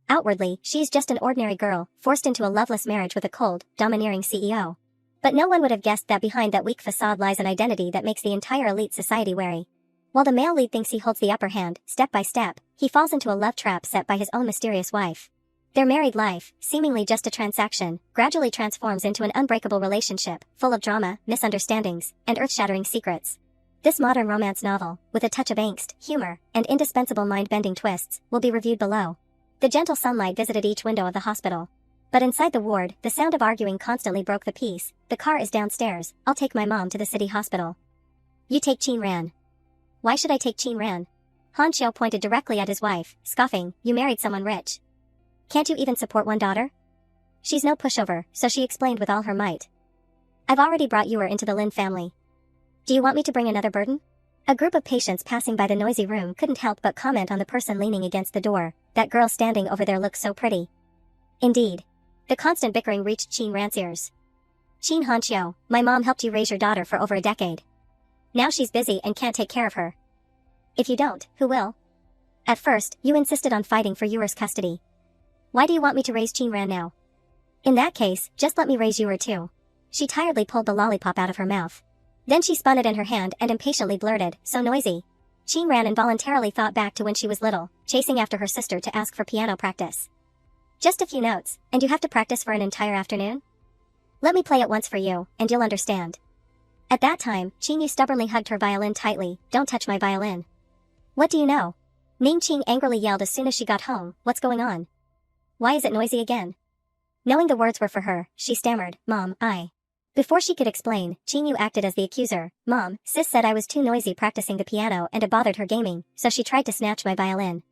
Outwardly, she's just an ordinary girl, forced into a loveless marriage with a cold, domineering CEO. But no one would have guessed that behind that weak facade lies an identity that makes the entire elite society wary. While the male lead thinks he holds the upper hand, step by step, he falls into a love trap set by his own mysterious wife. Their married life, seemingly just a transaction, gradually transforms into an unbreakable relationship, full of drama, misunderstandings, and earth-shattering secrets. This modern romance novel, with a touch of angst, humor, and indispensable mind-bending twists, will be reviewed below. The gentle sunlight visited each window of the hospital. But inside the ward, the sound of arguing constantly broke the peace. The car is downstairs, I'll take my mom to the city hospital. You take Chin Ran. Why should I take Chin Ran? Han Xiao pointed directly at his wife, scoffing, you married someone rich. Can't you even support one daughter? She's no pushover, so she explained with all her might. I've already brought Yuer into the Lin family. Do you want me to bring another burden? A group of patients passing by the noisy room couldn't help but comment on the person leaning against the door. That girl standing over there looks so pretty. Indeed. The constant bickering reached Chin Ran's ears. Chin Hanqiu, my mom helped you raise your daughter for over a decade. Now she's busy and can't take care of her. If you don't, who will? At first, you insisted on fighting for Yuer's custody. Why do you want me to raise Chin Ran now? In that case, just let me raise Yuer too. She tiredly pulled the lollipop out of her mouth. Then she spun it in her hand and impatiently blurted, so noisy. Chin Ran involuntarily thought back to when she was little, chasing after her sister to ask for piano practice. Just a few notes, and you have to practice for an entire afternoon? Let me play it once for you, and you'll understand. At that time, Qing Yu stubbornly hugged her violin tightly. Don't touch my violin. What do you know? Ning Qing angrily yelled as soon as she got home, what's going on? Why is it noisy again? Knowing the words were for her, she stammered, Mom, I. Before she could explain, Qing Yu acted as the accuser. Mom, sis said I was too noisy practicing the piano and it bothered her gaming, so she tried to snatch my violin.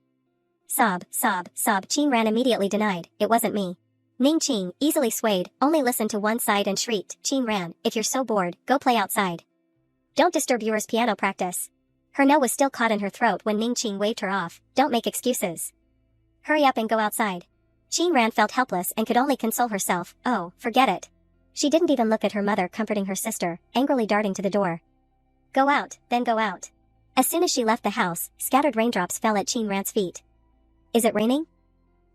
Sob, sob, sob. Qing Ran immediately denied, it wasn't me. Ning Qing, easily swayed, only listened to one side and shrieked, Qing Ran, if you're so bored, go play outside. Don't disturb Yuer's piano practice. Her no was still caught in her throat when Ning Qing waved her off, don't make excuses. Hurry up and go outside. Qing Ran felt helpless and could only console herself, oh, forget it. She didn't even look at her mother comforting her sister, angrily darting to the door. Go out, then go out. As soon as she left the house, scattered raindrops fell at Qing Ran's feet. Is it raining?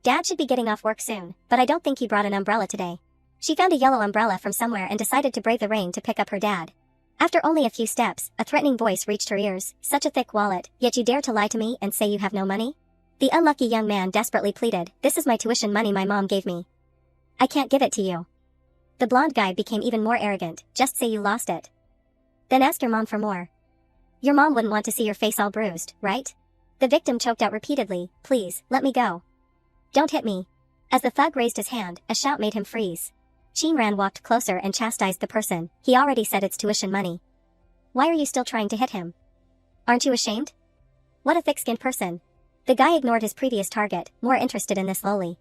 Dad should be getting off work soon, but I don't think he brought an umbrella today. She found a yellow umbrella from somewhere and decided to brave the rain to pick up her dad. After only a few steps, a threatening voice reached her ears, such a thick wallet, yet you dare to lie to me and say you have no money? The unlucky young man desperately pleaded, this is my tuition money my mom gave me. I can't give it to you. The blonde guy became even more arrogant, just say you lost it. Then ask your mom for more. Your mom wouldn't want to see your face all bruised, right? The victim choked out repeatedly, please, let me go. Don't hit me. As the thug raised his hand, a shout made him freeze. Qing Ran walked closer and chastised the person, he already said it's tuition money. Why are you still trying to hit him? Aren't you ashamed? What a thick-skinned person. The guy ignored his previous target, more interested in this lowly.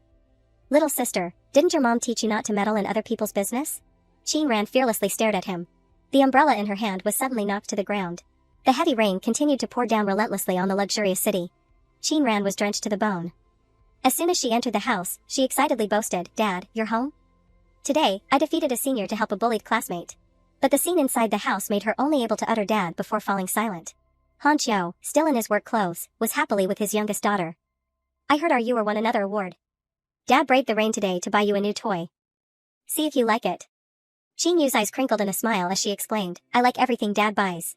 Little sister, didn't your mom teach you not to meddle in other people's business? Qing Ran fearlessly stared at him. The umbrella in her hand was suddenly knocked to the ground. The heavy rain continued to pour down relentlessly on the luxurious city. Qing Ran was drenched to the bone. As soon as she entered the house, she excitedly boasted, Dad, you're home? Today, I defeated a senior to help a bullied classmate. But the scene inside the house made her only able to utter Dad before falling silent. Han Qiu, still in his work clothes, was happily with his youngest daughter. I heard our Yuer won another award. Dad braved the rain today to buy you a new toy. See if you like it. Qing Yu's eyes crinkled in a smile as she explained, I like everything Dad buys.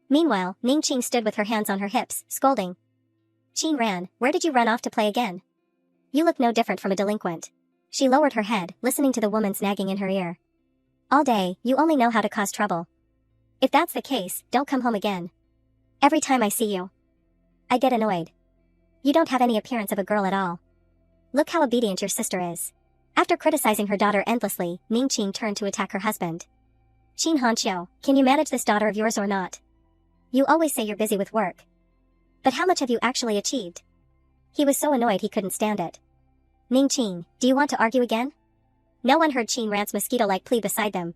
Meanwhile, Ning Qing stood with her hands on her hips, scolding. Qing Ran, where did you run off to play again? You look no different from a delinquent. She lowered her head, listening to the woman's nagging in her ear. All day, you only know how to cause trouble. If that's the case, don't come home again. Every time I see you, I get annoyed. You don't have any appearance of a girl at all. Look how obedient your sister is. After criticizing her daughter endlessly, Ning Qing turned to attack her husband. Qin Hanqiu, can you manage this daughter of yours or not? You always say you're busy with work. But how much have you actually achieved? He was so annoyed he couldn't stand it. Ning Qing, do you want to argue again? No one heard Qin Ran's mosquito-like plea beside them.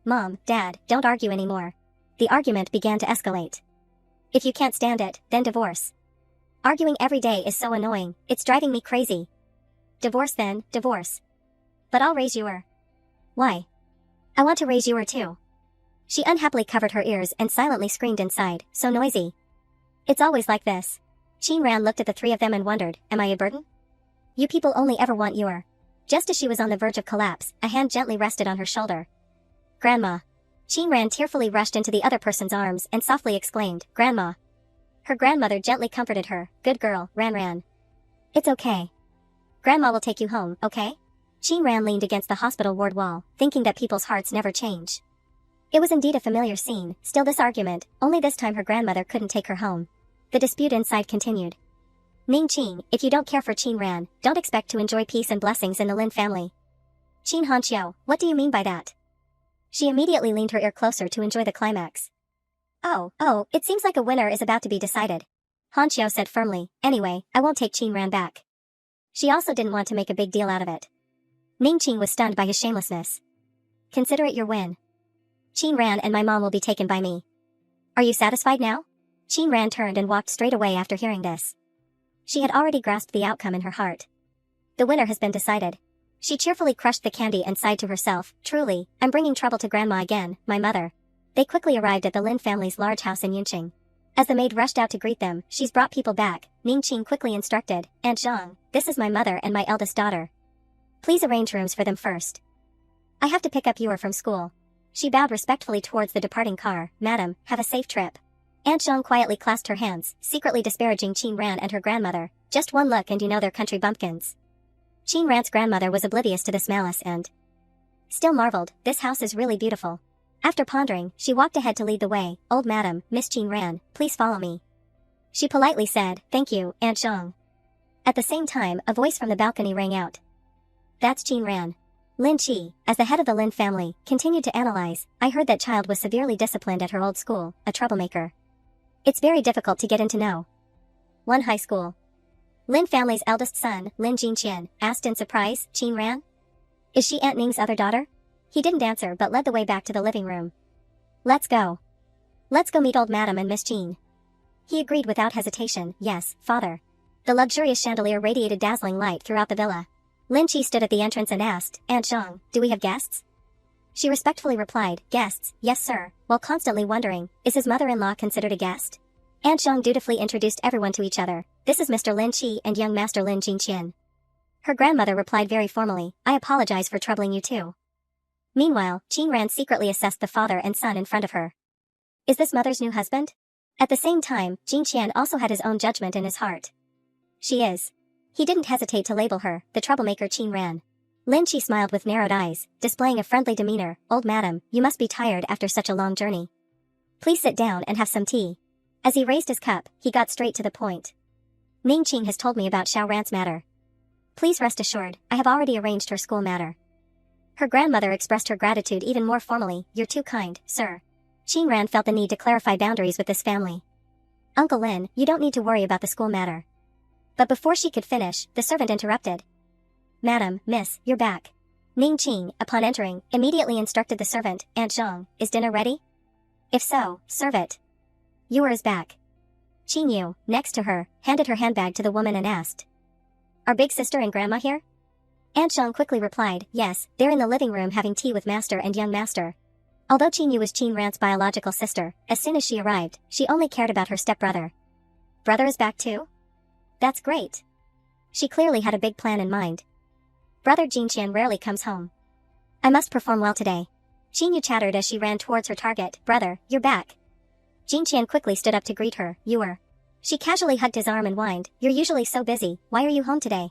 Mom, Dad, don't argue anymore. The argument began to escalate. If you can't stand it, then divorce. Arguing every day is so annoying, it's driving me crazy. Divorce then, divorce. But I'll raise Yuer. Why? I want to raise Yuer too. She unhappily covered her ears and silently screamed inside, so noisy. It's always like this. Qin Ran looked at the three of them and wondered, am I a burden? You people only ever want your. Just as she was on the verge of collapse, a hand gently rested on her shoulder. Grandma. Qin Ran tearfully rushed into the other person's arms and softly exclaimed, Grandma. Her grandmother gently comforted her. Good girl, Ran. It's okay. Grandma will take you home, okay? Qin Ran leaned against the hospital ward wall, thinking that people's hearts never change. It was indeed a familiar scene, still this argument, only this time her grandmother couldn't take her home. The dispute inside continued. Ning Qin, if you don't care for Qin Ran, don't expect to enjoy peace and blessings in the Lin family. Qin Hanqiu, what do you mean by that? She immediately leaned her ear closer to enjoy the climax. Oh, it seems like a winner is about to be decided. Hanqiu said firmly, anyway, I won't take Qin Ran back. She also didn't want to make a big deal out of it. Ning Qin was stunned by his shamelessness. Consider it your win. Qin Ran and my mom will be taken by me. Are you satisfied now? Qin Ran turned and walked straight away after hearing this. She had already grasped the outcome in her heart. The winner has been decided. She cheerfully crushed the candy and sighed to herself, truly, I'm bringing trouble to Grandma again, my mother. They quickly arrived at the Lin family's large house in Yunqing. As the maid rushed out to greet them, she's brought people back, Ning Qin quickly instructed, Aunt Zhang, this is my mother and my eldest daughter. Please arrange rooms for them first. I have to pick up Yuer from school. She bowed respectfully towards the departing car, Madam, have a safe trip. Aunt Zhang quietly clasped her hands, secretly disparaging Qin Ran and her grandmother, just one look and you know they're country bumpkins. Qin Ran's grandmother was oblivious to this malice and still marveled, this house is really beautiful. After pondering, she walked ahead to lead the way, Old Madam, Miss Qin Ran, please follow me. She politely said, thank you, Aunt Zhang. At the same time, a voice from the balcony rang out. That's Qin Ran. Lin Qi, as the head of the Lin family, continued to analyze, I heard that child was severely disciplined at her old school, a troublemaker. It's very difficult to get into know. One high school. Lin family's eldest son, Lin Jinqian, asked in surprise, Qin Ran? Is she Aunt Ning's other daughter? He didn't answer but led the way back to the living room. Let's go. Let's go meet Old Madam and Miss Qin. He agreed without hesitation, yes, father. The luxurious chandelier radiated dazzling light throughout the villa. Lin Qi stood at the entrance and asked, Aunt Zhang, do we have guests? She respectfully replied, guests, yes sir, while constantly wondering, is his mother-in-law considered a guest? Aunt Zhang dutifully introduced everyone to each other, this is Mr. Lin Qi and young Master Lin Jinqian. Her grandmother replied very formally, I apologize for troubling you too. Meanwhile, Qin Ran secretly assessed the father and son in front of her. Is this mother's new husband? At the same time, Jinqian also had his own judgment in his heart. She is. He didn't hesitate to label her, the troublemaker Qin Ran. Lin Qi smiled with narrowed eyes, displaying a friendly demeanor, Old Madam, you must be tired after such a long journey. Please sit down and have some tea. As he raised his cup, he got straight to the point. Ning Qing has told me about Xiao Ran's matter. Please rest assured, I have already arranged her school matter. Her grandmother expressed her gratitude even more formally, you're too kind, sir. Qin Ran felt the need to clarify boundaries with this family. Uncle Lin, you don't need to worry about the school matter. But before she could finish, the servant interrupted. Madam, miss, you're back. Ning Qing, upon entering, immediately instructed the servant, Aunt Zhang, is dinner ready? If so, serve it. Yuer is back. Qin Yu, next to her, handed her handbag to the woman and asked. Are big sister and grandma here? Aunt Zhang quickly replied, yes, they're in the living room having tea with master and young master. Although Qin Yu was Qin Ran's biological sister, as soon as she arrived, she only cared about her stepbrother. Brother is back too? That's great. She clearly had a big plan in mind. Brother Jinqian rarely comes home. I must perform well today. Qin Yu chattered as she ran towards her target, brother, you're back. Jinqian quickly stood up to greet her, Yuer. She casually hugged his arm and whined, you're usually so busy, why are you home today?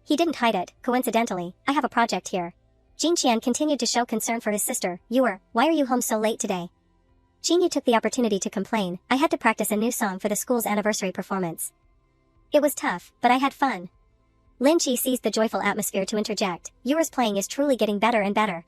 He didn't hide it, coincidentally, I have a project here. Jinqian continued to show concern for his sister, Yuer, why are you home so late today? Qin Yu took the opportunity to complain, I had to practice a new song for the school's anniversary performance. It was tough, but I had fun. Lin Qi seized the joyful atmosphere to interject, Yuer's playing is truly getting better and better.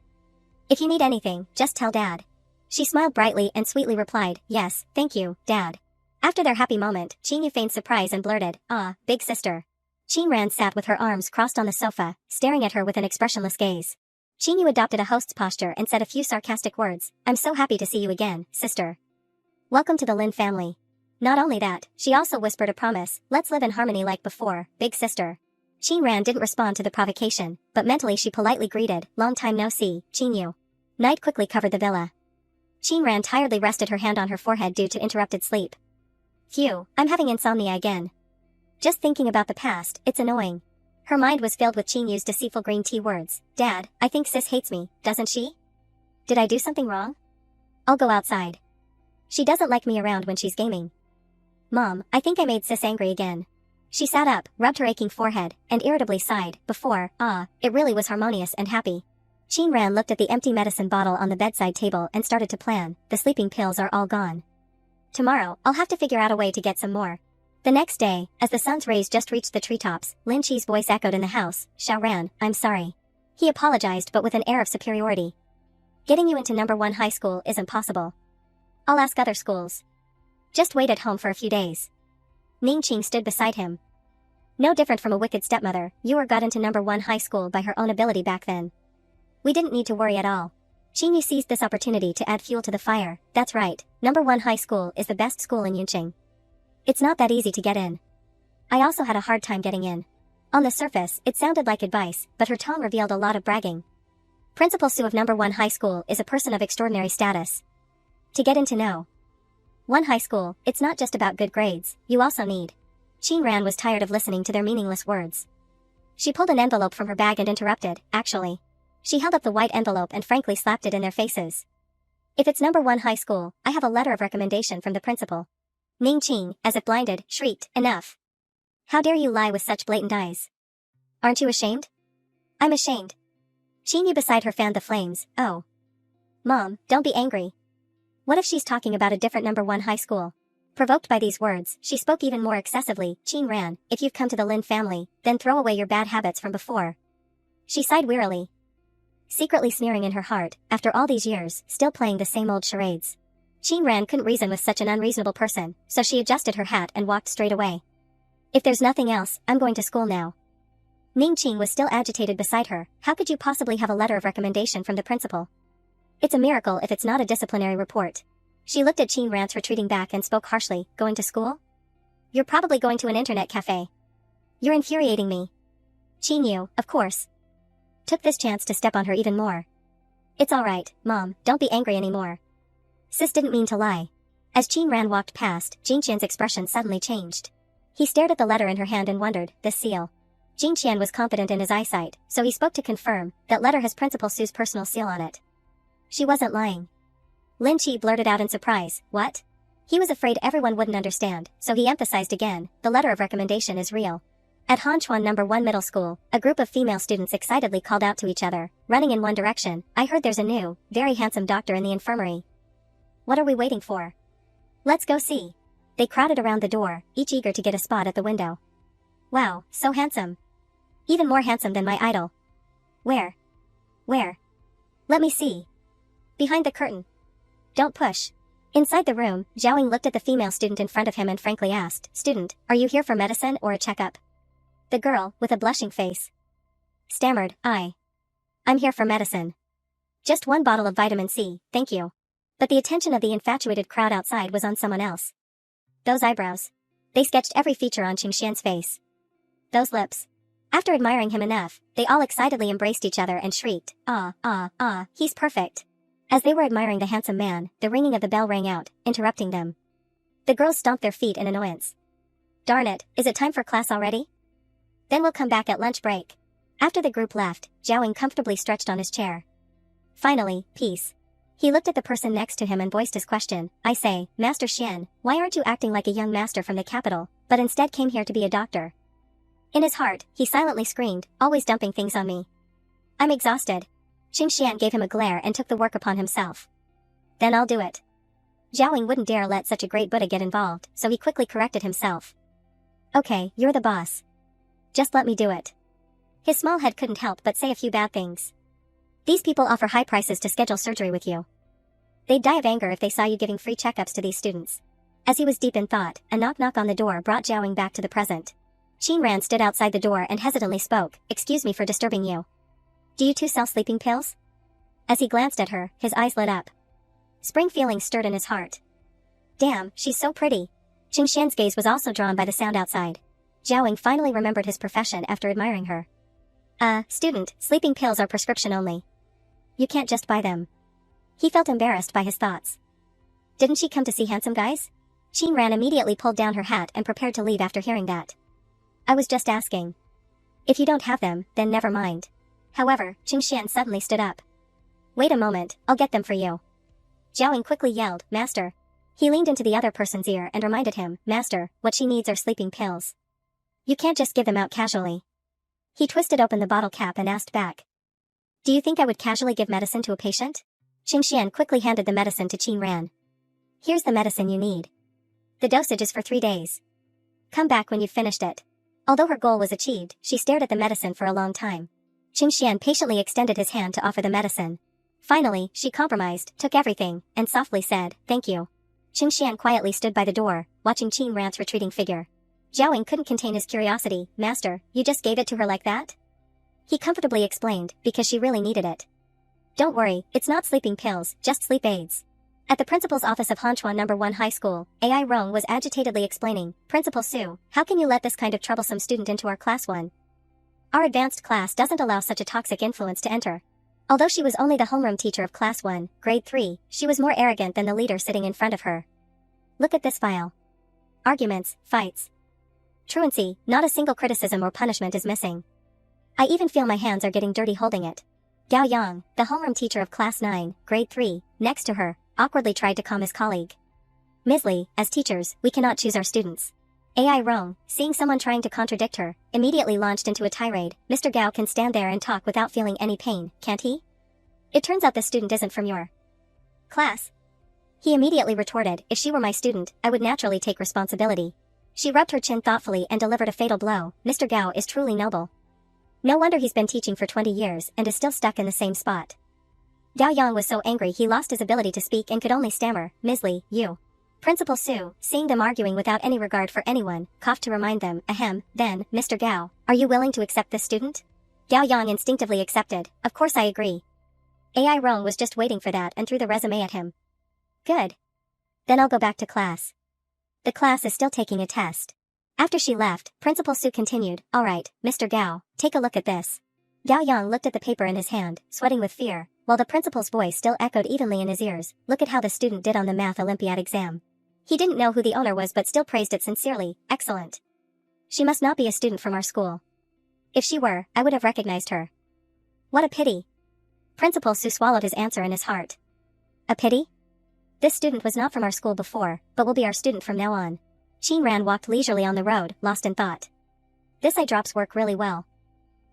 If you need anything, just tell Dad. She smiled brightly and sweetly replied, yes, thank you, Dad. After their happy moment, Qin Yu feigned surprise and blurted, ah, big sister. Qin Ran sat with her arms crossed on the sofa, staring at her with an expressionless gaze. Qin Yu adopted a host's posture and said a few sarcastic words, I'm so happy to see you again, sister. Welcome to the Lin family. Not only that, she also whispered a promise, let's live in harmony like before, big sister. Qin Ran didn't respond to the provocation, but mentally she politely greeted, long time no see, Qin Yu. Night quickly covered the villa. Qin Ran tiredly rested her hand on her forehead due to interrupted sleep. Phew, I'm having insomnia again. Just thinking about the past, it's annoying. Her mind was filled with Qing Yu's deceitful green tea words. Dad, I think sis hates me, doesn't she? Did I do something wrong? I'll go outside. She doesn't like me around when she's gaming. Mom, I think I made sis angry again. She sat up, rubbed her aching forehead, and irritably sighed. Before, it really was harmonious and happy. Qin Ran looked at the empty medicine bottle on the bedside table and started to plan. The sleeping pills are all gone. Tomorrow, I'll have to figure out a way to get some more. The next day, as the sun's rays just reached the treetops, Lin Chi's voice echoed in the house. Xiao Ran, I'm sorry. He apologized but with an air of superiority. Getting you into #1 high school isn't possible. I'll ask other schools. Just wait at home for a few days. Ning Qing stood beside him. No different from a wicked stepmother, Yu got into #1 high school by her own ability back then. We didn't need to worry at all. Qing Yu seized this opportunity to add fuel to the fire. That's right, #1 high school is the best school in Yunqing. It's not that easy to get in. I also had a hard time getting in. On the surface, it sounded like advice, but her tone revealed a lot of bragging. Principal Su of #1 high school is a person of extraordinary status. To get into #1 high school, it's not just about good grades, you also need. Qin Ran was tired of listening to their meaningless words. She pulled an envelope from her bag and interrupted. Actually. She held up the white envelope and frankly slapped it in their faces. If it's #1 high school, I have a letter of recommendation from the principal. Ning Qing, as if blinded, shrieked, Enough. How dare you lie with such blatant eyes? Aren't you ashamed? I'm ashamed. Qing Yu beside her fanned the flames. Oh. Mom, don't be angry. What if she's talking about a different #1 high school? Provoked by these words, she spoke even more excessively. Qin Ran, if you've come to the Lin family, then throw away your bad habits from before. She sighed wearily. Secretly sneering in her heart, after all these years, still playing the same old charades. Qin Ran couldn't reason with such an unreasonable person, so she adjusted her hat and walked straight away. If there's nothing else, I'm going to school now. Ning Qing was still agitated beside her. How could you possibly have a letter of recommendation from the principal? It's a miracle if it's not a disciplinary report. She looked at Qin Ran's retreating back and spoke harshly. Going to school? You're probably going to an internet cafe. You're infuriating me. Qin Yu, of course. Took this chance to step on her even more. It's alright, Mom, don't be angry anymore. Sis didn't mean to lie. As Qin Ran walked past, Jing Qian's expression suddenly changed. He stared at the letter in her hand and wondered, this seal. Jing Qian was confident in his eyesight, so he spoke to confirm, that letter has Principal Su's personal seal on it. She wasn't lying. Lin Qi blurted out in surprise, what? He was afraid everyone wouldn't understand, so he emphasized again, the letter of recommendation is real. At Hanchuan #1 middle school, a group of female students excitedly called out to each other, running in one direction. I heard there's a new, very handsome doctor in the infirmary. What are we waiting for? Let's go see. They crowded around the door, each eager to get a spot at the window. Wow, so handsome. Even more handsome than my idol. Where? Where? Let me see. Behind the curtain. Don't push. Inside the room, Zhaoing looked at the female student in front of him and frankly asked, Student, are you here for medicine or a checkup? The girl, with a blushing face, stammered, I'm here for medicine. Just one bottle of vitamin C, thank you. But the attention of the infatuated crowd outside was on someone else. Those eyebrows. They sketched every feature on Qing Xian's face. Those lips. After admiring him enough, they all excitedly embraced each other and shrieked, he's perfect. As they were admiring the handsome man, the ringing of the bell rang out, interrupting them. The girls stomped their feet in annoyance. Darn it, is it time for class already? Then we'll come back at lunch break. After the group left, Zhaoing comfortably stretched on his chair. Finally, peace. He looked at the person next to him and voiced his question. I say, Master Xian, why aren't you acting like a young master from the capital, but instead came here to be a doctor? In his heart, he silently screamed, always dumping things on me. I'm exhausted. Qing Xian gave him a glare and took the work upon himself. Then I'll do it. Zhaoing wouldn't dare let such a great Buddha get involved, so he quickly corrected himself. Okay, you're the boss. Just let me do it. His small head couldn't help but say a few bad things. These people offer high prices to schedule surgery with you. They'd die of anger if they saw you giving free checkups to these students. As he was deep in thought, a knock-knock on the door brought Zhaoing back to the present. Qin Ran stood outside the door and hesitantly spoke, Excuse me for disturbing you. Do you two sell sleeping pills? As he glanced at her, his eyes lit up. Spring feelings stirred in his heart. Damn, she's so pretty. Qing Xian's gaze was also drawn by the sound outside. Zhaoing finally remembered his profession after admiring her. Student, sleeping pills are prescription only. You can't just buy them. He felt embarrassed by his thoughts. Didn't she come to see handsome guys? Qin Ran immediately pulled down her hat and prepared to leave after hearing that. I was just asking. If you don't have them, then never mind. However, Qingxian suddenly stood up. Wait a moment, I'll get them for you. Jiaoying quickly yelled, Master. He leaned into the other person's ear and reminded him, Master, what she needs are sleeping pills. You can't just give them out casually. He twisted open the bottle cap and asked back. Do you think I would casually give medicine to a patient? Qingxian quickly handed the medicine to Qin Ran. Here's the medicine you need. The dosage is for 3 days. Come back when you've finished it. Although her goal was achieved, she stared at the medicine for a long time. Qingxian patiently extended his hand to offer the medicine. Finally, she compromised, took everything, and softly said, Thank you. Qingxian quietly stood by the door, watching Qin Ran's retreating figure. Jiaoying couldn't contain his curiosity. Master, you just gave it to her like that? He comfortably explained, because she really needed it. Don't worry, it's not sleeping pills, just sleep aids. At the principal's office of Hanchuan No. 1 High School, Ai Rong was agitatedly explaining, Principal Su, how can you let this kind of troublesome student into our class 1? Our advanced class doesn't allow such a toxic influence to enter. Although she was only the homeroom teacher of class 1, grade 3, she was more arrogant than the leader sitting in front of her. Look at this file. Arguments, fights. Truancy, not a single criticism or punishment is missing. I even feel my hands are getting dirty holding it. Gao Yang, the homeroom teacher of class 9, grade 3, next to her, awkwardly tried to calm his colleague. Ms. Li, as teachers, we cannot choose our students. Ai Rong, seeing someone trying to contradict her, immediately launched into a tirade. Mr. Gao can stand there and talk without feeling any pain, can't he? It turns out this student isn't from your class. He immediately retorted, if she were my student, I would naturally take responsibility. She rubbed her chin thoughtfully and delivered a fatal blow. Mr. Gao is truly noble. No wonder he's been teaching for 20 years and is still stuck in the same spot. Gao Yang was so angry he lost his ability to speak and could only stammer, Ms. Li, you. Principal Su, seeing them arguing without any regard for anyone, coughed to remind them, ahem, then, Mr. Gao, are you willing to accept this student? Gao Yang instinctively accepted, of course I agree. Ai Rong was just waiting for that and threw the resume at him. Good. Then I'll go back to class. The class is still taking a test. After she left, Principal Su continued, alright, Mr. Gao, take a look at this. Gao Yang looked at the paper in his hand, sweating with fear, while the principal's voice still echoed evenly in his ears, look at how the student did on the Math Olympiad exam. He didn't know who the owner was but still praised it sincerely, excellent. She must not be a student from our school. If she were, I would have recognized her. What a pity. Principal Su swallowed his answer in his heart. A pity? This student was not from our school before, but will be our student from now on. Qin Ran walked leisurely on the road, lost in thought. This eye drops work really well.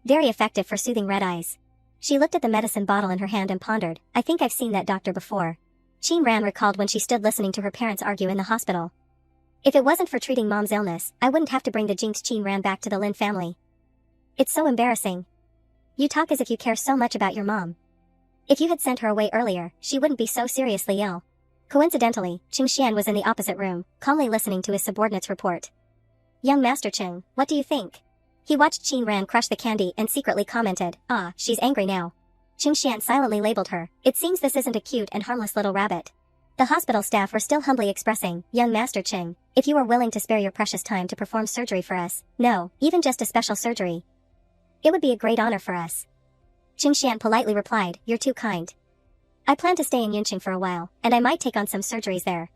Very effective for soothing red eyes. She looked at the medicine bottle in her hand and pondered, I think I've seen that doctor before. Qin Ran recalled when she stood listening to her parents argue in the hospital. If it wasn't for treating mom's illness, I wouldn't have to bring the jinxed Qin Ran back to the Lin family. It's so embarrassing. You talk as if you care so much about your mom. If you had sent her away earlier, she wouldn't be so seriously ill. Coincidentally, Qingxian was in the opposite room, calmly listening to his subordinate's report. Young Master Qing, what do you think? He watched Qin Ran crush the candy and secretly commented, ah, she's angry now. Qingxian silently labeled her, it seems this isn't a cute and harmless little rabbit. The hospital staff were still humbly expressing, young Master Qing, if you are willing to spare your precious time to perform surgery for us, no, even just a special surgery. It would be a great honor for us. Qingxian politely replied, you're too kind. I plan to stay in Yunqing for a while, and I might take on some surgeries there.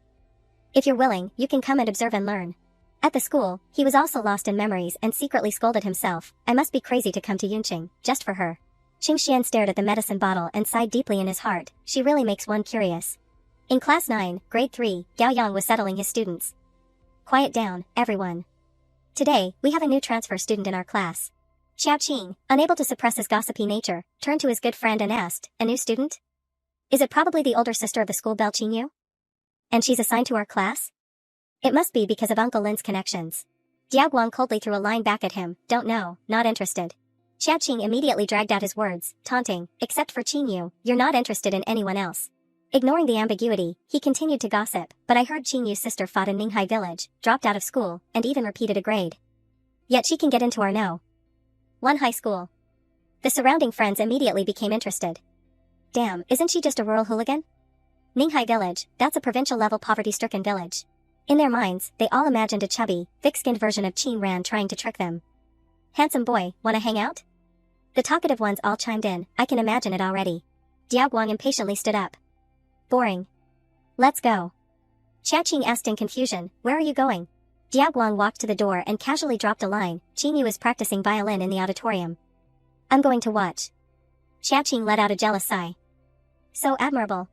If you're willing, you can come and observe and learn. At the school, he was also lost in memories and secretly scolded himself, I must be crazy to come to Yunqing, just for her. Qingxian stared at the medicine bottle and sighed deeply in his heart, she really makes one curious. In class 9, grade 3, Gao Yang was settling his students. Quiet down, everyone. Today, we have a new transfer student in our class. Xiao Qing, unable to suppress his gossipy nature, turned to his good friend and asked, a new student? Is it probably the older sister of the school belle Qingyu? And she's assigned to our class? It must be because of Uncle Lin's connections. Diao Guang coldly threw a line back at him, don't know, not interested. Xiao Qing immediately dragged out his words, taunting, except for Qingyu, you're not interested in anyone else. Ignoring the ambiguity, he continued to gossip, but I heard Qingyu's sister fought in Ninghai village, dropped out of school, and even repeated a grade. Yet she can get into our No. 1 high school. The surrounding friends immediately became interested. Damn, isn't she just a rural hooligan? Ninghai village, that's a provincial-level poverty-stricken village. In their minds, they all imagined a chubby, thick-skinned version of Qin Ran trying to trick them. Handsome boy, wanna hang out? The talkative ones all chimed in, I can imagine it already. Diao Guang impatiently stood up. Boring. Let's go. Chia Qing asked in confusion, where are you going? Jiao Guang walked to the door and casually dropped a line. Qing Yu is practicing violin in the auditorium. I'm going to watch. Xia Qing let out a jealous sigh. So admirable.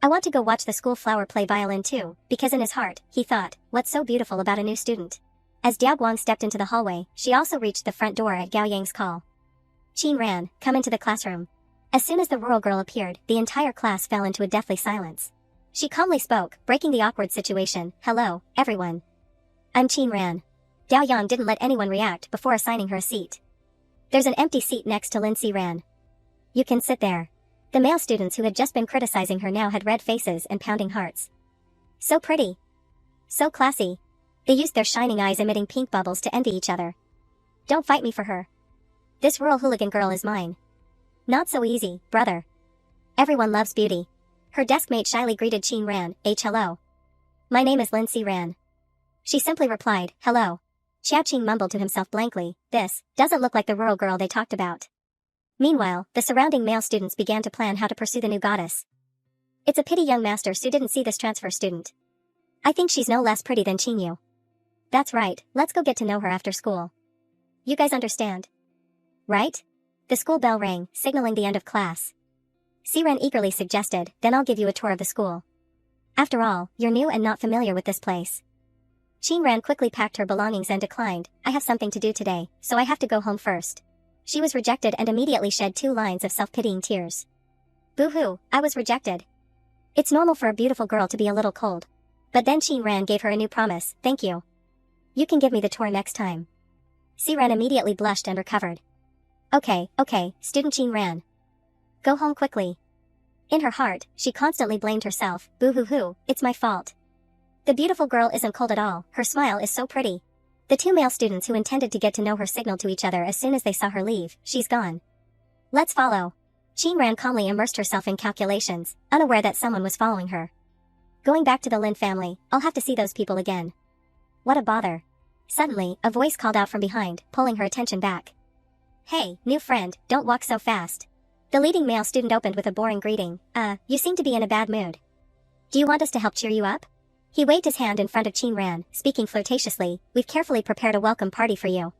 I want to go watch the school flower play violin too, because in his heart, he thought, what's so beautiful about a new student? As Diao Guang stepped into the hallway, she also reached the front door at Gao Yang's call. Qin ran, come into the classroom. As soon as the rural girl appeared, the entire class fell into a deathly silence. She calmly spoke, breaking the awkward situation. Hello, everyone. I'm Qin Ran. Gao Yang didn't let anyone react before assigning her a seat. There's an empty seat next to Lin Si Ran. You can sit there. The male students who had just been criticizing her now had red faces and pounding hearts. So pretty. So classy. They used their shining eyes emitting pink bubbles to envy each other. Don't fight me for her. This rural hooligan girl is mine. Not so easy, brother. Everyone loves beauty. Her desk mate shyly greeted Qin Ran, hello. My name is Lin Si Ran. She simply replied, hello. Xiao Qing mumbled to himself blankly, this doesn't look like the rural girl they talked about. Meanwhile, the surrounding male students began to plan how to pursue the new goddess. It's a pity young Master Su didn't see this transfer student. I think she's no less pretty than Qin Yu. That's right, let's go get to know her after school. You guys understand? Right? The school bell rang, signaling the end of class. Siren eagerly suggested, then I'll give you a tour of the school. After all, you're new and not familiar with this place. Qin Ran quickly packed her belongings and declined, I have something to do today, so I have to go home first. She was rejected and immediately shed 2 lines of self-pitying tears. Boo-hoo, I was rejected. It's normal for a beautiful girl to be a little cold. But then Qin Ran gave her a new promise, thank you. You can give me the tour next time. Siren immediately blushed and recovered. Okay, student Qin Ran. Go home quickly. In her heart, she constantly blamed herself, boo-hoo-hoo, it's my fault. The beautiful girl isn't cold at all, her smile is so pretty. The 2 male students who intended to get to know her signaled to each other as soon as they saw her leave, she's gone. Let's follow. Qin Ran calmly immersed herself in calculations, unaware that someone was following her. Going back to the Lin family, I'll have to see those people again. What a bother. Suddenly, a voice called out from behind, pulling her attention back. Hey, new friend, don't walk so fast. The leading male student opened with a boring greeting, you seem to be in a bad mood. Do you want us to help cheer you up? He waved his hand in front of Qin Ran, speaking flirtatiously, we've carefully prepared a welcome party for you.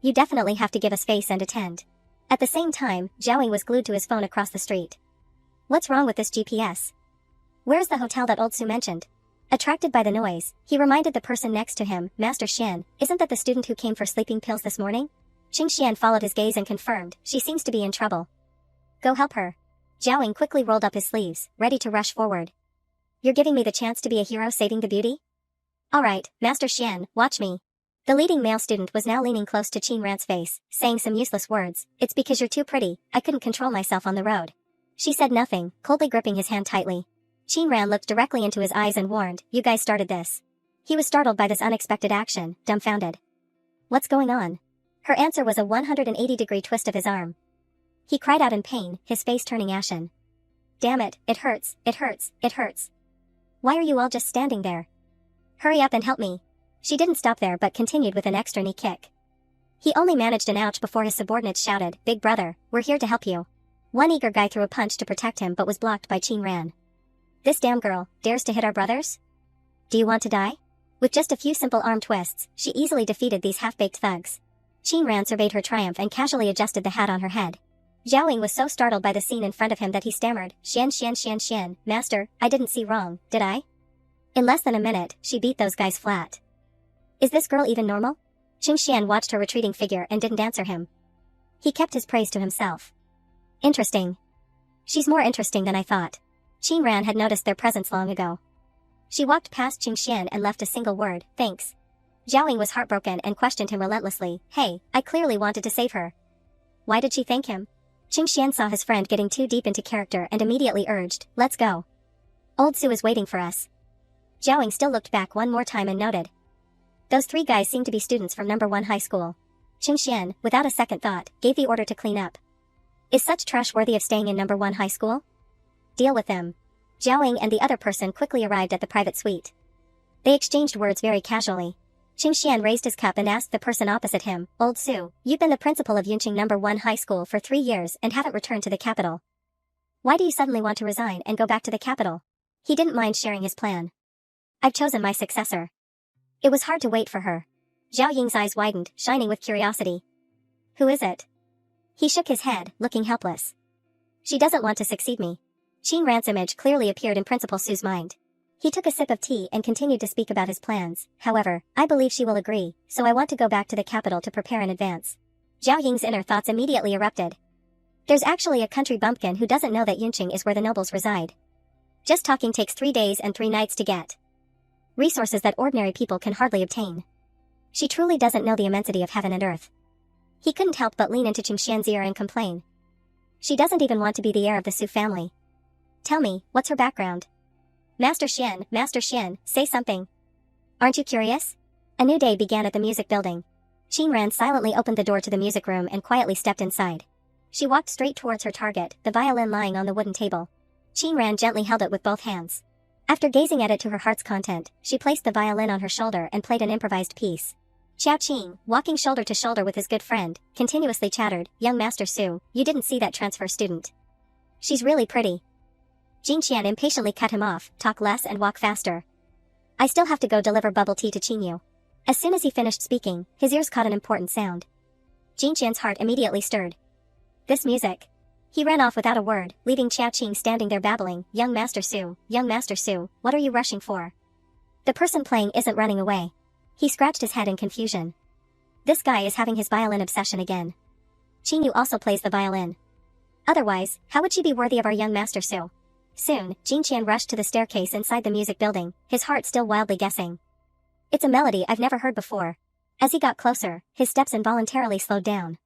You definitely have to give us face and attend. At the same time, Zhao Ying was glued to his phone across the street. What's wrong with this GPS? Where's the hotel that old Su mentioned? Attracted by the noise, he reminded the person next to him, Master Xian, isn't that the student who came for sleeping pills this morning? Qing Xian followed his gaze and confirmed, she seems to be in trouble. Go help her. Zhao Ying quickly rolled up his sleeves, ready to rush forward. You're giving me the chance to be a hero saving the beauty? Alright, Master Xian, watch me. The leading male student was now leaning close to Qin Ran's face, saying some useless words, it's because you're too pretty, I couldn't control myself on the road. She said nothing, coldly gripping his hand tightly. Qin Ran looked directly into his eyes and warned, you guys started this. He was startled by this unexpected action, dumbfounded. What's going on? Her answer was a 180-degree twist of his arm. He cried out in pain, his face turning ashen. Damn it, it hurts, it hurts, it hurts. Why are you all just standing there? Hurry up and help me. She didn't stop there but continued with an extra knee kick. He only managed an ouch before his subordinates shouted, Big brother, we're here to help you. One eager guy threw a punch to protect him but was blocked by Qin Ran. This damn girl, dares to hit our brothers? Do you want to die? With just a few simple arm twists, she easily defeated these half-baked thugs. Qin Ran surveyed her triumph and casually adjusted the hat on her head. Zhao Ying was so startled by the scene in front of him that he stammered, Xian, master, I didn't see wrong, did I? In less than a minute, she beat those guys flat. Is this girl even normal? Qin Xian watched her retreating figure and didn't answer him. He kept his praise to himself. Interesting. She's more interesting than I thought. Qin Ran had noticed their presence long ago. She walked past Qin Xian and left a single word, thanks. Zhao Ying was heartbroken and questioned him relentlessly, hey, I clearly wanted to save her. Why did she thank him? Qin Xian saw his friend getting too deep into character and immediately urged, let's go. Old Su is waiting for us. Zhao Ying still looked back one more time and noted. Those 3 guys seem to be students from number 1 high school. Qin Xian, without a second thought, gave the order to clean up. Is such trash worthy of staying in number 1 high school? Deal with them. Zhao Ying and the other person quickly arrived at the private suite. They exchanged words very casually. Qin Xian raised his cup and asked the person opposite him, Old Su, you've been the principal of Yunqing number 1 high school for 3 years and haven't returned to the capital. Why do you suddenly want to resign and go back to the capital? He didn't mind sharing his plan. I've chosen my successor. It was hard to wait for her. Zhao Ying's eyes widened, shining with curiosity. Who is it? He shook his head, looking helpless. She doesn't want to succeed me. Qin Ran's image clearly appeared in Principal Su's mind. He took a sip of tea and continued to speak about his plans. However, I believe she will agree, so I want to go back to the capital to prepare in advance. Zhao Ying's inner thoughts immediately erupted. There's actually a country bumpkin who doesn't know that Yunqing is where the nobles reside. Just talking takes 3 days and 3 nights to get. Resources that ordinary people can hardly obtain. She truly doesn't know the immensity of heaven and earth. He couldn't help but lean into Qingxian's ear and complain. She doesn't even want to be the heir of the Su family. Tell me, what's her background? Master Xian, say something. Aren't you curious? A new day began at the music building. Qin Ran silently opened the door to the music room and quietly stepped inside. She walked straight towards her target, the violin lying on the wooden table. Qin Ran gently held it with both hands. After gazing at it to her heart's content, she placed the violin on her shoulder and played an improvised piece. Xiao Qing, walking shoulder to shoulder with his good friend, continuously chattered, "Young Master Su, you didn't see that transfer student. She's really pretty." Jin Qian impatiently cut him off, "Talk less and walk faster. I still have to go deliver bubble tea to Qinyu." As soon as he finished speaking, his ears caught an important sound. Jin Qian's heart immediately stirred. This music. He ran off without a word, leaving Xiao Qing standing there babbling, young Master Su, what are you rushing for? The person playing isn't running away." He scratched his head in confusion. This guy is having his violin obsession again. Qinyu also plays the violin. Otherwise, how would she be worthy of our young Master Su? Soon, Jin Qian rushed to the staircase inside the music building, his heart still wildly guessing. It's a melody I've never heard before. As he got closer, his steps involuntarily slowed down.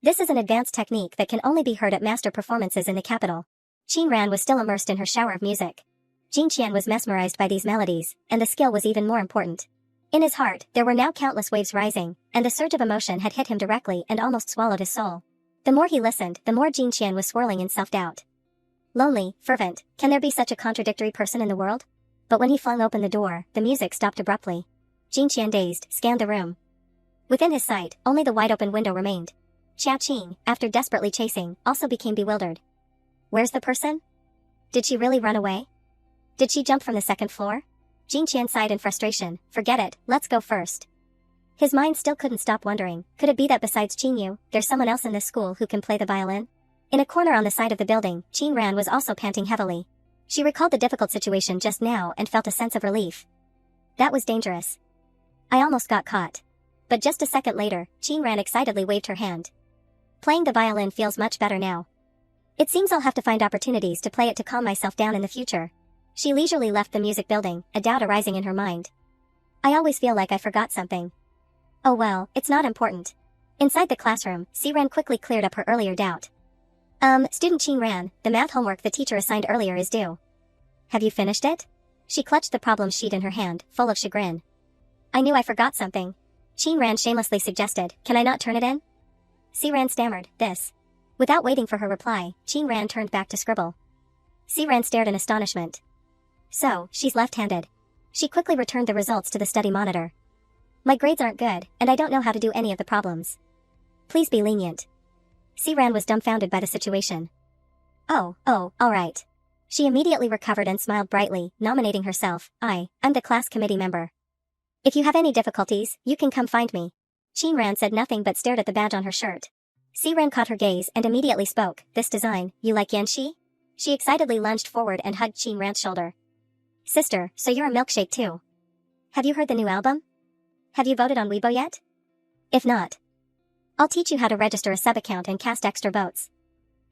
This is an advanced technique that can only be heard at master performances in the capital. Qin Ran was still immersed in her shower of music. Jin Qian was mesmerized by these melodies, and the skill was even more important. In his heart, there were now countless waves rising, and the surge of emotion had hit him directly and almost swallowed his soul. The more he listened, the more Jin Qian was swirling in self-doubt. Lonely, fervent, can there be such a contradictory person in the world? But when he flung open the door, the music stopped abruptly. Jin Qian, dazed, scanned the room. Within his sight, only the wide-open window remained. Xiao Qing, after desperately chasing, also became bewildered. Where's the person? Did she really run away? Did she jump from the second floor? Jin Qian sighed in frustration. Forget it, let's go first. His mind still couldn't stop wondering, could it be that besides Qinyu, there's someone else in this school who can play the violin? In a corner on the side of the building, Qin Ran was also panting heavily. She recalled the difficult situation just now and felt a sense of relief. That was dangerous. I almost got caught. But just a second later, Qin Ran excitedly waved her hand. Playing the violin feels much better now. It seems I'll have to find opportunities to play it to calm myself down in the future. She leisurely left the music building, a doubt arising in her mind. I always feel like I forgot something. Oh well, it's not important. Inside the classroom, Siren quickly cleared up her earlier doubt. Student Qin Ran, the math homework the teacher assigned earlier is due. Have you finished it? She clutched the problem sheet in her hand, full of chagrin. I knew I forgot something. Qin Ran shamelessly suggested, can I not turn it in? Siren stammered, this. Without waiting for her reply, Qin Ran turned back to scribble. Siren stared in astonishment. So, she's left-handed. She quickly returned the results to the study monitor. My grades aren't good, and I don't know how to do any of the problems. Please be lenient. Siran was dumbfounded by the situation. Oh, alright. She immediately recovered and smiled brightly, nominating herself. I'm the class committee member. If you have any difficulties, you can come find me. Qin Ran said nothing but stared at the badge on her shirt. Siran caught her gaze and immediately spoke. This design, you like Yanxi? She excitedly lunged forward and hugged Qin Ran's shoulder. Sister, so you're a milkshake too. Have you heard the new album? Have you voted on Weibo yet? If not, I'll teach you how to register a sub-account and cast extra votes.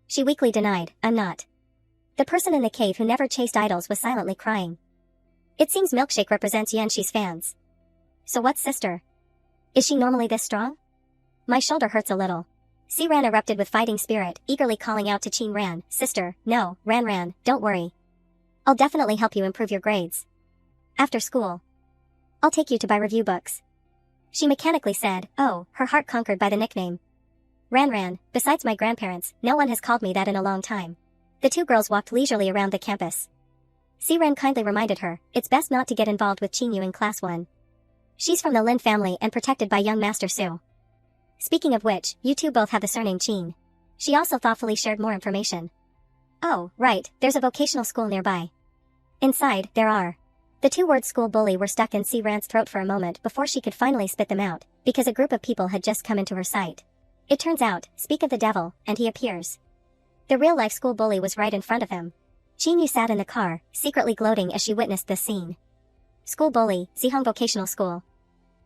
She weakly denied, I'm not. The person in the cave who never chased idols was silently crying. It seems Milkshake represents Yanshi's fans. So what's sister? Is she normally this strong? My shoulder hurts a little. Siran erupted with fighting spirit, eagerly calling out to Qin Ran, sister, no, Ran, don't worry. I'll definitely help you improve your grades. After school, I'll take you to buy review books. She mechanically said, oh, her heart conquered by the nickname. Ran, besides my grandparents, no one has called me that in a long time. The two girls walked leisurely around the campus. Siren kindly reminded her, it's best not to get involved with Qinyu in class 1. She's from the Lin family and protected by young Master Su. Speaking of which, you two both have the surname Qin. She also thoughtfully shared more information. Oh, right, there's a vocational school nearby. Inside, there are The two-word school bully were stuck in Si Ran's throat for a moment before she could finally spit them out, because a group of people had just come into her sight. It turns out, speak of the devil, and he appears. The real-life school bully was right in front of him. Chin-yu sat in the car, secretly gloating as she witnessed this scene. School bully, Zihong Vocational School.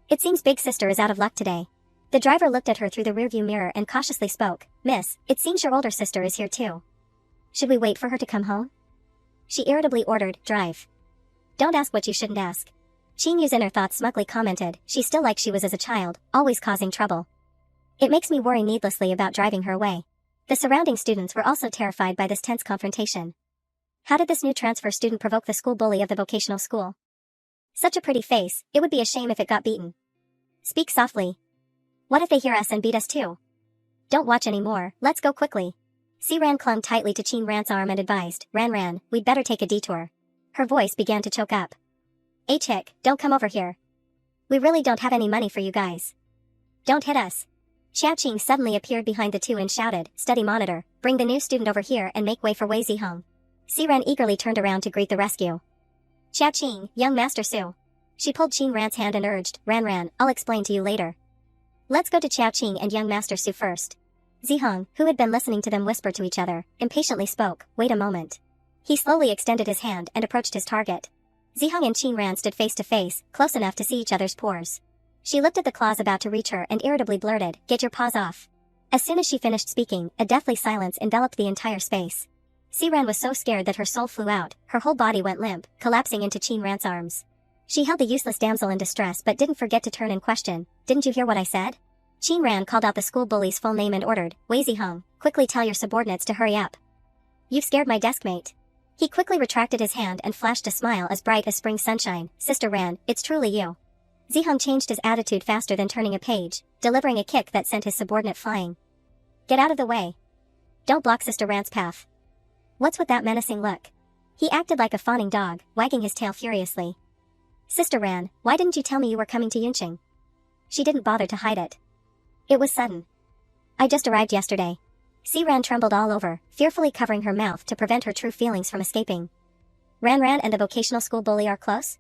It seems big sister is out of luck today. The driver looked at her through the rearview mirror and cautiously spoke, Miss, it seems your older sister is here too. Should we wait for her to come home? She irritably ordered, drive. Don't ask what you shouldn't ask. Chin-yu's inner thoughts smugly commented, she's still like she was as a child, always causing trouble. It makes me worry needlessly about driving her away. The surrounding students were also terrified by this tense confrontation. How did this new transfer student provoke the school bully of the vocational school? Such a pretty face, it would be a shame if it got beaten. Speak softly. What if they hear us and beat us too? Don't watch anymore, let's go quickly. Si Ran clung tightly to Chin Ran's arm and advised, Ran, we'd better take a detour. Her voice began to choke up. Chick, don't come over here. We really don't have any money for you guys. Don't hit us. Xiao Qing suddenly appeared behind the two and shouted, study monitor, bring the new student over here and make way for Wei Zihong. Si Ran eagerly turned around to greet the rescue. Xiao Qing, young Master Su. She pulled Chin Ran's hand and urged, Ran, I'll explain to you later. Let's go to Xiao Qing and young Master Su first. Zihong, who had been listening to them whisper to each other, impatiently spoke, wait a moment. He slowly extended his hand and approached his target. Zihong and Chin Ran stood face to face, close enough to see each other's pores. She looked at the claws about to reach her and irritably blurted, get your paws off. As soon as she finished speaking, a deathly silence enveloped the entire space. Si Ran was so scared that her soul flew out, her whole body went limp, collapsing into Chin Ran's arms. She held the useless damsel in distress but didn't forget to turn and question, didn't you hear what I said? Chin Ran called out the school bully's full name and ordered, Wei Zihong, quickly tell your subordinates to hurry up. You've scared my deskmate. He quickly retracted his hand and flashed a smile as bright as spring sunshine, Sister Ran, it's truly you. Zihong changed his attitude faster than turning a page, delivering a kick that sent his subordinate flying. Get out of the way. Don't block Sister Ran's path. What's with that menacing look? He acted like a fawning dog, wagging his tail furiously. Sister Ran, why didn't you tell me you were coming to Yunqing? She didn't bother to hide it. It was sudden. I just arrived yesterday. Si Ran trembled all over, fearfully covering her mouth to prevent her true feelings from escaping. Ran and the vocational school bully are close?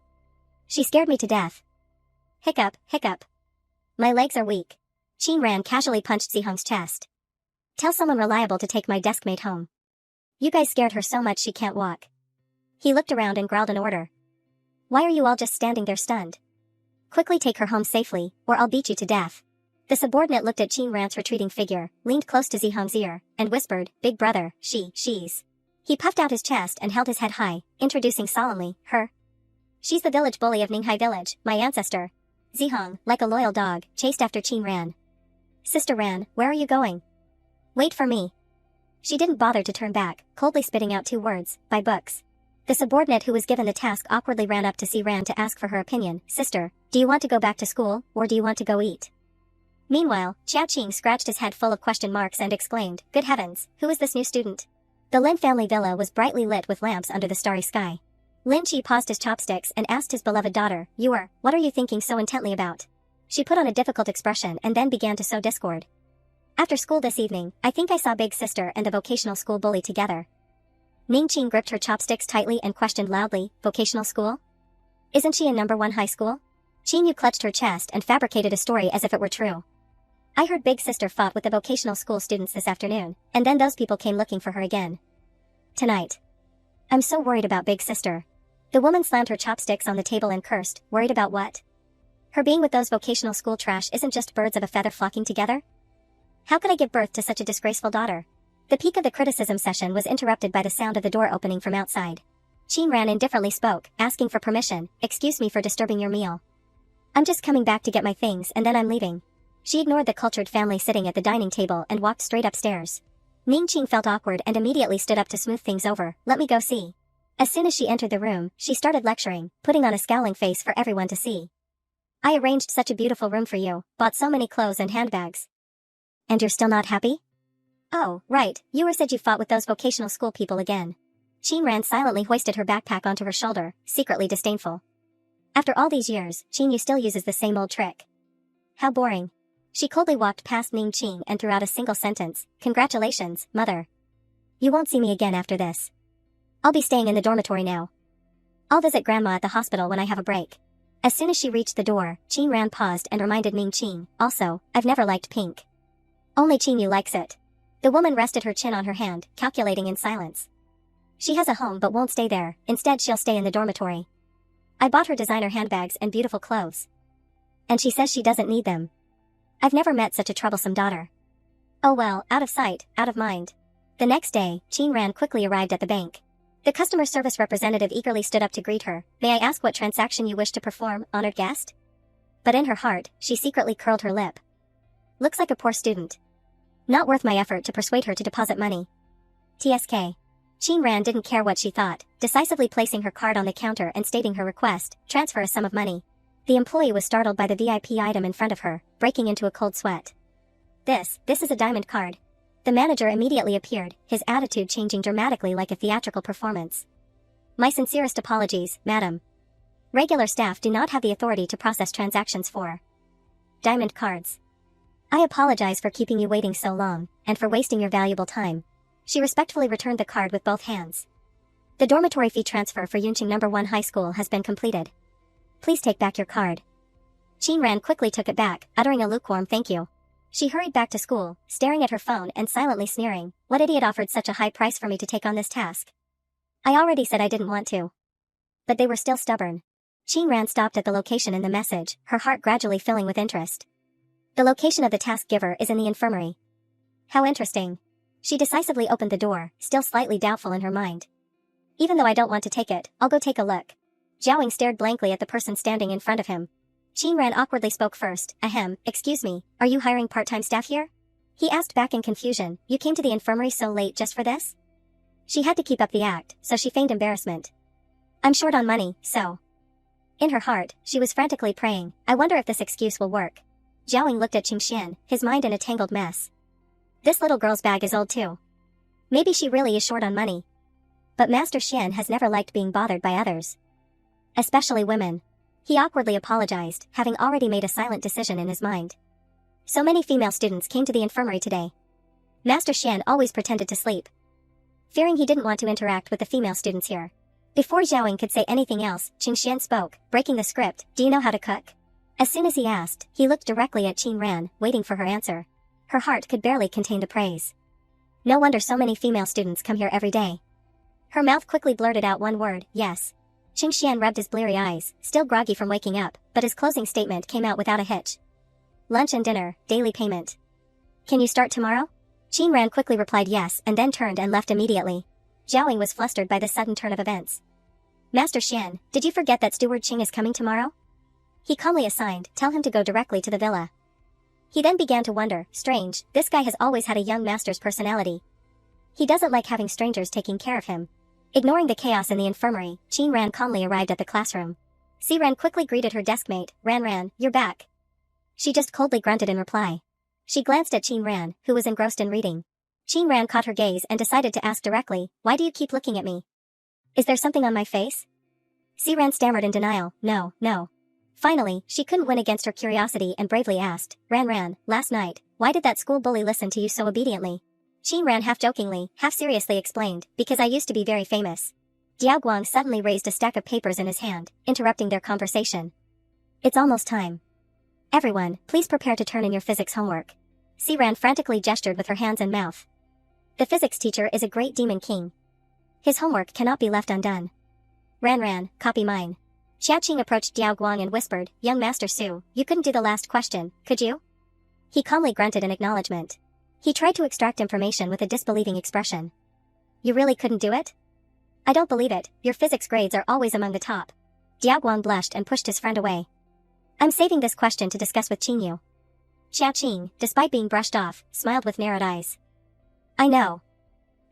She scared me to death. Hiccup. My legs are weak. Chin Ran casually punched Zihong's chest. Tell someone reliable to take my deskmate home. You guys scared her so much she can't walk. He looked around and growled an order. Why are you all just standing there stunned? Quickly take her home safely, or I'll beat you to death. The subordinate looked at Chin Ran's retreating figure, leaned close to Zihong's ear, and whispered, Big brother, she's. He puffed out his chest and held his head high, introducing solemnly, her. She's the village bully of Ninghai village, my ancestor. Zihong, like a loyal dog, chased after Chin Ran. Sister Ran, where are you going? Wait for me. She didn't bother to turn back, coldly spitting out 2 words, by books. The subordinate who was given the task awkwardly ran up to Si Ran to ask for her opinion, Sister, do you want to go back to school, or do you want to go eat? Meanwhile, Xiao Qing scratched his head full of question marks and exclaimed, Good heavens, who is this new student? The Lin family villa was brightly lit with lamps under the starry sky. Lin Chi paused his chopsticks and asked his beloved daughter, what are you thinking so intently about? She put on a difficult expression and then began to sow discord. After school this evening, I think I saw Big Sister and the vocational school bully together. Ning Qing gripped her chopsticks tightly and questioned loudly, vocational school? Isn't she in number 1 high school? Qing Yu clutched her chest and fabricated a story as if it were true. I heard Big Sister fought with the vocational school students this afternoon, and then those people came looking for her again. Tonight. I'm so worried about Big Sister. The woman slammed her chopsticks on the table and cursed, worried about what? Her being with those vocational school trash isn't just birds of a feather flocking together? How could I give birth to such a disgraceful daughter? The peak of the criticism session was interrupted by the sound of the door opening from outside. Chin Ran indifferently spoke, asking for permission, excuse me for disturbing your meal. I'm just coming back to get my things and then I'm leaving. She ignored the cultured family sitting at the dining table and walked straight upstairs. Ning Qing felt awkward and immediately stood up to smooth things over, let me go see. As soon as she entered the room, she started lecturing, putting on a scowling face for everyone to see. I arranged such a beautiful room for you, bought so many clothes and handbags. And you're still not happy? Oh, right, you said you fought with those vocational school people again. Chin Ran silently hoisted her backpack onto her shoulder, secretly disdainful. After all these years, Chin Yu still uses the same old trick. How boring. She coldly walked past Ning Qing and threw out a single sentence, Congratulations, mother. You won't see me again after this. I'll be staying in the dormitory now. I'll visit grandma at the hospital when I have a break. As soon as she reached the door, Qing Ran paused and reminded Ming Qing, also, I've never liked pink. Only Qing Yu likes it. The woman rested her chin on her hand, calculating in silence. She has a home but won't stay there, instead she'll stay in the dormitory. I bought her designer handbags and beautiful clothes. And she says she doesn't need them. I've never met such a troublesome daughter. Oh well, out of sight, out of mind. The next day, Qing Ran quickly arrived at the bank. The customer service representative eagerly stood up to greet her. May I ask what transaction you wish to perform, honored guest? But in her heart, she secretly curled her lip. Looks like a poor student. Not worth my effort to persuade her to deposit money. TSK. Qing Ran didn't care what she thought, decisively placing her card on the counter and stating her request, transfer a sum of money. The employee was startled by the VIP item in front of her, breaking into a cold sweat. This is a diamond card. The manager immediately appeared, his attitude changing dramatically like a theatrical performance. My sincerest apologies, madam. Regular staff do not have the authority to process transactions for diamond cards. I apologize for keeping you waiting so long, and for wasting your valuable time. She respectfully returned the card with both hands. The dormitory fee transfer for Yunqing No. 1 High School has been completed. Please take back your card. Qing Ran quickly took it back, uttering a lukewarm thank you. She hurried back to school, staring at her phone and silently sneering, what idiot offered such a high price for me to take on this task? I already said I didn't want to. But they were still stubborn. Qing Ran stopped at the location in the message, her heart gradually filling with interest. The location of the task giver is in the infirmary. How interesting. She decisively opened the door, still slightly doubtful in her mind. Even though I don't want to take it, I'll go take a look. Jiaowing stared blankly at the person standing in front of him. Qing Ran awkwardly spoke first. Ahem, excuse me, are you hiring part-time staff here? He asked back in confusion, you came to the infirmary so late just for this? She had to keep up the act, so she feigned embarrassment. I'm short on money, so. In her heart, she was frantically praying, I wonder if this excuse will work. Jiaowing looked at Qing Xian, his mind in a tangled mess. This little girl's bag is old too. Maybe she really is short on money. But Master Xian has never liked being bothered by others. Especially women. He awkwardly apologized, having already made a silent decision in his mind. So many female students came to the infirmary today. Master Xian always pretended to sleep, fearing he didn't want to interact with the female students here. Before Jiaowing could say anything else, Qing Xian spoke, breaking the script, do you know how to cook? As soon as he asked, he looked directly at Qing Ran, waiting for her answer. Her heart could barely contain the praise. No wonder so many female students come here every day. Her mouth quickly blurted out one word, yes. Qing Xian rubbed his bleary eyes, still groggy from waking up, but his closing statement came out without a hitch. Lunch and dinner, daily payment. Can you start tomorrow? Qing Ran quickly replied yes and then turned and left immediately. Jiaowing was flustered by the sudden turn of events. Master Xian, did you forget that Steward Qing is coming tomorrow? He calmly assigned, tell him to go directly to the villa. He then began to wonder, strange, this guy has always had a young master's personality. He doesn't like having strangers taking care of him. Ignoring the chaos in the infirmary, Qing Ran calmly arrived at the classroom. Si Ran quickly greeted her deskmate, Ran, you're back. She just coldly grunted in reply. She glanced at Qing Ran, who was engrossed in reading. Qing Ran caught her gaze and decided to ask directly, why do you keep looking at me? Is there something on my face? Si Ran stammered in denial, no. Finally, she couldn't win against her curiosity and bravely asked, Ran, last night, why did that school bully listen to you so obediently? Qing Ran half-jokingly, half-seriously explained, because I used to be very famous. Diao Guang suddenly raised a stack of papers in his hand, interrupting their conversation. It's almost time. Everyone, please prepare to turn in your physics homework. Si Ran frantically gestured with her hands and mouth. The physics teacher is a great demon king. His homework cannot be left undone. Ran, copy mine. Xiaoqing approached Diao Guang and whispered, young Master Su, you couldn't do the last question, could you? He calmly grunted in acknowledgement. He tried to extract information with a disbelieving expression. You really couldn't do it? I don't believe it, your physics grades are always among the top. Diao Guang blushed and pushed his friend away. I'm saving this question to discuss with Qing Yu. Xiaoqing, despite being brushed off, smiled with narrowed eyes. I know.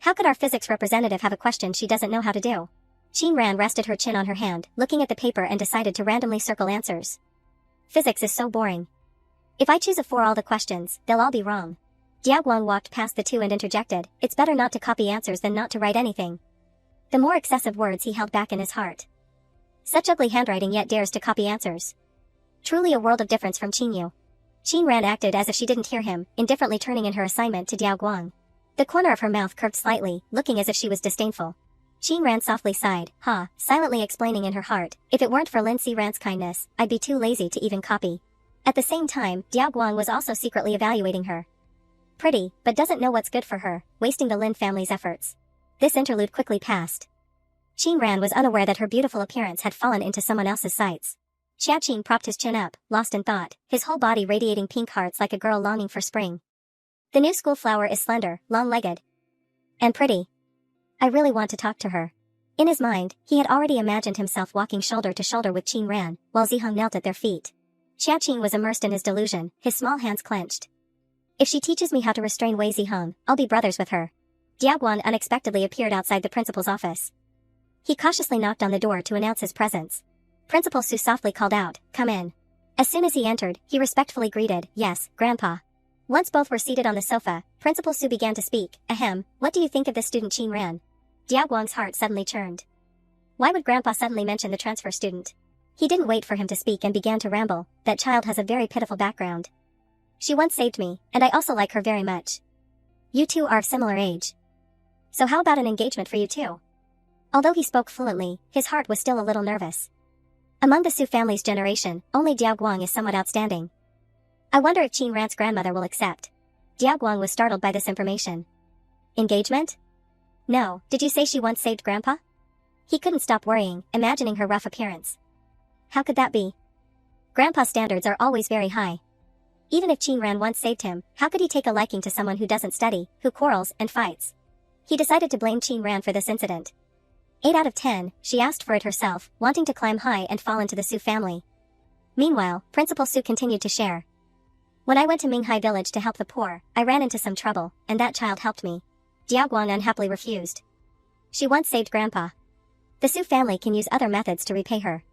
How could our physics representative have a question she doesn't know how to do? Qing Ran rested her chin on her hand, looking at the paper and decided to randomly circle answers. Physics is so boring. If I choose a for all the questions, they'll all be wrong. Diao Guang walked past the two and interjected, it's better not to copy answers than not to write anything. The more excessive words he held back in his heart. Such ugly handwriting yet dares to copy answers. Truly a world of difference from Qing Yu. Qing Ran acted as if she didn't hear him, indifferently turning in her assignment to Diao Guang. The corner of her mouth curved slightly, looking as if she was disdainful. Qin Ran softly sighed, silently explaining in her heart, if it weren't for Lin Si Ran's kindness, I'd be too lazy to even copy. At the same time, Diao Guang was also secretly evaluating her. Pretty, but doesn't know what's good for her, wasting the Lin family's efforts. This interlude quickly passed. Qin Ran was unaware that her beautiful appearance had fallen into someone else's sights. Xia Qin propped his chin up, lost in thought, his whole body radiating pink hearts like a girl longing for spring. The new school flower is slender, long-legged, and pretty. I really want to talk to her. In his mind, he had already imagined himself walking shoulder to shoulder with Qin Ran, while Ziheng knelt at their feet. Xia Qin was immersed in his delusion, his small hands clenched. If she teaches me how to restrain Wei Ziheng, I'll be brothers with her. Diao Guan unexpectedly appeared outside the principal's office. He cautiously knocked on the door to announce his presence. Principal Su softly called out, "Come in." As soon as he entered, he respectfully greeted, "Yes, Grandpa." Once both were seated on the sofa, Principal Su began to speak. "Ahem, what do you think of this student Qin Ran?" Diao Guang's heart suddenly churned. Why would Grandpa suddenly mention the transfer student? He didn't wait for him to speak and began to ramble. That child has a very pitiful background. She once saved me, and I also like her very much. You two are of similar age. So how about an engagement for you two? Although he spoke fluently, his heart was still a little nervous. Among the Su family's generation, only Diao Guang is somewhat outstanding. I wonder if Qin Ran's grandmother will accept. Diao Guang was startled by this information. Engagement? No, did you say she once saved Grandpa? He couldn't stop worrying, imagining her rough appearance. How could that be? Grandpa's standards are always very high. Even if Qin Ran once saved him, how could he take a liking to someone who doesn't study, who quarrels and fights? He decided to blame Qin Ran for this incident. 8 out of 10, she asked for it herself, wanting to climb high and fall into the Su family. Meanwhile, Principal Su continued to share. When I went to Minghai village to help the poor, I ran into some trouble, and that child helped me. Diao Guang unhappily refused. She once saved Grandpa. The Su family can use other methods to repay her.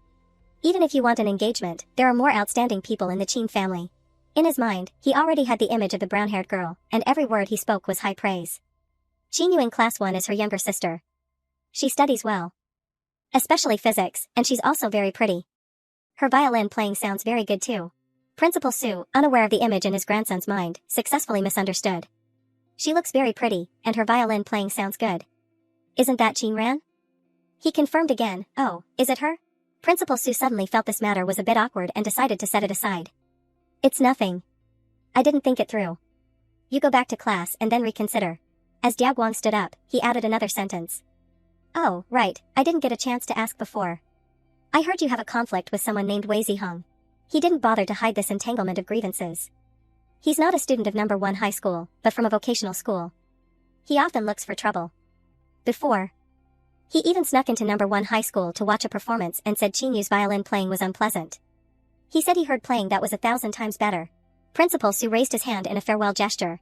Even if you want an engagement, there are more outstanding people in the Qin family. In his mind, he already had the image of the brown-haired girl, and every word he spoke was high praise. Qin Yu in class 1 is her younger sister. She studies well, especially physics, and she's also very pretty. Her violin playing sounds very good too. Principal Su, unaware of the image in his grandson's mind, successfully misunderstood. She looks very pretty, and her violin playing sounds good. Isn't that Qin Ran? He confirmed again. Oh, is it her? Principal Su suddenly felt this matter was a bit awkward and decided to set it aside. It's nothing. I didn't think it through. You go back to class and then reconsider. As Diao Guang stood up, he added another sentence. Oh, right, I didn't get a chance to ask before. I heard you have a conflict with someone named Wei Ziheng. He didn't bother to hide this entanglement of grievances. He's not a student of number 1 high school, but from a vocational school. He often looks for trouble. Before, he even snuck into number 1 high school to watch a performance and said Qin Yu's violin playing was unpleasant. He said he heard playing that was 1,000 times better. Principal Su raised his hand in a farewell gesture.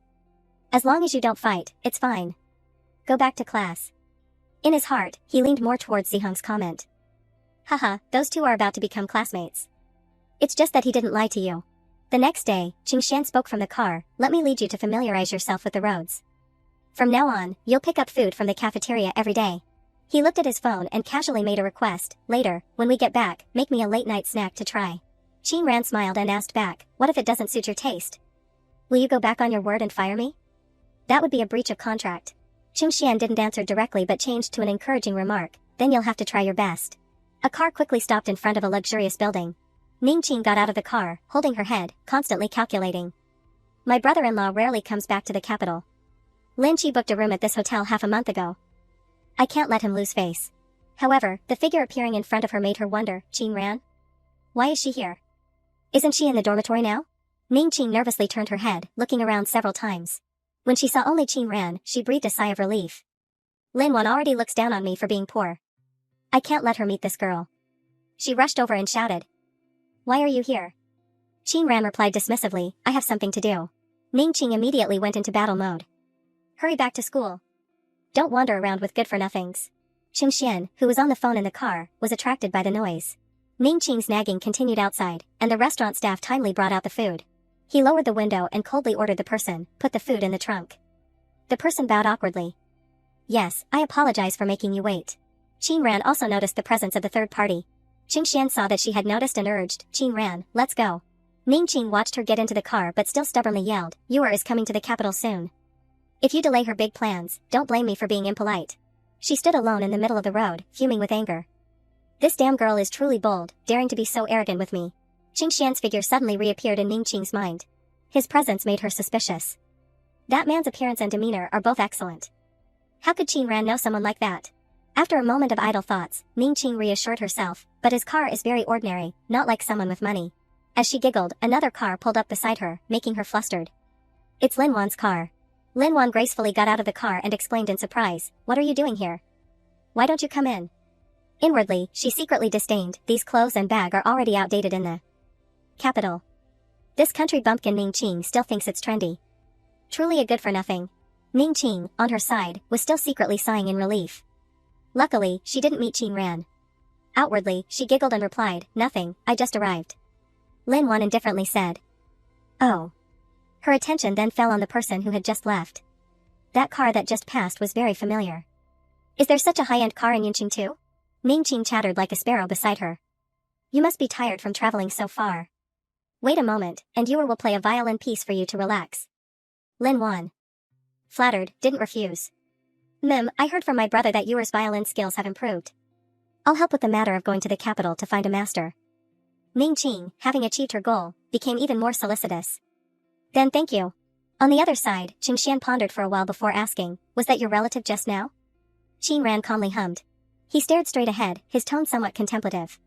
As long as you don't fight, it's fine. Go back to class. In his heart, he leaned more towards Ziheng's comment. Haha, those two are about to become classmates. It's just that he didn't lie to you. The next day, Qingshan spoke from the car, let me lead you to familiarize yourself with the roads. From now on, you'll pick up food from the cafeteria every day. He looked at his phone and casually made a request, later, when we get back, make me a late-night snack to try. Qin Ran smiled and asked back, what if it doesn't suit your taste? Will you go back on your word and fire me? That would be a breach of contract. Qingshan didn't answer directly but changed to an encouraging remark, then you'll have to try your best. A car quickly stopped in front of a luxurious building. Ning Qing got out of the car, holding her head, constantly calculating. My brother-in-law rarely comes back to the capital. Lin Qi booked a room at this hotel half a month ago. I can't let him lose face. However, the figure appearing in front of her made her wonder, Qin Ran? Why is she here? Isn't she in the dormitory now? Ning Qing nervously turned her head, looking around several times. When she saw only Qin Ran, she breathed a sigh of relief. Lin Wan already looks down on me for being poor. I can't let her meet this girl. She rushed over and shouted. Why are you here? Qin Ran replied dismissively, I have something to do. Ning Qing immediately went into battle mode. Hurry back to school. Don't wander around with good-for-nothings. Qing Xian, who was on the phone in the car, was attracted by the noise. Ning Qing's nagging continued outside, and the restaurant staff timely brought out the food. He lowered the window and coldly ordered the person, put the food in the trunk. The person bowed awkwardly. Yes, I apologize for making you wait. Qin Ran also noticed the presence of the third party. Qing Xian saw that she had noticed and urged, Qin Ran, let's go. Ning Qing watched her get into the car but still stubbornly yelled, Yuer is coming to the capital soon. If you delay her big plans, don't blame me for being impolite. She stood alone in the middle of the road, fuming with anger. This damn girl is truly bold, daring to be so arrogant with me. Qing Xian's figure suddenly reappeared in Ning Qing's mind. His presence made her suspicious. That man's appearance and demeanor are both excellent. How could Qin Ran know someone like that? After a moment of idle thoughts, Ning Qing reassured herself, but his car is very ordinary, not like someone with money. As she giggled, another car pulled up beside her, making her flustered. It's Lin Wan's car. Lin Wan gracefully got out of the car and exclaimed in surprise, "What are you doing here? Why don't you come in?" Inwardly, she secretly disdained, these clothes and bag are already outdated in the capital. This country bumpkin Ning Qing still thinks it's trendy. Truly a good-for-nothing. Ning Qing, on her side, was still secretly sighing in relief. Luckily, she didn't meet Qin Ran. Outwardly, she giggled and replied, "Nothing, I just arrived." Lin Wan indifferently said. "Oh." Her attention then fell on the person who had just left. That car that just passed was very familiar. Is there such a high-end car in Yunqing too? Ning Qing chattered like a sparrow beside her. You must be tired from traveling so far. Wait a moment, and Yuer will play a violin piece for you to relax. Lin Wan, flattered, didn't refuse. I heard from my brother that Yuer's violin skills have improved. I'll help with the matter of going to the capital to find a master. Ning Qing, having achieved her goal, became even more solicitous. Then thank you. On the other side, Qin Xian pondered for a while before asking, was that your relative just now? Qin Ran calmly hummed. He stared straight ahead, his tone somewhat contemplative.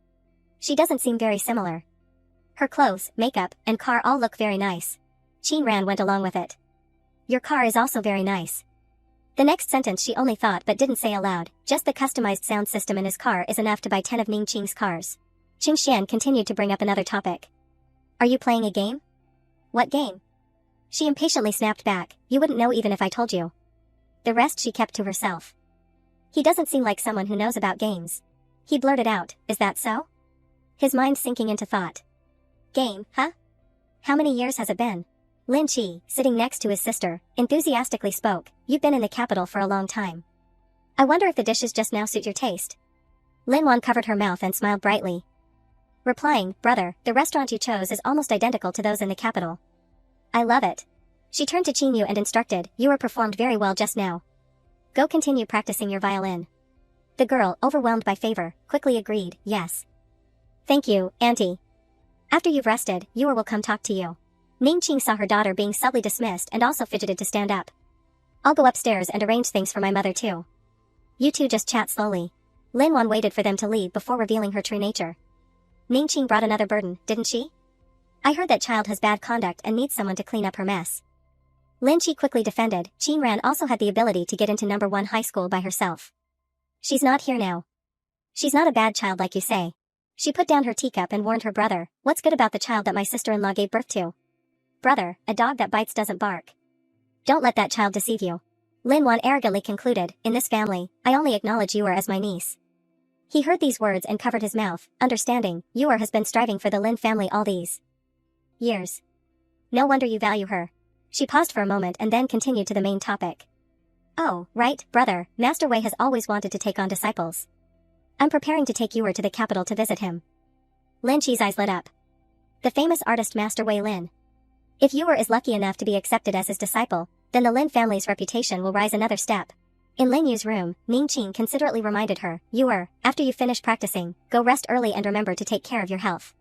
She doesn't seem very similar. Her clothes, makeup, and car all look very nice. Qin Ran went along with it. Your car is also very nice. The next sentence she only thought but didn't say aloud, just the customized sound system in his car is enough to buy 10 of Ning Qing's cars. Qin Xian continued to bring up another topic. Are you playing a game? What game? She impatiently snapped back, you wouldn't know even if I told you. The rest she kept to herself. He doesn't seem like someone who knows about games. He blurted out, is that so? His mind sinking into thought. Game, huh? How many years has it been? Lin Qi, sitting next to his sister, enthusiastically spoke, you've been in the capital for a long time. I wonder if the dishes just now suit your taste. Lin Wan covered her mouth and smiled brightly. Replying, brother, the restaurant you chose is almost identical to those in the capital. I love it. She turned to Qin Yu and instructed, you were performed very well just now. Go continue practicing your violin. The girl, overwhelmed by favor, quickly agreed, yes. Thank you, auntie. After you've rested, Yuer will come talk to you. Ning Qing saw her daughter being subtly dismissed and also fidgeted to stand up. I'll go upstairs and arrange things for my mother too. You two just chat slowly. Lin Wan waited for them to leave before revealing her true nature. Ning Qing brought another burden, didn't she? I heard that child has bad conduct and needs someone to clean up her mess. Lin Qi quickly defended, Qin Ran also had the ability to get into number 1 high school by herself. She's not here now. She's not a bad child like you say. She put down her teacup and warned her brother, what's good about the child that my sister-in-law gave birth to? Brother, a dog that bites doesn't bark. Don't let that child deceive you. Lin Wan arrogantly concluded, in this family, I only acknowledge Yuer as my niece. He heard these words and covered his mouth, understanding, Yuer has been striving for the Lin family all these years. No wonder you value her. She paused for a moment and then continued to the main topic. Oh, right, brother, Master Wei has always wanted to take on disciples. I'm preparing to take Yuer to the capital to visit him. Lin Qi's eyes lit up. The famous artist Master Wei Lin. If Yuer is lucky enough to be accepted as his disciple, then the Lin family's reputation will rise another step. In Lin Yu's room, Ning Qing considerately reminded her, Yuer, after you finish practicing, go rest early and remember to take care of your health.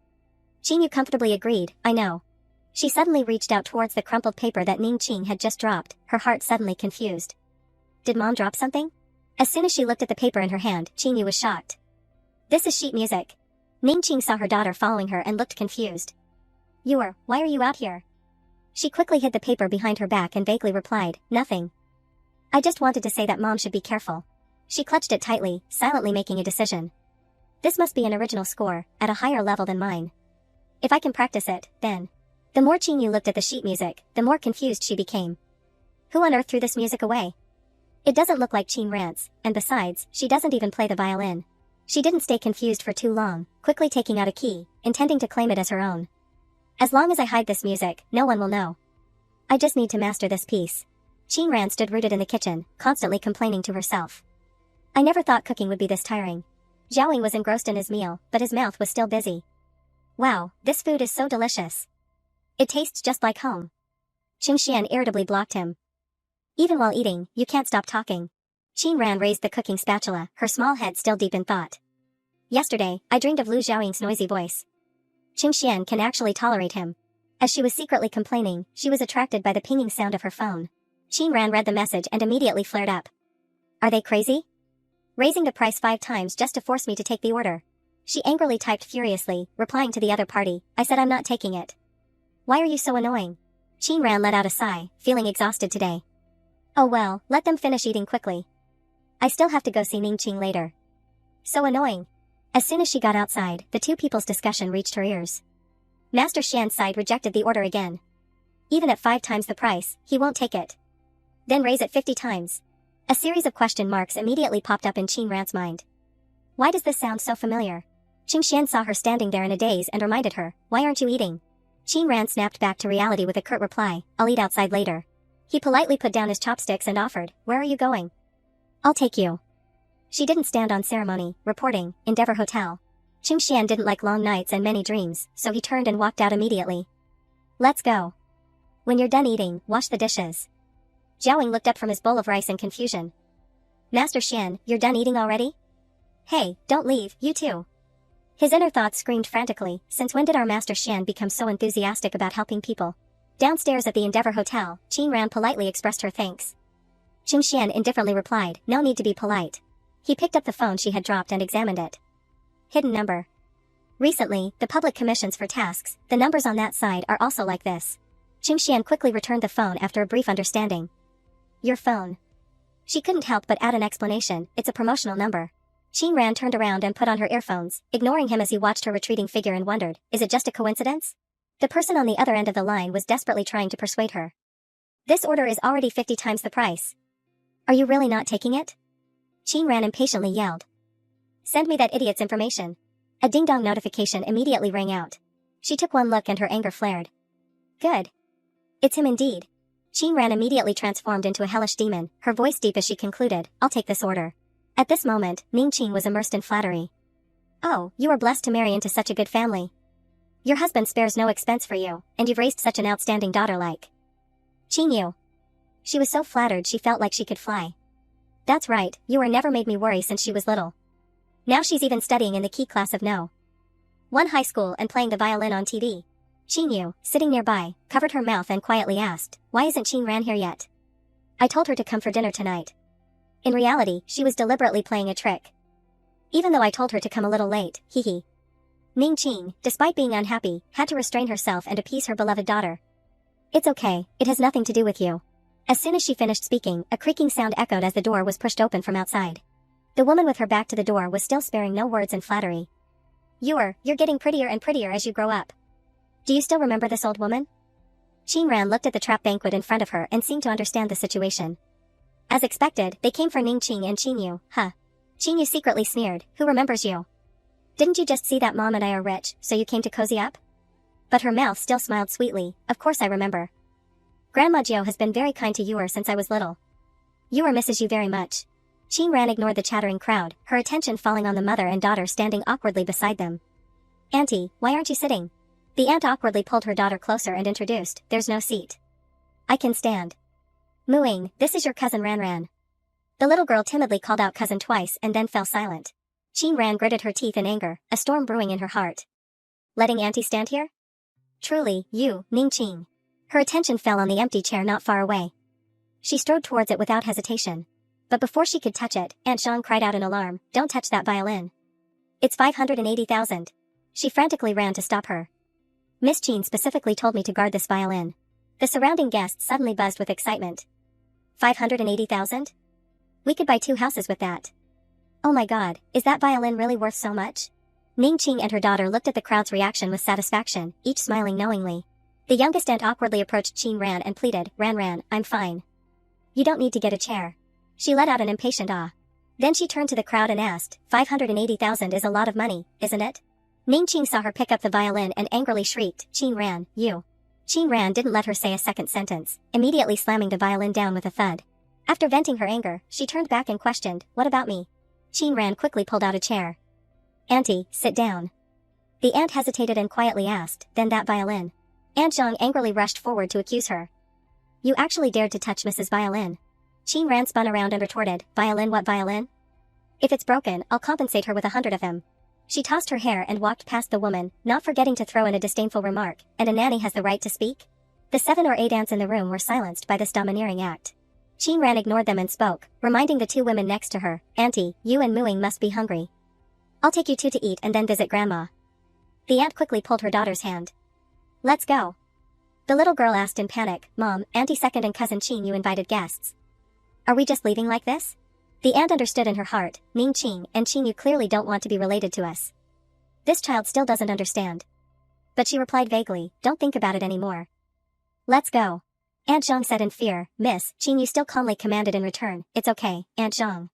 Qing Yu comfortably agreed, I know. She suddenly reached out towards the crumpled paper that Ning Qing had just dropped, her heart suddenly confused. Did Mom drop something? As soon as she looked at the paper in her hand, Qing Yu was shocked. This is sheet music. Ning Qing saw her daughter following her and looked confused. Yuer, why are you out here? She quickly hid the paper behind her back and vaguely replied, nothing. I just wanted to say that Mom should be careful. She clutched it tightly, silently making a decision. This must be an original score, at a higher level than mine. If I can practice it, then. The more Qing Yu looked at the sheet music, the more confused she became. Who on earth threw this music away? It doesn't look like Qin Ran's, and besides, she doesn't even play the violin. She didn't stay confused for too long, quickly taking out a key, intending to claim it as her own. As long as I hide this music, no one will know. I just need to master this piece. Qin Ran stood rooted in the kitchen, constantly complaining to herself. I never thought cooking would be this tiring. Zhao Ying was engrossed in his meal, but his mouth was still busy. Wow, this food is so delicious. It tastes just like home. Qin Xian irritably blocked him. Even while eating, you can't stop talking. Qin Ran raised the cooking spatula, her small head still deep in thought. Yesterday, I dreamed of Lu Xiaoying's noisy voice. Qing Xian can actually tolerate him. As she was secretly complaining, she was attracted by the pinging sound of her phone. Qin Ran read the message and immediately flared up. Are they crazy? Raising the price 5 times just to force me to take the order. She angrily typed furiously, replying to the other party, I said I'm not taking it. Why are you so annoying? Qin Ran let out a sigh, feeling exhausted today. Oh well, let them finish eating quickly. I still have to go see Ning Qing later. So annoying. As soon as she got outside, the two people's discussion reached her ears. Master Xian's side rejected the order again. Even at 5 times the price, he won't take it. Then raise it 50 times. A series of question marks immediately popped up in Qin Ran's mind. Why does this sound so familiar? Qing Xian saw her standing there in a daze and reminded her, why aren't you eating? Qin Ran snapped back to reality with a curt reply, I'll eat outside later. He politely put down his chopsticks and offered, where are you going? I'll take you. She didn't stand on ceremony, reporting, Endeavor Hotel. Qing Xian didn't like long nights and many dreams, so he turned and walked out immediately. Let's go. When you're done eating, wash the dishes. Jiaoying looked up from his bowl of rice in confusion. Master Xian, you're done eating already? Hey, don't leave, you too. His inner thoughts screamed frantically, since when did our Master Xian become so enthusiastic about helping people? Downstairs at the Endeavor Hotel, Qin Ran politely expressed her thanks. Qing Xian indifferently replied, no need to be polite. He picked up the phone she had dropped and examined it. Hidden number. Recently, the public commissions for tasks, the numbers on that side are also like this. Qing Xian quickly returned the phone after a brief understanding. Your phone. She couldn't help but add an explanation, it's a promotional number. Qin Ran turned around and put on her earphones, ignoring him as he watched her retreating figure and wondered, is it just a coincidence? The person on the other end of the line was desperately trying to persuade her. This order is already 50 times the price. Are you really not taking it? Qin Ran impatiently yelled. Send me that idiot's information. A ding-dong notification immediately rang out. She took one look and her anger flared. Good. It's him indeed. Qin Ran immediately transformed into a hellish demon, her voice deep as she concluded, I'll take this order. At this moment, Ning Qing was immersed in flattery. Oh, you are blessed to marry into such a good family. Your husband spares no expense for you, and you've raised such an outstanding daughter like Qing Yu. She was so flattered she felt like she could fly. That's right, Yu never made me worry since she was little. Now she's even studying in the key class of No. 1 high school and playing the violin on TV. Qing Yu, sitting nearby, covered her mouth and quietly asked, why isn't Qin Ran here yet? I told her to come for dinner tonight. In reality, she was deliberately playing a trick. Even though I told her to come a little late, hee. Ning Qing, despite being unhappy, had to restrain herself and appease her beloved daughter. It's okay, it has nothing to do with you. As soon as she finished speaking, a creaking sound echoed as the door was pushed open from outside. The woman with her back to the door was still sparing no words in flattery. You're getting prettier and prettier as you grow up. Do you still remember this old woman? Qin Ran looked at the trap banquet in front of her and seemed to understand the situation. As expected, they came for Ning Qing and Qing Yu, huh? Qing Yu secretly sneered, who remembers you? Didn't you just see that Mom and I are rich, so you came to cozy up? But her mouth still smiled sweetly, of course I remember. Grandma Jiao has been very kind to Yu since I was little. Yu misses you very much. Qin Ran ignored the chattering crowd, her attention falling on the mother and daughter standing awkwardly beside them. Auntie, why aren't you sitting? The aunt awkwardly pulled her daughter closer and introduced, there's no seat. I can stand. Mooing, this is your cousin Ran Ran. The little girl timidly called out cousin twice and then fell silent. Qin Ran gritted her teeth in anger, a storm brewing in her heart. Letting auntie stand here? Truly, you, Ning Qing. Her attention fell on the empty chair not far away. She strode towards it without hesitation. But before she could touch it, Aunt Zhang cried out in alarm, don't touch that violin. It's 580,000. She frantically ran to stop her. Miss Qin specifically told me to guard this violin. The surrounding guests suddenly buzzed with excitement. 580,000? We could buy 2 houses with that. Oh my god, is that violin really worth so much? Ning Qing and her daughter looked at the crowd's reaction with satisfaction, each smiling knowingly. The youngest aunt awkwardly approached Qin Ran and pleaded, Ran, I'm fine. You don't need to get a chair. She let out an impatient ah. Then she turned to the crowd and asked, 580,000 is a lot of money, isn't it? Ning Qing saw her pick up the violin and angrily shrieked, Qin Ran, you. Qin Ran didn't let her say a second sentence, immediately slamming the violin down with a thud. After venting her anger, she turned back and questioned, what about me? Qin Ran quickly pulled out a chair. Auntie, sit down. The aunt hesitated and quietly asked, then that violin. Aunt Zhang angrily rushed forward to accuse her. You actually dared to touch Mrs. Violin. Qin Ran spun around and retorted, violin what violin? If it's broken, I'll compensate her with 100 of them. She tossed her hair and walked past the woman, not forgetting to throw in a disdainful remark, and a nanny has the right to speak? The 7 or 8 ants in the room were silenced by this domineering act. Qin Ran ignored them and spoke, reminding the 2 women next to her, Auntie, you and Mooing must be hungry. I'll take you 2 to eat and then visit Grandma. The aunt quickly pulled her daughter's hand. Let's go. The little girl asked in panic, Mom, Auntie Second and Cousin Qin, you invited guests. Are we just leaving like this? The aunt understood in her heart, Ning Qing and Qin, you clearly don't want to be related to us. This child still doesn't understand. But she replied vaguely, don't think about it anymore. Let's go. Aunt Zhang said in fear, Miss, Qin, you still calmly commanded in return, it's okay, Aunt Zhang.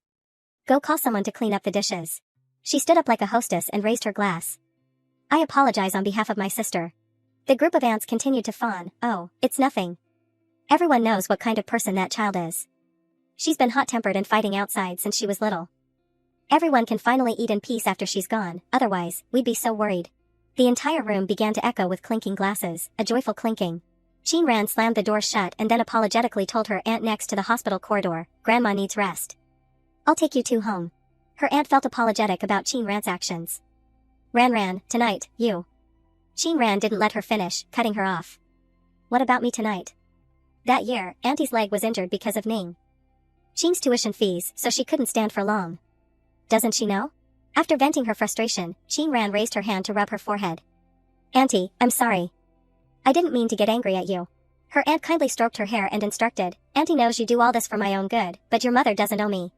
Go call someone to clean up the dishes. She stood up like a hostess and raised her glass. I apologize on behalf of my sister. The group of ants continued to fawn, oh, it's nothing. Everyone knows what kind of person that child is. She's been hot-tempered and fighting outside since she was little. Everyone can finally eat in peace after she's gone, otherwise, we'd be so worried. The entire room began to echo with clinking glasses, a joyful clinking. Qin Ran slammed the door shut and then apologetically told her aunt next to the hospital corridor, Grandma needs rest. I'll take you 2 home. Her aunt felt apologetic about Qin Ran's actions. Ran, tonight, you. Qin Ran didn't let her finish, cutting her off. What about me tonight? That year, Auntie's leg was injured because of Ning Qing's tuition fees, so she couldn't stand for long. Doesn't she know? After venting her frustration, Qin Ran raised her hand to rub her forehead. Auntie, I'm sorry. I didn't mean to get angry at you. Her aunt kindly stroked her hair and instructed, Auntie knows you do all this for my own good, but your mother doesn't owe me.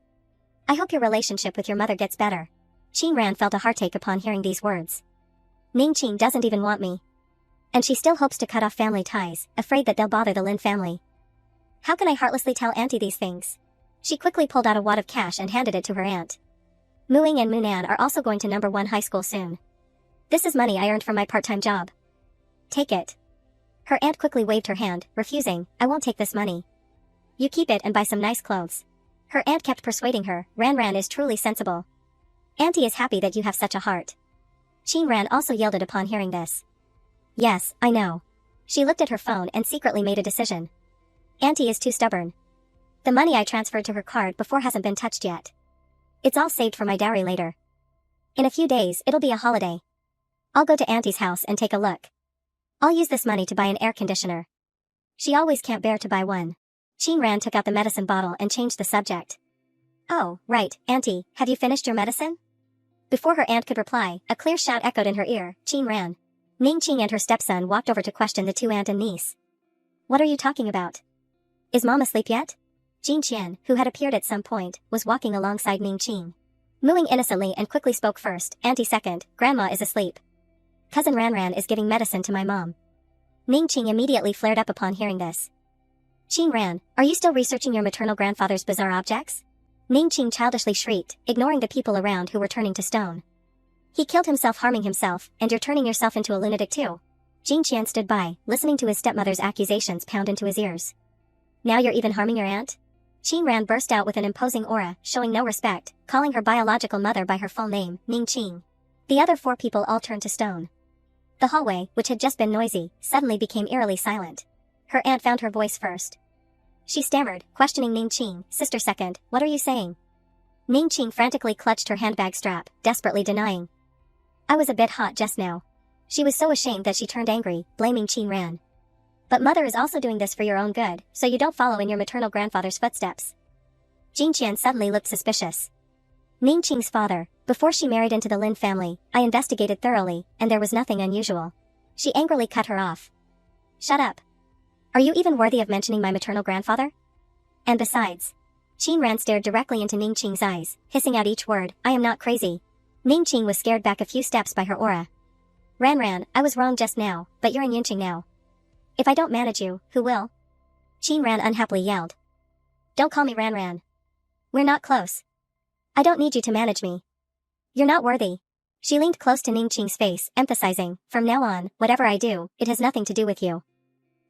I hope your relationship with your mother gets better. Qin Ran felt a heartache upon hearing these words. Ning Qing doesn't even want me. And she still hopes to cut off family ties, afraid that they'll bother the Lin family. How can I heartlessly tell Auntie these things? She quickly pulled out a wad of cash and handed it to her aunt. Mooing and Moonan are also going to number 1 high school soon. This is money I earned from my part-time job. Take it. Her aunt quickly waved her hand, refusing, I won't take this money. You keep it and buy some nice clothes. Her aunt kept persuading her, Ran is truly sensible. Auntie is happy that you have such a heart. Qin Ran also yielded upon hearing this. Yes, I know. She looked at her phone and secretly made a decision. Auntie is too stubborn. The money I transferred to her card before hasn't been touched yet. It's all saved for my dowry later. In a few days, it'll be a holiday. I'll go to Auntie's house and take a look. I'll use this money to buy an air conditioner. She always can't bear to buy one. Qin Ran took out the medicine bottle and changed the subject. Oh, right, Auntie, have you finished your medicine? Before her aunt could reply, a clear shout echoed in her ear, Qin Ran. Ning Qing and her stepson walked over to question the 2 aunt and niece. What are you talking about? Is Mom asleep yet? Jin Qian, who had appeared at some point, was walking alongside Ning Qing. Mooing innocently and quickly spoke first, Auntie second, Grandma is asleep. Cousin Ran is giving medicine to my mom. Ning Qing immediately flared up upon hearing this. Qin Ran, are you still researching your maternal grandfather's bizarre objects? Ning Qing childishly shrieked, ignoring the people around who were turning to stone. He killed himself harming himself, and you're turning yourself into a lunatic too. Jin Qian stood by, listening to his stepmother's accusations pound into his ears. Now you're even harming your aunt? Qin Ran burst out with an imposing aura, showing no respect, calling her biological mother by her full name, Ning Qing. The other 4 people all turned to stone. The hallway, which had just been noisy, suddenly became eerily silent. Her aunt found her voice first. She stammered, questioning Ning Qing, Sister second, what are you saying? Ning Qing frantically clutched her handbag strap, desperately denying. I was a bit hot just now. She was so ashamed that she turned angry, blaming Qin Ran. But mother is also doing this for your own good, so you don't follow in your maternal grandfather's footsteps. Jin Qian suddenly looked suspicious. Ning Qing's father, before she married into the Lin family, I investigated thoroughly, and there was nothing unusual. She angrily cut her off. Shut up. Are you even worthy of mentioning my maternal grandfather? And besides, Qin Ran stared directly into Ning Qing's eyes, hissing out each word, I am not crazy. Ning Qing was scared back a few steps by her aura. Ran, I was wrong just now, but you're in Yinqing now. If I don't manage you, who will? Qin Ran unhappily yelled. Don't call me Ran. We're not close. I don't need you to manage me. You're not worthy. She leaned close to Ning Qing's face, emphasizing, from now on, whatever I do, it has nothing to do with you.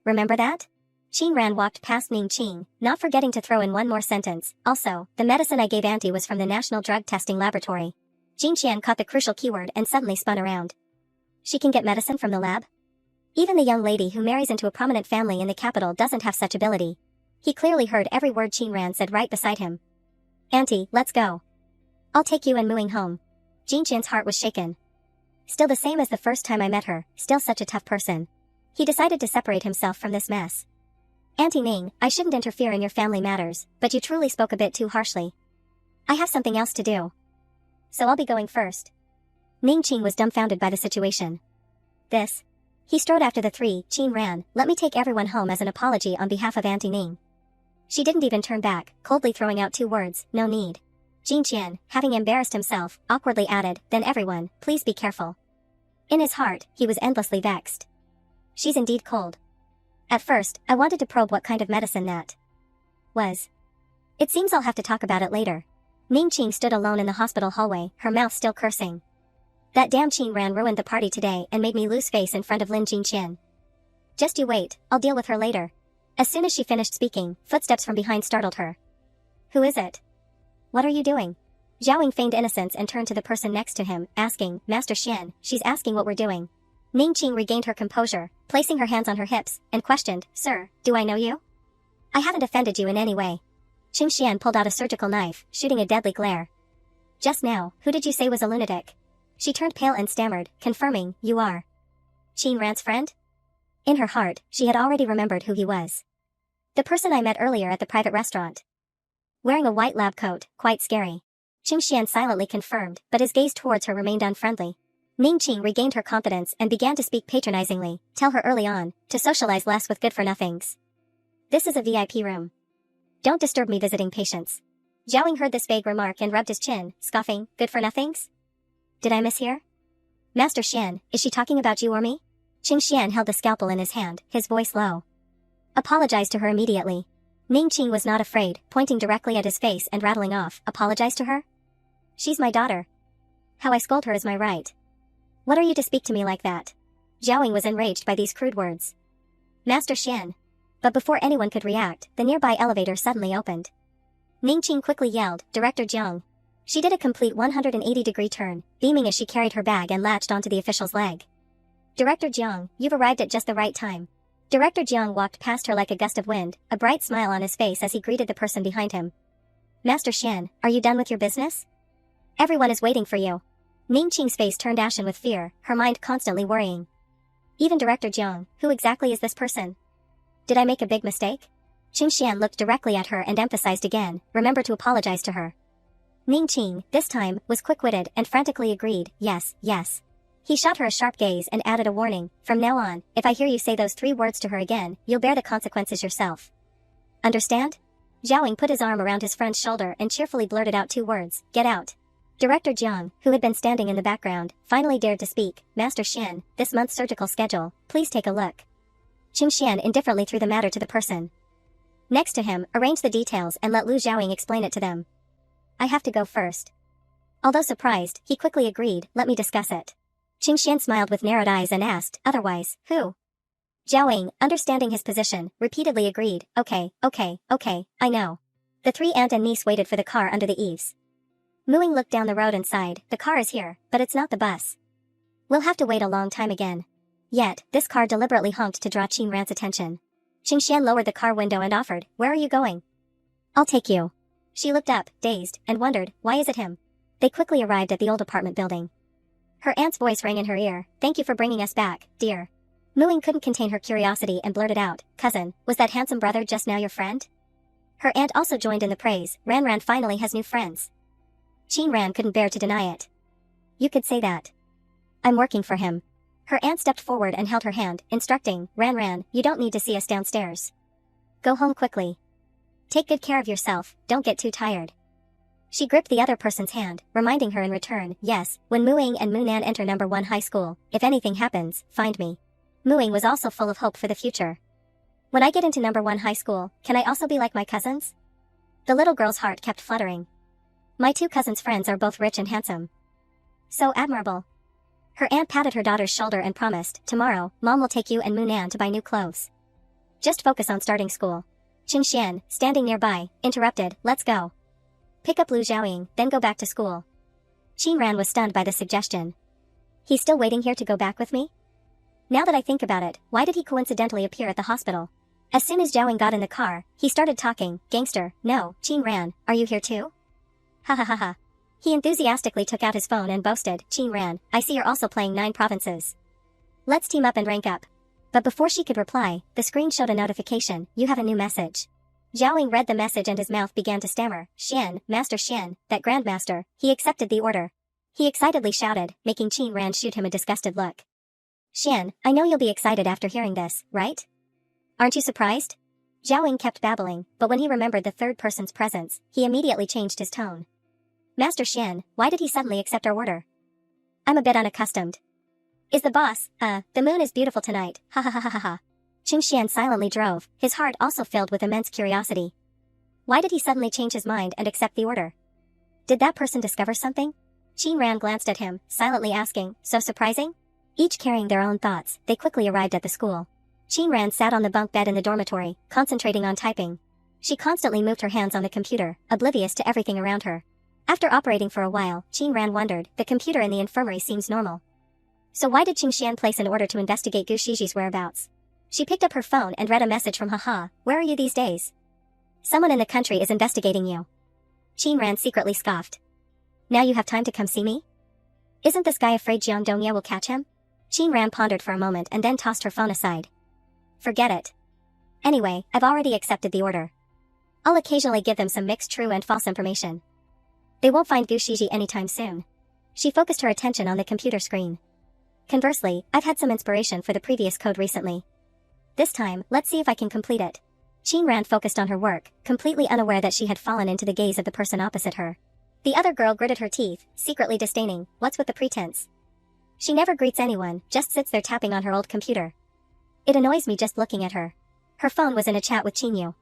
Remember that? Qin Ran walked past Ning Qing, not forgetting to throw in one more sentence, also, the medicine I gave Auntie was from the National Drug Testing Laboratory. Jin Qian caught the crucial keyword and suddenly spun around. She can get medicine from the lab? Even the young lady who marries into a prominent family in the capital doesn't have such ability. He clearly heard every word Qin Ran said right beside him. Auntie, let's go. I'll take you and Muing home. Jin Qian's heart was shaken. Still the same as the first time I met her, still such a tough person. He decided to separate himself from this mess. Auntie Ning, I shouldn't interfere in your family matters, but you truly spoke a bit too harshly. I have something else to do. So I'll be going first. Ning Qing was dumbfounded by the situation. This. He strode after the three. Qin Ran, let me take everyone home as an apology on behalf of Auntie Ning. She didn't even turn back, coldly throwing out 2 words, no need. Jin Qian, having embarrassed himself, awkwardly added, then everyone, please be careful. In his heart, he was endlessly vexed. She's indeed cold. At first, I wanted to probe what kind of medicine that was. It seems I'll have to talk about it later. Ning Qing stood alone in the hospital hallway, her mouth still cursing. That damn Qin Ran ruined the party today and made me lose face in front of Lin Jinqian. Just you wait, I'll deal with her later. As soon as she finished speaking, footsteps from behind startled her. Who is it? What are you doing? Zhao feigned innocence and turned to the person next to him, asking, Master Xian, she's asking what we're doing. Ning Qing regained her composure, placing her hands on her hips, and questioned, Sir, do I know you? I haven't offended you in any way. Qing Xian pulled out a surgical knife, shooting a deadly glare. Just now, who did you say was a lunatic? She turned pale and stammered, confirming, you are Qin Ran's friend? In her heart, she had already remembered who he was. The person I met earlier at the private restaurant. Wearing a white lab coat, quite scary. Qing Xian silently confirmed, but his gaze towards her remained unfriendly. Ning Qing regained her confidence and began to speak patronizingly, tell her early on, to socialize less with good-for-nothings. This is a VIP room. Don't disturb me visiting patients. Zhao heard this vague remark and rubbed his chin, scoffing, good-for-nothings? Did I mishear? Master Xian, is she talking about you or me? Qing Xian held the scalpel in his hand, his voice low. Apologize to her immediately. Ning Qing was not afraid, pointing directly at his face and rattling off, apologize to her? She's my daughter. How I scold her is my right. What are you to speak to me like that? Zhao was enraged by these crude words. Master Xian. But before anyone could react, the nearby elevator suddenly opened. Ning Qing quickly yelled, Director Jiang. She did a complete 180-degree turn, beaming as she carried her bag and latched onto the official's leg. Director Jiang, you've arrived at just the right time. Director Jiang walked past her like a gust of wind, a bright smile on his face as he greeted the person behind him. Master Xian, are you done with your business? Everyone is waiting for you. Ning Qing's face turned ashen with fear, her mind constantly worrying. Even Director Jiang, who exactly is this person? Did I make a big mistake? Qing Xian looked directly at her and emphasized again, remember to apologize to her. Ning Qing, this time, was quick-witted and frantically agreed, yes, yes. He shot her a sharp gaze and added a warning, from now on, if I hear you say those 3 words to her again, you'll bear the consequences yourself. Understand? Zhao put his arm around his friend's shoulder and cheerfully blurted out 2 words, get out. Director Jiang, who had been standing in the background, finally dared to speak, Master Xian, this month's surgical schedule, please take a look. Qing Xian indifferently threw the matter to the person next to him, arrange the details and let Lu Zhaoying explain it to them. I have to go first. Although surprised, he quickly agreed, let me discuss it. Qing Xian smiled with narrowed eyes and asked, otherwise, who? Zhaoying, understanding his position, repeatedly agreed, okay, I know. The 3 aunt and niece waited for the car under the eaves. Muing looked down the road and sighed, the car is here, but it's not the bus. We'll have to wait a long time again. Yet, this car deliberately honked to draw Qin Ran's attention. Qing Xian lowered the car window and offered, where are you going? I'll take you. She looked up, dazed, and wondered, why is it him? They quickly arrived at the old apartment building. Her aunt's voice rang in her ear, thank you for bringing us back, dear. Muing couldn't contain her curiosity and blurted out, cousin, was that handsome brother just now your friend? Her aunt also joined in the praise, Ran finally has new friends. Qin Ran couldn't bear to deny it. You could say that. I'm working for him. Her aunt stepped forward and held her hand, instructing, Ran, you don't need to see us downstairs. Go home quickly. Take good care of yourself, don't get too tired. She gripped the other person's hand, reminding her in return, yes, when Muing and Munan enter number 1 high school, if anything happens, find me. Muing was also full of hope for the future. When I get into number 1 high school, can I also be like my cousins? The little girl's heart kept fluttering. My 2 cousins' friends are both rich and handsome. So admirable. Her aunt patted her daughter's shoulder and promised, tomorrow, Mom will take you and Munan to buy new clothes. Just focus on starting school. Qing Xian, standing nearby, interrupted, let's go. Pick up Lu Zhaoying, then go back to school. Qin Ran was stunned by the suggestion. He's still waiting here to go back with me? Now that I think about it, why did he coincidentally appear at the hospital? As soon as Zhao got in the car, he started talking. Gangster, no, Qin Ran, are you here too? Ha ha ha ha. He enthusiastically took out his phone and boasted, Qin Ran, I see you're also playing 9 provinces. Let's team up and rank up. But before she could reply, the screen showed a notification, you have a new message. Zhao read the message and his mouth began to stammer, Xian, Master Xian, that Grandmaster, he accepted the order. He excitedly shouted, making Qin Ran shoot him a disgusted look. Xian, I know you'll be excited after hearing this, right? Aren't you surprised? Zhao kept babbling, but when he remembered the third person's presence, he immediately changed his tone. Master Xian, why did he suddenly accept our order? I'm a bit unaccustomed. Is the boss, the moon is beautiful tonight, ha ha ha ha ha ha. Qin Xian silently drove, his heart also filled with immense curiosity. Why did he suddenly change his mind and accept the order? Did that person discover something? Qin Ran glanced at him, silently asking, so surprising? Each carrying their own thoughts, they quickly arrived at the school. Qin Ran sat on the bunk bed in the dormitory, concentrating on typing. She constantly moved her hands on the computer, oblivious to everything around her. After operating for a while, Qin Ran wondered, the computer in the infirmary seems normal. So why did Qin Xian place an order to investigate Gu Shiji's whereabouts? She picked up her phone and read a message from Haha, where are you these days? Someone in the country is investigating you. Qin Ran secretly scoffed. Now you have time to come see me? Isn't this guy afraid Jiang Dongye will catch him? Qin Ran pondered for a moment and then tossed her phone aside. Forget it. Anyway, I've already accepted the order. I'll occasionally give them some mixed true and false information. They won't find Gu Shiji anytime soon. She focused her attention on the computer screen. Conversely, I've had some inspiration for the previous code recently. This time, let's see if I can complete it. Qin Ran focused on her work, completely unaware that she had fallen into the gaze of the person opposite her. The other girl gritted her teeth, secretly disdaining, what's with the pretense? She never greets anyone, just sits there tapping on her old computer. It annoys me just looking at her. Her phone was in a chat with Qinyu.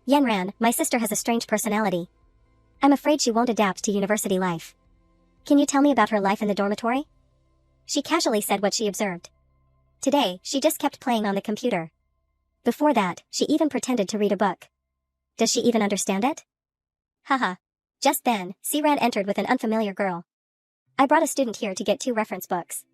Yanran, my sister has a strange personality. I'm afraid she won't adapt to university life. Can you tell me about her life in the dormitory? She casually said what she observed. Today, she just kept playing on the computer. Before that, she even pretended to read a book. Does she even understand it? Haha. Just then, Siran entered with an unfamiliar girl. I brought a student here to get 2 reference books.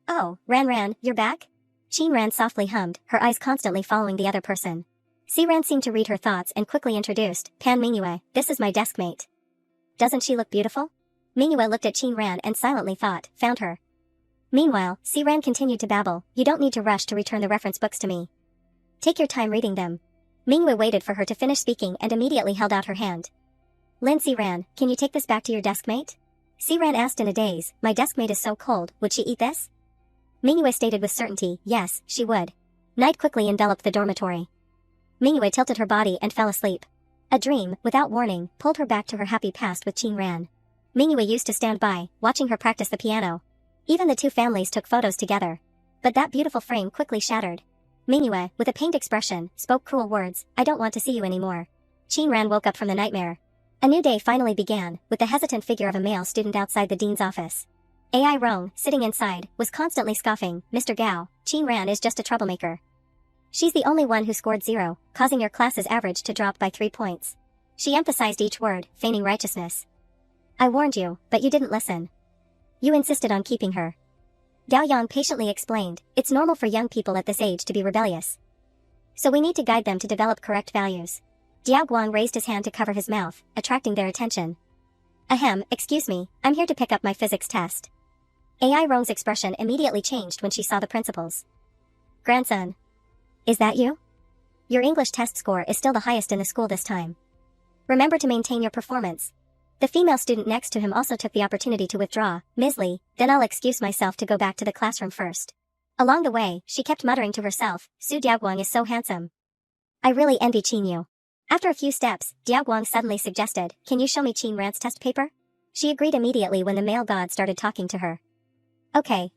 Oh, Ran, you're back? Qin Ran softly hummed, her eyes constantly following the other person. Siran seemed to read her thoughts and quickly introduced, Pan Mingyue, this is my desk mate. Doesn't she look beautiful? Mingyue looked at Qin Ran and silently thought, found her. Meanwhile, Siran continued to babble, you don't need to rush to return the reference books to me. Take your time reading them. Mingyue waited for her to finish speaking and immediately held out her hand. Lin Siran, can you take this back to your desk mate? Siran asked in a daze, my desk mate is so cold, would she eat this? Mingyue stated with certainty, yes, she would. Night quickly enveloped the dormitory. Mingyue tilted her body and fell asleep. A dream, without warning, pulled her back to her happy past with Qin Ran. Mingyue used to stand by, watching her practice the piano. Even the 2 families took photos together. But that beautiful frame quickly shattered. Mingyue, with a pained expression, spoke cruel words, I don't want to see you anymore. Qin Ran woke up from the nightmare. A new day finally began, with the hesitant figure of a male student outside the dean's office. Ai Rong, sitting inside, was constantly scoffing, Mr. Gao, Qin Ran is just a troublemaker. She's the only one who scored 0, causing your class's average to drop by 3 points. She emphasized each word, feigning righteousness. I warned you, but you didn't listen. You insisted on keeping her. Gao Yang patiently explained, it's normal for young people at this age to be rebellious. So we need to guide them to develop correct values. Diao Guang raised his hand to cover his mouth, attracting their attention. Ahem, excuse me, I'm here to pick up my physics test. Ai Rong's expression immediately changed when she saw the principals. Grandson. Is that you? Your English test score is still the highest in the school this time. Remember to maintain your performance. The female student next to him also took the opportunity to withdraw, Ms. Li, then I'll excuse myself to go back to the classroom first. Along the way, she kept muttering to herself, Su Diaoguang is so handsome. I really envy Qin Yu. After a few steps, Diaoguang suddenly suggested, can you show me Qin Ran's test paper? She agreed immediately when the male god started talking to her. Okay.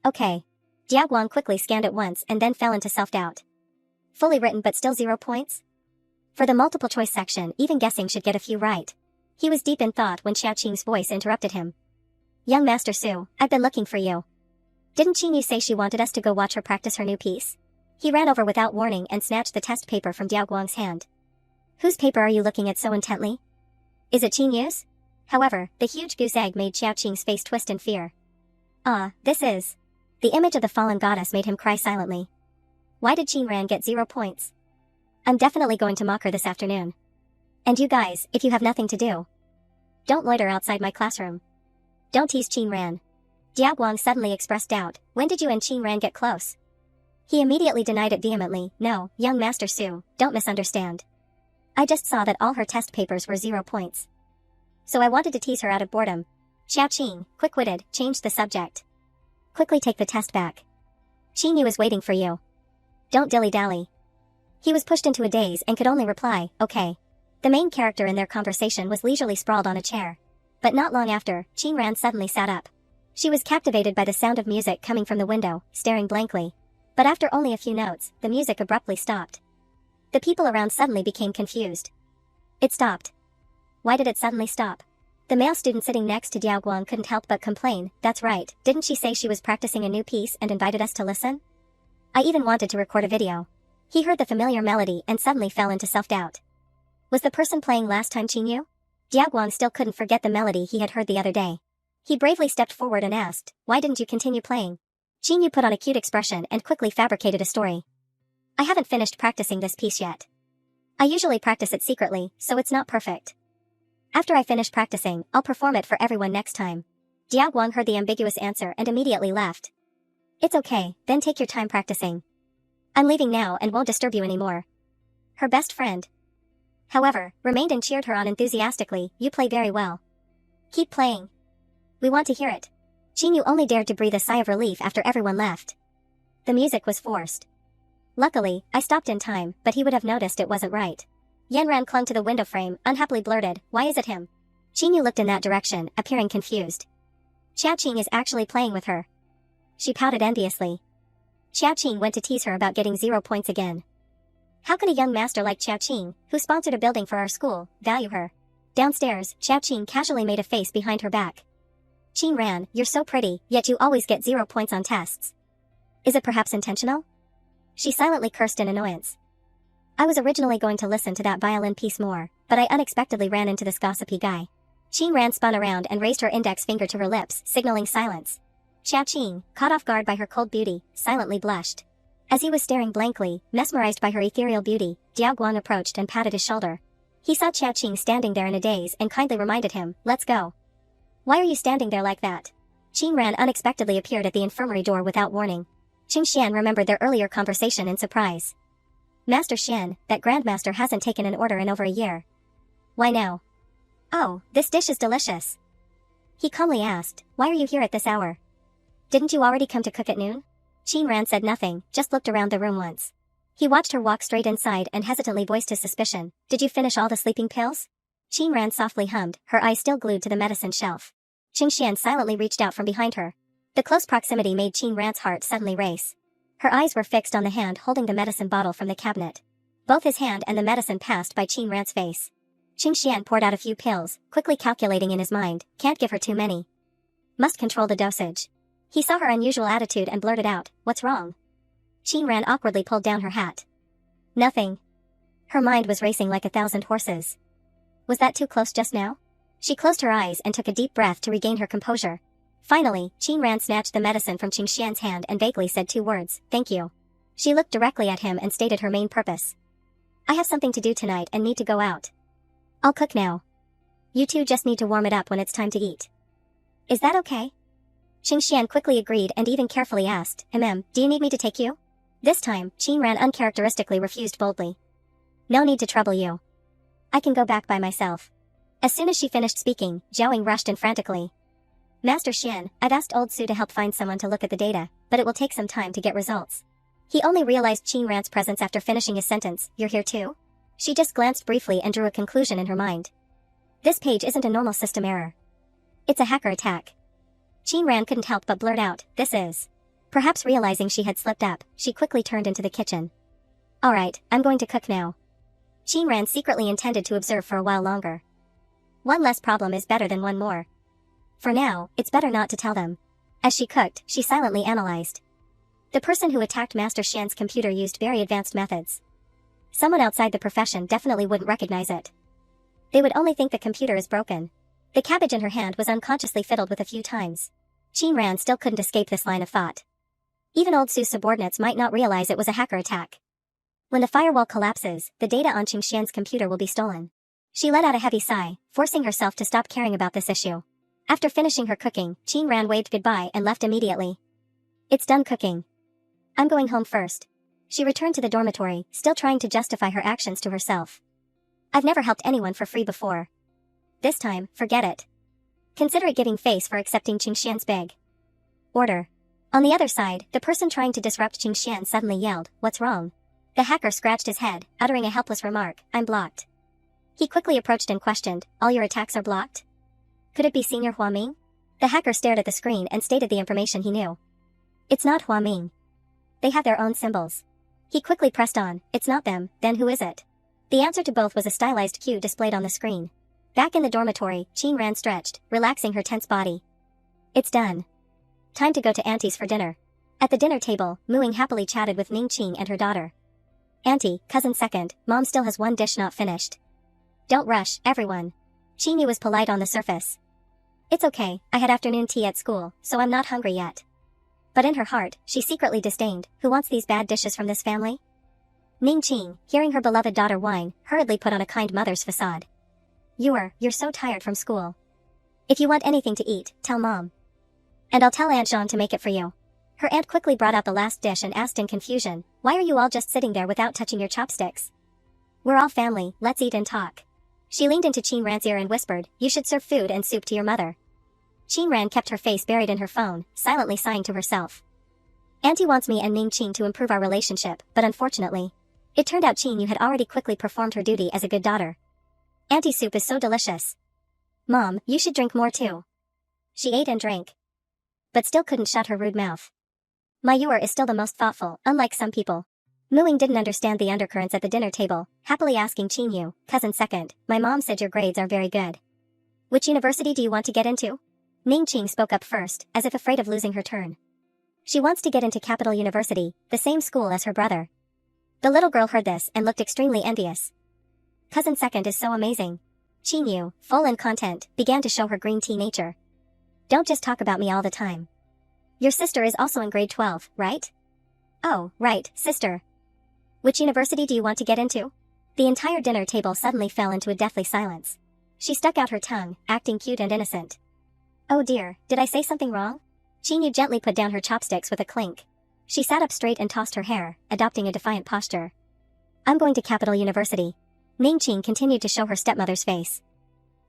Diaoguang quickly scanned it once and then fell into self-doubt. Fully written but still 0 points? For the multiple choice section, even guessing should get a few right. He was deep in thought when Xiao Qing's voice interrupted him. Young Master Su, I've been looking for you. Didn't Qin Yu say she wanted us to go watch her practice her new piece? He ran over without warning and snatched the test paper from Diaoguang's hand. Whose paper are you looking at so intently? Is it Qin Yu's? However, the huge goose egg made Xiao Qing's face twist in fear. This is... The image of the fallen goddess made him cry silently. Why did Qin Ran get 0 points? I'm definitely going to mock her this afternoon. And you guys, if you have nothing to do, don't loiter outside my classroom. Don't tease Qin Ran. Diaguang suddenly expressed doubt. When did you and Qin Ran get close? He immediately denied it vehemently. No, young Master Su, don't misunderstand. I just saw that all her test papers were 0 points. So I wanted to tease her out of boredom. Xiao Qing, quick-witted, changed the subject. Quickly take the test back. Qin Yu is waiting for you. Don't dilly-dally. He was pushed into a daze and could only reply, okay. The main character in their conversation was leisurely sprawled on a chair. But not long after, Qin Ran suddenly sat up. She was captivated by the sound of music coming from the window, staring blankly. But after only a few notes, the music abruptly stopped. The people around suddenly became confused. It stopped. Why did it suddenly stop? The male student sitting next to Diaguang couldn't help but complain. That's right, didn't she say she was practicing a new piece and invited us to listen? I even wanted to record a video. He heard the familiar melody and suddenly fell into self-doubt. Was the person playing last time Qin Yu? Diaguang still couldn't forget the melody he had heard the other day. He bravely stepped forward and asked, why didn't you continue playing? Qin Yu put on a cute expression and quickly fabricated a story. I haven't finished practicing this piece yet. I usually practice it secretly, so it's not perfect. After I finish practicing, I'll perform it for everyone next time. Diaguang heard the ambiguous answer and immediately left. It's okay, then take your time practicing. I'm leaving now and won't disturb you anymore. Her best friend, however, remained and cheered her on enthusiastically. You play very well. Keep playing. We want to hear it. Qin Yu only dared to breathe a sigh of relief after everyone left. The music was forced. Luckily, I stopped in time, but he would have noticed it wasn't right. Yanran clung to the window frame, unhappily blurted, why is it him? Qin Yu looked in that direction, appearing confused. Xiao Qing is actually playing with her. She pouted enviously. Xiao Qing went to tease her about getting 0 points again. How can a young master like Xiao Qing, who sponsored a building for our school, value her? Downstairs, Xiao Qing casually made a face behind her back. Qin Ran, you're so pretty, yet you always get 0 points on tests. Is it perhaps intentional? She silently cursed in annoyance. I was originally going to listen to that violin piece more, but I unexpectedly ran into this gossipy guy. Qin Ran spun around and raised her index finger to her lips, signaling silence. Xiao Qing, caught off guard by her cold beauty, silently blushed. As he was staring blankly, mesmerized by her ethereal beauty, Diaguang approached and patted his shoulder. He saw Xiao Qing standing there in a daze and kindly reminded him, let's go. Why are you standing there like that? Qin Ran unexpectedly appeared at the infirmary door without warning. Qing Xian remembered their earlier conversation in surprise. Master Xian, that grandmaster hasn't taken an order in over a year. Why now? Oh, this dish is delicious. He calmly asked, why are you here at this hour? Didn't you already come to cook at noon? Qin Ran said nothing, just looked around the room once. He watched her walk straight inside and hesitantly voiced his suspicion. Did you finish all the sleeping pills? Qin Ran softly hummed, her eyes still glued to the medicine shelf. Qing Xian silently reached out from behind her. The close proximity made Qin Ran's heart suddenly race. Her eyes were fixed on the hand holding the medicine bottle from the cabinet. Both his hand and the medicine passed by Qin Ran's face. Qing Xian poured out a few pills, quickly calculating in his mind, can't give her too many. Must control the dosage. He saw her unusual attitude and blurted out, what's wrong? Qin Ran awkwardly pulled down her hat. Nothing. Her mind was racing like 1,000 horses. Was that too close just now? She closed her eyes and took a deep breath to regain her composure. Finally, Qin Ran snatched the medicine from Qing Xian's hand and vaguely said 2 words, thank you. She looked directly at him and stated her main purpose. I have something to do tonight and need to go out. I'll cook now. You two just need to warm it up when it's time to eat. Is that okay? Qing Xian quickly agreed and even carefully asked, do you need me to take you? This time, Qin Ran uncharacteristically refused boldly. No need to trouble you. I can go back by myself. As soon as she finished speaking, Zhao Ying rushed in frantically. Master Xian, I've asked old Su to help find someone to look at the data, but it will take some time to get results. He only realized Qin Ran's presence after finishing his sentence, you're here too? She just glanced briefly and drew a conclusion in her mind. This page isn't a normal system error. It's a hacker attack. Qin Ran couldn't help but blurt out, this is. Perhaps realizing she had slipped up, she quickly turned into the kitchen. Alright, I'm going to cook now. Qin Ran secretly intended to observe for a while longer. One less problem is better than one more. For now, it's better not to tell them. As she cooked, she silently analyzed. The person who attacked Master Xian's computer used very advanced methods. Someone outside the profession definitely wouldn't recognize it. They would only think the computer is broken. The cabbage in her hand was unconsciously fiddled with a few times. Qin Ran still couldn't escape this line of thought. Even old Su's subordinates might not realize it was a hacker attack. When the firewall collapses, the data on Qingxian's computer will be stolen. She let out a heavy sigh, forcing herself to stop caring about this issue. After finishing her cooking, Qingran waved goodbye and left immediately. It's done cooking. I'm going home first. She returned to the dormitory, still trying to justify her actions to herself. I've never helped anyone for free before. This time, forget it. Consider it giving face for accepting Qingxian's big order. On the other side, the person trying to disrupt Qingxian suddenly yelled, "What's wrong?" The hacker scratched his head, uttering a helpless remark, "I'm blocked." He quickly approached and questioned, "All your attacks are blocked? Could it be Senior Hua Ming?" The hacker stared at the screen and stated the information he knew. It's not Hua Ming. They have their own symbols. He quickly pressed on, "It's not them, then who is it?" The answer to both was a stylized cue displayed on the screen. Back in the dormitory, Qingran stretched, relaxing her tense body. It's done. Time to go to Auntie's for dinner. At the dinner table, Muing happily chatted with Ning Qing and her daughter. "Auntie, cousin second, Mom still has one dish not finished." "Don't rush, everyone." Qingyu was polite on the surface. "It's okay, I had afternoon tea at school, so I'm not hungry yet." But in her heart, she secretly disdained, "Who wants these bad dishes from this family?" Ning Qing, hearing her beloved daughter whine, hurriedly put on a kind mother's facade. You're so tired from school. If you want anything to eat, tell Mom. And I'll tell Aunt Jean to make it for you." Her aunt quickly brought out the last dish and asked in confusion, "Why are you all just sitting there without touching your chopsticks?" "We're all family, let's eat and talk." She leaned into Qingran's ear and whispered, "You should serve food and soup to your mother." Qingran kept her face buried in her phone, silently sighing to herself. "Auntie wants me and Ning Qing to improve our relationship, but unfortunately, it turned out Qingyu had already quickly performed her duty as a good daughter. Auntie's soup is so delicious. Mom, you should drink more too." She ate and drank, but still couldn't shut her rude mouth. Mayur is still the most thoughtful, unlike some people. Muing didn't understand the undercurrents at the dinner table, happily asking Qingyu, "Cousin second, my mom said your grades are very good. Which university do you want to get into?" Ning Qing spoke up first, as if afraid of losing her turn. "She wants to get into Capital University, the same school as her brother." The little girl heard this and looked extremely envious. "Cousin second is so amazing." Qingyu, full in content, began to show her green tea nature. "Don't just talk about me all the time. Your sister is also in grade 12, right?" "Oh, right, sister. Which university do you want to get into?" The entire dinner table suddenly fell into a deathly silence. She stuck out her tongue, acting cute and innocent. "Oh dear, did I say something wrong?" Qingyu gently put down her chopsticks with a clink. She sat up straight and tossed her hair, adopting a defiant posture. "I'm going to Capital University." Ning Qing continued to show her stepmother's face.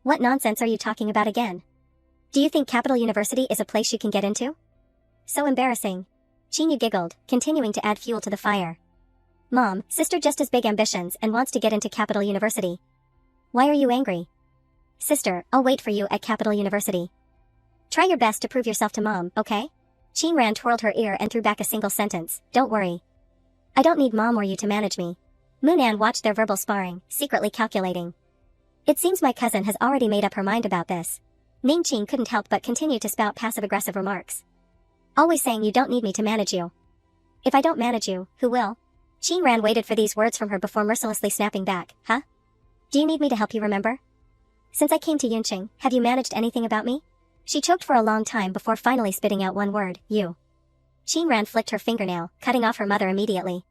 "What nonsense are you talking about again? Do you think Capital University is a place you can get into?" "So embarrassing." Qingyu giggled, continuing to add fuel to the fire. "Mom, sister just has big ambitions and wants to get into Capital University. Why are you angry?" "Sister, I'll wait for you at Capital University. Try your best to prove yourself to Mom, okay?" Qingran twirled her ear and threw back a single sentence, "Don't worry. I don't need Mom or you to manage me." Munan watched their verbal sparring, secretly calculating. It seems my cousin has already made up her mind about this. Ning Qing couldn't help but continue to spout passive-aggressive remarks. "Always saying you don't need me to manage you. If I don't manage you, who will?" Qingran waited for these words from her before mercilessly snapping back, "Huh? Do you need me to help you remember? Since I came to Yunqing, have you managed anything about me?" She choked for a long time before finally spitting out one word, "You." Qingran flicked her fingernail, cutting off her mother immediately.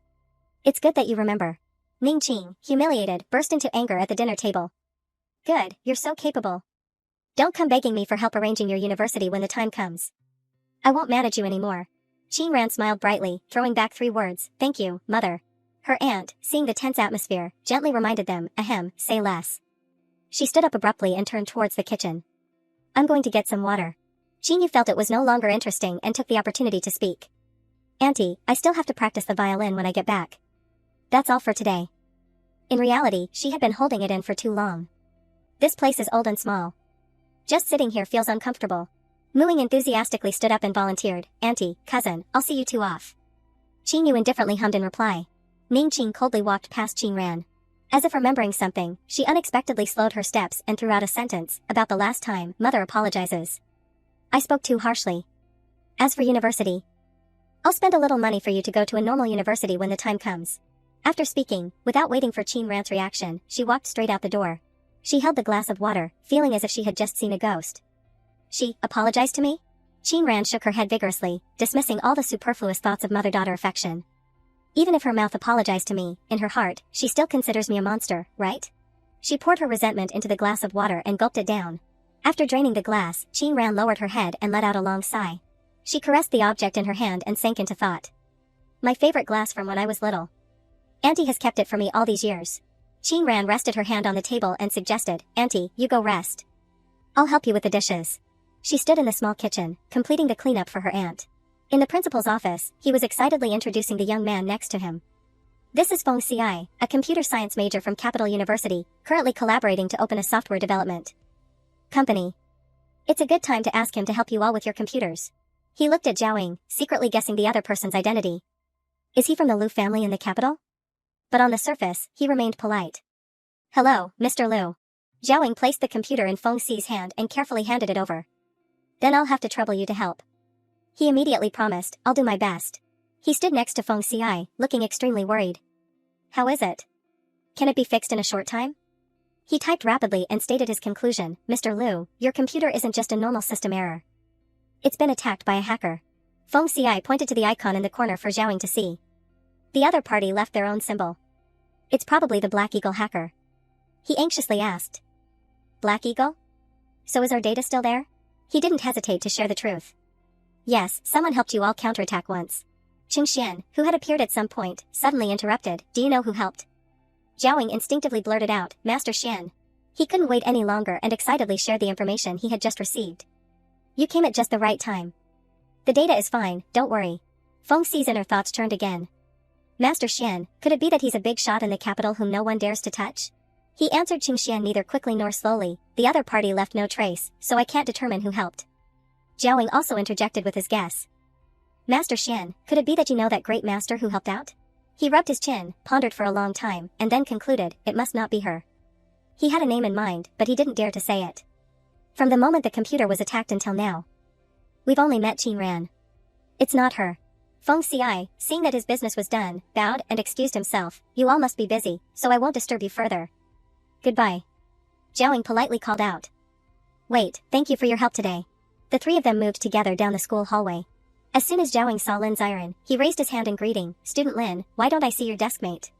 "It's good that you remember." Ning Qing, humiliated, burst into anger at the dinner table. "Good, you're so capable. Don't come begging me for help arranging your university when the time comes. I won't manage you anymore." Qingran smiled brightly, throwing back 3 words, "Thank you, mother." Her aunt, seeing the tense atmosphere, gently reminded them, "Ahem, say less." She stood up abruptly and turned towards the kitchen. "I'm going to get some water." Qingyu felt it was no longer interesting and took the opportunity to speak. "Auntie, I still have to practice the violin when I get back. That's all for today." In reality, she had been holding it in for too long. "This place is old and small. Just sitting here feels uncomfortable." Muing enthusiastically stood up and volunteered, "Auntie, cousin, I'll see you 2 off." Qingyu indifferently hummed in reply. Ning Qing coldly walked past Qingran. As if remembering something, she unexpectedly slowed her steps and threw out a sentence, "About the last time, mother apologizes. I spoke too harshly. As for university, I'll spend a little money for you to go to a normal university when the time comes." After speaking, without waiting for Qingran's reaction, she walked straight out the door. She held the glass of water, feeling as if she had just seen a ghost. "She apologized to me?" Qingran shook her head vigorously, dismissing all the superfluous thoughts of mother-daughter affection. Even if her mouth apologized to me, in her heart, she still considers me a monster, right? She poured her resentment into the glass of water and gulped it down. After draining the glass, Ran lowered her head and let out a long sigh. She caressed the object in her hand and sank into thought. My favorite glass from when I was little. Auntie has kept it for me all these years. Ran rested her hand on the table and suggested, Auntie, you go rest. I'll help you with the dishes. She stood in the small kitchen, completing the cleanup for her aunt. In the principal's office, he was excitedly introducing the young man next to him. This is Feng Xiai, a computer science major from Capital University, currently collaborating to open a software development company. It's a good time to ask him to help you all with your computers. He looked at Jiaoying, secretly guessing the other person's identity. Is he from the Liu family in the capital? But on the surface, he remained polite. Hello, Mr. Liu. Jiaoying placed the computer in Feng Xi's hand and carefully handed it over. Then I'll have to trouble you to help. He immediately promised, I'll do my best. He stood next to Feng Xiai, looking extremely worried. How is it? Can it be fixed in a short time? He typed rapidly and stated his conclusion, Mr. Liu, your computer isn't just a normal system error. It's been attacked by a hacker. Feng Xiai pointed to the icon in the corner for Jiaoying to see. The other party left their own symbol. It's probably the Black Eagle hacker. He anxiously asked. Black Eagle? So is our data still there? He didn't hesitate to share the truth. Yes, someone helped you all counterattack once. Qing Xian, who had appeared at some point, suddenly interrupted, do you know who helped? Jiaoying instinctively blurted out, Master Xian. He couldn't wait any longer and excitedly shared the information he had just received. You came at just the right time. The data is fine, don't worry. Feng Xi's inner thoughts turned again. Master Xian, could it be that he's a big shot in the capital whom no one dares to touch? He answered Qing Xian neither quickly nor slowly, the other party left no trace, so I can't determine who helped. Jiaoying also interjected with his guess. Master Xian, could it be that you know that great master who helped out? He rubbed his chin, pondered for a long time, and then concluded, it must not be her. He had a name in mind, but he didn't dare to say it. From the moment the computer was attacked until now. We've only met Ran. It's not her. Feng Xiai, seeing that his business was done, bowed and excused himself, you all must be busy, so I won't disturb you further. Goodbye. Jiaoying politely called out. Wait, thank you for your help today. The three of them moved together down the school hallway. As soon as Jiaoying saw Lin Xiren, he raised his hand in greeting, Student Lin, why don't I see your deskmate?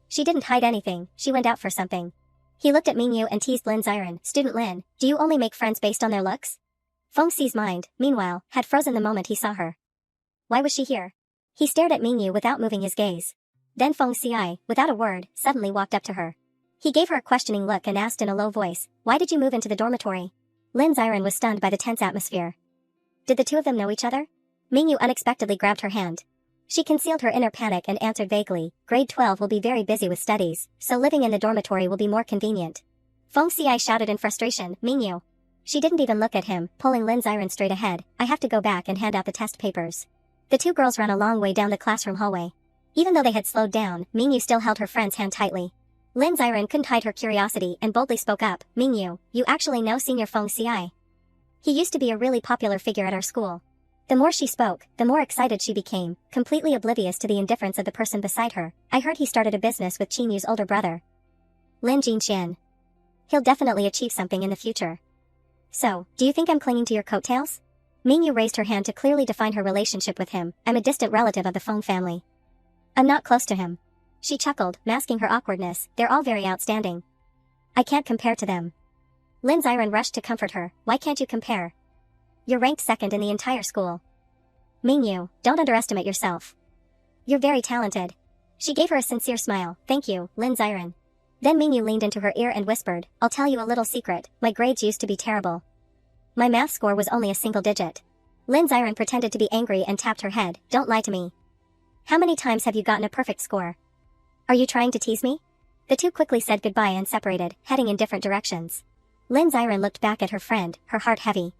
She didn't hide anything, she went out for something. He looked at Mingyu and teased Lin Xiren, Student Lin, do you only make friends based on their looks? Feng Xi's mind, meanwhile, had frozen the moment he saw her. Why was she here? He stared at Mingyu without moving his gaze. Then Feng Xiai, without a word, suddenly walked up to her. He gave her a questioning look and asked in a low voice, why did you move into the dormitory? Lin Xiren was stunned by the tense atmosphere. Did the two of them know each other? Mingyu unexpectedly grabbed her hand. She concealed her inner panic and answered vaguely, grade 12 will be very busy with studies, so living in the dormitory will be more convenient. Feng Xiai shouted in frustration, Mingyu. She didn't even look at him, pulling Lin Xiren straight ahead, I have to go back and hand out the test papers. The two girls ran a long way down the classroom hallway. Even though they had slowed down, Mingyu still held her friend's hand tightly. Lin Xiren couldn't hide her curiosity and boldly spoke up, Mingyu, you actually know Senior Feng Xiai. He used to be a really popular figure at our school. The more she spoke, the more excited she became, completely oblivious to the indifference of the person beside her. I heard he started a business with Qin Yu's older brother. Lin Jinxian. He'll definitely achieve something in the future. So, do you think I'm clinging to your coattails? Mingyu raised her hand to clearly define her relationship with him, I'm a distant relative of the Feng family. I'm not close to him. She chuckled, masking her awkwardness, they're all very outstanding. I can't compare to them. Lin Xiren rushed to comfort her, why can't you compare? You're ranked second in the entire school. Mingyu, don't underestimate yourself. You're very talented. She gave her a sincere smile, thank you, Lin Xiren. Then Mingyu leaned into her ear and whispered, I'll tell you a little secret, my grades used to be terrible. My math score was only a single digit. Lin Xiren pretended to be angry and tapped her head, don't lie to me. How many times have you gotten a perfect score? Are you trying to tease me? The two quickly said goodbye and separated, heading in different directions. Lin Xiren looked back at her friend, her heart heavy.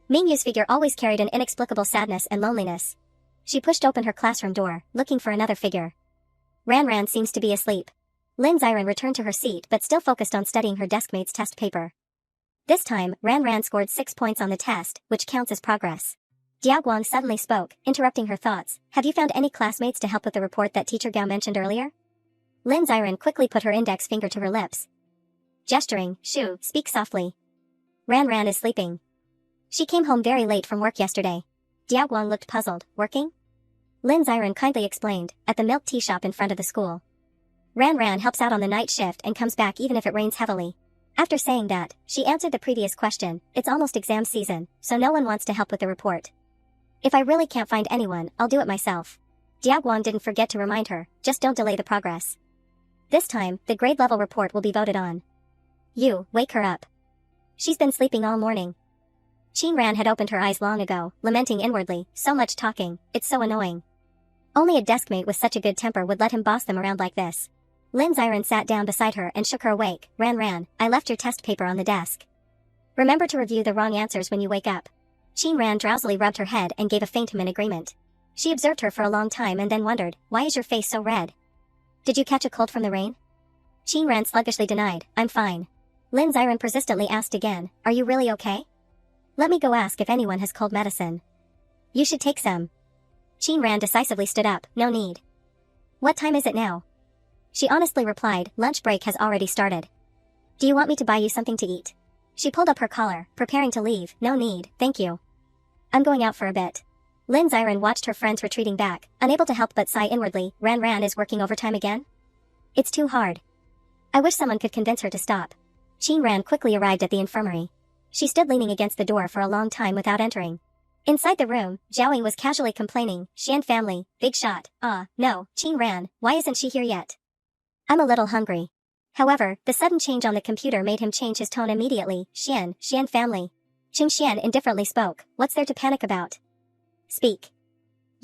Mingyu's figure always carried an inexplicable sadness and loneliness. She pushed open her classroom door, looking for another figure. Ran seems to be asleep. Lin Xiren returned to her seat but still focused on studying her deskmate's test paper. This time, Ran scored 6 points on the test, which counts as progress. Diaoguang suddenly spoke, interrupting her thoughts, have you found any classmates to help with the report that teacher Gao mentioned earlier? Lin Xiren quickly put her index finger to her lips. Gesturing, Shu, speak softly. Ran is sleeping. She came home very late from work yesterday. Diaoguang looked puzzled, working? Lin Ziren kindly explained, at the milk tea shop in front of the school. Ran helps out on the night shift and comes back even if it rains heavily. After saying that, she answered the previous question. It's almost exam season, so no one wants to help with the report. If I really can't find anyone, I'll do it myself. Diaguang didn't forget to remind her, just don't delay the progress. This time, the grade level report will be voted on. You, wake her up. She's been sleeping all morning. Qin Ran had opened her eyes long ago, lamenting inwardly, so much talking, it's so annoying. Only a deskmate with such a good temper would let him boss them around like this. Lin Ziren sat down beside her and shook her awake. Ran, I left your test paper on the desk. Remember to review the wrong answers when you wake up. Qin Ran drowsily rubbed her head and gave a faint in agreement. She observed her for a long time and then wondered, why is your face so red? Did you catch a cold from the rain? Qin Ran sluggishly denied, I'm fine. Lin Ziren persistently asked again, are you really okay? Let me go ask if anyone has cold medicine. You should take some. Qin Ran decisively stood up, no need. What time is it now? She honestly replied, lunch break has already started. Do you want me to buy you something to eat? She pulled up her collar, preparing to leave, no need, thank you. I'm going out for a bit. Lin Ziren watched her friends retreating back, unable to help but sigh inwardly. Ran is working overtime again? It's too hard. I wish someone could convince her to stop. Qin Ran quickly arrived at the infirmary. She stood leaning against the door for a long time without entering. Inside the room, Zhao was casually complaining, Xian family, big shot, no, Qin Ran, why isn't she here yet? I'm a little hungry. However, the sudden change on the computer made him change his tone immediately. Xian family. Qing Xian indifferently spoke, what's there to panic about? Speak.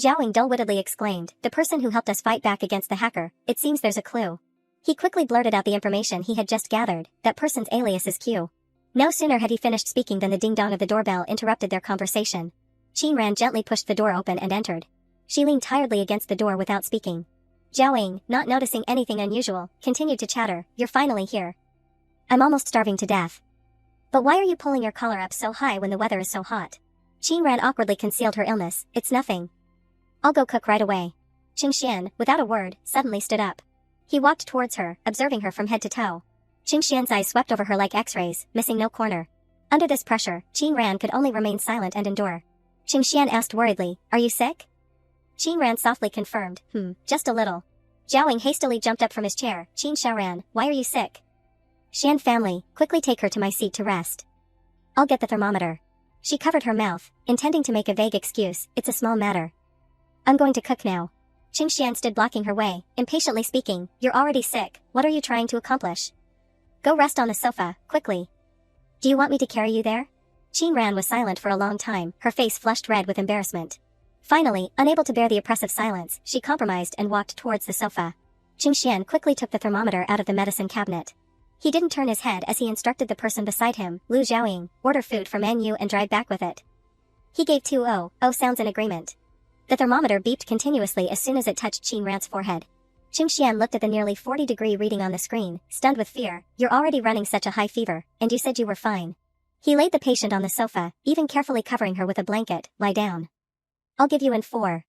Zhao dull-wittedly exclaimed, the person who helped us fight back against the hacker, it seems there's a clue. He quickly blurted out the information he had just gathered, that person's alias is Q. No sooner had he finished speaking than the ding-dong of the doorbell interrupted their conversation. Qin Ran gently pushed the door open and entered. She leaned tiredly against the door without speaking. Zhao, not noticing anything unusual, continued to chatter, you're finally here. I'm almost starving to death. But why are you pulling your collar up so high when the weather is so hot? Qin Ran awkwardly concealed her illness, it's nothing. I'll go cook right away. Qing Xian, without a word, suddenly stood up. He walked towards her, observing her from head to toe. Qing Xian's eyes swept over her like x-rays, missing no corner. Under this pressure, Qin Ran could only remain silent and endure. Qing Xian asked worriedly, are you sick? Qin Ran softly confirmed, just a little. Zhao hastily jumped up from his chair, Qin Xiaoran, why are you sick? Xian family, quickly take her to my seat to rest. I'll get the thermometer. She covered her mouth, intending to make a vague excuse, it's a small matter. I'm going to cook now. Qing Xian stood blocking her way, impatiently speaking, you're already sick, what are you trying to accomplish? Go rest on the sofa, quickly. Do you want me to carry you there? Qin Ran was silent for a long time, her face flushed red with embarrassment. Finally, unable to bear the oppressive silence, she compromised and walked towards the sofa. Qing Xian quickly took the thermometer out of the medicine cabinet. He didn't turn his head as he instructed the person beside him, Lu Zhaoying, order food from menu and drive back with it. He gave 2 sounds in agreement. The thermometer beeped continuously as soon as it touched Qin Ran's forehead. Qing Xian looked at the nearly 40-degree reading on the screen, stunned with fear. You're already running such a high fever, and you said you were fine. He laid the patient on the sofa, even carefully covering her with a blanket. Lie down. I'll give you in 4.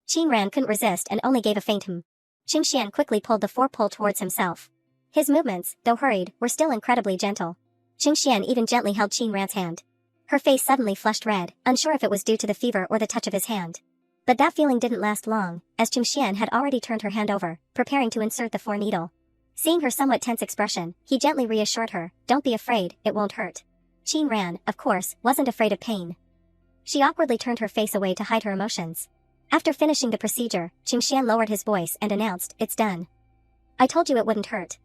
Qin Ran couldn't resist and only gave a faint Qing Xian quickly pulled the 4-pull towards himself. His movements, though hurried, were still incredibly gentle. Qing Xian even gently held Qin Ran's hand. Her face suddenly flushed red, unsure if it was due to the fever or the touch of his hand. But that feeling didn't last long, as Qing Xian had already turned her hand over, preparing to insert the 4 needle. Seeing her somewhat tense expression, he gently reassured her, don't be afraid, it won't hurt. Qin Ran, of course, wasn't afraid of pain. She awkwardly turned her face away to hide her emotions. After finishing the procedure, Qing Xian lowered his voice and announced, it's done. I told you it wouldn't hurt.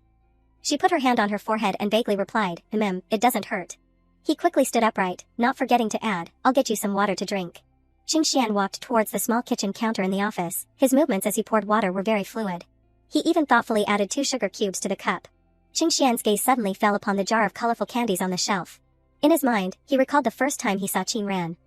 She put her hand on her forehead and vaguely replied, it doesn't hurt. He quickly stood upright, not forgetting to add, I'll get you some water to drink. Qing Xian walked towards the small kitchen counter in the office. His movements as he poured water were very fluid. He even thoughtfully added 2 sugar cubes to the cup. Qing Xian's gaze suddenly fell upon the jar of colorful candies on the shelf. In his mind, he recalled the first time he saw Qin Ran.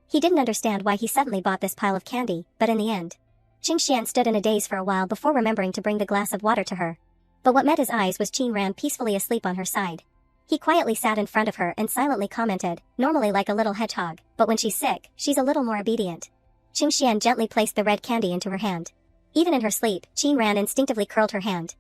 He didn't understand why he suddenly bought this pile of candy, but in the end, Qing Xian stood in a daze for a while before remembering to bring the glass of water to her. But what met his eyes was Qin Ran peacefully asleep on her side. He quietly sat in front of her and silently commented, normally like a little hedgehog, but when she's sick, she's a little more obedient. Qing Xian gently placed the red candy into her hand. Even in her sleep, Qin Ran instinctively curled her hand.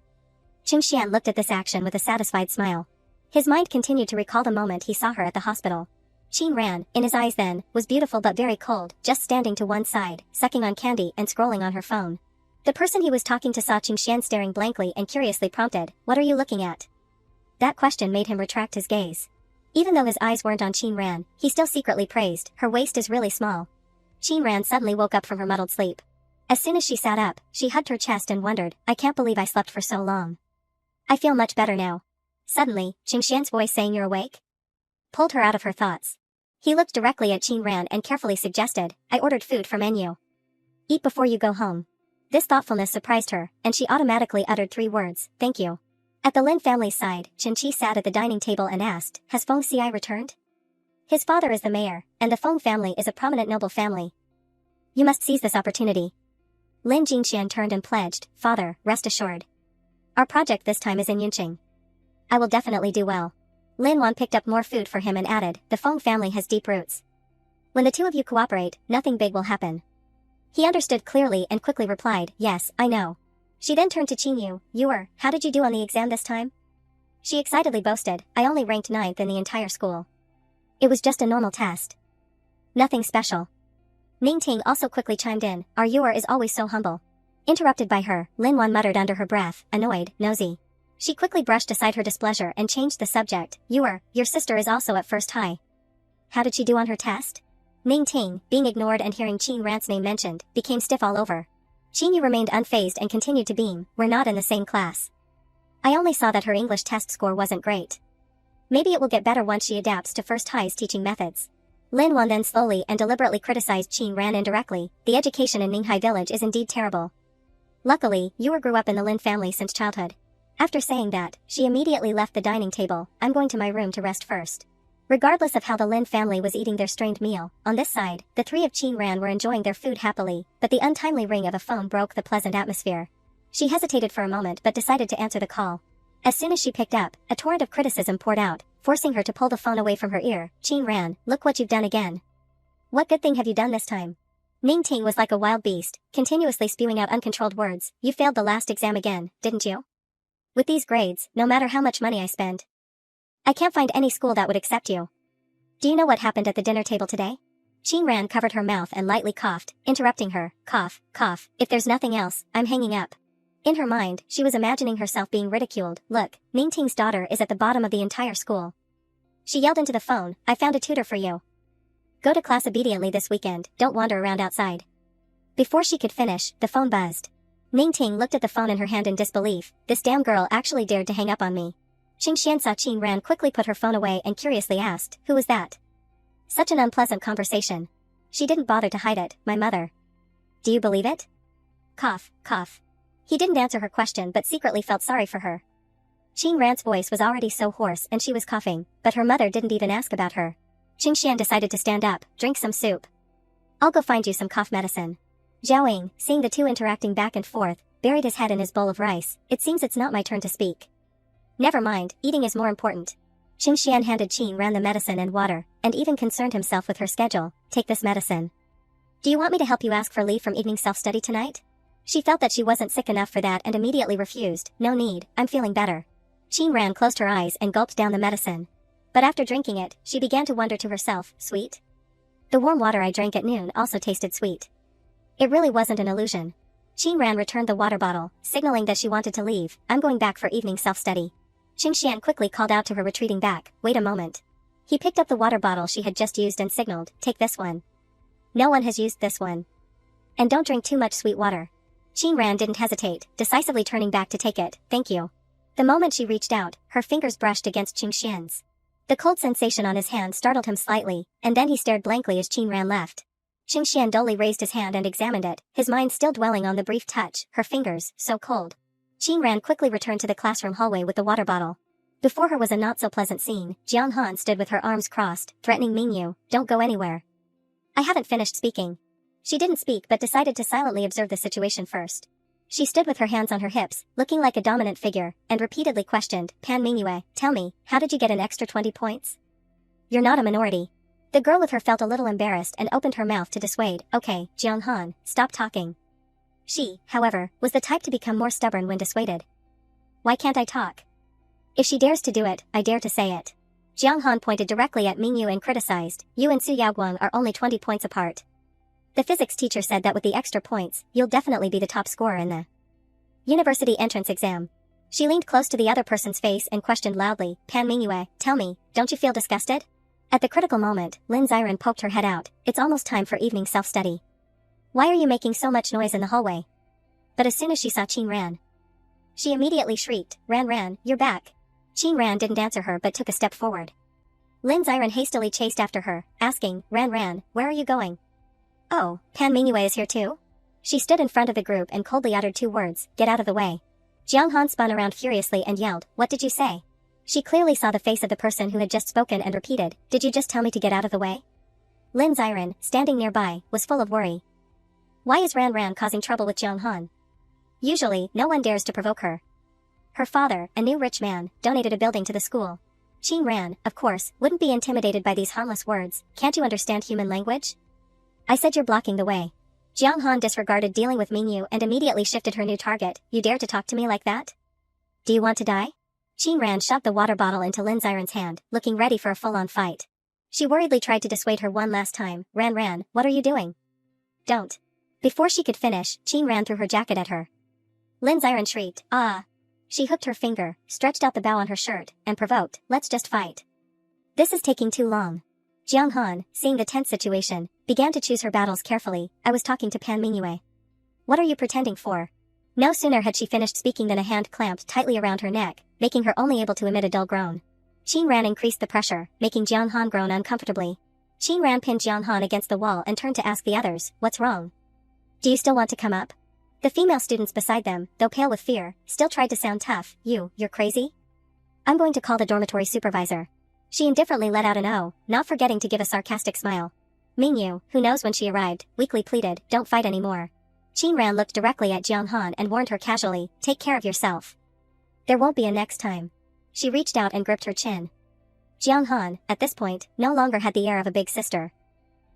Qing Xian looked at this action with a satisfied smile. His mind continued to recall the moment he saw her at the hospital. Qin Ran, in his eyes then, was beautiful but very cold, just standing to one side, sucking on candy and scrolling on her phone. The person he was talking to saw Qingxian staring blankly and curiously prompted, "What are you looking at?" That question made him retract his gaze. Even though his eyes weren't on Qin Ran, he still secretly praised, "Her waist is really small." Qin Ran suddenly woke up from her muddled sleep. As soon as she sat up, she hugged her chest and wondered, "I can't believe I slept for so long. I feel much better now." Suddenly, Qingxian's voice saying, "You're awake?" pulled her out of her thoughts. He looked directly at Qin Ran and carefully suggested, "I ordered food from menu. Eat before you go home." This thoughtfulness surprised her, and she automatically uttered 3 words, "Thank you." At the Lin family's side, Chen Qi sat at the dining table and asked, "Has Feng Ci returned?" His father is the mayor, and the Feng family is a prominent noble family. You must seize this opportunity. Lin Jingxian turned and pledged, "Father, rest assured. Our project this time is in Yunqing. I will definitely do well." Lin Wan picked up more food for him and added, "The Feng family has deep roots. When the two of you cooperate, nothing big will happen." He understood clearly and quickly replied, "Yes, I know." She then turned to Qin Yu, how did you do on the exam this time?" She excitedly boasted, "I only ranked 9th in the entire school. It was just a normal test. Nothing special." Ning Ting also quickly chimed in, "Our Yuer is always so humble." Interrupted by her, Lin Wan muttered under her breath, annoyed, "Nosy." She quickly brushed aside her displeasure and changed the subject, "Yuer, your sister is also at first high. How did she do on her test?" Ning Ting, being ignored and hearing Qin Ran's name mentioned, became stiff all over. Qin Yu remained unfazed and continued to beam, "We're not in the same class. I only saw that her English test score wasn't great. Maybe it will get better once she adapts to first high's teaching methods." Lin Wan then slowly and deliberately criticized Qin Ran indirectly, "The education in Ninghai village is indeed terrible. Luckily, Yuer grew up in the Lin family since childhood." After saying that, she immediately left the dining table. "I'm going to my room to rest first." Regardless of how the Lin family was eating their strained meal, on this side, the 3 of Qin Ran were enjoying their food happily, but the untimely ring of a phone broke the pleasant atmosphere. She hesitated for a moment but decided to answer the call. As soon as she picked up, a torrent of criticism poured out, forcing her to pull the phone away from her ear. "Qin Ran, look what you've done again. What good thing have you done this time?" Ning Ting was like a wild beast, continuously spewing out uncontrolled words. "You failed the last exam again, didn't you? With these grades, no matter how much money I spend, I can't find any school that would accept you. Do you know what happened at the dinner table today?" Qin Ran covered her mouth and lightly coughed, interrupting her, "Cough, cough, if there's nothing else, I'm hanging up." In her mind, she was imagining herself being ridiculed. "Look, Ning Ting's daughter is at the bottom of the entire school." She yelled into the phone, "I found a tutor for you. Go to class obediently this weekend, don't wander around outside." Before she could finish, the phone buzzed. Ning Ting looked at the phone in her hand in disbelief. This damn girl actually dared to hang up on me. Qingxian saw Qin Ran quickly put her phone away and curiously asked, "Who was that?" Such an unpleasant conversation. She didn't bother to hide it, "My mother." "Do you believe it?" Cough, cough. He didn't answer her question but secretly felt sorry for her. Qin Ran's voice was already so hoarse and she was coughing, but her mother didn't even ask about her. Qingxian decided to stand up, "Drink some soup. I'll go find you some cough medicine." Zhao, seeing the two interacting back and forth, buried his head in his bowl of rice. "It seems it's not my turn to speak. Never mind, eating is more important." Qingxian handed Qin Ran the medicine and water, and even concerned himself with her schedule. "Take this medicine. Do you want me to help you ask for leave from evening self-study tonight?" She felt that she wasn't sick enough for that and immediately refused. "No need, I'm feeling better." Qin Ran closed her eyes and gulped down the medicine. But after drinking it, she began to wonder to herself, "Sweet? The warm water I drank at noon also tasted sweet. It really wasn't an illusion." Qin Ran returned the water bottle, signaling that she wanted to leave. "I'm going back for evening self-study." Qingxian quickly called out to her retreating back, "Wait a moment." He picked up the water bottle she had just used and signaled, "Take this one. No one has used this one. And don't drink too much sweet water." Qin Ran didn't hesitate, decisively turning back to take it. "Thank you." The moment she reached out, her fingers brushed against Qingxian's. The cold sensation on his hand startled him slightly, and then he stared blankly as Qin Ran left. Qingxian dully raised his hand and examined it, his mind still dwelling on the brief touch, her fingers, so cold. Qin Ran quickly returned to the classroom hallway with the water bottle. Before her was a not-so-pleasant scene. Jiang Han stood with her arms crossed, threatening Mingyu, "Don't go anywhere. I haven't finished speaking." She didn't speak but decided to silently observe the situation first. She stood with her hands on her hips, looking like a dominant figure, and repeatedly questioned, "Pan Mingyue, tell me, how did you get an extra 20 points? You're not a minority." The girl with her felt a little embarrassed and opened her mouth to dissuade. "Okay, Jiang Han, stop talking." She, however, was the type to become more stubborn when dissuaded. "Why can't I talk? If she dares to do it, I dare to say it." Jiang Han pointed directly at Mingyu and criticized, "You and Su Yaoguang are only 20 points apart. The physics teacher said that with the extra points, you'll definitely be the top scorer in the university entrance exam." She leaned close to the other person's face and questioned loudly, "Pan Mingyue, tell me, don't you feel disgusted?" At the critical moment, Lin Xiren poked her head out. "It's almost time for evening self-study. Why are you making so much noise in the hallway?" But as soon as she saw Qin Ran, she immediately shrieked, Ran, you're back." Qin Ran didn't answer her but took a step forward. Lin Xiren hastily chased after her, asking, Ran, where are you going?" "Oh, Pan Mingyue is here too?" She stood in front of the group and coldly uttered 2 words, "Get out of the way." Jiang Han spun around furiously and yelled, "What did you say?" She clearly saw the face of the person who had just spoken and repeated, "Did you just tell me to get out of the way?" Lin Xiren, standing nearby, was full of worry. Why is Ran causing trouble with Jiang Han? Usually, no one dares to provoke her. Her father, a new rich man, donated a building to the school. Qin Ran, of course, wouldn't be intimidated by these harmless words. "Can't you understand human language? I said you're blocking the way." Jiang Han disregarded dealing with Mingyu and immediately shifted her new target. "You dare to talk to me like that? Do you want to die?" Qin Ran shoved the water bottle into Lin Xiren's hand, looking ready for a full-on fight. She worriedly tried to dissuade her one last time. Ran, what are you doing? Don't." Before she could finish, Qin Ran threw her jacket at her. Lin Xiren shrieked, "Ah!" She hooked her finger, stretched out the bow on her shirt, and provoked, "Let's just fight. This is taking too long." Jiang Han, seeing the tense situation, began to choose her battles carefully. "I was talking to Pan Mingyue. What are you pretending for?" No sooner had she finished speaking than a hand clamped tightly around her neck, making her only able to emit a dull groan. Qin Ran increased the pressure, making Jiang Han groan uncomfortably. Qin Ran pinned Jiang Han against the wall and turned to ask the others, "What's wrong? Do you still want to come up?" The female students beside them, though pale with fear, still tried to sound tough. You're crazy? I'm going to call the dormitory supervisor." She indifferently let out an "oh," not forgetting to give a sarcastic smile. Mingyu, who knows when she arrived, weakly pleaded, "Don't fight anymore." Qin Ran looked directly at Jiang Han and warned her casually, "Take care of yourself. There won't be a next time." She reached out and gripped her chin. Jiang Han, at this point, no longer had the air of a big sister.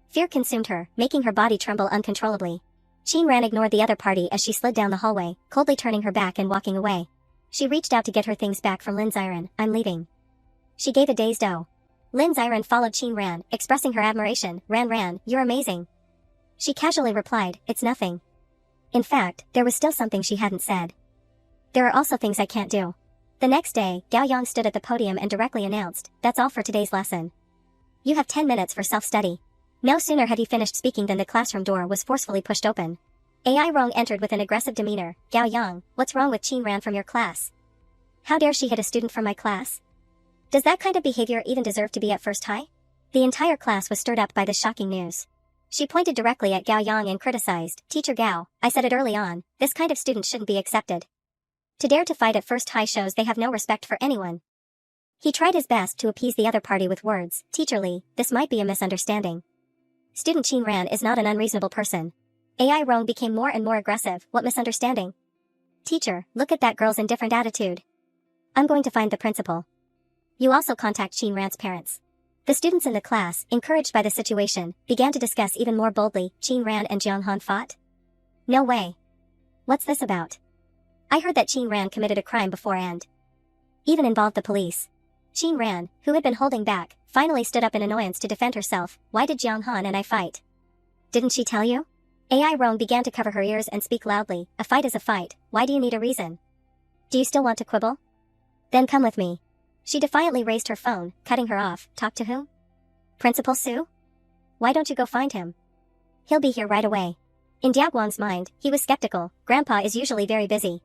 Fear consumed her, making her body tremble uncontrollably. Qin Ran ignored the other party as she slid down the hallway, coldly turning her back and walking away. She reached out to get her things back from Lin Xiren. "I'm leaving." She gave a dazed "oh." Lin Xiren followed Qin Ran, expressing her admiration. Ran, you're amazing." She casually replied, "It's nothing." In fact, there was still something she hadn't said. "There are also things I can't do." The next day, Gao Yang stood at the podium and directly announced, "That's all for today's lesson. You have 10 minutes for self-study." No sooner had he finished speaking than the classroom door was forcefully pushed open. Ai Rong entered with an aggressive demeanor. "Gao Yang, what's wrong with Qin Ran from your class? How dare she hit a student from my class? Does that kind of behavior even deserve to be at first high?" The entire class was stirred up by this shocking news. She pointed directly at Gao Yang and criticized, "Teacher Gao, I said it early on, this kind of student shouldn't be accepted. To dare to fight at first high shows they have no respect for anyone." He tried his best to appease the other party with words, "Teacher Li, this might be a misunderstanding. Student Qin Ran is not an unreasonable person." Ai Rong became more and more aggressive. "What misunderstanding? Teacher, look at that girl's indifferent attitude. I'm going to find the principal. You also contact Qin Ran's parents." The students in the class, encouraged by the situation, began to discuss even more boldly. "Qin Ran and Jiang Han fought? No way. What's this about? I heard that Qin Ran committed a crime before and even involved the police." Qin Ran, who had been holding back, finally stood up in annoyance to defend herself. "Why did Jiang Han and I fight? Didn't she tell you?" Ai Rong began to cover her ears and speak loudly. "A fight is a fight. Why do you need a reason? Do you still want to quibble? Then come with me." She defiantly raised her phone, cutting her off. "Talk to whom? Principal Su? Why don't you go find him? He'll be here right away." In Diaguang's mind, he was skeptical. Grandpa is usually very busy.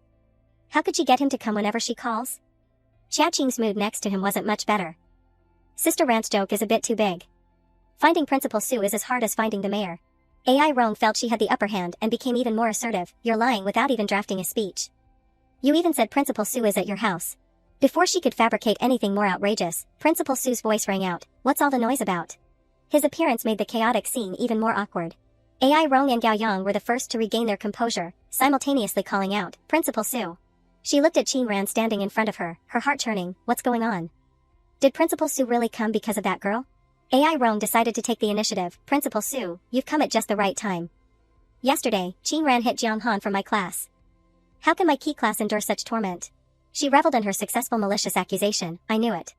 How could she get him to come whenever she calls? Chia Qing's mood next to him wasn't much better. Sister Rant's joke is a bit too big. Finding Principal Su is as hard as finding the mayor. Ai Rong felt she had the upper hand and became even more assertive. "You're lying without even drafting a speech. You even said Principal Su is at your house." Before she could fabricate anything more outrageous, Principal Su's voice rang out. "What's all the noise about?" His appearance made the chaotic scene even more awkward. Ai Rong and Gao Yang were the first to regain their composure, simultaneously calling out, "Principal Su." She looked at Qin Ran standing in front of her, her heart churning. What's going on? Did Principal Su really come because of that girl? Ai Rong decided to take the initiative. "Principal Su, you've come at just the right time. Yesterday, Qin Ran hit Jiang Han from my class. How can my key class endure such torment?" She reveled in her successful malicious accusation. "I knew it.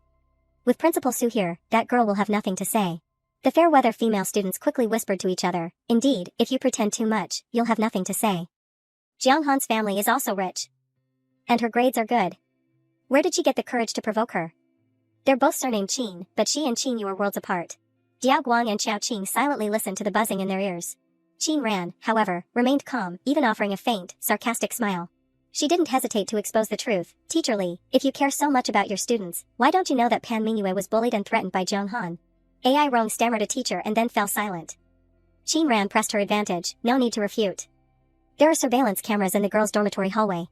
With Principal Su here, that girl will have nothing to say. The fair-weather female students quickly whispered to each other, indeed, if you pretend too much, you'll have nothing to say. Jiang Han's family is also rich. And her grades are good. Where did she get the courage to provoke her? They're both surnamed Qin, but she and Qin Yu are worlds apart. Diao Guang and Xiao Qing silently listened to the buzzing in their ears. Qin Ran, however, remained calm, even offering a faint, sarcastic smile. She didn't hesitate to expose the truth. Teacher Li, if you care so much about your students, why don't you know that Pan Mingyue was bullied and threatened by Jiang Han? Ai Rong stammered a teacher and then fell silent. Qin Ran pressed her advantage, no need to refute. There are surveillance cameras in the girls' dormitory hallway.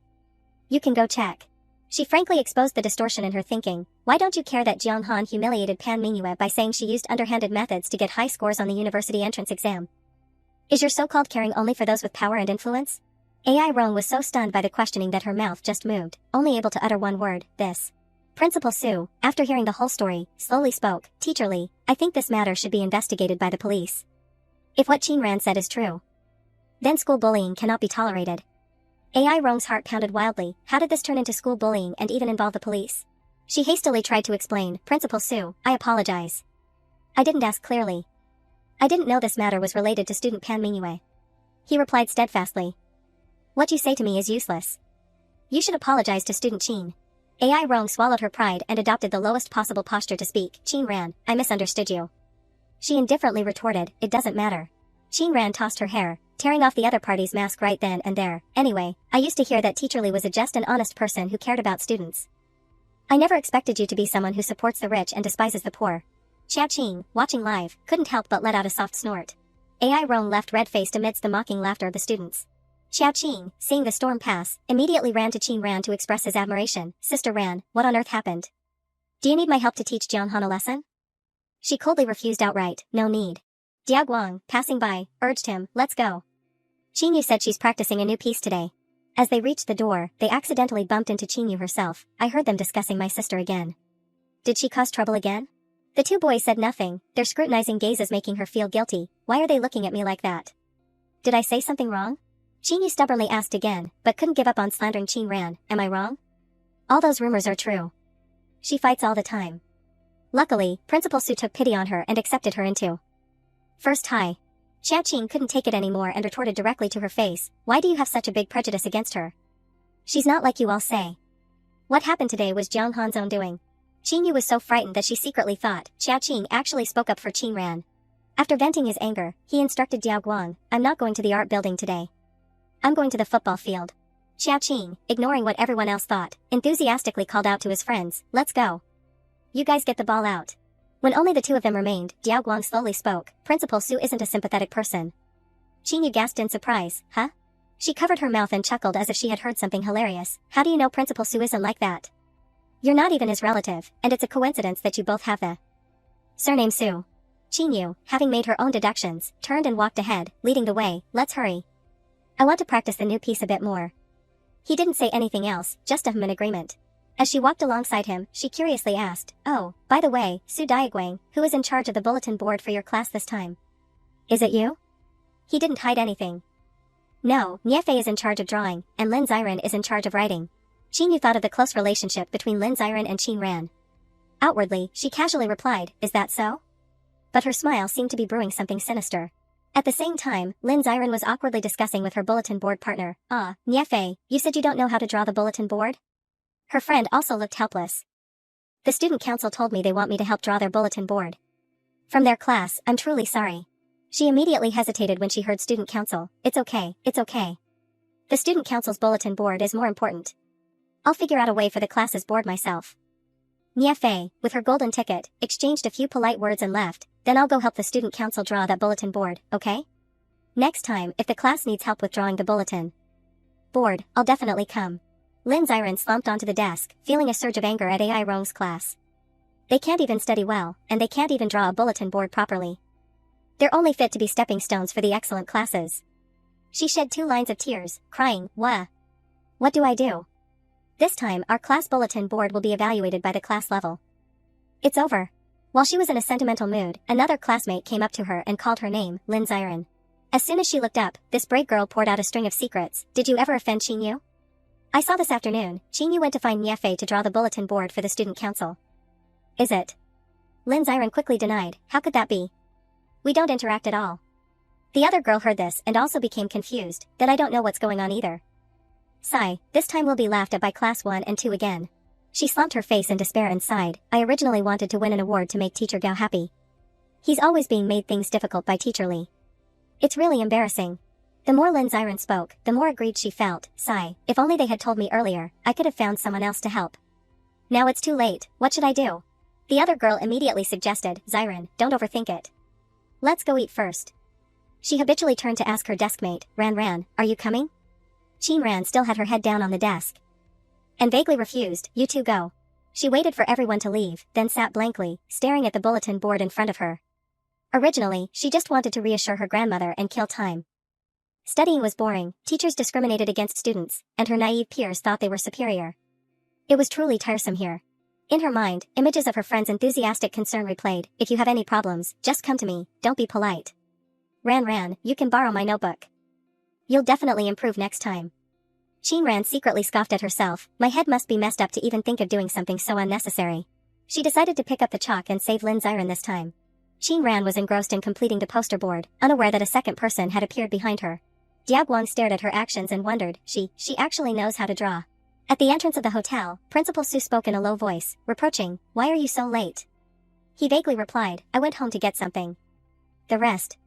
You can go check. She frankly exposed the distortion in her thinking. Why don't you care that Jiang Han humiliated Pan Mingyue by saying she used underhanded methods to get high scores on the university entrance exam? Is your so-called caring only for those with power and influence? Ai Rong was so stunned by the questioning that her mouth just moved, only able to utter one word, this. Principal Su, after hearing the whole story, slowly spoke, Teacher Li, I think this matter should be investigated by the police. If what Qin Ran said is true, then school bullying cannot be tolerated. Ai Rong's heart pounded wildly. How did this turn into school bullying and even involve the police? She hastily tried to explain, Principal Su, I apologize. I didn't ask clearly. I didn't know this matter was related to student Pan Mingyue. He replied steadfastly. What you say to me is useless. You should apologize to student Qin. Ai Rong swallowed her pride and adopted the lowest possible posture to speak. Qin Ran, I misunderstood you. She indifferently retorted, it doesn't matter. Qin Ran tossed her hair, tearing off the other party's mask right then and there. Anyway, I used to hear that Teacher Li was a just and honest person who cared about students. I never expected you to be someone who supports the rich and despises the poor. Xiao Qing, watching live, couldn't help but let out a soft snort. Ai Rong left red-faced amidst the mocking laughter of the students. Xiao Qing, seeing the storm pass, immediately ran to Qin Ran to express his admiration. Sister Ran, what on earth happened? Do you need my help to teach Jiang Han a lesson? She coldly refused outright, no need. Diao Guang, passing by, urged him, let's go. Qin Yu said she's practicing a new piece today. As they reached the door, they accidentally bumped into Qin Yu herself. I heard them discussing my sister again. Did she cause trouble again? The two boys said nothing, their scrutinizing gazes making her feel guilty. Why are they looking at me like that? Did I say something wrong? Qin Yu stubbornly asked again, but couldn't give up on slandering Qin Ran. Am I wrong? All those rumors are true. She fights all the time. Luckily, Principal Su took pity on her and accepted her into first high. Xiao Qing couldn't take it anymore and retorted directly to her face, why do you have such a big prejudice against her? She's not like you all say. What happened today was Jiang Han's own doing. Qin Yu was so frightened that she secretly thought Xiao Qing actually spoke up for Qin Ran. After venting his anger, he instructed Diao Guang, I'm not going to the art building today. I'm going to the football field. Xiao Qing, ignoring what everyone else thought, enthusiastically called out to his friends, let's go. You guys get the ball out. When only the two of them remained, Diao Guang slowly spoke, Principal Su isn't a sympathetic person. Qin Yu gasped in surprise, huh? She covered her mouth and chuckled as if she had heard something hilarious. How do you know Principal Su isn't like that? You're not even his relative, and it's a coincidence that you both have the surname Su. Qin Yu, having made her own deductions, turned and walked ahead, leading the way, let's hurry. I want to practice the new piece a bit more. He didn't say anything else, just a in agreement. As she walked alongside him, she curiously asked, oh, by the way, Su Daiguang, who is in charge of the bulletin board for your class this time? Is it you? He didn't hide anything. No, Niefei is in charge of drawing, and Lin Ziren is in charge of writing. Qin Yu thought of the close relationship between Lin Ziren and Qin Ran. Outwardly, she casually replied, is that so? But her smile seemed to be brewing something sinister. At the same time, Lin Ziren was awkwardly discussing with her bulletin board partner, Niefei, you said you don't know how to draw the bulletin board? Her friend also looked helpless. The student council told me they want me to help draw their bulletin board. From their class, I'm truly sorry. She immediately hesitated when she heard student council. It's okay, it's okay. The student council's bulletin board is more important. I'll figure out a way for the class's board myself. Niefei, with her golden ticket, exchanged a few polite words and left, then I'll go help the student council draw that bulletin board, okay? Next time, if the class needs help with drawing the bulletin board, I'll definitely come. Lin Ziren slumped onto the desk, feeling a surge of anger at Ai Rong's class. They can't even study well, and they can't even draw a bulletin board properly. They're only fit to be stepping stones for the excellent classes. She shed 2 lines of tears, crying, Wah! What do I do? This time, our class bulletin board will be evaluated by the class level. It's over. While she was in a sentimental mood, another classmate came up to her and called her name, Lin Ziren. As soon as she looked up, this brave girl poured out a string of secrets. Did you ever offend Qin Yu? I saw this afternoon, Qin Yu went to find Niefei to draw the bulletin board for the student council. is it? Lin Ziren quickly denied, how could that be? We don't interact at all. The other girl heard this and also became confused, then I don't know what's going on either. Sigh, this time we'll be laughed at by class 1 and 2 again. She slumped her face in despair and sighed, I originally wanted to win an award to make Teacher Gao happy. He's always being made things difficult by Teacher Li. It's really embarrassing. The more Lin Ziren spoke, the more aggrieved she felt. Sigh, if only they had told me earlier, I could have found someone else to help. Now it's too late, what should I do? The other girl immediately suggested, Ziren, don't overthink it. Let's go eat first. She habitually turned to ask her deskmate, Ran, are you coming? Qin Ran still had her head down on the desk. And vaguely refused, you two go. She waited for everyone to leave, then sat blankly, staring at the bulletin board in front of her. Originally, she just wanted to reassure her grandmother and kill time. Studying was boring, teachers discriminated against students, and her naive peers thought they were superior. It was truly tiresome here. In her mind, images of her friend's enthusiastic concern replayed, if you have any problems, just come to me, don't be polite. Ran, you can borrow my notebook. You'll definitely improve next time. Qin Ran secretly scoffed at herself, my head must be messed up to even think of doing something so unnecessary. She decided to pick up the chalk and save Lin Ziren this time. Qin Ran was engrossed in completing the poster board, unaware that a second person had appeared behind her. Diao Guang stared at her actions and wondered, she actually knows how to draw. At the entrance of the hotel, Principal Su spoke in a low voice, reproaching, why are you so late? He vaguely replied, I went home to get something. The rest.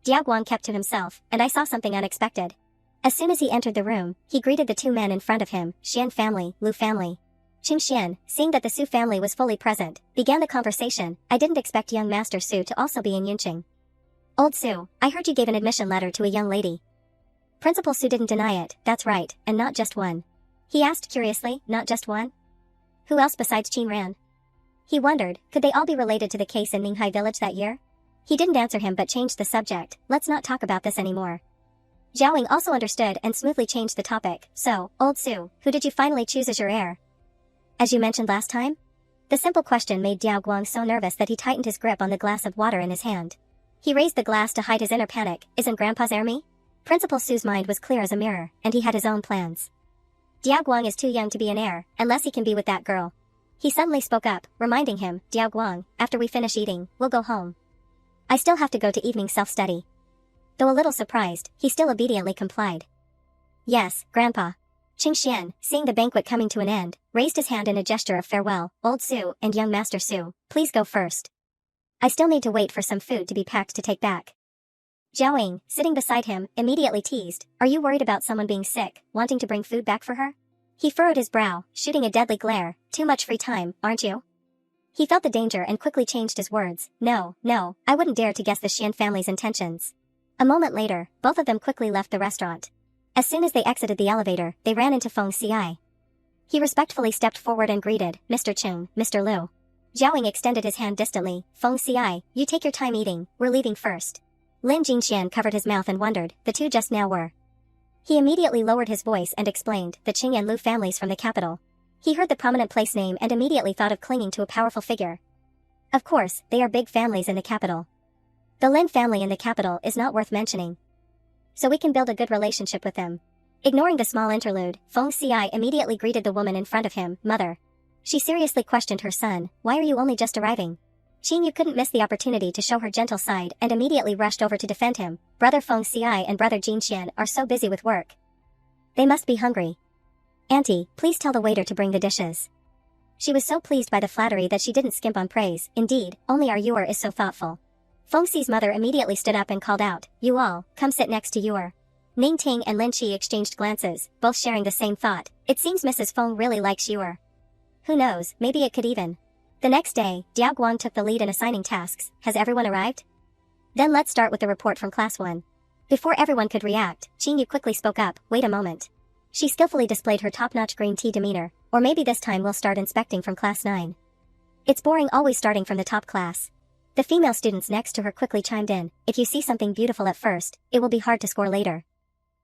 Diao Guang kept to himself, and I saw something unexpected. As soon as he entered the room, he greeted the two men in front of him, Xian family, Lu family. Qing Xian, seeing that the Su family was fully present, began the conversation, I didn't expect young Master Su to also be in Yunqing. Old Su, I heard you gave an admission letter to a young lady. Principal Su didn't deny it, that's right, and not just one. He asked curiously, not just one? Who else besides Qin Ran? He wondered, could they all be related to the case in Ninghai village that year? He didn't answer him but changed the subject, let's not talk about this anymore. Zhaoing also understood and smoothly changed the topic, so, Old Su, who did you finally choose as your heir? As you mentioned last time? The simple question made Diao Guang so nervous that he tightened his grip on the glass of water in his hand. He raised the glass to hide his inner panic, isn't Grandpa's heir me? Principal Su's mind was clear as a mirror, and he had his own plans. Diao Guang is too young to be an heir, unless he can be with that girl. He suddenly spoke up, reminding him, Diao Guang, after we finish eating, we'll go home. I still have to go to evening self-study. Though a little surprised, he still obediently complied. Yes, Grandpa. Qing Xian, seeing the banquet coming to an end, raised his hand in a gesture of farewell, Old Su and young Master Su, please go first. I still need to wait for some food to be packed to take back. Zhaoing, sitting beside him, immediately teased, are you worried about someone being sick, wanting to bring food back for her? He furrowed his brow, shooting a deadly glare, too much free time, aren't you? He felt the danger and quickly changed his words, no, I wouldn't dare to guess the Xian family's intentions. A moment later, both of them quickly left the restaurant. As soon as they exited the elevator, they ran into Feng Xi. He respectfully stepped forward and greeted, Mr. Chung, Mr. Liu. Zhaoing extended his hand distantly, Feng Xi, you take your time eating, we're leaving first. Lin Jingxian covered his mouth and wondered, the two just now were. He immediately lowered his voice and explained, the Qing and Lu families from the capital. He heard the prominent place name and immediately thought of clinging to a powerful figure. Of course, they are big families in the capital. The Lin family in the capital is not worth mentioning. So we can build a good relationship with them. Ignoring the small interlude, Feng Xi immediately greeted the woman in front of him, Mother. She seriously questioned her son, why are you only just arriving? Qing Yu couldn't miss the opportunity to show her gentle side and immediately rushed over to defend him. Brother Feng Xi and Brother Jinxian are so busy with work. They must be hungry. Auntie, please tell the waiter to bring the dishes. She was so pleased by the flattery that she didn't skimp on praise, indeed, only our Yuer is so thoughtful. Feng Xi's mother immediately stood up and called out, you all, come sit next to Yuer. Ning Ting and Lin Qi exchanged glances, both sharing the same thought, it seems Mrs. Feng really likes Yuer. Who knows, maybe it could even. The next day, Diao Guang took the lead in assigning tasks, has everyone arrived? Then let's start with the report from Class 1. Before everyone could react, Qing Yu quickly spoke up, wait a moment. She skillfully displayed her top-notch green tea demeanor, or maybe this time we'll start inspecting from Class 9. It's boring always starting from the top class. The female students next to her quickly chimed in, if you see something beautiful at first, it will be hard to score later.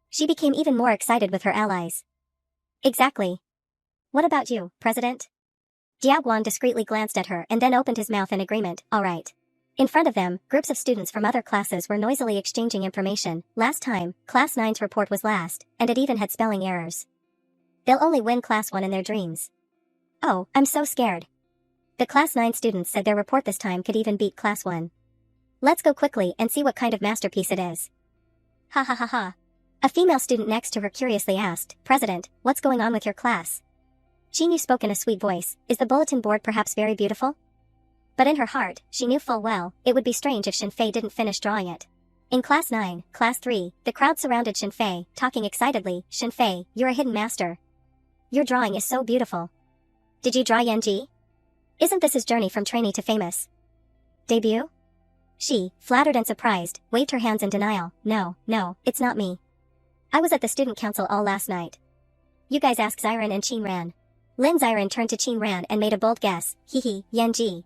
She became even more excited with her allies. Exactly. What about you, President? Diao Guang discreetly glanced at her and then opened his mouth in agreement, all right. In front of them, groups of students from other classes were noisily exchanging information. Last time, Class 9's report was last, and it even had spelling errors. They'll only win Class 1 in their dreams. Oh, I'm so scared. The Class 9 students said their report this time could even beat Class 1. Let's go quickly and see what kind of masterpiece it is. Ha ha ha ha. A female student next to her curiously asked, President, what's going on with your class? Chinyu spoke in a sweet voice, is the bulletin board perhaps very beautiful? But in her heart, she knew full well, it would be strange if Shinfei didn't finish drawing it. In Class 9, Class 3, the crowd surrounded Shinfei, talking excitedly, Shinfei, you're a hidden master. Your drawing is so beautiful. Did you draw Yanji? Isn't this his journey from trainee to famous debut? She, flattered and surprised, waved her hands in denial, no, it's not me. I was at the student council all last night. You guys ask Xiren and Qin Ran. Lin Xiren turned to Qin Ran and made a bold guess, hee, Yanji.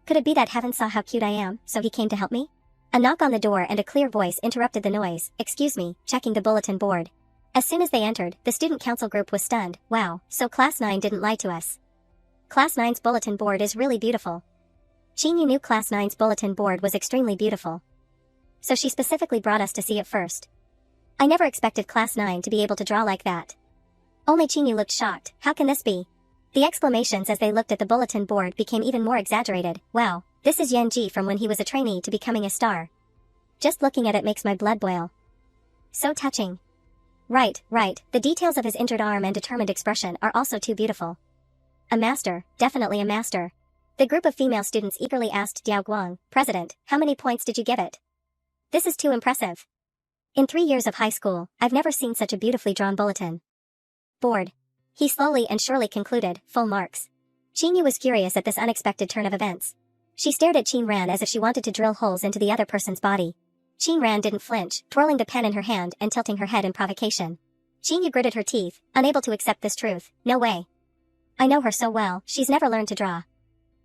Could it be that heaven saw how cute I am, so he came to help me? A knock on the door and a clear voice interrupted the noise, excuse me, checking the bulletin board. As soon as they entered, the student council group was stunned, wow, so Class 9 didn't lie to us. Class 9's bulletin board is really beautiful. Chinyu knew Class 9's bulletin board was extremely beautiful. So she specifically brought us to see it first. I never expected Class 9 to be able to draw like that. Only Chinyu looked shocked, how can this be? The exclamations as they looked at the bulletin board became even more exaggerated, wow, this is Yanji from when he was a trainee to becoming a star. Just looking at it makes my blood boil. So touching. Right, the details of his injured arm and determined expression are also too beautiful. A master, definitely a master. The group of female students eagerly asked Diao Guang, President, how many points did you give it? This is too impressive. In 3 years of high school, I've never seen such a beautifully drawn bulletin board. He slowly and surely concluded, full marks. Chinyu was furious at this unexpected turn of events. She stared at Qin Ran as if she wanted to drill holes into the other person's body. Qin Ran didn't flinch, twirling the pen in her hand and tilting her head in provocation. Chinyu gritted her teeth, unable to accept this truth, no way. I know her so well, she's never learned to draw.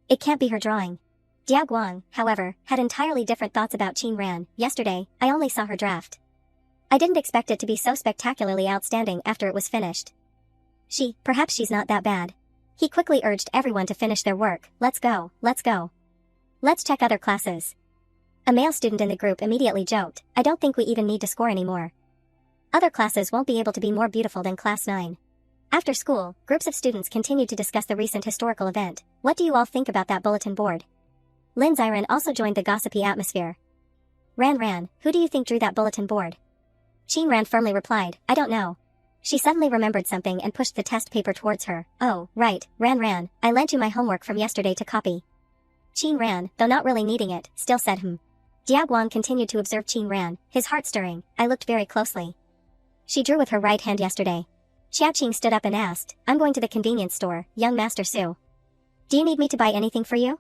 It can't be her drawing. Diao Guang, however, had entirely different thoughts about Qin Ran. Yesterday, I only saw her draft. I didn't expect it to be so spectacularly outstanding after it was finished. Perhaps she's not that bad. He quickly urged everyone to finish their work, let's go. Let's check other classes. A male student in the group immediately joked, I don't think we even need to score anymore. Other classes won't be able to be more beautiful than Class 9. After school, groups of students continued to discuss the recent historical event. What do you all think about that bulletin board? Lin Xiren also joined the gossipy atmosphere. Ran, who do you think drew that bulletin board? Qin Ran firmly replied, I don't know. She suddenly remembered something and pushed the test paper towards her. Oh, right, Ran, I lent you my homework from yesterday to copy. Qin Ran, though not really needing it, still said Diao Guang continued to observe Qin Ran, his heart stirring. I looked very closely. She drew with her right hand yesterday. Xiaoqing stood up and asked, I'm going to the convenience store, young Master Su. Do you need me to buy anything for you?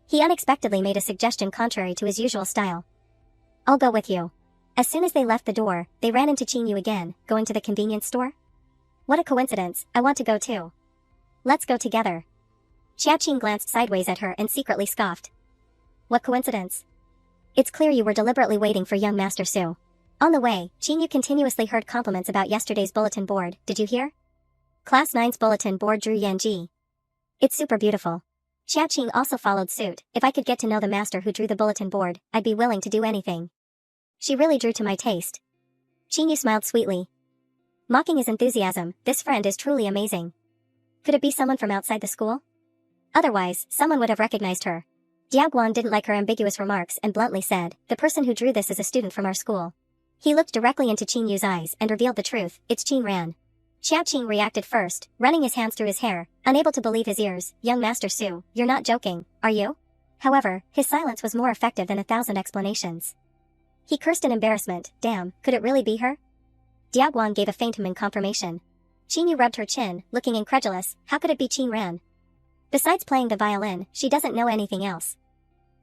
He unexpectedly made a suggestion contrary to his usual style. I'll go with you. As soon as they left the door, they ran into Chinyu again, going to the convenience store? What a coincidence, I want to go too. Let's go together. Xiaoqing glanced sideways at her and secretly scoffed. What coincidence? It's clear you were deliberately waiting for young Master Su. On the way, Chinyu continuously heard compliments about yesterday's bulletin board, did you hear? Class 9's bulletin board drew Yanji. It's super beautiful. Xiaoqing also followed suit, if I could get to know the master who drew the bulletin board, I'd be willing to do anything. She really drew to my taste. Chinyu smiled sweetly. Mocking his enthusiasm, this friend is truly amazing. Could it be someone from outside the school? Otherwise, someone would have recognized her. Diao Guan didn't like her ambiguous remarks and bluntly said, the person who drew this is a student from our school. He looked directly into Qinyu's eyes and revealed the truth, it's Qin Ran. Xiaoqing reacted first, running his hands through his hair, unable to believe his ears. Young Master Su, you're not joking, are you? However, his silence was more effective than 1,000 explanations. He cursed in embarrassment, damn, could it really be her? Diao Guan gave a faint in confirmation. Qinyu rubbed her chin, looking incredulous, how could it be Qin Ran? Besides playing the violin, she doesn't know anything else.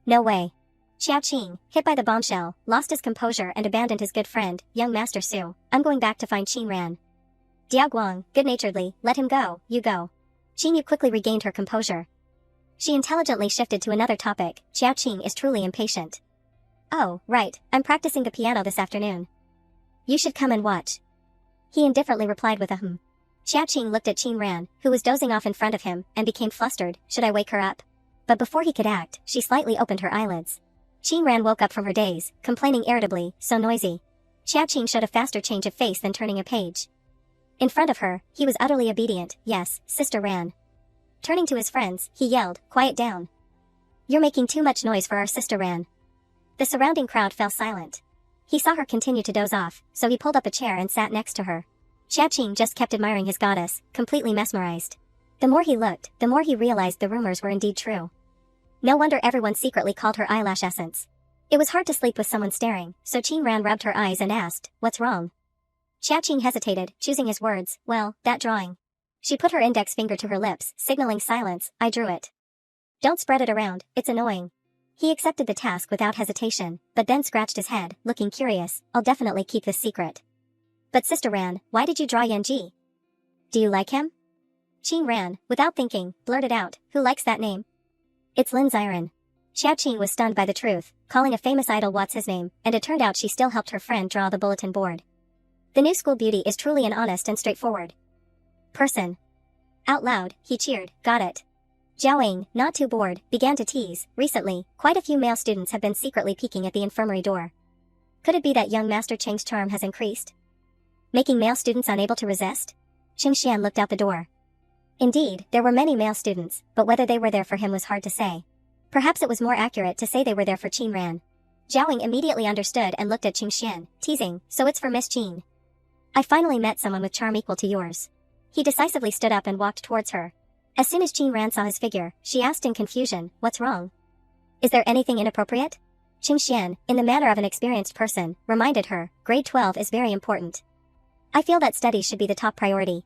No way. Xiaoqing, hit by the bombshell, lost his composure and abandoned his good friend, young Master Su. I'm going back to find Qin Ran. Diao Guang, good-naturedly, let him go, you go. Qinyu quickly regained her composure. She intelligently shifted to another topic, Xiaoqing is truly impatient. Oh, right, I'm practicing the piano this afternoon. You should come and watch. He indifferently replied with a Xiaoqing looked at Qin Ran, who was dozing off in front of him, and became flustered, should I wake her up? But before he could act, she slightly opened her eyelids. Qin Ran woke up from her daze, complaining irritably, so noisy. Xiaoqing showed a faster change of face than turning a page. In front of her, he was utterly obedient, yes, Sister Ran. Turning to his friends, he yelled, "Quiet down. You're making too much noise for our sister Ran." The surrounding crowd fell silent. He saw her continue to doze off, so he pulled up a chair and sat next to her. Xiaoqing just kept admiring his goddess, completely mesmerized. The more he looked, the more he realized the rumors were indeed true. No wonder everyone secretly called her eyelash essence. It was hard to sleep with someone staring, so Qing Ran rubbed her eyes and asked, "What's wrong?" Xiaoqing hesitated, choosing his words. "Well, that drawing." She put her index finger to her lips, signaling silence. "I drew it. Don't spread it around, it's annoying." He accepted the task without hesitation, but then scratched his head, looking curious. "I'll definitely keep this secret." "But Sister Ran, why did you draw Yanji? Do you like him?" Qing Ran, without thinking, blurted out, "Who likes that name?" "It's Lin Xiren." Xiaoqing was stunned by the truth, calling a famous idol what's his name, and it turned out she still helped her friend draw the bulletin board. The new school beauty is truly an honest and straightforward person. Out loud, he cheered, "Got it." Jiaoying, not too bored, began to tease. Recently, quite a few male students have been secretly peeking at the infirmary door. Could it be that young Master Cheng's charm has increased, making male students unable to resist? Qingxian looked out the door. Indeed, there were many male students, but whether they were there for him was hard to say. Perhaps it was more accurate to say they were there for Qing Ran. Jiaoying immediately understood and looked at Qingxian, teasing, "So it's for Miss Qing. I finally met someone with charm equal to yours." He decisively stood up and walked towards her. As soon as Qing Ran saw his figure, she asked in confusion, "What's wrong? Is there anything inappropriate?" Qingxian, in the manner of an experienced person, reminded her, "Grade 12 is very important. I feel that studies should be the top priority.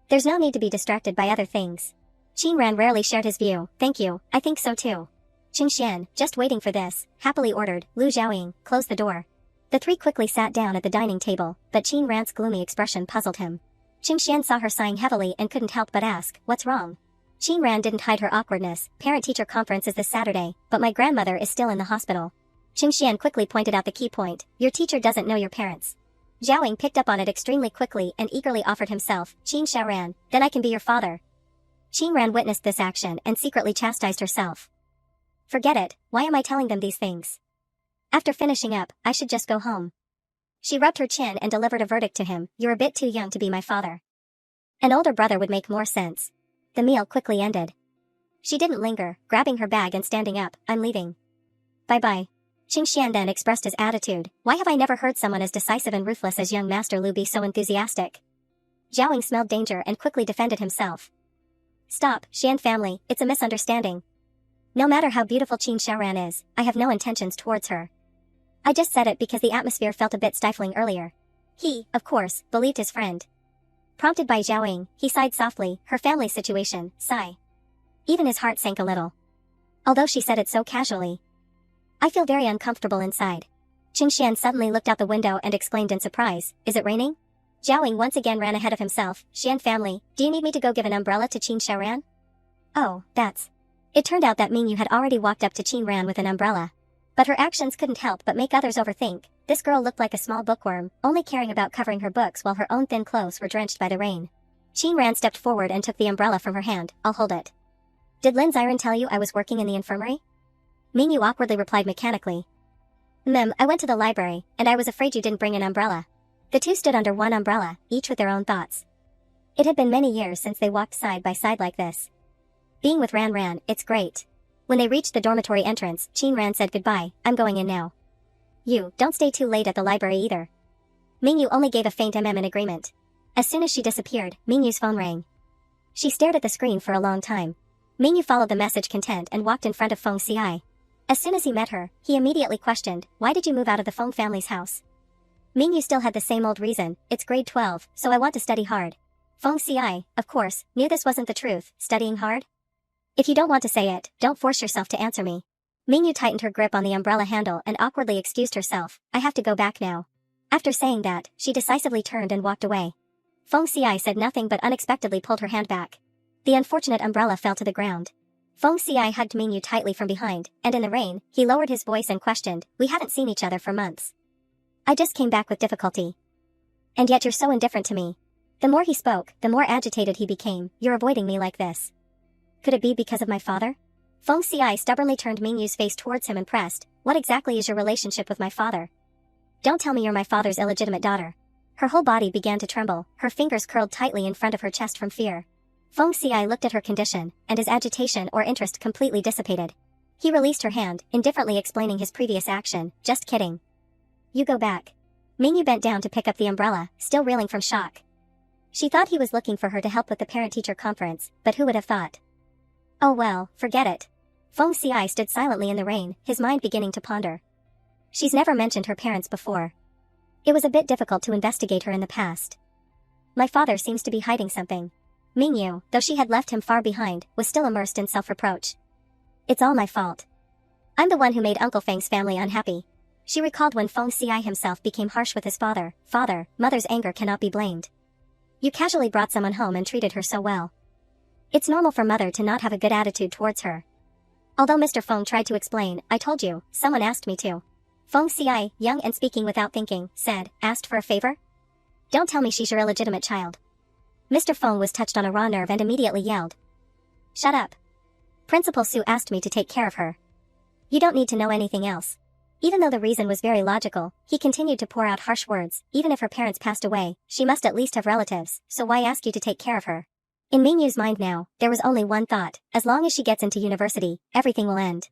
There's no need to be distracted by other things." Qing Ran rarely shared his view. "Thank you, I think so too." Qingxian, just waiting for this, happily ordered, "Lu Xiaoying, close the door." The three quickly sat down at the dining table, but Qing Ran's gloomy expression puzzled him. Qingxian saw her sighing heavily and couldn't help but ask, "What's wrong?" Qing Ran didn't hide her awkwardness. "Parent-teacher conference is this Saturday, but my grandmother is still in the hospital." Qingxian quickly pointed out the key point. "Your teacher doesn't know your parents." Jiaoying picked up on it extremely quickly and eagerly offered himself, "Qing Xiaoran, then I can be your father." Qing Ran witnessed this action and secretly chastised herself. "Forget it, why am I telling them these things? After finishing up, I should just go home." She rubbed her chin and delivered a verdict to him, "You're a bit too young to be my father. An older brother would make more sense." The meal quickly ended. She didn't linger, grabbing her bag and standing up, "I'm leaving. Bye-bye." Qingxian then expressed his attitude, "Why have I never heard someone as decisive and ruthless as young Master Lu be so enthusiastic?" Jiaoying smelled danger and quickly defended himself. "Stop, Xian family, it's a misunderstanding. No matter how beautiful Qing Xiaoran is, I have no intentions towards her. I just said it because the atmosphere felt a bit stifling earlier." He, of course, believed his friend. Prompted by Jiaoying, he sighed softly, her family situation, sigh. Even his heart sank a little. Although she said it so casually. "I feel very uncomfortable inside." Qingxian suddenly looked out the window and exclaimed in surprise, "Is it raining?" Jiaoying once again ran ahead of himself, "Xian family, do you need me to go give an umbrella to Qing Xiaoran?" "Oh, that's..." It turned out that Mingyu had already walked up to Qing Ran with an umbrella. But her actions couldn't help but make others overthink. This girl looked like a small bookworm, only caring about covering her books while her own thin clothes were drenched by the rain. Qing Ran stepped forward and took the umbrella from her hand. "I'll hold it." "Did Lin Xiren tell you I was working in the infirmary?" Mingyu awkwardly replied mechanically. I went to the library, and I was afraid you didn't bring an umbrella." The two stood under one umbrella, each with their own thoughts. It had been many years since they walked side by side like this. Being with Ran, it's great. When they reached the dormitory entrance, Qing Ran said goodbye, "I'm going in now. You, don't stay too late at the library either." Mingyu only gave a faint in agreement. As soon as she disappeared, Mingyu's phone rang. She stared at the screen for a long time. Mingyu followed the message content and walked in front of Feng Xi. As soon as he met her, he immediately questioned, "Why did you move out of the Feng family's house?" Mingyu still had the same old reason, "It's grade 12, so I want to study hard." Feng Xi, of course, knew this wasn't the truth. Studying hard? "If you don't want to say it, don't force yourself to answer me." Mingyu tightened her grip on the umbrella handle and awkwardly excused herself, "I have to go back now." After saying that, she decisively turned and walked away. Feng Xi said nothing but unexpectedly pulled her hand back. The unfortunate umbrella fell to the ground. Feng Xi hugged Mingyu tightly from behind, and in the rain, he lowered his voice and questioned, "We haven't seen each other for months. I just came back with difficulty. And yet you're so indifferent to me." The more he spoke, the more agitated he became. "You're avoiding me like this. Could it be because of my father?" Feng Xi stubbornly turned Mingyu's face towards him and pressed, "What exactly is your relationship with my father? Don't tell me you're my father's illegitimate daughter." Her whole body began to tremble, her fingers curled tightly in front of her chest from fear. Feng Xiai looked at her condition, and his agitation or interest completely dissipated. He released her hand, indifferently explaining his previous action. Just kidding. You go back. Mingyu bent down to pick up the umbrella, still reeling from shock. She thought he was looking for her to help with the parent-teacher conference, but who would have thought? Oh well, forget it. Feng Xiai stood silently in the rain, his mind beginning to ponder. She's never mentioned her parents before. It was a bit difficult to investigate her in the past. My father seems to be hiding something. Mingyu, though she had left him far behind, was still immersed in self-reproach. It's all my fault. I'm the one who made Uncle Feng's family unhappy. She recalled when Feng Xiai himself became harsh with his father. Mother's anger cannot be blamed. You casually brought someone home and treated her so well. It's normal for mother to not have a good attitude towards her. Although Mr. Feng tried to explain, I told you, someone asked me to. Feng Xiai, young and speaking without thinking, said, asked for a favor? Don't tell me she's your illegitimate child. Mr. Feng was touched on a raw nerve and immediately yelled. Shut up. Principal Su asked me to take care of her. You don't need to know anything else. Even though the reason was very logical, he continued to pour out harsh words. Even if her parents passed away, she must at least have relatives, so why ask you to take care of her? In Mingyu's mind now, there was only one thought: as long as she gets into university, everything will end.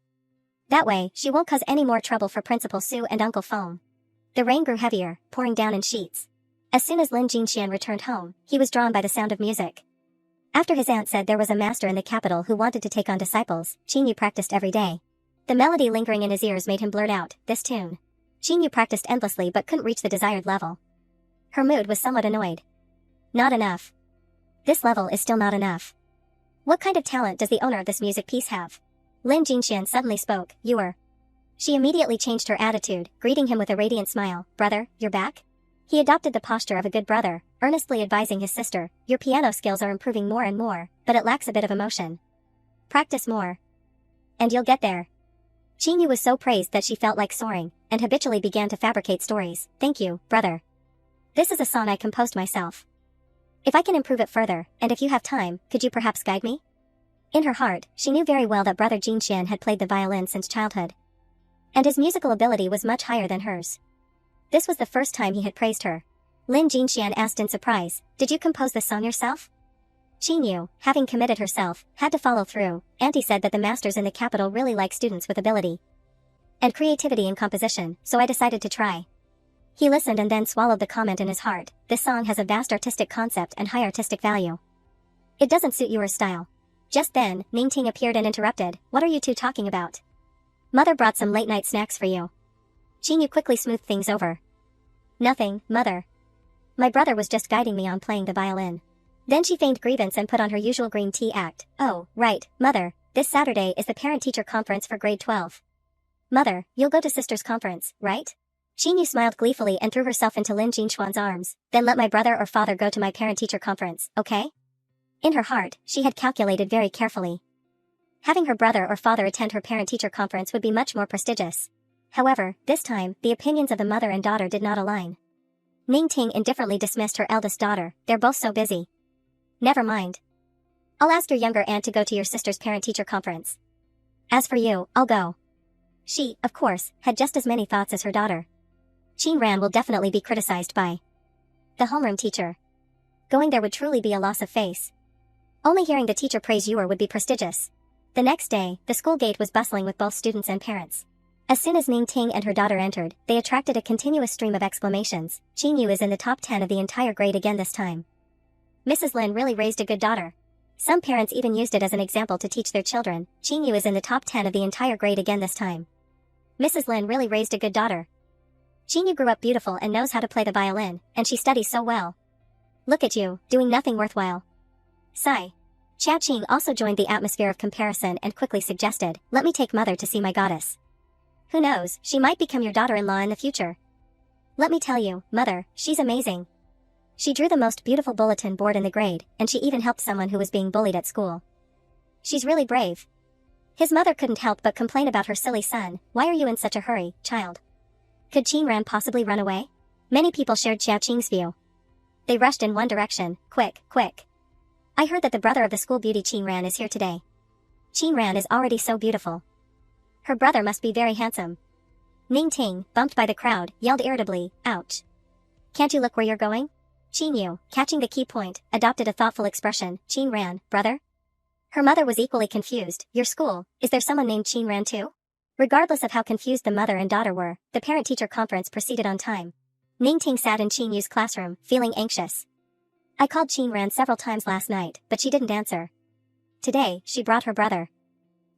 That way, she won't cause any more trouble for Principal Su and Uncle Feng. The rain grew heavier, pouring down in sheets. As soon as Lin Jinxian returned home, he was drawn by the sound of music. After his aunt said there was a master in the capital who wanted to take on disciples, Qingyu practiced every day. The melody lingering in his ears made him blurt out, this tune. Qingyu practiced endlessly but couldn't reach the desired level. Her mood was somewhat annoyed. Not enough. This level is still not enough. What kind of talent does the owner of this music piece have? Lin Jinxian suddenly spoke, you are. She immediately changed her attitude, greeting him with a radiant smile. Brother, you're back? He adopted the posture of a good brother, earnestly advising his sister, your piano skills are improving more and more, but it lacks a bit of emotion. Practice more. And you'll get there. Qingyu was so praised that she felt like soaring, and habitually began to fabricate stories. Thank you, brother. This is a song I composed myself. If I can improve it further, and if you have time, could you perhaps guide me? In her heart, she knew very well that brother Jinxian had played the violin since childhood. And his musical ability was much higher than hers. This was the first time he had praised her. Lin Jinxian asked in surprise, did you compose this song yourself? Qingyu, having committed herself, had to follow through. Auntie said that the masters in the capital really like students with ability and creativity in composition, so I decided to try. He listened and then swallowed the comment in his heart. This song has a vast artistic concept and high artistic value. It doesn't suit your style. Just then, Ningting appeared and interrupted. What are you two talking about? Mother brought some late-night snacks for you. Qingyu quickly smoothed things over. Nothing, mother. My brother was just guiding me on playing the violin. Then she feigned grievance and put on her usual green tea act. Oh, right, mother. This Saturday is the parent-teacher conference for grade 12. Mother, you'll go to sister's conference, right? Qingyu smiled gleefully and threw herself into Lin Jinxuan's arms. Then let my brother or father go to my parent-teacher conference, okay? In her heart, she had calculated very carefully. Having her brother or father attend her parent-teacher conference would be much more prestigious. However, this time, the opinions of the mother and daughter did not align. Ningting indifferently dismissed her eldest daughter. They're both so busy. Never mind. I'll ask your younger aunt to go to your sister's parent-teacher conference. As for you, I'll go. She, of course, had just as many thoughts as her daughter. Qin Ran will definitely be criticized by the homeroom teacher. Going there would truly be a loss of face. Only hearing the teacher praise Yuer would be prestigious. The next day, the school gate was bustling with both students and parents. As soon as Ning Ting and her daughter entered, they attracted a continuous stream of exclamations. Qingyu is in the top 10 of the entire grade again this time. Mrs. Lin really raised a good daughter. Some parents even used it as an example to teach their children. Qingyu is in the top 10 of the entire grade again this time. Mrs. Lin really raised a good daughter. Qingyu grew up beautiful and knows how to play the violin, and she studies so well. Look at you, doing nothing worthwhile. Sigh. Xiao Qing also joined the atmosphere of comparison and quickly suggested, let me take mother to see my goddess. Who knows, she might become your daughter-in-law in the future. Let me tell you, mother, she's amazing. She drew the most beautiful bulletin board in the grade, and she even helped someone who was being bullied at school. She's really brave. His mother couldn't help but complain about her silly son. Why are you in such a hurry, child? Could Qin Ran possibly run away? Many people shared Xiao Qing's view. They rushed in one direction. Quick, quick. I heard that the brother of the school beauty Qin Ran is here today. Qin Ran is already so beautiful. Her brother must be very handsome. Ning Ting, bumped by the crowd, yelled irritably, ouch. Can't you look where you're going? Qin Yu, catching the key point, adopted a thoughtful expression. Qin Ran, brother? Her mother was equally confused. Your school, is there someone named Qin Ran too? Regardless of how confused the mother and daughter were, the parent-teacher conference proceeded on time. Ning Ting sat in Qin Yu's classroom, feeling anxious. I called Qin Ran several times last night, but she didn't answer. Today, she brought her brother.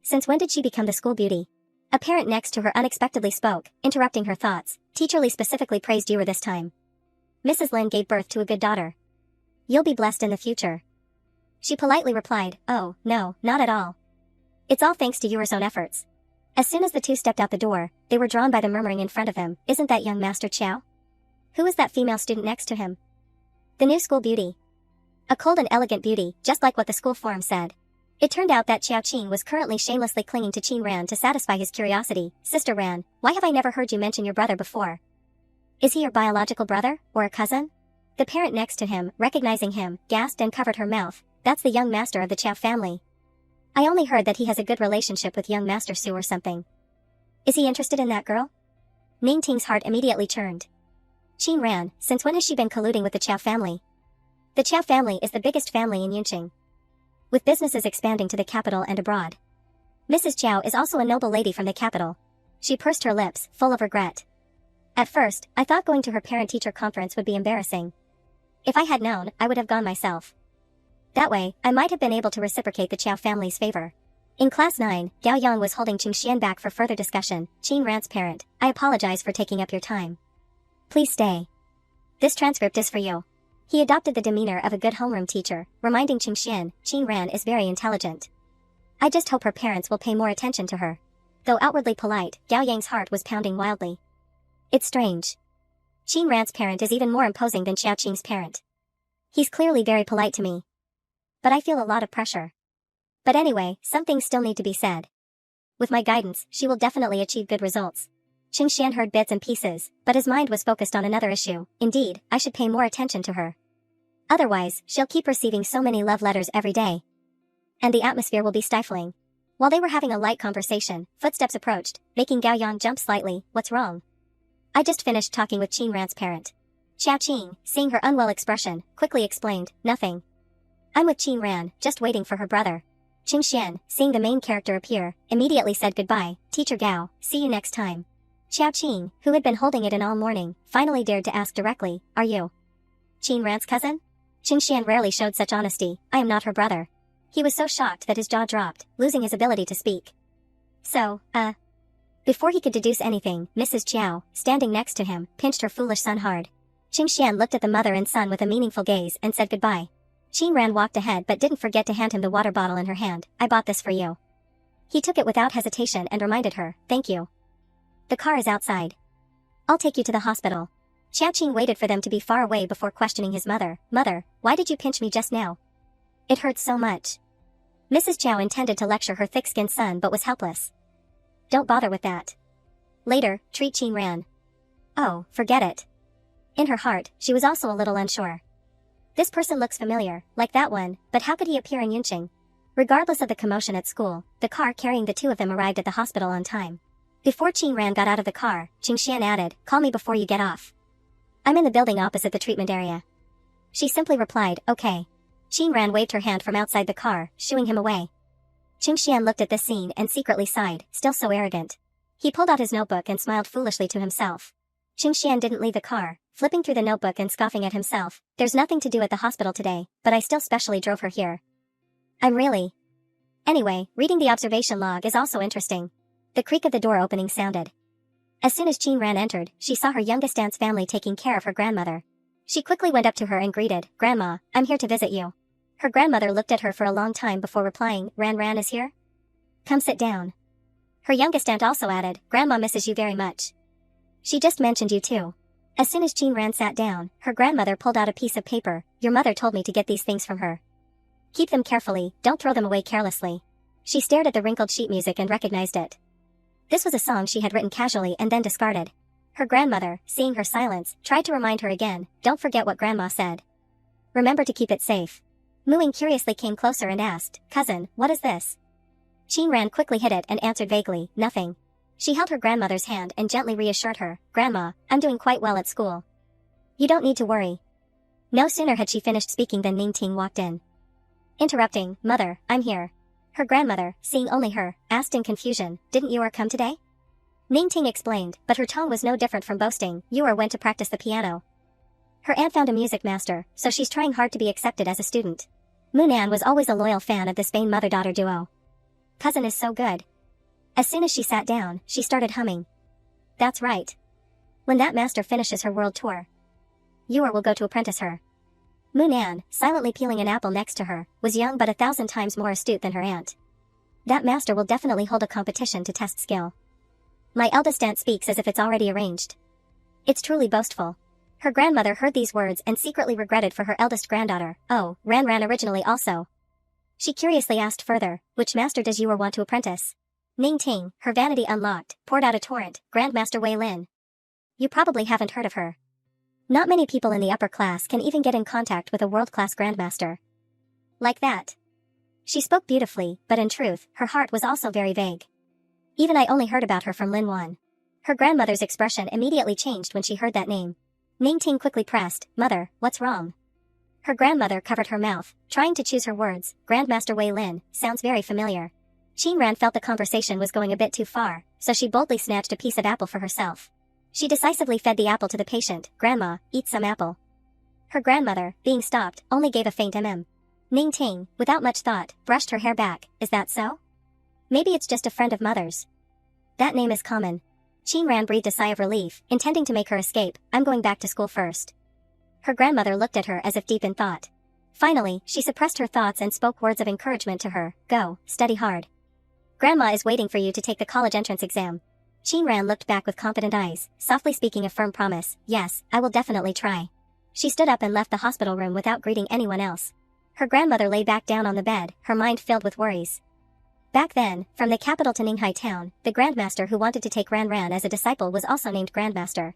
Since when did she become the school beauty? A parent next to her unexpectedly spoke, interrupting her thoughts. Teacher Lee specifically praised you this time. Mrs. Lin gave birth to a good daughter. You'll be blessed in the future. She politely replied, oh, no, not at all. It's all thanks to your own efforts. As soon as the two stepped out the door, they were drawn by the murmuring in front of them. Isn't that young Master Qiao? Who is that female student next to him? The new school beauty. A cold and elegant beauty, just like what the school forum said. It turned out that Qiao Qing was currently shamelessly clinging to Qin Ran to satisfy his curiosity. Sister Ran, why have I never heard you mention your brother before? Is he your biological brother, or a cousin? The parent next to him, recognizing him, gasped and covered her mouth. That's the young master of the Qiao family. I only heard that he has a good relationship with young Master Su or something. Is he interested in that girl? Ning Ting's heart immediately churned. Qin Ran, since when has she been colluding with the Qiao family? The Qiao family is the biggest family in Yunqing, with businesses expanding to the capital and abroad. Mrs. Qiao is also a noble lady from the capital. She pursed her lips, full of regret. At first, I thought going to her parent-teacher conference would be embarrassing. If I had known, I would have gone myself. That way, I might have been able to reciprocate the Qiao family's favor. In Class 9, Gao Yang was holding Qing Xian back for further discussion. Qin Ran's parent, I apologize for taking up your time. Please stay. This transcript is for you. He adopted the demeanor of a good homeroom teacher, reminding Qing Xian, Qin Ran is very intelligent. I just hope her parents will pay more attention to her. Though outwardly polite, Gao Yang's heart was pounding wildly. It's strange. Qin Ran's parent is even more imposing than Xiao Qing's parent. He's clearly very polite to me. But I feel a lot of pressure. But anyway, some things still need to be said. With my guidance, she will definitely achieve good results. Qing Xian heard bits and pieces, but his mind was focused on another issue. Indeed, I should pay more attention to her. Otherwise, she'll keep receiving so many love letters every day. And the atmosphere will be stifling. While they were having a light conversation, footsteps approached, making Gao Yang jump slightly. What's wrong? I just finished talking with Qin Ran's parent. Xiao Qing, seeing her unwell expression, quickly explained, nothing. I'm with Qin Ran, just waiting for her brother. Qing Xian, seeing the main character appear, immediately said goodbye. Teacher Gao, see you next time. Xiao Qing, who had been holding it in all morning, finally dared to ask directly, are you Qin Ran's cousin? Qing Xian rarely showed such honesty. I am not her brother. He was so shocked that his jaw dropped, losing his ability to speak. So, Before he could deduce anything, Mrs. Qiao, standing next to him, pinched her foolish son hard. Qing Xian looked at the mother and son with a meaningful gaze and said goodbye. Qin Ran walked ahead but didn't forget to hand him the water bottle in her hand. I bought this for you. He took it without hesitation and reminded her, thank you. The car is outside. I'll take you to the hospital. Xiao Qing waited for them to be far away before questioning his mother. Mother, why did you pinch me just now? It hurts so much. Mrs. Qiao intended to lecture her thick-skinned son but was helpless. Don't bother with that. Later, treat Qin Ran. Oh, forget it. In her heart, she was also a little unsure. This person looks familiar, like that one, but how could he appear in Yunqing? Regardless of the commotion at school, the car carrying the two of them arrived at the hospital on time. Before Qin Ran got out of the car, Qing Xian added, call me before you get off. I'm in the building opposite the treatment area. She simply replied, okay. Qin Ran waved her hand from outside the car, shooing him away. Qing Xian looked at this scene and secretly sighed, still so arrogant. He pulled out his notebook and smiled foolishly to himself. Qing Xian didn't leave the car, flipping through the notebook and scoffing at himself. There's nothing to do at the hospital today, but I still specially drove her here. I'm really. Anyway, reading the observation log is also interesting. The creak of the door opening sounded. As soon as Qin Ran entered, she saw her youngest aunt's family taking care of her grandmother. She quickly went up to her and greeted, Grandma, I'm here to visit you. Her grandmother looked at her for a long time before replying, Ran is here? Come sit down. Her youngest aunt also added, Grandma misses you very much. She just mentioned you too. As soon as Qin Ran sat down, her grandmother pulled out a piece of paper. Your mother told me to get these things from her. Keep them carefully, don't throw them away carelessly. She stared at the wrinkled sheet music and recognized it. This was a song she had written casually and then discarded. Her grandmother, seeing her silence, tried to remind her again, don't forget what Grandma said. Remember to keep it safe. Muing curiously came closer and asked, Cousin, what is this? Qin Ran quickly hid it and answered vaguely, nothing. She held her grandmother's hand and gently reassured her, Grandma, I'm doing quite well at school. You don't need to worry. No sooner had she finished speaking than Ning Ting walked in. Interrupting, "Mother, I'm here." Her grandmother, seeing only her, asked in confusion, "Didn't you come today?" Ning Ting explained, but her tone was no different from boasting, "You went to practice the piano." Her aunt found a music master, so she's trying hard to be accepted as a student. Munan was always a loyal fan of this Spain mother-daughter duo. Cousin is so good. As soon as she sat down, she started humming. That's right. When that master finishes her world tour, Yor will go to apprentice her. Munan, silently peeling an apple next to her, was young but 1,000 times more astute than her aunt. That master will definitely hold a competition to test skill. My eldest aunt speaks as if it's already arranged. It's truly boastful. Her grandmother heard these words and secretly regretted for her eldest granddaughter. Oh, Ran originally also. She curiously asked further, "Which master does Yor want to apprentice?" Ning Ting, her vanity unlocked, poured out a torrent, "Grandmaster Wei Lin. You probably haven't heard of her. Not many people in the upper class can even get in contact with a world-class grandmaster. Like that." She spoke beautifully, but in truth, her heart was also very vague. "Even I only heard about her from Lin Wan." Her grandmother's expression immediately changed when she heard that name. Ning Ting quickly pressed, "Mother, what's wrong?" Her grandmother covered her mouth, trying to choose her words. "Grandmaster Wei Lin, sounds very familiar." Qin Ran felt the conversation was going a bit too far, so she boldly snatched a piece of apple for herself. She decisively fed the apple to the patient. "Grandma, eat some apple." Her grandmother, being stopped, only gave a faint Ning Ting, without much thought, brushed her hair back. "Is that so? Maybe it's just a friend of mother's. That name is common." Qin Ran breathed a sigh of relief, intending to make her escape. "I'm going back to school first." Her grandmother looked at her as if deep in thought. Finally, she suppressed her thoughts and spoke words of encouragement to her. "Go, study hard. Grandma is waiting for you to take the college entrance exam." Qin Ran looked back with confident eyes, softly speaking a firm promise. "Yes, I will definitely try." She stood up and left the hospital room without greeting anyone else. Her grandmother lay back down on the bed, her mind filled with worries. Back then, from the capital to Ninghai town, the grandmaster who wanted to take Ran as a disciple was also named Grandmaster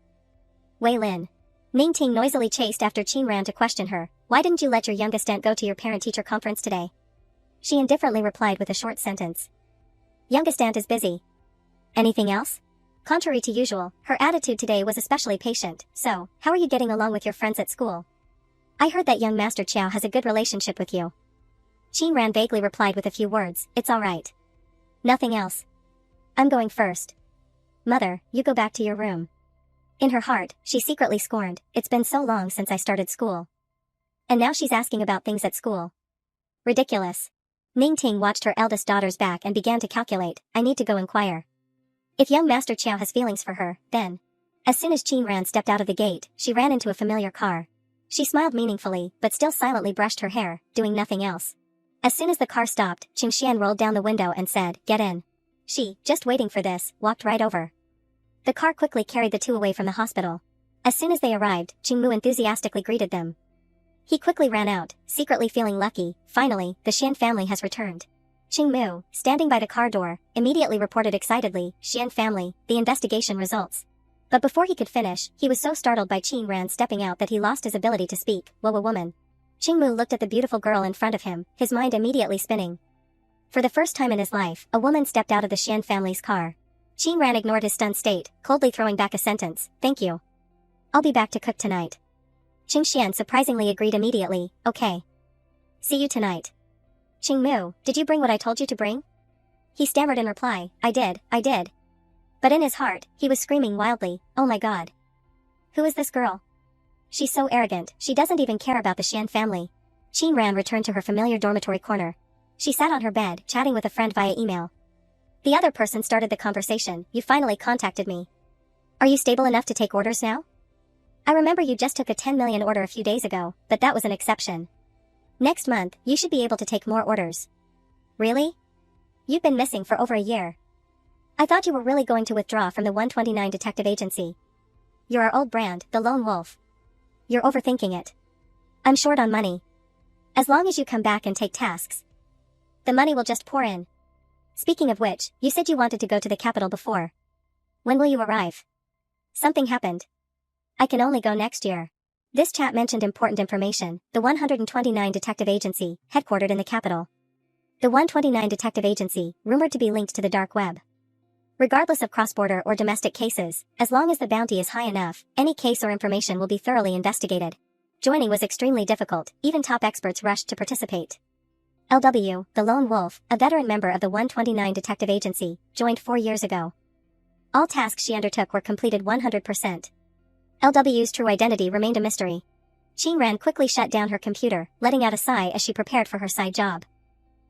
Wei Lin. Ning Ting noisily chased after Qin Ran to question her. "Why didn't you let your youngest aunt go to your parent-teacher conference today?" She indifferently replied with a short sentence. "Youngest aunt is busy." "Anything else?" Contrary to usual, her attitude today was especially patient. "So, how are you getting along with your friends at school? I heard that young Master Chiao has a good relationship with you." Qin Ran vaguely replied with a few words. "It's all right. Nothing else. I'm going first." "Mother, you go back to your room." In her heart, she secretly scorned, "It's been so long since I started school. And now she's asking about things at school. Ridiculous." Ning Ting watched her eldest daughter's back and began to calculate. "I need to go inquire. If young Master Chiao has feelings for her, then." As soon as Qin Ran stepped out of the gate, she ran into a familiar car. She smiled meaningfully, but still silently brushed her hair, doing nothing else. As soon as the car stopped, Qing Xian rolled down the window and said, "Get in." She, just waiting for this, walked right over. The car quickly carried the two away from the hospital. As soon as they arrived, Qing Mu enthusiastically greeted them. He quickly ran out, secretly feeling lucky. Finally, the Xian family has returned. Qing Mu, standing by the car door, immediately reported excitedly, "Xian family, the investigation results." But before he could finish, he was so startled by Qin Ran stepping out that he lost his ability to speak. "Whoa, a woman." Qing Mu looked at the beautiful girl in front of him, his mind immediately spinning. For the first time in his life, a woman stepped out of the Xian family's car. Qin Ran ignored his stunned state, coldly throwing back a sentence. "Thank you. I'll be back to cook tonight." Qing Xian surprisingly agreed immediately. "Okay. See you tonight." "Qing Mu, did you bring what I told you to bring?" He stammered in reply. I did. But in his heart, he was screaming wildly, "Oh my god. Who is this girl? She's so arrogant, she doesn't even care about the Xian family." Qin Ran returned to her familiar dormitory corner. She sat on her bed, chatting with a friend via email. The other person started the conversation. "You finally contacted me. Are you stable enough to take orders now? I remember you just took a 10 million order a few days ago, but that was an exception. Next month, you should be able to take more orders." "Really? You've been missing for over a year. I thought you were really going to withdraw from the 129 Detective Agency. You're our old brand, the Lone Wolf. You're overthinking it. I'm short on money. As long as you come back and take tasks, the money will just pour in. Speaking of which, you said you wanted to go to the capital before. When will you arrive?" "Something happened. I can only go next year." This chat mentioned important information, the 129 Detective Agency, headquartered in the capital. The 129 Detective Agency, rumored to be linked to the dark web. Regardless of cross-border or domestic cases, as long as the bounty is high enough, any case or information will be thoroughly investigated. Joining was extremely difficult, even top experts rushed to participate. LW, the lone wolf, a veteran member of the 129 Detective Agency, joined 4 years ago. All tasks she undertook were completed 100%. LW's true identity remained a mystery. Qing Ran quickly shut down her computer, letting out a sigh as she prepared for her side job.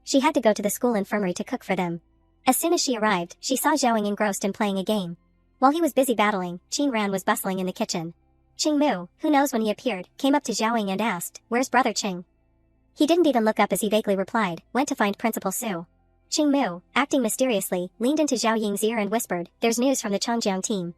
She had to go to the school infirmary to cook for them. As soon as she arrived, she saw Zhao engrossed in playing a game. While he was busy battling, Qing Ran was bustling in the kitchen. Qing Mu, who knows when he appeared, came up to Zhao and asked, "Where's brother Qing?" He didn't even look up as he vaguely replied, "Went to find Principal Su." Qing Mu, acting mysteriously, leaned into Zhao Ying's ear and whispered, "There's news from the Changjiang team."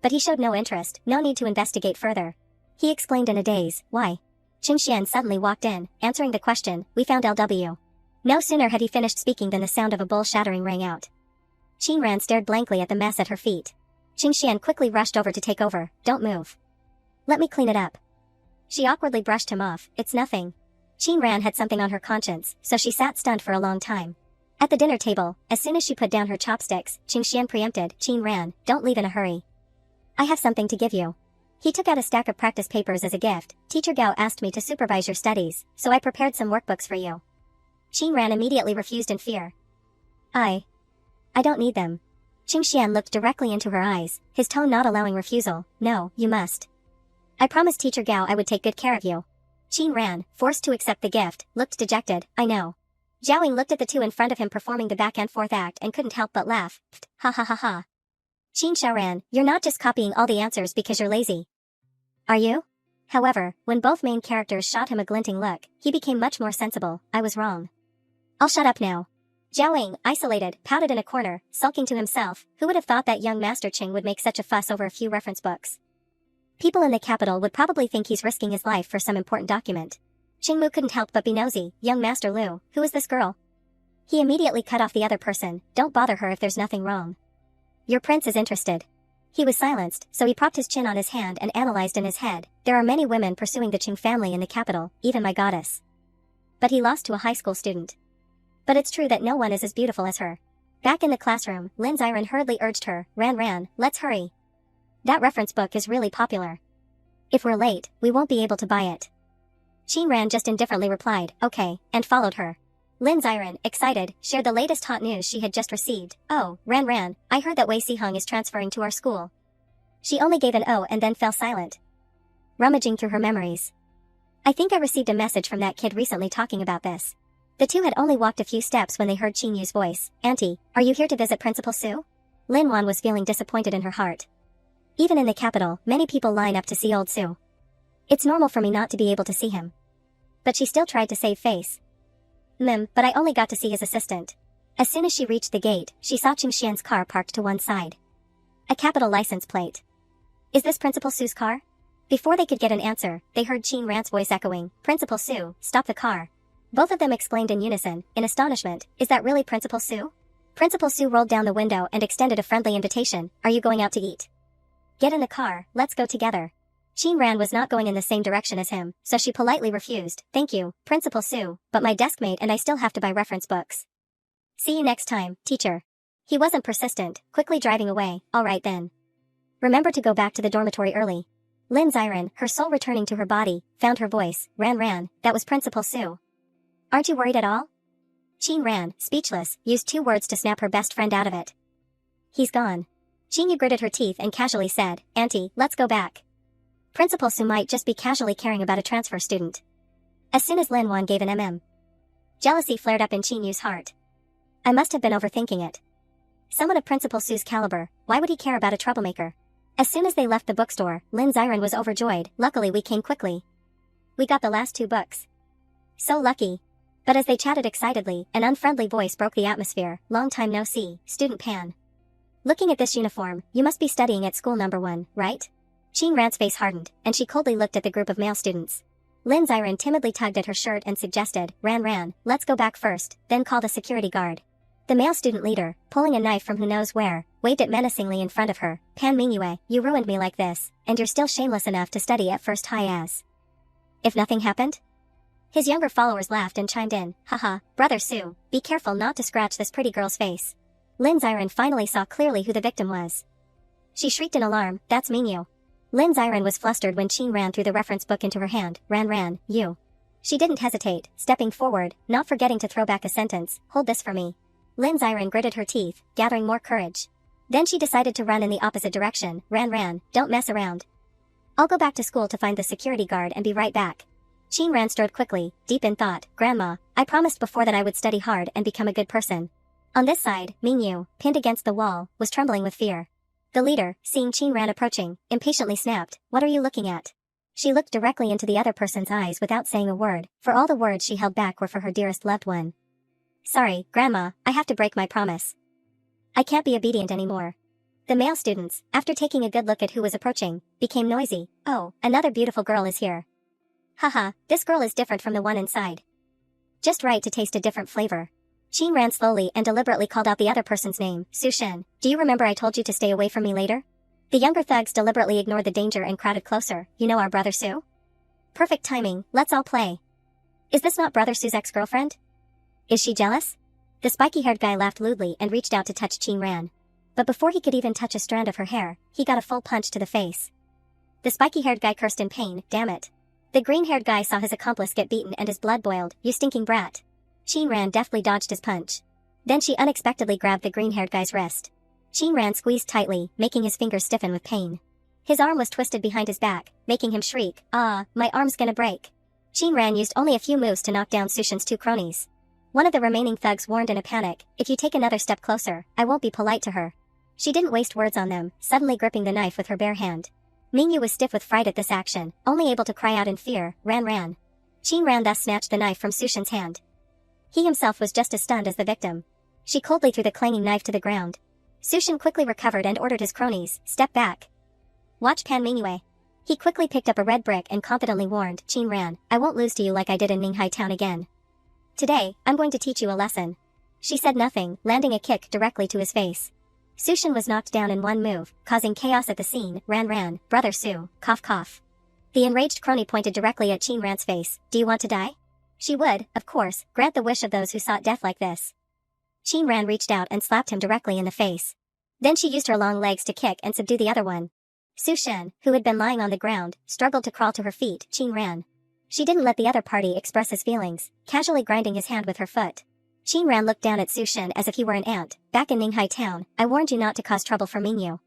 But he showed no interest, no need to investigate further. He explained in a daze, "Why?" Qing Xian suddenly walked in, answering the question, "We found LW." No sooner had he finished speaking than the sound of a bowl shattering rang out. Qing Ran stared blankly at the mess at her feet. Qing Xian quickly rushed over to take over. "Don't move. Let me clean it up." She awkwardly brushed him off. "It's nothing." Qing Ran had something on her conscience, so she sat stunned for a long time. At the dinner table, as soon as she put down her chopsticks, Qing Xian preempted, "Qing Ran, don't leave in a hurry. I have something to give you." He took out a stack of practice papers as a gift. "Teacher Gao asked me to supervise your studies, so I prepared some workbooks for you." Qing Ran immediately refused in fear. I don't need them." Qing Xian looked directly into her eyes, his tone not allowing refusal. "No, you must. I promised Teacher Gao I would take good care of you." Qing Ran, forced to accept the gift, looked dejected. "I know." Zhao Ying looked at the two in front of him performing the back and forth act and couldn't help but laugh. "Ha ha ha ha. Qin Xiaoran, you're not just copying all the answers because you're lazy. Are you?" However, when both main characters shot him a glinting look, he became much more sensible. "I was wrong. I'll shut up now." Zhao Ying, isolated, pouted in a corner, sulking to himself. Who would have thought that young Master Qing would make such a fuss over a few reference books? People in the capital would probably think he's risking his life for some important document. Qing Mu couldn't help but be nosy. "Young Master Lu, who is this girl?" He immediately cut off the other person. "Don't bother her if there's nothing wrong. Your prince is interested." He was silenced, so he propped his chin on his hand and analyzed in his head. "There are many women pursuing the Qing family in the capital, even my goddess. But he lost to a high school student. But it's true that no one is as beautiful as her." Back in the classroom, Lin Ziren hurriedly urged her, Ran, let's hurry. That reference book is really popular. If we're late, we won't be able to buy it." Qin Ran just indifferently replied, "Okay," and followed her. Lin Ziren, excited, shared the latest hot news she had just received. "Oh, Ran, I heard that Wei Sihung is transferring to our school." She only gave an "oh" and then fell silent, rummaging through her memories. "I think I received a message from that kid recently talking about this." The two had only walked a few steps when they heard Qin Yu's voice. "Auntie, are you here to visit Principal Su?" Lin Wan was feeling disappointed in her heart. Even in the capital, many people line up to see old Su. It's normal for me not to be able to see him. But she still tried to save face. But I only got to see his assistant." As soon as she reached the gate, she saw Qing Xian's car parked to one side. A capital license plate. "Is this Principal Su's car?" Before they could get an answer, they heard Qin Ran's voice echoing, "Principal Su, stop the car." Both of them exclaimed in unison, in astonishment, "Is that really Principal Su?" Principal Su rolled down the window and extended a friendly invitation, "Are you going out to eat? Get in the car, let's go together." Qin Ran was not going in the same direction as him, so she politely refused. "Thank you, Principal Su, but my deskmate and I still have to buy reference books. See you next time, teacher." He wasn't persistent, quickly driving away. "All right then. Remember to go back to the dormitory early." Lin Ziren, her soul returning to her body, found her voice. Ran, that was Principal Su. "Aren't you worried at all?" Qin Ran, speechless, used 2 words to snap her best friend out of it. "He's gone." Qin Yu gritted her teeth and casually said, "Auntie, let's go back. Principal Su might just be casually caring about a transfer student." As soon as Lin Wan gave an jealousy flared up in Qin Yu's heart. I must have been overthinking it. Someone of Principal Su's caliber, why would he care about a troublemaker? As soon as they left the bookstore, Lin Ziren was overjoyed. "Luckily we came quickly. We got the last 2 books. So lucky." But as they chatted excitedly, an unfriendly voice broke the atmosphere. "Long time no see, Student Pan. Looking at this uniform, you must be studying at school number 1, right?" Qin Ran's face hardened, and she coldly looked at the group of male students. Lin Ziren timidly tugged at her shirt and suggested, Ran, let's go back first, then call the security guard." The male student leader, pulling a knife from who knows where, waved it menacingly in front of her. "Pan Mingyue, you ruined me like this, and you're still shameless enough to study at first high as if nothing happened?" His younger followers laughed and chimed in, "Haha, Brother Su, be careful not to scratch this pretty girl's face." Lin Ziren finally saw clearly who the victim was. She shrieked in alarm, "That's Mingyu. Lin Ziren was flustered when Qin ran threw the reference book into her hand. Ran, you. She didn't hesitate, stepping forward, not forgetting to throw back a sentence. Hold this for me. Lin Ziren gritted her teeth, gathering more courage. Then she decided to run in the opposite direction. Ran, don't mess around. I'll go back to school to find the security guard and be right back. Qin Ran strode quickly, deep in thought. Grandma, I promised before that I would study hard and become a good person. On this side, Mingyu, pinned against the wall, was trembling with fear. The leader, seeing Qin Ran approaching, impatiently snapped, What are you looking at? She looked directly into the other person's eyes without saying a word, for all the words she held back were for her dearest loved one. Sorry, Grandma, I have to break my promise. I can't be obedient anymore. The male students, after taking a good look at who was approaching, became noisy. Oh, another beautiful girl is here. Haha, this girl is different from the one inside. Just right to taste a different flavor. Qin ran slowly and deliberately called out the other person's name. Su Shen, do you remember I told you to stay away from me later? The younger thugs deliberately ignored the danger and crowded closer. You know our brother Su? Perfect timing, let's all play. Is this not brother Su's ex-girlfriend? Is she jealous? The spiky-haired guy laughed lewdly and reached out to touch Qin Ran. But before he could even touch a strand of her hair, he got a full punch to the face. The spiky-haired guy cursed in pain. Damn it. The green-haired guy saw his accomplice get beaten and his blood boiled. You stinking brat. Qin Ran deftly dodged his punch. Then she unexpectedly grabbed the green-haired guy's wrist. Qin Ran squeezed tightly, making his fingers stiffen with pain. His arm was twisted behind his back, making him shriek, Ah, my arm's gonna break. Qin Ran used only a few moves to knock down Su Shen's two cronies. One of the remaining thugs warned in a panic, If you take another step closer, I won't be polite to her. She didn't waste words on them, suddenly gripping the knife with her bare hand. Mingyu was stiff with fright at this action, only able to cry out in fear, Ran. Qin Ran thus snatched the knife from Su Shen's hand. He himself was just as stunned as the victim. She coldly threw the clanging knife to the ground. Su Shen quickly recovered and ordered his cronies, Step back. Watch Pan Mingyue. He quickly picked up a red brick and confidently warned, Qin Ran, I won't lose to you like I did in Ninghai Town again. Today, I'm going to teach you a lesson. She said nothing, landing a kick directly to his face. Su Shen was knocked down in one move, causing chaos at the scene. Ran, brother Su, cough. The enraged crony pointed directly at Qin Ran's face. Do you want to die? She would, of course, grant the wish of those who sought death like this. Qin Ran reached out and slapped him directly in the face. Then she used her long legs to kick and subdue the other one. Su Shen, who had been lying on the ground, struggled to crawl to her feet. Qin Ran. She didn't let the other party express his feelings, casually grinding his hand with her foot. Qin Ran looked down at Su Shen as if he were an ant. Back in Ninghai Town, I warned you not to cause trouble for Mingyu.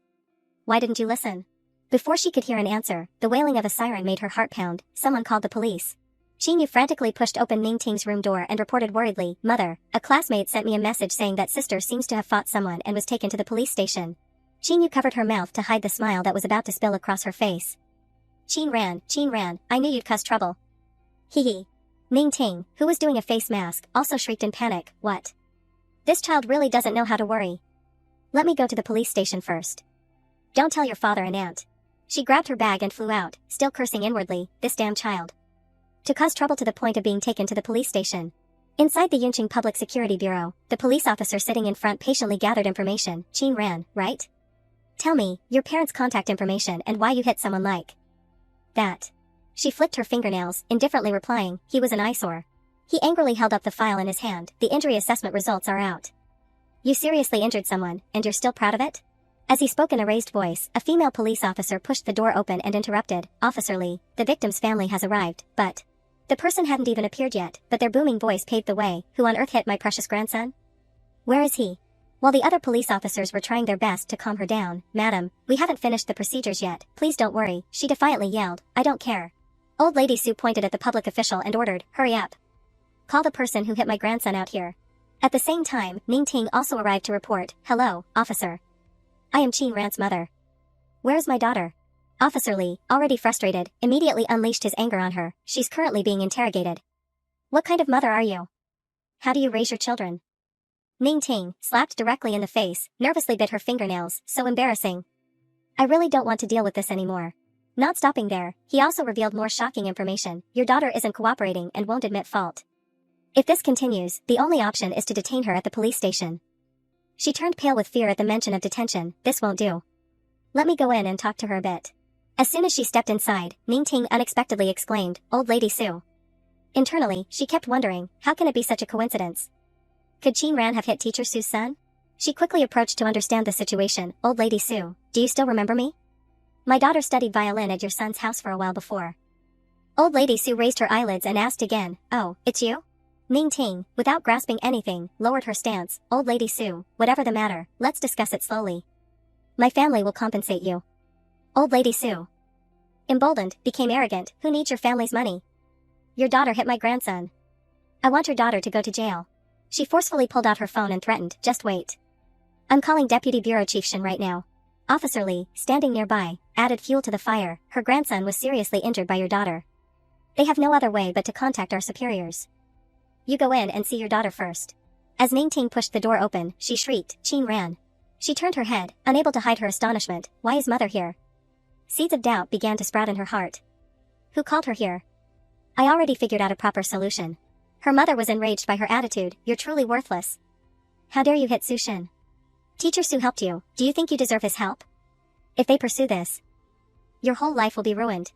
Why didn't you listen? Before she could hear an answer, the wailing of a siren made her heart pound. Someone called the police. Qin Yu frantically pushed open Ning Ting's room door and reported worriedly, Mother, a classmate sent me a message saying that sister seems to have fought someone and was taken to the police station. Qin Yu covered her mouth to hide the smile that was about to spill across her face. Qin Ran, I knew you'd cause trouble. Hee. Ning Ting, who was doing a face mask, also shrieked in panic. What? This child really doesn't know how to worry. Let me go to the police station first. Don't tell your father and aunt. She grabbed her bag and flew out, still cursing inwardly, this damn child. To cause trouble to the point of being taken to the police station. Inside the Yunqing Public Security Bureau, the police officer sitting in front patiently gathered information. Qin Ran, right? Tell me, your parents' contact information and why you hit someone like that. She flicked her fingernails, indifferently replying, he was an eyesore. He angrily held up the file in his hand. The injury assessment results are out. You seriously injured someone, and you're still proud of it? As he spoke in a raised voice, a female police officer pushed the door open and interrupted, Officer Lee, the victim's family has arrived, but... The person hadn't even appeared yet, but their booming voice paved the way. Who on earth hit my precious grandson? Where is he? While the other police officers were trying their best to calm her down, Madam, we haven't finished the procedures yet, please don't worry, she defiantly yelled, I don't care. Old Lady Sue pointed at the public official and ordered, hurry up. Call the person who hit my grandson out here. At the same time, Ning Ting also arrived to report, hello, officer. I am Qin Ran's mother. Where is my daughter? Officer Lee, already frustrated, immediately unleashed his anger on her. She's currently being interrogated. What kind of mother are you? How do you raise your children? Ning Ting, slapped directly in the face, nervously bit her fingernails, so embarrassing. I really don't want to deal with this anymore. Not stopping there, he also revealed more shocking information. Your daughter isn't cooperating and won't admit fault. If this continues, the only option is to detain her at the police station. She turned pale with fear at the mention of detention. This won't do. Let me go in and talk to her a bit. As soon as she stepped inside, Ning Ting unexpectedly exclaimed, Old Lady Sue. Internally, she kept wondering, how can it be such a coincidence? Could Qin Ran have hit Teacher Sue's son? She quickly approached to understand the situation. Old Lady Sue, do you still remember me? My daughter studied violin at your son's house for a while before. Old Lady Sue raised her eyelids and asked again, "Oh, it's you?" Ming Ting, without grasping anything, lowered her stance. "Old Lady Sue, whatever the matter, let's discuss it slowly. My family will compensate you." Old Lady Sue, emboldened, became arrogant. "Who needs your family's money? Your daughter hit my grandson. I want your daughter to go to jail." She forcefully pulled out her phone and threatened, "Just wait. I'm calling Deputy Bureau Chief Shin right now." Officer Lee, standing nearby, added fuel to the fire. "Her grandson was seriously injured by your daughter. They have no other way but to contact our superiors. You go in and see your daughter first." As Ning Ting pushed the door open, she shrieked. Qin ran. She turned her head, unable to hide her astonishment. "Why is mother here?" Seeds of doubt began to sprout in her heart. "Who called her here?" "I already figured out a proper solution." Her mother was enraged by her attitude. "You're truly worthless. How dare you hit Su Shin? Teacher Su helped you. Do you think you deserve his help? If they pursue this, your whole life will be ruined."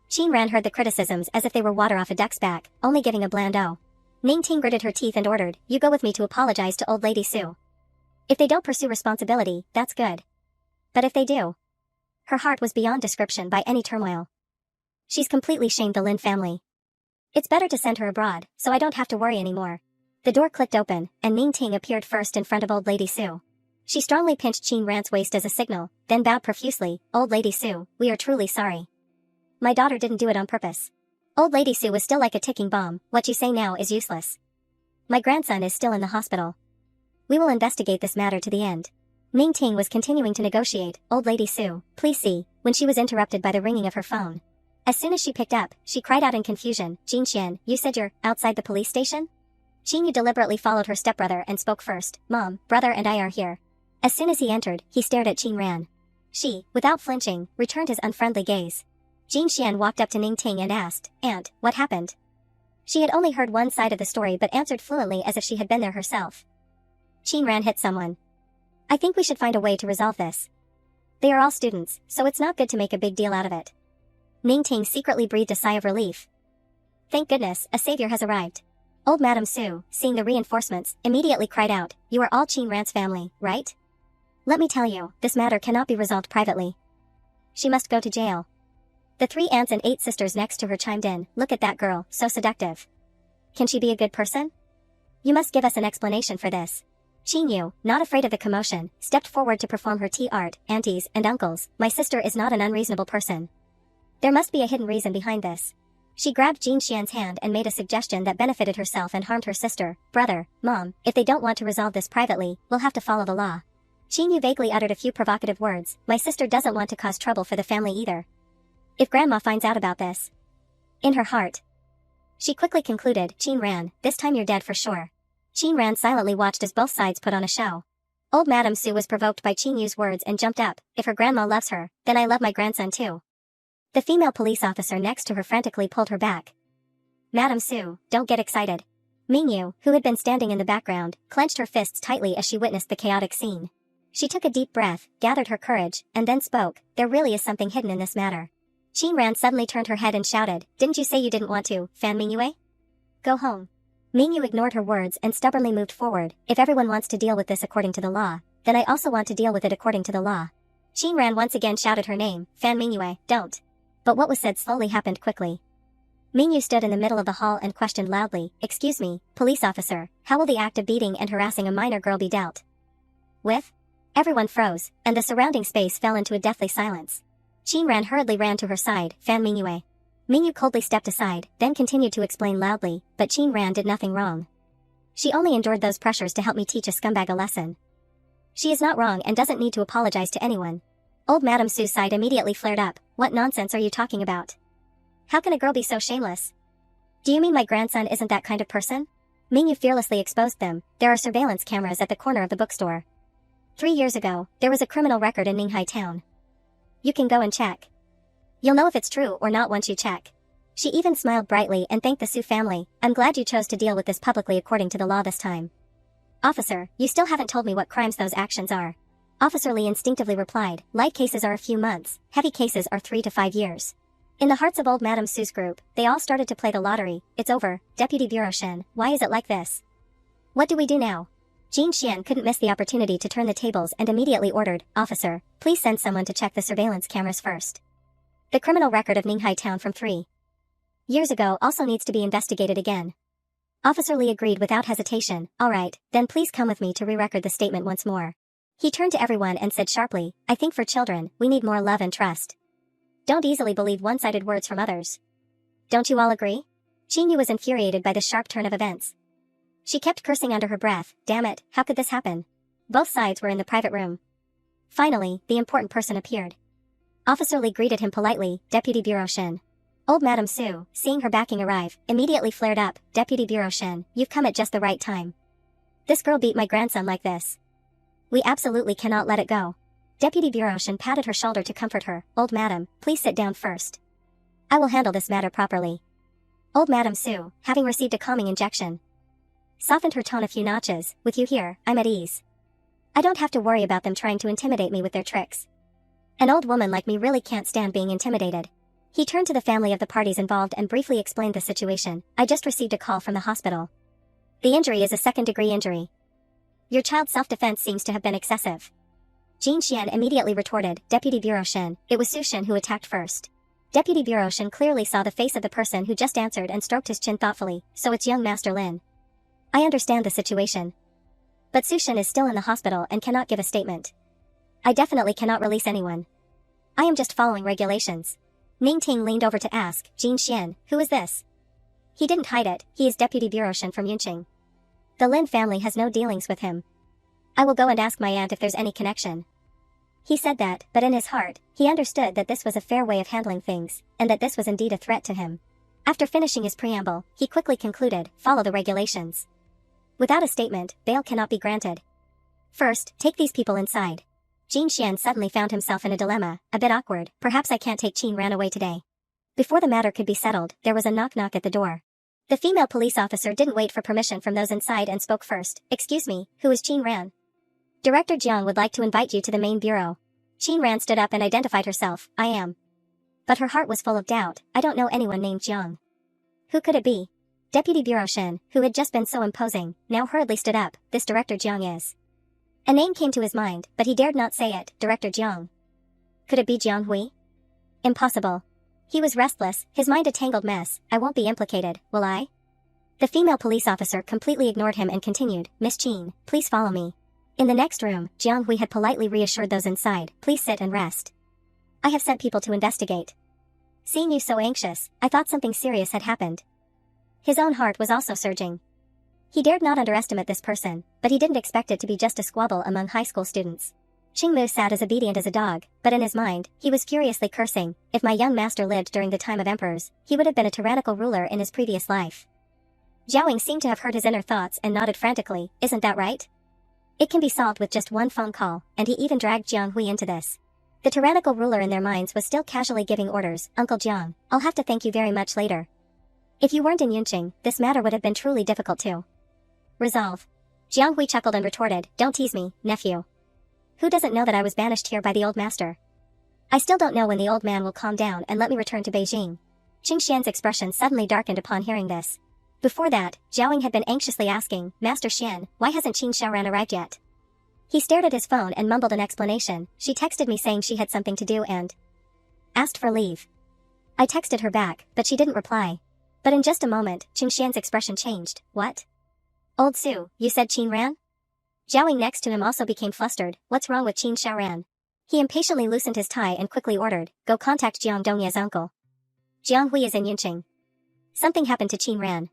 Qin Ran heard the criticisms as if they were water off a duck's back, only giving a bland "oh." Ning Ting gritted her teeth and ordered, "You go with me to apologize to Old Lady Sue. If they don't pursue responsibility, that's good. But if they do..." Her heart was beyond description by any turmoil. "She's completely shamed the Lin family. It's better to send her abroad, so I don't have to worry anymore." The door clicked open, and Ning Ting appeared first in front of Old Lady Sue. She strongly pinched Qin Ran's waist as a signal, then bowed profusely. "Old Lady Sue, we are truly sorry. My daughter didn't do it on purpose." Old Lady Sue was still like a ticking bomb. "What you say now is useless. My grandson is still in the hospital. We will investigate this matter to the end." Ning Ting was continuing to negotiate. "Old Lady Sue, please see," when she was interrupted by the ringing of her phone. As soon as she picked up, she cried out in confusion, "Jin Xian, you said you're outside the police station?" Qin Yu deliberately followed her stepbrother and spoke first. "Mom, brother and I are here." As soon as he entered, he stared at Qin Ran. She, without flinching, returned his unfriendly gaze. Jin Xian walked up to Ning Ting and asked, "Aunt, what happened?" She had only heard one side of the story but answered fluently as if she had been there herself. "Qin Ran hit someone. I think we should find a way to resolve this. They are all students, so it's not good to make a big deal out of it." Ning Ting secretly breathed a sigh of relief. Thank goodness, a savior has arrived. Old Madame Su, seeing the reinforcements, immediately cried out, "You are all Qin Ran's family, right? Let me tell you, this matter cannot be resolved privately. She must go to jail." The 3 aunts and 8 sisters next to her chimed in. "Look at that girl, so seductive. Can she be a good person? You must give us an explanation for this." Qin Yu, not afraid of the commotion, stepped forward to perform her tea art. "Aunties and uncles, my sister is not an unreasonable person. There must be a hidden reason behind this." She grabbed Jin Xian's hand and made a suggestion that benefited herself and harmed her sister. "Brother, mom, if they don't want to resolve this privately, we'll have to follow the law." Qin Yu vaguely uttered a few provocative words. "My sister doesn't want to cause trouble for the family either. If grandma finds out about this..." In her heart, she quickly concluded, "Qin Ran, this time you're dead for sure." Qin Ran silently watched as both sides put on a show. Old Madame Su was provoked by Qin Yu's words and jumped up. "If her grandma loves her, then I love my grandson too." The female police officer next to her frantically pulled her back. "Madame Su, don't get excited." Ming Yu, who had been standing in the background, clenched her fists tightly as she witnessed the chaotic scene. She took a deep breath, gathered her courage, and then spoke. "There really is something hidden in this matter." Qin Ran suddenly turned her head and shouted, "Didn't you say you didn't want to, Fan Mingyue? Go home." Ming Yu ignored her words and stubbornly moved forward. "If everyone wants to deal with this according to the law, then I also want to deal with it according to the law." Qin Ran once again shouted her name, "Fan Mingyue, don't." But what was said slowly happened quickly. Ming Yu stood in the middle of the hall and questioned loudly, "Excuse me, police officer, how will the act of beating and harassing a minor girl be dealt with?" Everyone froze, and the surrounding space fell into a deathly silence. Qin Ran hurriedly ran to her side. "Fan Mingyue." Ming Yu coldly stepped aside, then continued to explain loudly, "But Qin Ran did nothing wrong. She only endured those pressures to help me teach a scumbag a lesson. She is not wrong and doesn't need to apologize to anyone." Old Madame Su's side immediately flared up. "What nonsense are you talking about? How can a girl be so shameless? Do you mean my grandson isn't that kind of person?" Ming Yu fearlessly exposed them. "There are surveillance cameras at the corner of the bookstore. 3 years ago, there was a criminal record in Ninghai town. You can go and check. You'll know if it's true or not once you check." She even smiled brightly and thanked the Su family. "I'm glad you chose to deal with this publicly according to the law this time." "Officer, you still haven't told me what crimes those actions are." Officer Lee instinctively replied, "Light cases are a few months, heavy cases are 3 to 5 years. In the hearts of old Madame Su's group, they all started to play the lottery. It's over. Deputy Bureau Shin, why is it like this? What do we do now?" Jin Xian couldn't miss the opportunity to turn the tables and immediately ordered, "Officer, please send someone to check the surveillance cameras first. The criminal record of Ninghai Town from 3 years ago also needs to be investigated again." Officer Lee agreed without hesitation. "All right, then please come with me to re-record the statement once more." He turned to everyone and said sharply, "I think for children, we need more love and trust. Don't easily believe one-sided words from others. Don't you all agree?" Qing Yu was infuriated by this sharp turn of events. She kept cursing under her breath. Damn it, how could this happen? Both sides were in the private room. Finally, the important person appeared. Officer Lee greeted him politely, "Deputy Bureau Shen." Old Madam Su, seeing her backing arrive, immediately flared up, "Deputy Bureau Shen, you've come at just the right time. This girl beat my grandson like this. We absolutely cannot let it go." Deputy Bureau Shen patted her shoulder to comfort her. "Old Madam, please sit down first. I will handle this matter properly." Old Madam Su, having received a calming injection, softened her tone a few notches. "With you here, I'm at ease. I don't have to worry about them trying to intimidate me with their tricks. An old woman like me really can't stand being intimidated." He turned to the family of the parties involved and briefly explained the situation. "I just received a call from the hospital. The injury is a second-degree injury. Your child's self-defense seems to have been excessive." Jin Xian immediately retorted, "Deputy Bureau Shen, it was Su Shen who attacked first." Deputy Bureau Shen clearly saw the face of the person who just answered and stroked his chin thoughtfully. "So it's young Master Lin. I understand the situation. But Su Shen is still in the hospital and cannot give a statement. I definitely cannot release anyone. I am just following regulations." Ning Ting leaned over to ask, "Jin Xian, who is this?" "He didn't hide it, he is Deputy Bureau Shen from Yunqing. The Lin family has no dealings with him. I will go and ask my aunt if there's any connection." He said that, but in his heart, he understood that this was a fair way of handling things, and that this was indeed a threat to him. After finishing his preamble, he quickly concluded, "Follow the regulations. Without a statement, bail cannot be granted. First, take these people inside." Jin Xian suddenly found himself in a dilemma, a bit awkward. Perhaps I can't take Qin Ran away today. Before the matter could be settled, there was a knock-knock at the door. The female police officer didn't wait for permission from those inside and spoke first. "Excuse me, who is Qin Ran?" "Director Jiang would like to invite you to the main bureau." Qin Ran stood up and identified herself, "I am." But her heart was full of doubt. "I don't know anyone named Jiang. Who could it be?" Deputy Bureau Shen, who had just been so imposing, now hurriedly stood up. "This Director Jiang is." A name came to his mind, but he dared not say it. Director Jiang. Could it be Jiang Hui? Impossible. He was restless, his mind a tangled mess. "I won't be implicated, will I?" The female police officer completely ignored him and continued, "Miss Qin, please follow me." In the next room, Jiang Hui had politely reassured those inside, "Please sit and rest. I have sent people to investigate. Seeing you so anxious, I thought something serious had happened." His own heart was also surging. He dared not underestimate this person, but he didn't expect it to be just a squabble among high school students. Qingmu sat as obedient as a dog, but in his mind, he was furiously cursing. If my young master lived during the time of emperors, he would have been a tyrannical ruler in his previous life. Zhaoing seemed to have heard his inner thoughts and nodded frantically. "Isn't that right? It can be solved with just one phone call," and he even dragged Jiang Hui into this. The tyrannical ruler in their minds was still casually giving orders. "Uncle Jiang, I'll have to thank you very much later. If you weren't in Yunqing, this matter would have been truly difficult to resolve." Jiang Hui chuckled and retorted, "Don't tease me, nephew. Who doesn't know that I was banished here by the old master? I still don't know when the old man will calm down and let me return to Beijing." Qing Xian's expression suddenly darkened upon hearing this. Before that, Zhaoing had been anxiously asking, "Master Xian, why hasn't Qin Xiaoran arrived yet?" He stared at his phone and mumbled an explanation. "She texted me saying she had something to do and asked for leave. I texted her back, but she didn't reply." But in just a moment, Qing Xian's expression changed. "What? Old Su, you said Qin Ran?" Zhaoing next to him also became flustered. "What's wrong with Qin Xiaoran?" He impatiently loosened his tie and quickly ordered, "Go contact Jiang Dongya's uncle. Jiang Hui is in Yunqing. Something happened to Qin Ran.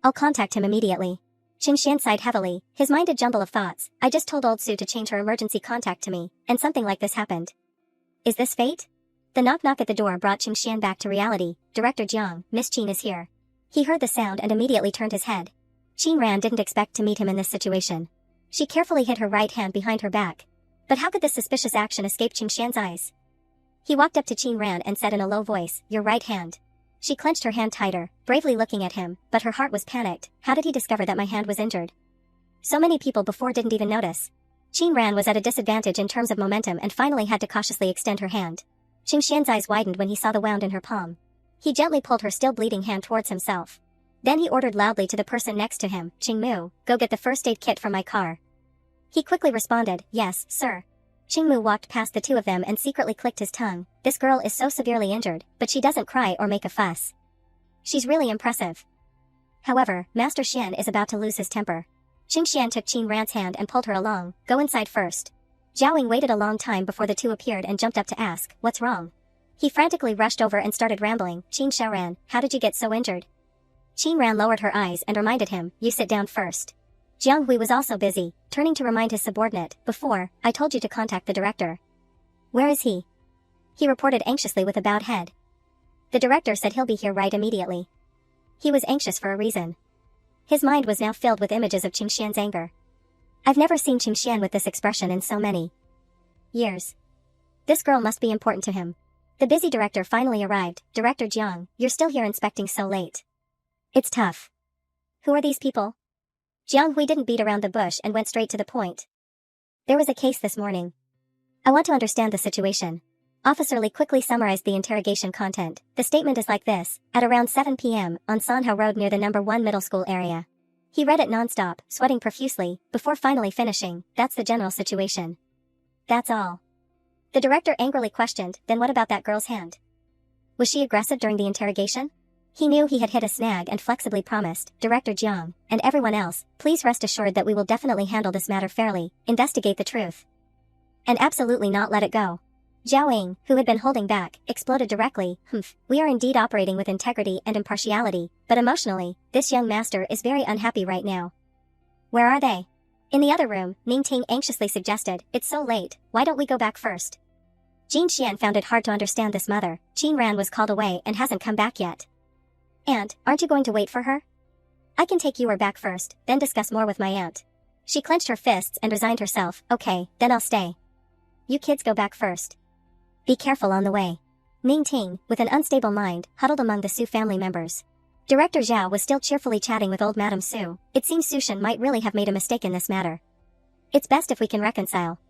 I'll contact him immediately." Qin Xian sighed heavily, his mind a jumble of thoughts. "I just told old Su to change her emergency contact to me, and something like this happened. Is this fate?" The knock-knock at the door brought Qin Xian back to reality. "Director Jiang, Miss Qin is here." He heard the sound and immediately turned his head. Qin Ran didn't expect to meet him in this situation. She carefully hid her right hand behind her back. But how could this suspicious action escape Qin Xian's eyes? He walked up to Qin Ran and said in a low voice, "Your right hand." She clenched her hand tighter, bravely looking at him, but her heart was panicked. How did he discover that my hand was injured? So many people before didn't even notice. Qin Ran was at a disadvantage in terms of momentum and finally had to cautiously extend her hand. Qin Xian's eyes widened when he saw the wound in her palm. He gently pulled her still bleeding hand towards himself. Then he ordered loudly to the person next to him, Ching-mu, go get the first aid kit from my car. He quickly responded, yes, sir. Ching-mu walked past the two of them and secretly clicked his tongue. This girl is so severely injured, but she doesn't cry or make a fuss. She's really impressive. However, Master Xian is about to lose his temper. Qing Xian took Qin Ran's hand and pulled her along. Go inside first. Zhao Ying waited a long time before the two appeared and jumped up to ask, what's wrong? He frantically rushed over and started rambling. Qin Xiaoran, how did you get so injured? Qin Ran lowered her eyes and reminded him, you sit down first. Jiang Hui was also busy, turning to remind his subordinate, before, I told you to contact the director. Where is he? He reported anxiously with a bowed head. The director said he'll be here right immediately. He was anxious for a reason. His mind was now filled with images of Qing Xian's anger. I've never seen Qing Xian with this expression in so many years. This girl must be important to him. The busy director finally arrived. Director Jiang, you're still here inspecting so late. It's tough. Who are these people? Jiang Hui didn't beat around the bush and went straight to the point. There was a case this morning. I want to understand the situation. Officer Li quickly summarized the interrogation content. The statement is like this, at around 7 p.m., on Sanhao Road near the number 1 middle school area. He read it non-stop, sweating profusely, before finally finishing, that's the general situation. That's all. The director angrily questioned, then what about that girl's hand? Was she aggressive during the interrogation? He knew he had hit a snag and flexibly promised, Director Jiang, and everyone else, please rest assured that we will definitely handle this matter fairly, investigate the truth. And absolutely not let it go. Zhao Ying, who had been holding back, exploded directly, we are indeed operating with integrity and impartiality, but emotionally, this young master is very unhappy right now. Where are they? In the other room, Ning Ting anxiously suggested, it's so late, why don't we go back first? Jin Xian found it hard to understand this mother. Qin Ran was called away and hasn't come back yet. Aunt, aren't you going to wait for her? I can take you back first, then discuss more with my aunt. She clenched her fists and resigned herself, okay, then I'll stay. You kids go back first. Be careful on the way. Ning Ting, with an unstable mind, huddled among the Su family members. Director Zhao was still cheerfully chatting with old Madame Su. It seems Su Shen might really have made a mistake in this matter. It's best if we can reconcile.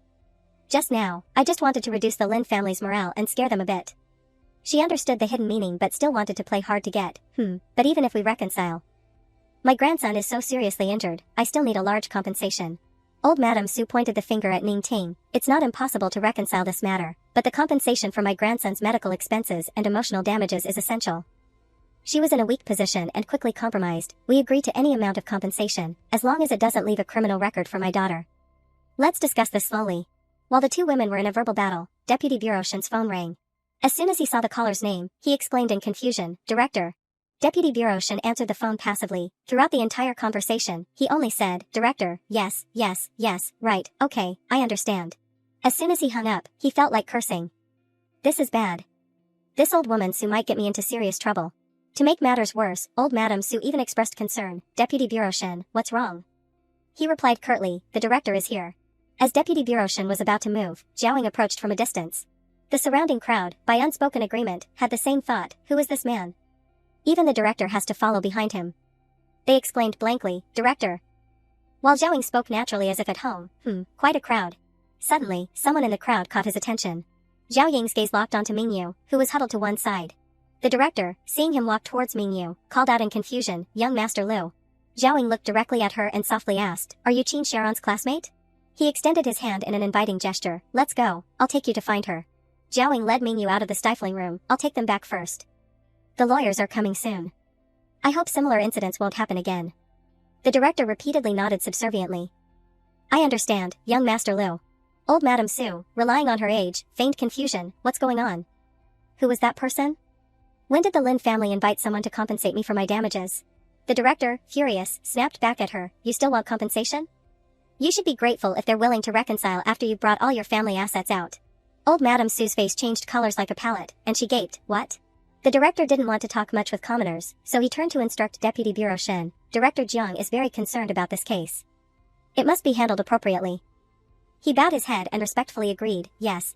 Just now, I just wanted to reduce the Lin family's morale and scare them a bit. She understood the hidden meaning but still wanted to play hard to get, but even if we reconcile. My grandson is so seriously injured, I still need a large compensation. Old Madame Su pointed the finger at Ning Ting. It's not impossible to reconcile this matter, but the compensation for my grandson's medical expenses and emotional damages is essential. She was in a weak position and quickly compromised. We agree to any amount of compensation, as long as it doesn't leave a criminal record for my daughter. Let's discuss this slowly. While the two women were in a verbal battle, Deputy Bureau Shen's phone rang. As soon as he saw the caller's name, he exclaimed in confusion, Director. Deputy Bureau Shen answered the phone passively. Throughout the entire conversation, he only said, Director, yes, right, okay, I understand. As soon as he hung up, he felt like cursing. This is bad. This old woman Su might get me into serious trouble. To make matters worse, old Madame Su even expressed concern. Deputy Bureau Shen, what's wrong? He replied curtly, the director is here. As Deputy Bureau Shen was about to move, Zhao Ying approached from a distance. The surrounding crowd, by unspoken agreement, had the same thought, who is this man? Even the director has to follow behind him. They exclaimed blankly, Director. While Zhao Ying spoke naturally as if at home, quite a crowd. Suddenly, someone in the crowd caught his attention. Zhao Ying's gaze locked onto Mingyu, who was huddled to one side. The director, seeing him walk towards Mingyu, called out in confusion, Young Master Liu. Zhao Ying looked directly at her and softly asked, Are you Qin Xiaoran's classmate? He extended his hand in an inviting gesture. Let's go, I'll take you to find her. Zhao Ying led Mingyu out of the stifling room. I'll take them back first. The lawyers are coming soon. I hope similar incidents won't happen again. The director repeatedly nodded subserviently. I understand, young Master Liu. Old Madame Su, relying on her age, feigned confusion. What's going on? Who was that person? When did the Lin family invite someone to compensate me for my damages? The director, furious, snapped back at her. You still want compensation? You should be grateful if they're willing to reconcile after you've brought all your family assets out. Old Madame Su's face changed colors like a palette, and she gaped. What? The director didn't want to talk much with commoners, so he turned to instruct Deputy Bureau Shen. Director Jiang is very concerned about this case. It must be handled appropriately. He bowed his head and respectfully agreed, yes,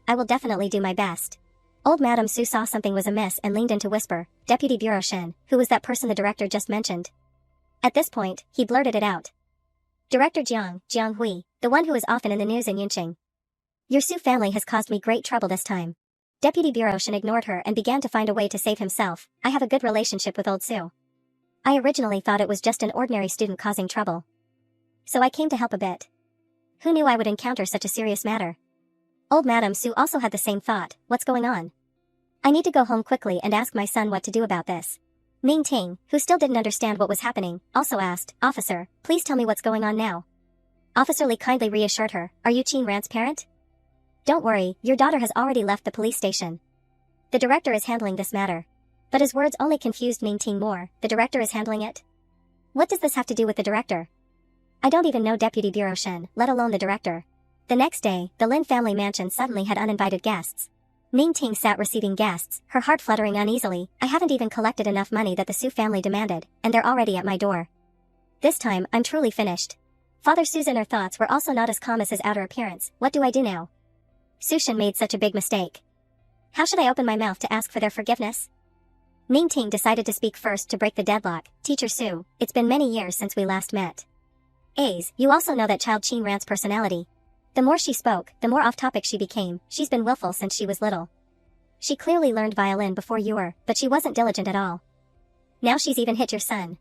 I will definitely do my best. Old Madame Su saw something was amiss and leaned in to whisper, Deputy Bureau Shen, who was that person the director just mentioned? At this point, he blurted it out. Director Jiang, Jiang Hui, the one who is often in the news in Yunqing. Your Su family has caused me great trouble this time. Deputy Bureau Shen ignored her and began to find a way to save himself. I have a good relationship with old Su. I originally thought it was just an ordinary student causing trouble. So I came to help a bit. Who knew I would encounter such a serious matter? Old Madame Sue also had the same thought. What's going on? I need to go home quickly and ask my son what to do about this. Ning Ting, who still didn't understand what was happening, also asked, Officer, please tell me what's going on now. Officer Lee kindly reassured her, are you Qin Ran's parent? Don't worry, your daughter has already left the police station. The director is handling this matter. But his words only confused Ning Ting more. The director is handling it? What does this have to do with the director? I don't even know Deputy Bureau Shen, let alone the director. The next day, the Lin family mansion suddenly had uninvited guests. Ning Ting sat receiving guests, her heart fluttering uneasily. I haven't even collected enough money that the Su family demanded, and they're already at my door. This time, I'm truly finished. Father Su's inner thoughts were also not as calm as his outer appearance. What do I do now? Su Shen made such a big mistake. How should I open my mouth to ask for their forgiveness? Ning Ting decided to speak first to break the deadlock. Teacher Su, it's been many years since we last met. You also know that child Qin Ran's personality. The more she spoke, the more off-topic she became. She's been willful since she was little. She clearly learned violin before you were, but she wasn't diligent at all. Now she's even hit your son.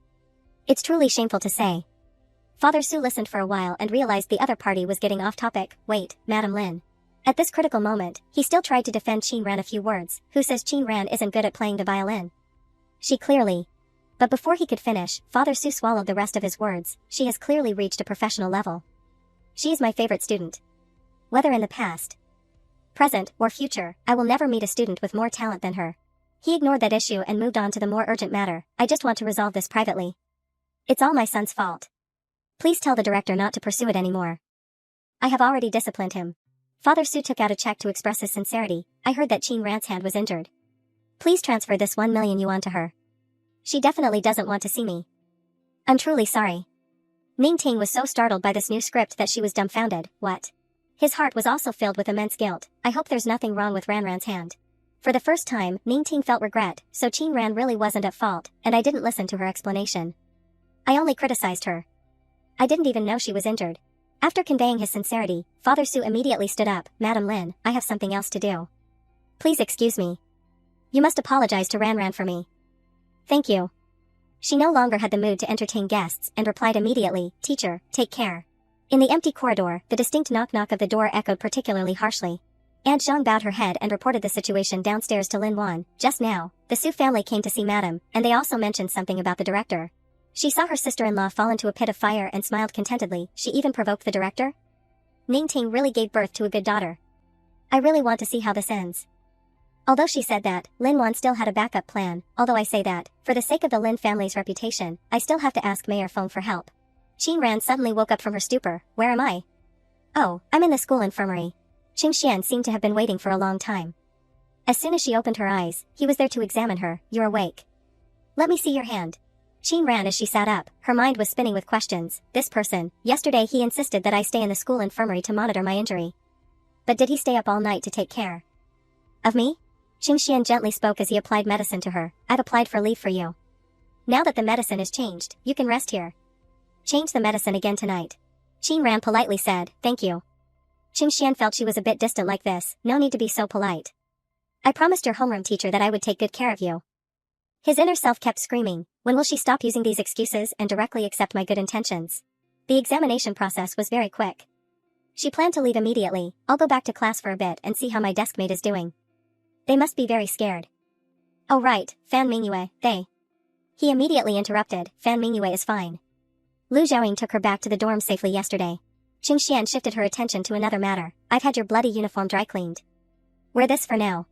It's truly shameful to say. Father Su listened for a while and realized the other party was getting off-topic. Wait, Madam Lin. At this critical moment, he still tried to defend Qin Ran a few words. Who says Qin Ran isn't good at playing the violin? She clearly. But before he could finish, Father Su swallowed the rest of his words. She has clearly reached a professional level. She is my favorite student. Whether in the past, present, or future, I will never meet a student with more talent than her. He ignored that issue and moved on to the more urgent matter. I just want to resolve this privately. It's all my son's fault. Please tell the director not to pursue it anymore. I have already disciplined him. Father Su took out a check to express his sincerity. I heard that Qin Ran's hand was injured. Please transfer this 1 million yuan to her. She definitely doesn't want to see me. I'm truly sorry. Ning Ting was so startled by this new script that she was dumbfounded. What? His heart was also filled with immense guilt. I hope there's nothing wrong with Ran's hand. For the first time, Ning Ting felt regret, so Qin Ran really wasn't at fault, and I didn't listen to her explanation. I only criticized her. I didn't even know she was injured. After conveying his sincerity, Father Su immediately stood up. Madam Lin, I have something else to do. Please excuse me. You must apologize to Ran for me. Thank you. She no longer had the mood to entertain guests and replied immediately, Teacher, take care. In the empty corridor, the distinct knock-knock of the door echoed particularly harshly. Aunt Zhang bowed her head and reported the situation downstairs to Lin Wan. Just now, the Su family came to see Madam, and they also mentioned something about the director. She saw her sister-in-law fall into a pit of fire and smiled contentedly. She even provoked the director? Ning Ting really gave birth to a good daughter. I really want to see how this ends. Although she said that, Lin Wan still had a backup plan. Although I say that, for the sake of the Lin family's reputation, I still have to ask Mayor Feng for help. Qin Ran suddenly woke up from her stupor. Where am I? Oh, I'm in the school infirmary. Qin Xian seemed to have been waiting for a long time. As soon as she opened her eyes, he was there to examine her. You're awake. Let me see your hand. Qin ran as she sat up, her mind was spinning with questions. This person, yesterday he insisted that I stay in the school infirmary to monitor my injury. But did he stay up all night to take care of me? Qin Xian gently spoke as he applied medicine to her. I've applied for leave for you. Now that the medicine is changed, you can rest here. Change the medicine again tonight. Qin Ran politely said, thank you. Qin Xian felt she was a bit distant like this. No need to be so polite. I promised your homeroom teacher that I would take good care of you. His inner self kept screaming, when will she stop using these excuses and directly accept my good intentions? The examination process was very quick. She planned to leave immediately. I'll go back to class for a bit and see how my deskmate is doing. They must be very scared. Oh right, Fan Mingyue, they. He immediately interrupted. Fan Mingyue is fine. Lu Zhaoying took her back to the dorm safely yesterday. Qin Xian shifted her attention to another matter. I've had your bloody uniform dry cleaned. Wear this for now.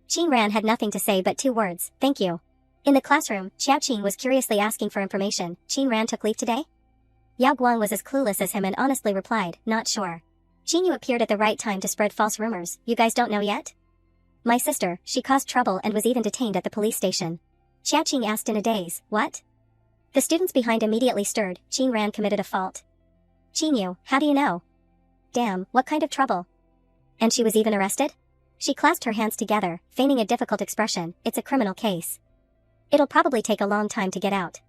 Qin Ran had nothing to say but 2 words, thank you. In the classroom, Xiao Qing was curiously asking for information. Qin Ran took leave today? Yao Guang was as clueless as him and honestly replied, not sure. Qin Yu appeared at the right time to spread false rumors. You guys don't know yet? My sister, she caused trouble and was even detained at the police station. Xiao Qing asked in a daze, what? The students behind immediately stirred. Qin Ran committed a fault. Qin Yu, how do you know? Damn, what kind of trouble? And she was even arrested? She clasped her hands together, feigning a difficult expression. It's a criminal case. It'll probably take a long time to get out.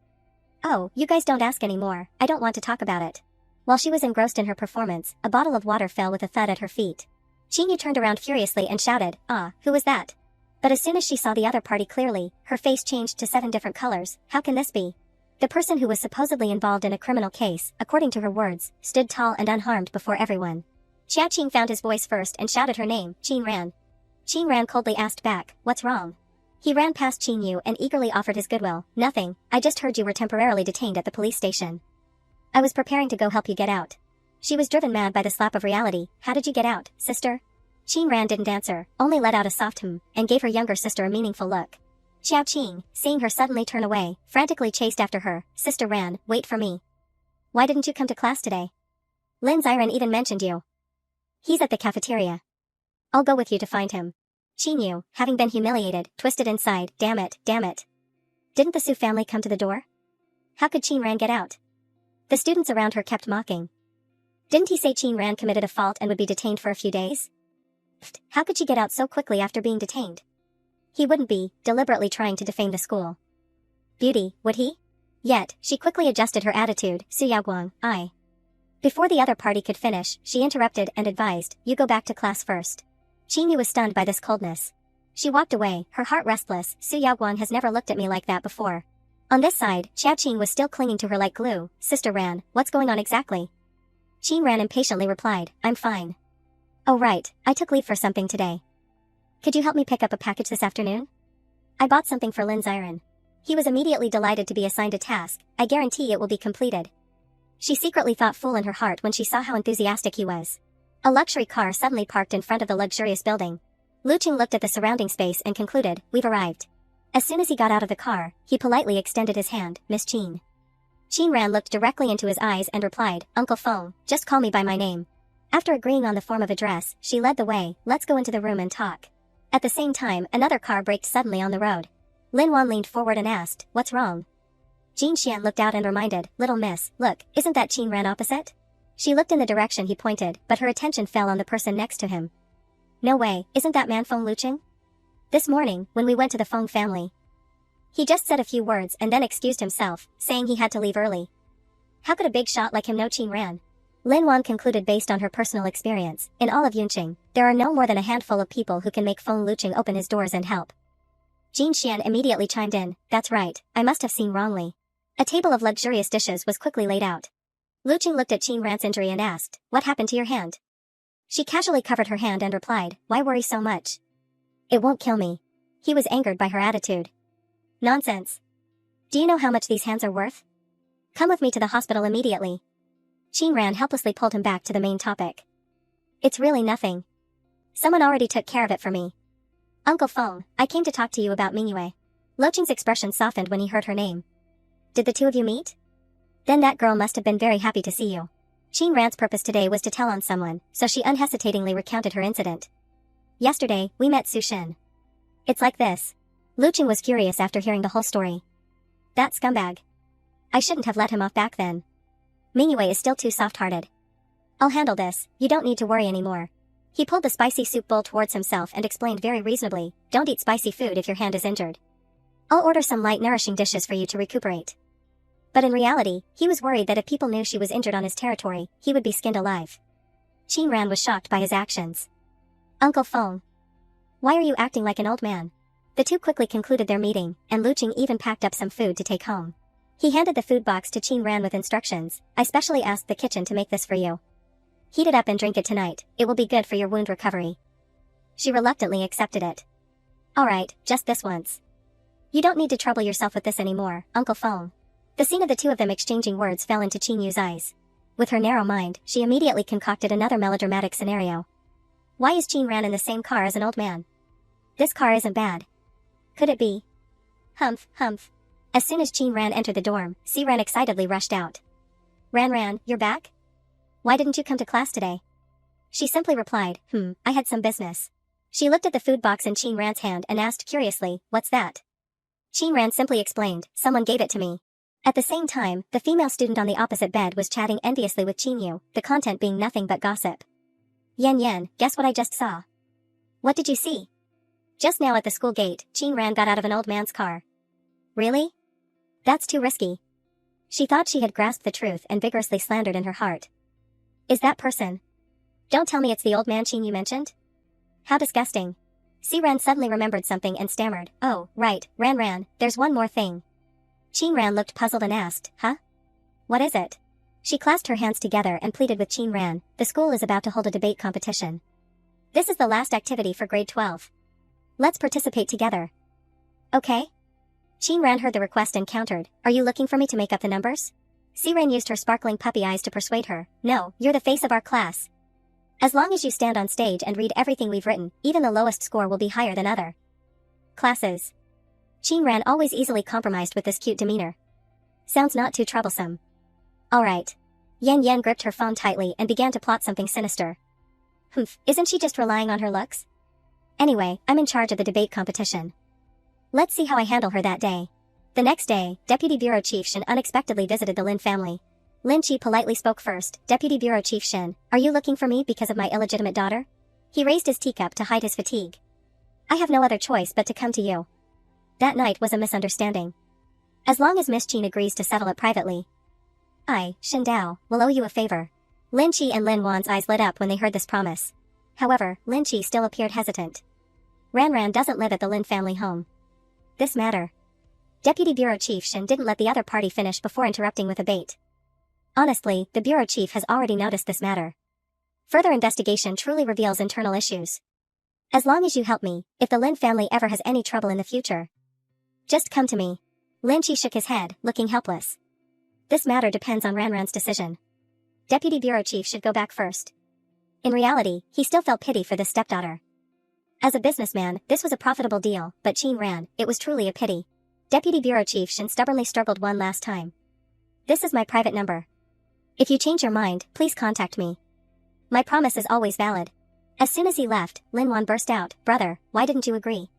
Oh, you guys don't ask anymore. I don't want to talk about it. While she was engrossed in her performance, a bottle of water fell with a thud at her feet. Qin Yu turned around furiously and shouted, ah, who was that? But as soon as she saw the other party clearly, her face changed to 7 different colors. How can this be? The person who was supposedly involved in a criminal case, according to her words, stood tall and unharmed before everyone. Xiao Qing found his voice first and shouted her name, Qin Ran. Qin Ran coldly asked back, "What's wrong?" He ran past Qin Yu and eagerly offered his goodwill. "Nothing, I just heard you were temporarily detained at the police station. I was preparing to go help you get out." She was driven mad by the slap of reality. "How did you get out, sister?" Qin Ran didn't answer, only let out a soft and gave her younger sister a meaningful look. Xiao Qing, seeing her suddenly turn away, frantically chased after her. "Sister Ran, wait for me. Why didn't you come to class today? Lin Ziren even mentioned you. He's at the cafeteria. I'll go with you to find him." Qin Yu, having been humiliated, twisted inside. Damn it. Didn't the Su family come to the door? How could Qin Ran get out? The students around her kept mocking. Didn't he say Qin Ran committed a fault and would be detained for a few days? How could she get out so quickly after being detained? He wouldn't be, deliberately trying to defame the school. Beauty, would he? Yet, she quickly adjusted her attitude. "Su Yaoguang, I." Before the other party could finish, she interrupted and advised, "You go back to class first." Qin Yu was stunned by this coldness. She walked away, her heart restless. Su Yaoguang has never looked at me like that before. On this side, Xiao Qing was still clinging to her like glue. "Sister Ran, what's going on exactly?" Qin Ran impatiently replied, "I'm fine. Oh right, I took leave for something today. Could you help me pick up a package this afternoon? I bought something for Lin Ziren." He was immediately delighted to be assigned a task. "I guarantee it will be completed." She secretly thought full in her heart when she saw how enthusiastic he was. A luxury car suddenly parked in front of the luxurious building. Lu Qing looked at the surrounding space and concluded, "We've arrived." As soon as he got out of the car, he politely extended his hand. "Miss Qin." Qin Ran looked directly into his eyes and replied, "Uncle Feng, just call me by my name." After agreeing on the form of address, she led the way. "Let's go into the room and talk." At the same time, another car braked suddenly on the road. Lin Wan leaned forward and asked, "What's wrong?" Jin Xian looked out and reminded, "Little miss, look, isn't that Qin Ran opposite?" She looked in the direction he pointed, but her attention fell on the person next to him. "No way, isn't that man Feng Luqing? This morning, when we went to the Feng family. He just said a few words and then excused himself, saying he had to leave early. How could a big shot like him know Qin Ran?" Lin Wan concluded based on her personal experience, in all of Yunqing, there are no more than a handful of people who can make Feng Luqing open his doors and help. Jin Xian immediately chimed in, "That's right, I must have seen wrongly." A table of luxurious dishes was quickly laid out. Luqing looked at Qin Ran's injury and asked, "What happened to your hand?" She casually covered her hand and replied, "Why worry so much? It won't kill me." He was angered by her attitude. "Nonsense. Do you know how much these hands are worth? Come with me to the hospital immediately." Qin Ran helplessly pulled him back to the main topic. "It's really nothing. Someone already took care of it for me. Uncle Feng, I came to talk to you about Mingyue." Luqing's expression softened when he heard her name. "Did the two of you meet? Then that girl must have been very happy to see you." Qin Ran's purpose today was to tell on someone, so she unhesitatingly recounted her incident. "Yesterday, we met Su Shin. It's like this." Luqing was furious after hearing the whole story. "That scumbag. I shouldn't have let him off back then. Mingyue is still too soft-hearted. I'll handle this, you don't need to worry anymore." He pulled the spicy soup bowl towards himself and explained very reasonably, "Don't eat spicy food if your hand is injured. I'll order some light nourishing dishes for you to recuperate." But in reality, he was worried that if people knew she was injured on his territory, he would be skinned alive. Qin Ran was shocked by his actions. "Uncle Feng, why are you acting like an old man?" The two quickly concluded their meeting, and Luqing even packed up some food to take home. He handed the food box to Qin Ran with instructions, "I specially asked the kitchen to make this for you. Heat it up and drink it tonight, it will be good for your wound recovery." She reluctantly accepted it. "Alright, just this once. You don't need to trouble yourself with this anymore, Uncle Feng." The scene of the two of them exchanging words fell into Qin Yu's eyes. With her narrow mind, she immediately concocted another melodramatic scenario. Why is Qin Ran in the same car as an old man? This car isn't bad. Could it be? Humph, humph. As soon as Qin Ran entered the dorm, Si Ran excitedly rushed out. Ran, you're back? Why didn't you come to class today?" She simply replied, I had some business." She looked at the food box in Qin Ran's hand and asked curiously, "What's that?" Qin Ran simply explained, "Someone gave it to me." At the same time, the female student on the opposite bed was chatting enviously with Qin Yu, the content being nothing but gossip. Yan, guess what I just saw?" "What did you see?" "Just now at the school gate, Qin Ran got out of an old man's car." "Really? That's too risky." She thought she had grasped the truth and vigorously slandered in her heart. "Is that person? Don't tell me it's the old man Qin you mentioned? How disgusting." Si Ran suddenly remembered something and stammered, "Oh, right, Ran, there's one more thing. Qin Ran looked puzzled and asked, huh? What is it? She clasped her hands together and pleaded with Qin Ran, the school is about to hold a debate competition. This is the last activity for grade 12. Let's participate together. Okay? Qin Ran heard the request and countered, are you looking for me to make up the numbers? Siren used her sparkling puppy eyes to persuade her, no, you're the face of our class. As long as you stand on stage and read everything we've written, even the lowest score will be higher than other classes. Qin Ran always easily compromised with this cute demeanor. Sounds not too troublesome. Alright. Yan Yan gripped her phone tightly and began to plot something sinister. Humph, isn't she just relying on her looks? Anyway, I'm in charge of the debate competition. Let's see how I handle her that day. The next day, Deputy Bureau Chief Shin unexpectedly visited the Lin family. Lin Chi politely spoke first, Deputy Bureau Chief Shin, are you looking for me because of my illegitimate daughter? He raised his teacup to hide his fatigue. I have no other choice but to come to you. That night was a misunderstanding. As long as Miss Qin agrees to settle it privately, I, Shin Dao, will owe you a favor. Lin Chi and Lin Wan's eyes lit up when they heard this promise. However, Lin Chi still appeared hesitant. Ran Ran doesn't live at the Lin family home. This matter. Deputy Bureau Chief Shin didn't let the other party finish before interrupting with a bait. Honestly, the Bureau Chief has already noticed this matter. Further investigation truly reveals internal issues. As long as you help me, if the Lin family ever has any trouble in the future, just come to me. Lin Chi shook his head, looking helpless. This matter depends on Ran Ran's decision. Deputy Bureau Chief should go back first. In reality, he still felt pity for this stepdaughter. As a businessman, this was a profitable deal, but Qin Ran, it was truly a pity. Deputy Bureau Chief Shin stubbornly struggled one last time. This is my private number. If you change your mind, please contact me. My promise is always valid. As soon as he left, Lin Wan burst out, brother, why didn't you agree?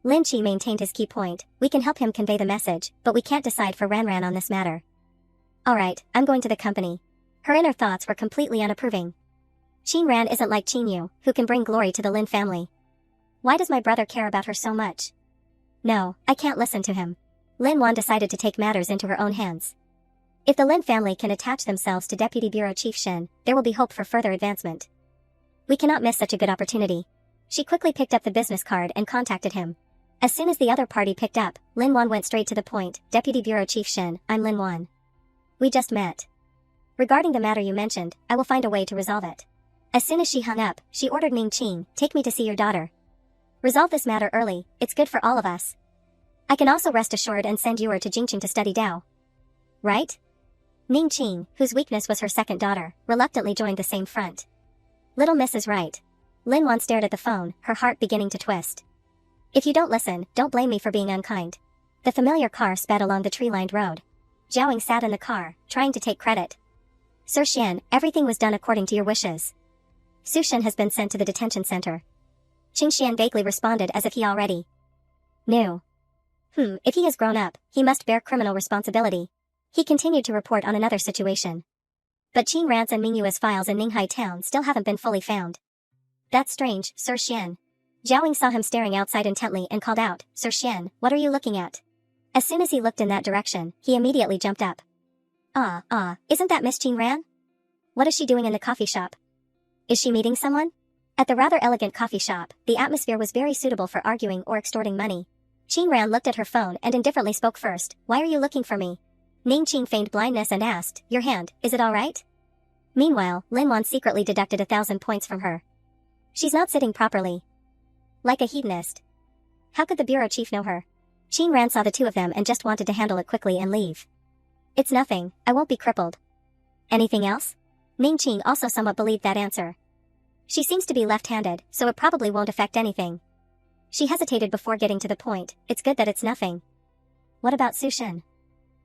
Lin Chi maintained his key point, we can help him convey the message, but we can't decide for Ran Ran on this matter. Alright, I'm going to the company. Her inner thoughts were completely unapproving. Qin Ran isn't like Qin Yu, who can bring glory to the Lin family. Why does my brother care about her so much? No, I can't listen to him. Lin Wan decided to take matters into her own hands. If the Lin family can attach themselves to Deputy Bureau Chief Shin, there will be hope for further advancement. We cannot miss such a good opportunity. She quickly picked up the business card and contacted him. As soon as the other party picked up, Lin Wan went straight to the point, Deputy Bureau Chief Shin, I'm Lin Wan. We just met. Regarding the matter you mentioned, I will find a way to resolve it. As soon as she hung up, she ordered Ming Qing, take me to see your daughter. Resolve this matter early, it's good for all of us. I can also rest assured and send Yuer to Jingqing to study Dao. Right? Ming Qing, whose weakness was her second daughter, reluctantly joined the same front. Little Miss is right. Lin Wan stared at the phone, her heart beginning to twist. If you don't listen, don't blame me for being unkind. The familiar car sped along the tree-lined road. Zhao sat in the car, trying to take credit. Sir Xian, everything was done according to your wishes. Su Shen has been sent to the detention center. Qing Xian vaguely responded as if he already knew. If he has grown up, he must bear criminal responsibility. He continued to report on another situation. But Qin Ran's and Mingyue's files in Ninghai town still haven't been fully found. That's strange, Sir Xian. Zhao saw him staring outside intently and called out, Sir Xian, what are you looking at? As soon as he looked in that direction, he immediately jumped up. Isn't that Miss Qin Ran? What is she doing in the coffee shop? Is she meeting someone? At the rather elegant coffee shop, the atmosphere was very suitable for arguing or extorting money. Qin Ran looked at her phone and indifferently spoke first, why are you looking for me? Ning Qing feigned blindness and asked, your hand, is it alright? Meanwhile, Lin Wan secretly deducted 1,000 points from her. She's not sitting properly. Like a hedonist. How could the bureau chief know her? Qin Ran saw the two of them and just wanted to handle it quickly and leave. It's nothing, I won't be crippled. Anything else? Ning Qing also somewhat believed that answer. She seems to be left-handed, so it probably won't affect anything. She hesitated before getting to the point, it's good that it's nothing. What about Su Shen?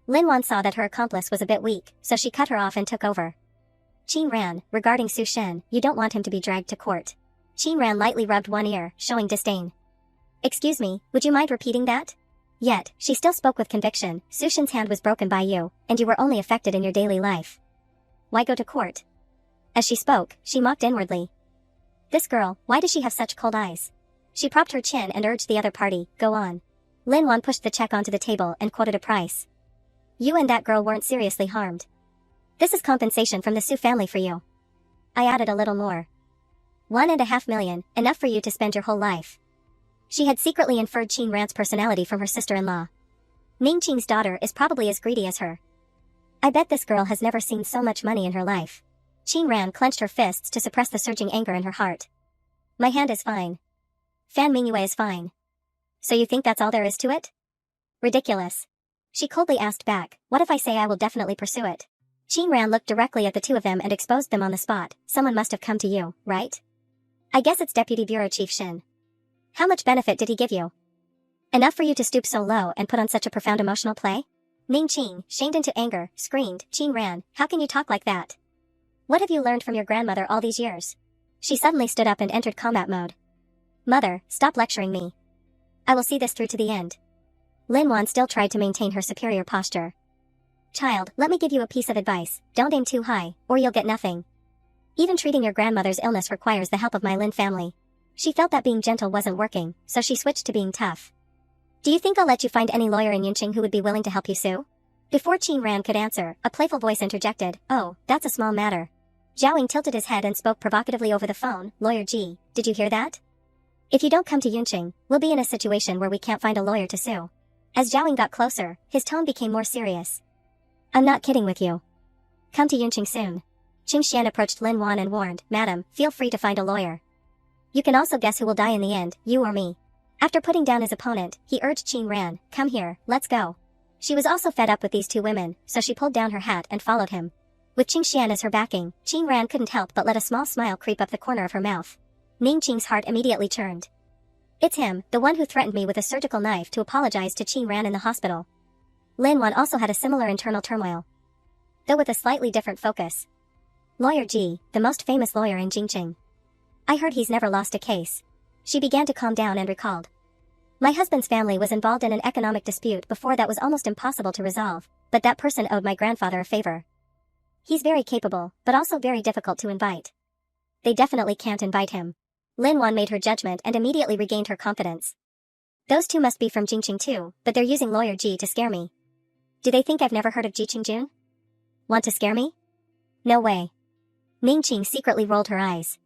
Lin Wan saw that her accomplice was a bit weak, so she cut her off and took over. Qin Ran, regarding Su Shen, you don't want him to be dragged to court. Qin Ran lightly rubbed one ear, showing disdain. Excuse me, would you mind repeating that? Yet, she still spoke with conviction, Su Shen's hand was broken by you, and you were only affected in your daily life. Why go to court? As she spoke, she mocked inwardly. This girl, why does she have such cold eyes? She propped her chin and urged the other party, go on. Lin Wan pushed the check onto the table and quoted a price. You and that girl weren't seriously harmed. This is compensation from the Su family for you. I added a little more. 1.5 million, enough for you to spend your whole life. She had secretly inferred Qin Ran's personality from her sister-in-law. Ning Qing's daughter is probably as greedy as her. I bet this girl has never seen so much money in her life. Qing Ran clenched her fists to suppress the surging anger in her heart. My hand is fine. Fan Mingyue is fine. So you think that's all there is to it? Ridiculous. She coldly asked back, what if I say I will definitely pursue it? Qing Ran looked directly at the two of them and exposed them on the spot. Someone must have come to you, right? I guess it's Deputy Bureau Chief Shin. How much benefit did he give you? Enough for you to stoop so low and put on such a profound emotional play? Ning Qing, shamed into anger, screamed, Qing Ran, how can you talk like that? What have you learned from your grandmother all these years? She suddenly stood up and entered combat mode. Mother, stop lecturing me. I will see this through to the end. Lin Wan still tried to maintain her superior posture. Child, let me give you a piece of advice, don't aim too high, or you'll get nothing. Even treating your grandmother's illness requires the help of my Lin family. She felt that being gentle wasn't working, so she switched to being tough. Do you think I'll let you find any lawyer in Yunqing who would be willing to help you sue? Before Qing Ran could answer, a playful voice interjected, oh, that's a small matter. Zhaoing tilted his head and spoke provocatively over the phone, Lawyer Ji, did you hear that? If you don't come to Yunqing, we'll be in a situation where we can't find a lawyer to sue. As Zhaoing got closer, his tone became more serious. I'm not kidding with you. Come to Yunqing soon. Qing Xian approached Lin Wan and warned, Madam, feel free to find a lawyer. You can also guess who will die in the end, you or me. After putting down his opponent, he urged Qing Ran, come here, let's go. She was also fed up with these two women, so she pulled down her hat and followed him. With Qing Xian as her backing, Qing Ran couldn't help but let a small smile creep up the corner of her mouth. Ning Qing's heart immediately churned. It's him, the one who threatened me with a surgical knife to apologize to Qing Ran in the hospital. Lin Wan also had a similar internal turmoil, though with a slightly different focus. Lawyer Ji, the most famous lawyer in Jingqing. I heard he's never lost a case. She began to calm down and recalled. My husband's family was involved in an economic dispute before that was almost impossible to resolve, but that person owed my grandfather a favor. He's very capable, but also very difficult to invite. They definitely can't invite him. Lin Wan made her judgment and immediately regained her confidence. Those two must be from Jingqing too, but they're using Lawyer Ji to scare me. Do they think I've never heard of Ji Qingjun? Want to scare me? No way. Ning Qing secretly rolled her eyes.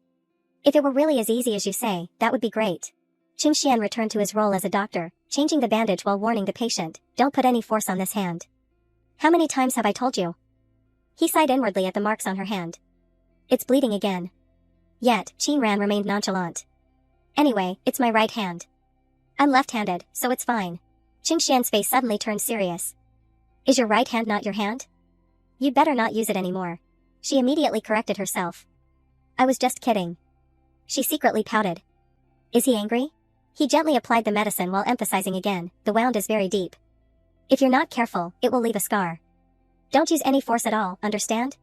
If it were really as easy as you say, that would be great. Qing Xian returned to his role as a doctor, changing the bandage while warning the patient, don't put any force on this hand. How many times have I told you? He sighed inwardly at the marks on her hand. It's bleeding again. Yet, Qing Ran remained nonchalant. Anyway, it's my right hand. I'm left-handed, so it's fine. Qing Xian's face suddenly turned serious. Is your right hand not your hand? You'd better not use it anymore. She immediately corrected herself. I was just kidding. She secretly pouted. Is he angry? He gently applied the medicine while emphasizing again, the wound is very deep. If you're not careful, it will leave a scar. Don't use any force at all, understand?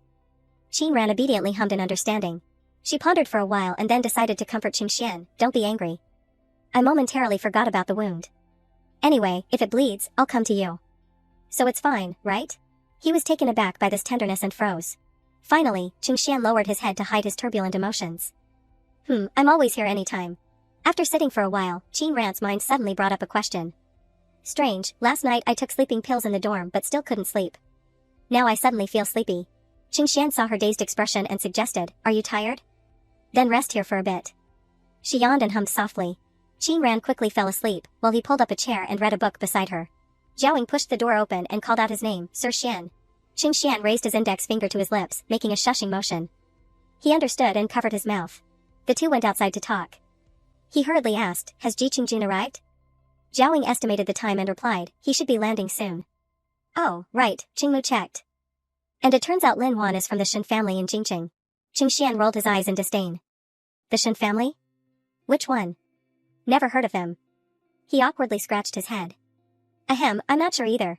Qing Ran obediently hummed in understanding. She pondered for a while and then decided to comfort Qing Xian, don't be angry. I momentarily forgot about the wound. Anyway, if it bleeds, I'll come to you. So it's fine, right? He was taken aback by this tenderness and froze. Finally, Qing Xian lowered his head to hide his turbulent emotions. I'm always here anytime. After sitting for a while, Qing Ran's mind suddenly brought up a question. Strange, last night I took sleeping pills in the dorm but still couldn't sleep. Now I suddenly feel sleepy. Qing Xian saw her dazed expression and suggested, are you tired? Then rest here for a bit. She yawned and hummed softly. Qing Ran quickly fell asleep, while he pulled up a chair and read a book beside her. Zhaoing pushed the door open and called out his name, Sir Xian. Qing Xian raised his index finger to his lips, making a shushing motion. He understood and covered his mouth. The two went outside to talk. He hurriedly asked, has Ji Qingjun arrived? Zhaoing estimated the time and replied, he should be landing soon. Oh, right, Qingmu checked. And it turns out Lin Wan is from the Shen family in Jingqing. Qing Xian rolled his eyes in disdain. The Shen family? Which one? Never heard of them. He awkwardly scratched his head. Ahem, I'm not sure either.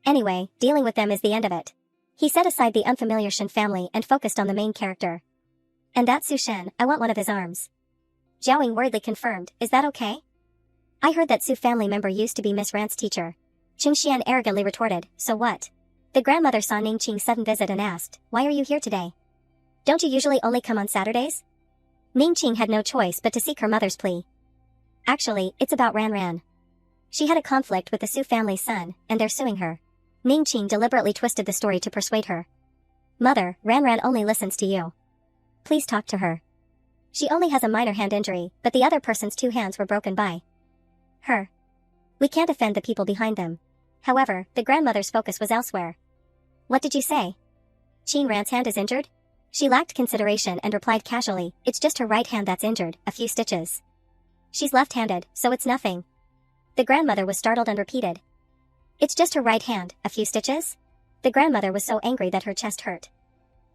Anyway, dealing with them is the end of it. He set aside the unfamiliar Shen family and focused on the main character. And that's Su Shen, I want one of his arms. Zhaoing worriedly confirmed, is that okay? I heard that Su family member used to be Miss Rant's teacher. Qing Xian arrogantly retorted, so what? The grandmother saw Ning Qing's sudden visit and asked, why are you here today? Don't you usually only come on Saturdays? Ning Qing had no choice but to seek her mother's plea. Actually, it's about Ran Ran. She had a conflict with the Su family's son, and they're suing her. Ning Qing deliberately twisted the story to persuade her. Mother, Ran Ran only listens to you. Please talk to her. She only has a minor hand injury, but the other person's two hands were broken by her. We can't offend the people behind them. However, the grandmother's focus was elsewhere. What did you say? Qin Ran's hand is injured? She lacked consideration and replied casually, it's just her right hand that's injured, a few stitches. She's left-handed, so it's nothing. The grandmother was startled and repeated. It's just her right hand, a few stitches? The grandmother was so angry that her chest hurt.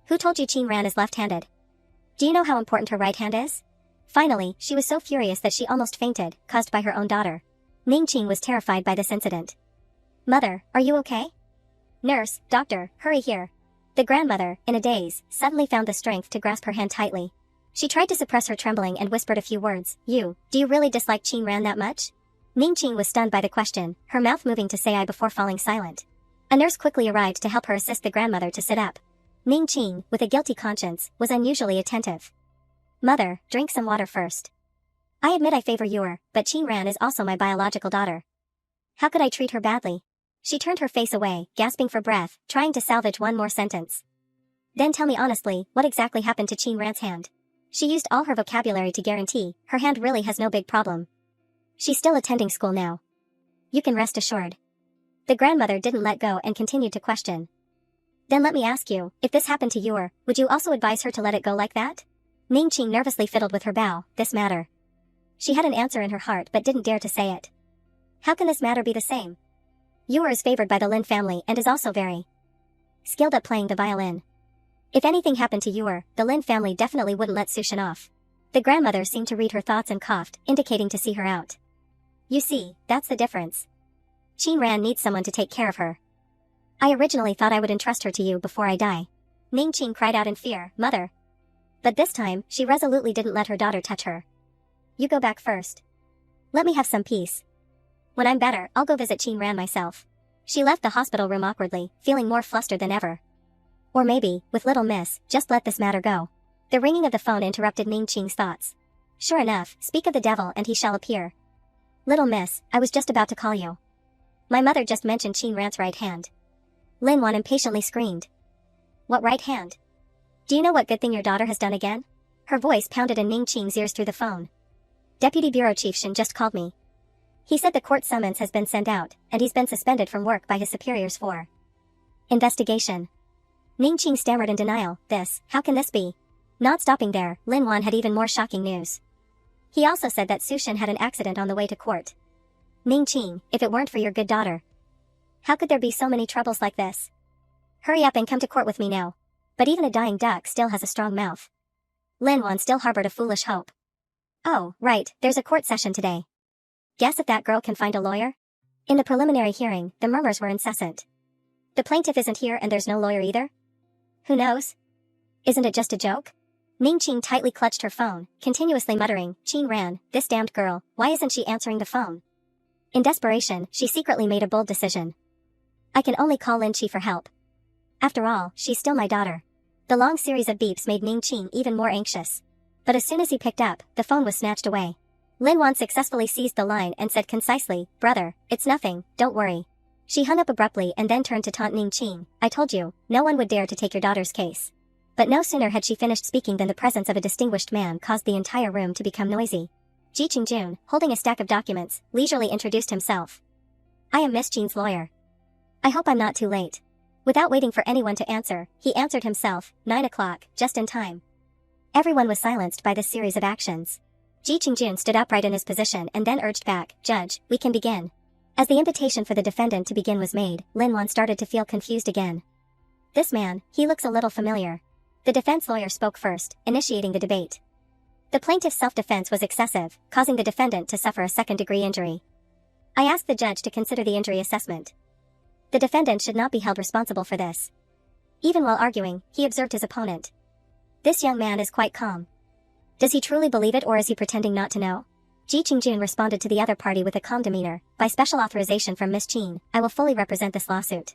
Who told you Qin Ran is left-handed? Do you know how important her right hand is? Finally, she was so furious that she almost fainted, caused by her own daughter. Ning Qing was terrified by this incident. Mother, are you okay? Nurse, doctor, hurry here. The grandmother, in a daze, suddenly found the strength to grasp her hand tightly. She tried to suppress her trembling and whispered a few words. Do you really dislike Qin Ran that much? Ning Qing was stunned by the question, her mouth moving to say I before falling silent. A nurse quickly arrived to help her assist the grandmother to sit up. Ning Qing, with a guilty conscience, was unusually attentive. Mother, drink some water first. I admit I favor Yor, but Qin Ran is also my biological daughter. How could I treat her badly? She turned her face away, gasping for breath, trying to salvage one more sentence. Then tell me honestly, what exactly happened to Qin Ran's hand? She used all her vocabulary to guarantee, her hand really has no big problem. She's still attending school now. You can rest assured. The grandmother didn't let go and continued to question. Then let me ask you, if this happened to Yor, would you also advise her to let it go like that? Ning Qing nervously fiddled with her bow, this matter. She had an answer in her heart but didn't dare to say it. How can this matter be the same? Yor is favored by the Lin family and is also very skilled at playing the violin. If anything happened to Yor, the Lin family definitely wouldn't let Sushin off. The grandmother seemed to read her thoughts and coughed, indicating to see her out. You see, that's the difference. Qin Ran needs someone to take care of her. I originally thought I would entrust her to you before I die. Ning Qing cried out in fear, Mother. But this time, she resolutely didn't let her daughter touch her. You go back first. Let me have some peace. When I'm better, I'll go visit Qin Ran myself. She left the hospital room awkwardly, feeling more flustered than ever. Or maybe, with little miss, just let this matter go. The ringing of the phone interrupted Ning Qing's thoughts. Sure enough, speak of the devil and he shall appear. Little miss, I was just about to call you. My mother just mentioned Qin Ran's right hand. Lin Wan impatiently screamed. What right hand? Do you know what good thing your daughter has done again? Her voice pounded in Ning Qing's ears through the phone. Deputy Bureau Chief Shin just called me. He said the court summons has been sent out, and he's been suspended from work by his superiors for investigation. Ning Qing stammered in denial, how can this be? Not stopping there, Lin Wan had even more shocking news. He also said that Sushin had an accident on the way to court. Ning Qing, if it weren't for your good daughter. How could there be so many troubles like this? Hurry up and come to court with me now. But even a dying duck still has a strong mouth. Lin Wan still harbored a foolish hope. Oh, right, there's a court session today. Guess if that girl can find a lawyer? In the preliminary hearing, the murmurs were incessant. The plaintiff isn't here and there's no lawyer either? Who knows? Isn't it just a joke? Ning Qing tightly clutched her phone, continuously muttering, Qin Ran, this damned girl, why isn't she answering the phone? In desperation, she secretly made a bold decision. I can only call Lin Qi for help. After all, she's still my daughter. The long series of beeps made Ning Qing even more anxious. But as soon as he picked up, the phone was snatched away. Lin Wan successfully seized the line and said concisely, Brother, it's nothing, don't worry. She hung up abruptly and then turned to taunt Ning Qing, I told you, no one would dare to take your daughter's case. But no sooner had she finished speaking than the presence of a distinguished man caused the entire room to become noisy. Ji Qingjun, holding a stack of documents, leisurely introduced himself. I am Miss Qing's lawyer. I hope I'm not too late. Without waiting for anyone to answer, he answered himself, 9 o'clock, just in time. Everyone was silenced by this series of actions. Ji Qingjun stood upright in his position and then urged back, Judge, we can begin. As the invitation for the defendant to begin was made, Lin Wan started to feel confused again. This man, he looks a little familiar. The defense lawyer spoke first, initiating the debate. The plaintiff's self-defense was excessive, causing the defendant to suffer a second-degree injury. I asked the judge to consider the injury assessment. The defendant should not be held responsible for this. Even while arguing, he observed his opponent. This young man is quite calm. Does he truly believe it or is he pretending not to know? Ji Qingjun responded to the other party with a calm demeanor, by special authorization from Miss Qin, I will fully represent this lawsuit.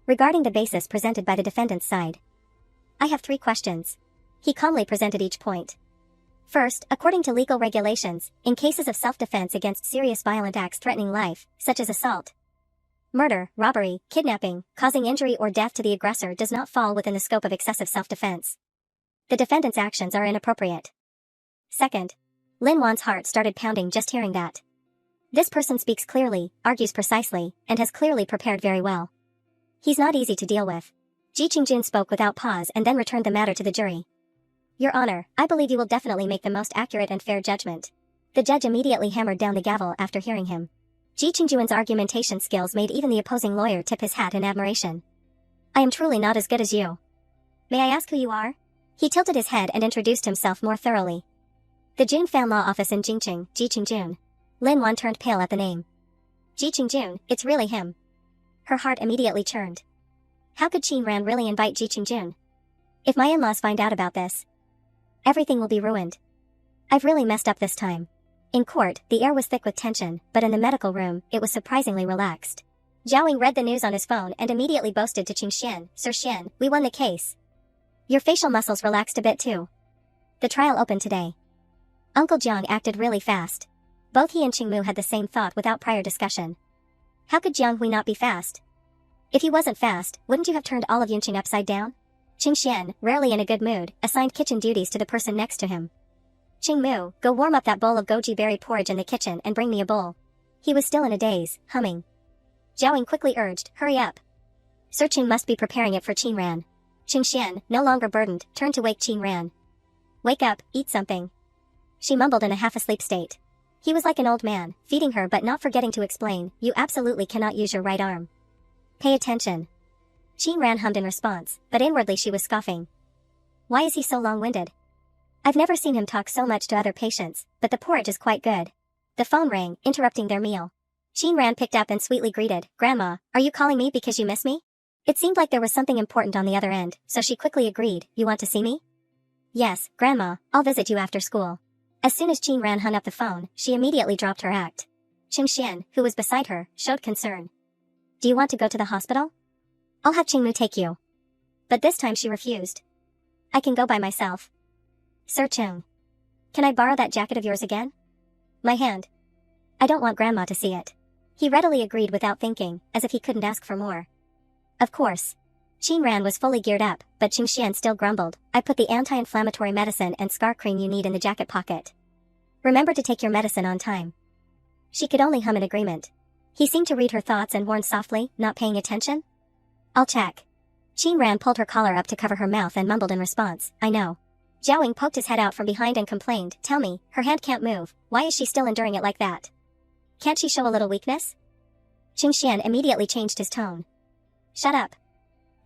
Regarding the basis presented by the defendant's side, I have 3 questions. He calmly presented each point. First, according to legal regulations, in cases of self-defense against serious violent acts threatening life, such as assault, murder, robbery, kidnapping, causing injury or death to the aggressor does not fall within the scope of excessive self-defense. The defendant's actions are inappropriate. Second, Lin Wan's heart started pounding just hearing that. This person speaks clearly, argues precisely, and has clearly prepared very well. He's not easy to deal with. Ji Qingjun spoke without pause and then returned the matter to the jury. Your Honor, I believe you will definitely make the most accurate and fair judgment. The judge immediately hammered down the gavel after hearing him. Ji Qingjuan's argumentation skills made even the opposing lawyer tip his hat in admiration. I am truly not as good as you. May I ask who you are? He tilted his head and introduced himself more thoroughly. The Jun Fan Law Office in Jingqing, Ji Qingjun. Lin Wan turned pale at the name. Ji Qingjun, it's really him. Her heart immediately churned. How could Qin Ran really invite Ji Qingjun? If my in-laws find out about this, everything will be ruined. I've really messed up this time. In court, the air was thick with tension, but in the medical room, it was surprisingly relaxed. Zhao read the news on his phone and immediately boasted to Qing Xian, Sir Xian, we won the case. Your facial muscles relaxed a bit too. The trial opened today. Uncle Jiang acted really fast. Both he and Qingmu had the same thought without prior discussion. How could Jiang Hui not be fast? If he wasn't fast, wouldn't you have turned all of Yunqing upside down? Qing Xian, rarely in a good mood, assigned kitchen duties to the person next to him. Qingmu, go warm up that bowl of goji berry porridge in the kitchen and bring me a bowl. He was still in a daze, humming. Zhao quickly urged, hurry up. Sir Qing must be preparing it for Qin Ran. Qing Xian, no longer burdened, turned to wake Qin Ran. Wake up, eat something. She mumbled in a half-asleep state. He was like an old man, feeding her but not forgetting to explain, you absolutely cannot use your right arm. Pay attention. Qin Ran hummed in response, but inwardly she was scoffing. Why is he so long-winded? I've never seen him talk so much to other patients, but the porridge is quite good. The phone rang, interrupting their meal. Qin Ran picked up and sweetly greeted, Grandma, are you calling me because you miss me? It seemed like there was something important on the other end, so she quickly agreed, you want to see me? Yes, Grandma, I'll visit you after school. As soon as Qin Ran hung up the phone, she immediately dropped her act. Qing Xian, who was beside her, showed concern. Do you want to go to the hospital? I'll have Qingmu take you. But this time she refused. I can go by myself. Sir Chung. Can I borrow that jacket of yours again? My hand. I don't want Grandma to see it. He readily agreed without thinking, as if he couldn't ask for more. Of course. Qin Ran was fully geared up, but Qing Xian still grumbled, I put the anti-inflammatory medicine and scar cream you need in the jacket pocket. Remember to take your medicine on time. She could only hum in agreement. He seemed to read her thoughts and warned softly, not paying attention. I'll check. Qin Ran pulled her collar up to cover her mouth and mumbled in response, I know. Zhao poked his head out from behind and complained, tell me, her hand can't move, why is she still enduring it like that? Can't she show a little weakness? Qing Xian immediately changed his tone. Shut up.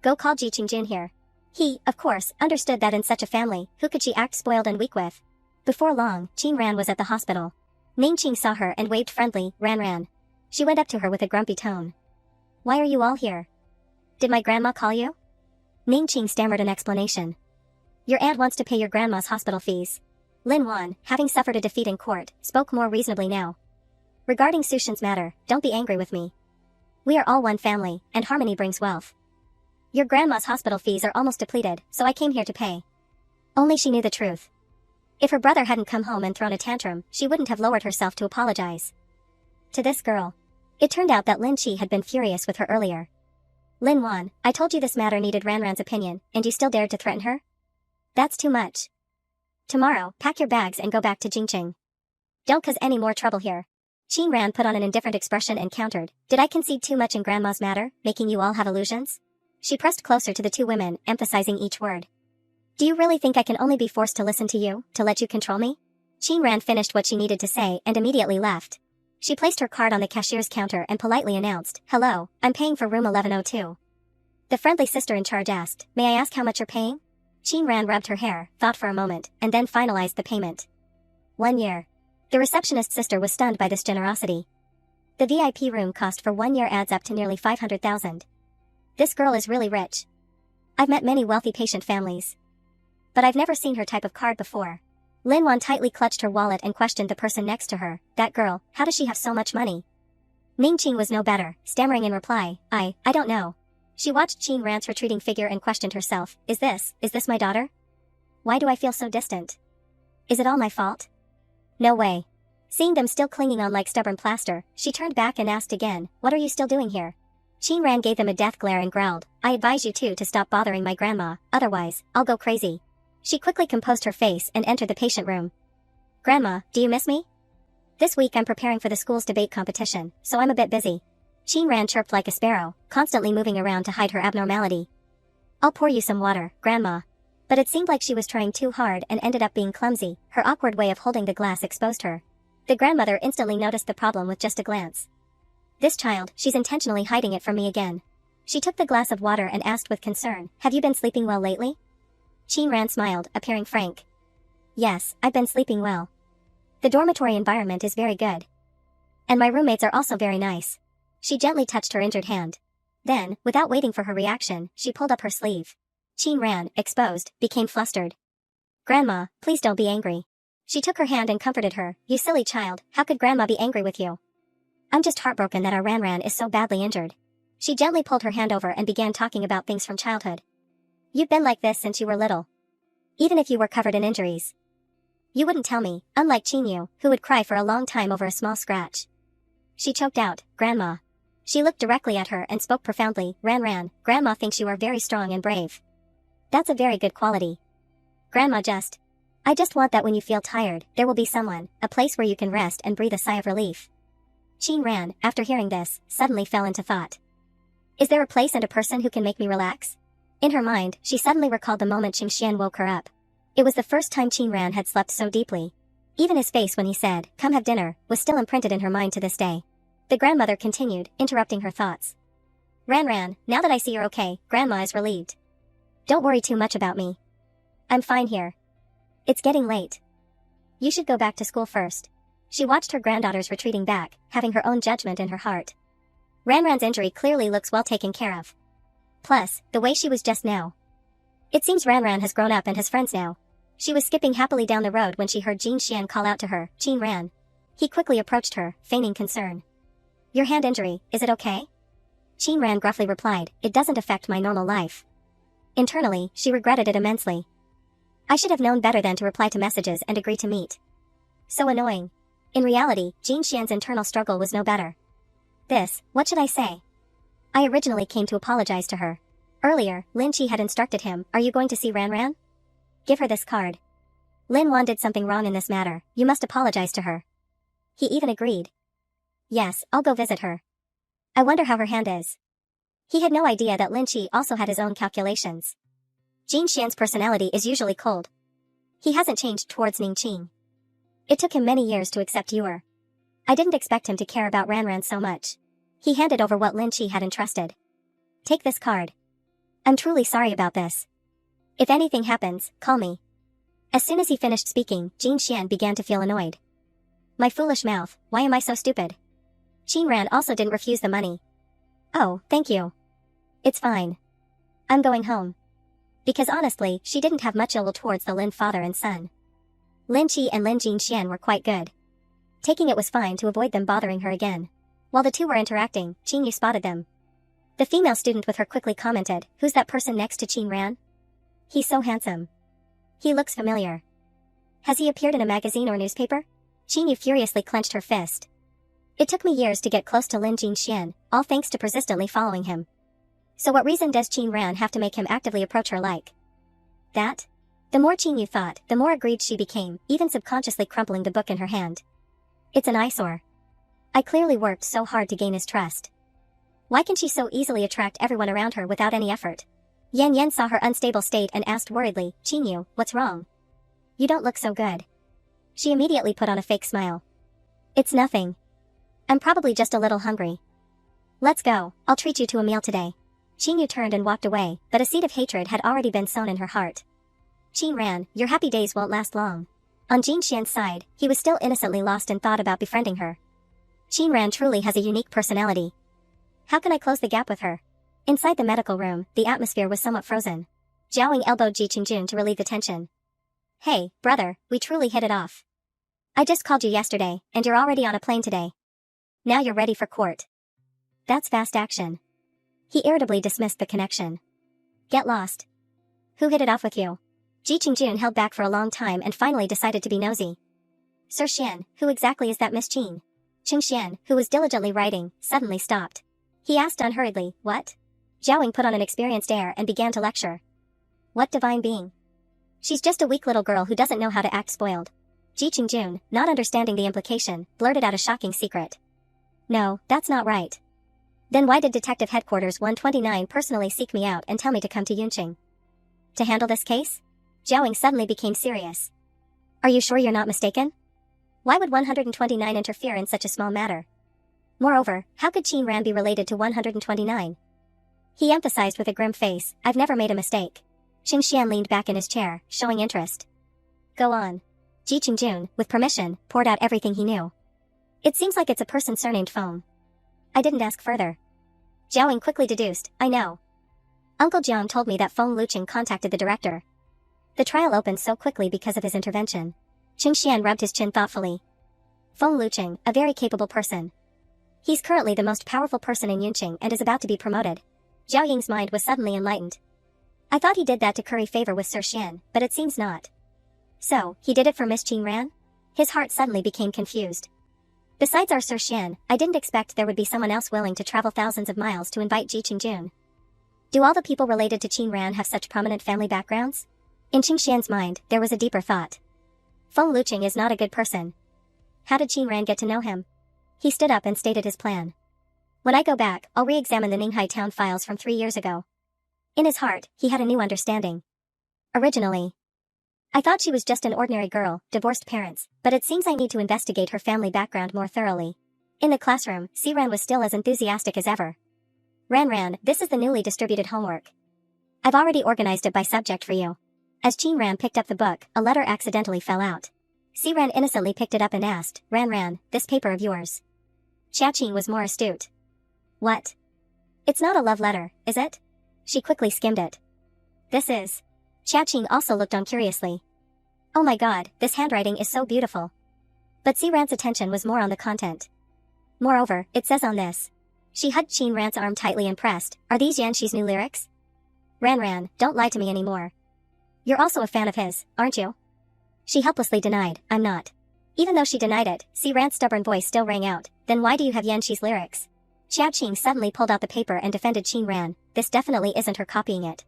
Go call Ji Qingjun here. He, of course, understood that in such a family, who could she act spoiled and weak with? Before long, Qin Ran was at the hospital. Ning Qing saw her and waved friendly, Ran. She went up to her with a grumpy tone. Why are you all here? Did my grandma call you? Ning Qing stammered an explanation. Your aunt wants to pay your grandma's hospital fees. Lin Wan, having suffered a defeat in court, spoke more reasonably now. Regarding Sushin's matter, don't be angry with me. We are all one family, and harmony brings wealth. Your grandma's hospital fees are almost depleted, so I came here to pay. Only she knew the truth. If her brother hadn't come home and thrown a tantrum, she wouldn't have lowered herself to apologize. To this girl. It turned out that Lin Qi had been furious with her earlier. Lin Wan, I told you this matter needed Ran's opinion, and you still dared to threaten her? That's too much. Tomorrow, pack your bags and go back to Jingqing. Don't cause any more trouble here. Qin Ran put on an indifferent expression and countered, did I concede too much in Grandma's matter, making you all have illusions? She pressed closer to the two women, emphasizing each word. Do you really think I can only be forced to listen to you, to let you control me? Qin Ran finished what she needed to say and immediately left. She placed her card on the cashier's counter and politely announced, hello, I'm paying for room 1102. The friendly sister in charge asked, may I ask how much you're paying? Qin Ran rubbed her hair, thought for a moment, and then finalized the payment. 1 year. The receptionist sister was stunned by this generosity. The VIP room cost for 1 year adds up to nearly 500,000. This girl is really rich. I've met many wealthy patient families. But I've never seen her type of card before. Lin Wan tightly clutched her wallet and questioned the person next to her, that girl, how does she have so much money? Ning Qing was no better, stammering in reply, I don't know. She watched Qin Ran's retreating figure and questioned herself, is this my daughter? Why do I feel so distant? Is it all my fault? No way. Seeing them still clinging on like stubborn plaster, she turned back and asked again, what are you still doing here? Qin Ran gave them a death glare and growled, I advise you two to stop bothering my grandma, otherwise, I'll go crazy. She quickly composed her face and entered the patient room. Grandma, do you miss me? This week I'm preparing for the school's debate competition, so I'm a bit busy. Qin Ran chirped like a sparrow, constantly moving around to hide her abnormality. I'll pour you some water, Grandma. But it seemed like she was trying too hard and ended up being clumsy. Her awkward way of holding the glass exposed her. The grandmother instantly noticed the problem with just a glance. This child, she's intentionally hiding it from me again. She took the glass of water and asked with concern, have you been sleeping well lately? Qin Ran smiled, appearing frank. Yes, I've been sleeping well. The dormitory environment is very good. And my roommates are also very nice. She gently touched her injured hand. Then, without waiting for her reaction, she pulled up her sleeve. Qin Ran, exposed, became flustered. Grandma, please don't be angry. She took her hand and comforted her. You silly child, how could Grandma be angry with you? I'm just heartbroken that our Ran is so badly injured. She gently pulled her hand over and began talking about things from childhood. You've been like this since you were little. Even if you were covered in injuries. You wouldn't tell me, unlike Qinyu, who would cry for a long time over a small scratch. She choked out, Grandma. She looked directly at her and spoke profoundly, Ran, Grandma thinks you are very strong and brave. That's a very good quality. Grandma I just want that when you feel tired, there will be someone, a place where you can rest and breathe a sigh of relief. Qin Ran, after hearing this, suddenly fell into thought. Is there a place and a person who can make me relax? In her mind, she suddenly recalled the moment Qing Xian woke her up. It was the first time Qin Ran had slept so deeply. Even his face when he said, come have dinner, was still imprinted in her mind to this day. The grandmother continued, interrupting her thoughts. Ran, now that I see you're okay, Grandma is relieved. Don't worry too much about me. I'm fine here. It's getting late. You should go back to school first. She watched her granddaughters retreating back, having her own judgment in her heart. Ran's injury clearly looks well taken care of. Plus, the way she was just now. It seems Ran has grown up and has friends now. She was skipping happily down the road when she heard Jin Xian call out to her, Qin Ran. He quickly approached her, feigning concern. Your hand injury, is it okay? Qin Ran gruffly replied, it doesn't affect my normal life. Internally, she regretted it immensely. I should have known better than to reply to messages and agree to meet. So annoying. In reality, Jin Xian's internal struggle was no better. What should I say? I originally came to apologize to her. Earlier, Lin Qi had instructed him, are you going to see Ran? Give her this card. Lin Wan did something wrong in this matter, you must apologize to her. He even agreed. Yes, I'll go visit her. I wonder how her hand is. He had no idea that Lin Qi also had his own calculations. Jin Xian's personality is usually cold. He hasn't changed towards Ning Qing. It took him many years to accept Yuer. I didn't expect him to care about Ran so much. He handed over what Lin Qi had entrusted. Take this card. I'm truly sorry about this. If anything happens, call me. As soon as he finished speaking, Jin Xian began to feel annoyed. My foolish mouth, why am I so stupid? Qin Ran also didn't refuse the money. Oh, thank you. It's fine. I'm going home. Because honestly, she didn't have much ill will towards the Lin father and son. Lin Qi and Lin Jin Xian were quite good. Taking it was fine to avoid them bothering her again. While the two were interacting, Qin Yu spotted them. The female student with her quickly commented, who's that person next to Qin Ran? He's so handsome. He looks familiar. Has he appeared in a magazine or newspaper? Qin Yu furiously clenched her fist. It took me years to get close to Lin Jin Xian, all thanks to persistently following him. So what reason does Qin Ran have to make him actively approach her like that? The more Qin Yu thought, the more aggrieved she became, even subconsciously crumpling the book in her hand. It's an eyesore. I clearly worked so hard to gain his trust. Why can she so easily attract everyone around her without any effort? Yan saw her unstable state and asked worriedly, Qin Yu, what's wrong? You don't look so good. She immediately put on a fake smile. It's nothing. I'm probably just a little hungry. Let's go, I'll treat you to a meal today. Qin Yu turned and walked away, but a seed of hatred had already been sown in her heart. Qin Ran, your happy days won't last long. On Jin Xian's side, he was still innocently lost in thought about befriending her. Qin Ran truly has a unique personality. How can I close the gap with her? Inside the medical room, the atmosphere was somewhat frozen. Jiaowing elbowed Ji Qingjun to relieve the tension. Hey, brother, we truly hit it off. I just called you yesterday, and you're already on a plane today. Now you're ready for court. That's fast action. He irritably dismissed the connection. Get lost. Who hit it off with you? Ji Qingjun held back for a long time and finally decided to be nosy. Sir Xian, who exactly is that Miss Qin? Qing Xian, who was diligently writing, suddenly stopped. He asked unhurriedly, what? Jiaowing put on an experienced air and began to lecture. What divine being? She's just a weak little girl who doesn't know how to act spoiled. Ji Qingjun, not understanding the implication, blurted out a shocking secret. No, that's not right. Then why did Detective Headquarters 129 personally seek me out and tell me to come to Yunqing? To handle this case? Zhaoying suddenly became serious. Are you sure you're not mistaken? Why would 129 interfere in such a small matter? Moreover, how could Qin Ran be related to 129? He emphasized with a grim face, I've never made a mistake. Qin Xian leaned back in his chair, showing interest. Go on. Ji Qingjun, with permission, poured out everything he knew. It seems like it's a person surnamed Feng. I didn't ask further. Zhaoying quickly deduced, I know. Uncle Jiang told me that Feng Luqing contacted the director. The trial opened so quickly because of his intervention. Qin Xian rubbed his chin thoughtfully. Feng Luqing, a very capable person. He's currently the most powerful person in Yunqing and is about to be promoted. Zhao Ying's mind was suddenly enlightened. I thought he did that to curry favor with Sir Xian, but it seems not. So, he did it for Miss Qin Ran? His heart suddenly became confused. Besides our Sir Xian, I didn't expect there would be someone else willing to travel thousands of miles to invite Ji Qingjun. Do all the people related to Qin Ran have such prominent family backgrounds? In Qin Xian's mind, there was a deeper thought. Feng Luqing is not a good person. How did Qin Ran get to know him? He stood up and stated his plan. When I go back, I'll re-examine the Ninghai town files from 3 years ago. In his heart, he had a new understanding. Originally, I thought she was just an ordinary girl, divorced parents, but it seems I need to investigate her family background more thoroughly. In the classroom, Ran was still as enthusiastic as ever. Ran, this is the newly distributed homework. I've already organized it by subject for you. As Qin Ran picked up the book, a letter accidentally fell out. Ran innocently picked it up and asked, Ran, this paper of yours. Qiaqing was more astute. What? It's not a love letter, is it? She quickly skimmed it. This is. Qiaqing also looked on curiously. Oh my god, this handwriting is so beautiful. But Ran's attention was more on the content. Moreover, it says on this. She hugged Qin Ran's arm tightly and pressed, are these Yanxi's new lyrics? Ran, don't lie to me anymore. You're also a fan of his, aren't you? She helplessly denied, I'm not. Even though she denied it, Ran's stubborn voice still rang out, then why do you have Yanxi's lyrics? Qiaqing suddenly pulled out the paper and defended Qin Ran, this definitely isn't her copying it.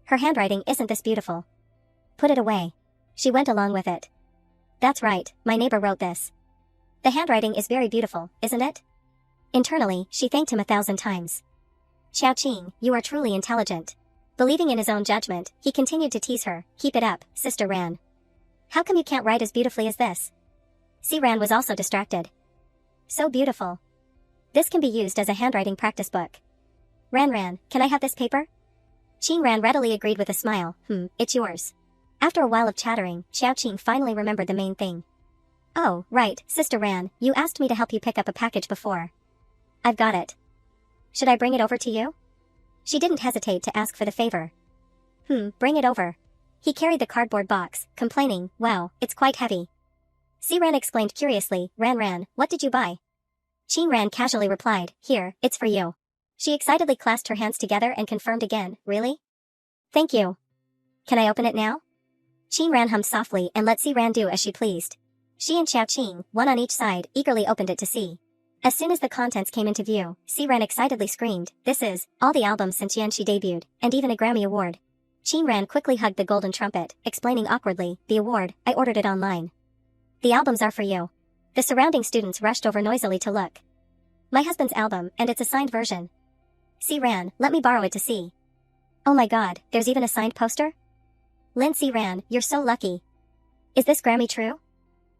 Her handwriting isn't this beautiful. Put it away. She went along with it. That's right, my neighbor wrote this. The handwriting is very beautiful, isn't it? Internally, she thanked him 1,000 times. Qiaqing, you are truly intelligent. Believing in his own judgment, he continued to tease her, keep it up, Sister Ran. How come you can't write as beautifully as this? Ran was also distracted. So beautiful. This can be used as a handwriting practice book. Ran, can I have this paper? Qin Ran readily agreed with a smile, it's yours. After a while of chattering, Qiaqing finally remembered the main thing. Oh, right, Sister Ran, you asked me to help you pick up a package before. I've got it. Should I bring it over to you? She didn't hesitate to ask for the favor. Bring it over. He carried the cardboard box, complaining, wow, it's quite heavy. Ran exclaimed curiously, Ran, what did you buy? Qin Ran casually replied, here, it's for you. She excitedly clasped her hands together and confirmed again, really? Thank you. Can I open it now? Qin Ran hummed softly and let Ran do as she pleased. She and Qiaqing, one on each side, eagerly opened it to see. As soon as the contents came into view, Ran excitedly screamed, this is, all the albums since Yanxi debuted, and even a Grammy Award. Qin Ran quickly hugged the golden trumpet, explaining awkwardly, the award, I ordered it online. The albums are for you. The surrounding students rushed over noisily to look. My husband's album, and it's a signed version. Ran, let me borrow it to see. Oh my god, there's even a signed poster? Ran, you're so lucky. Is this Grammy true?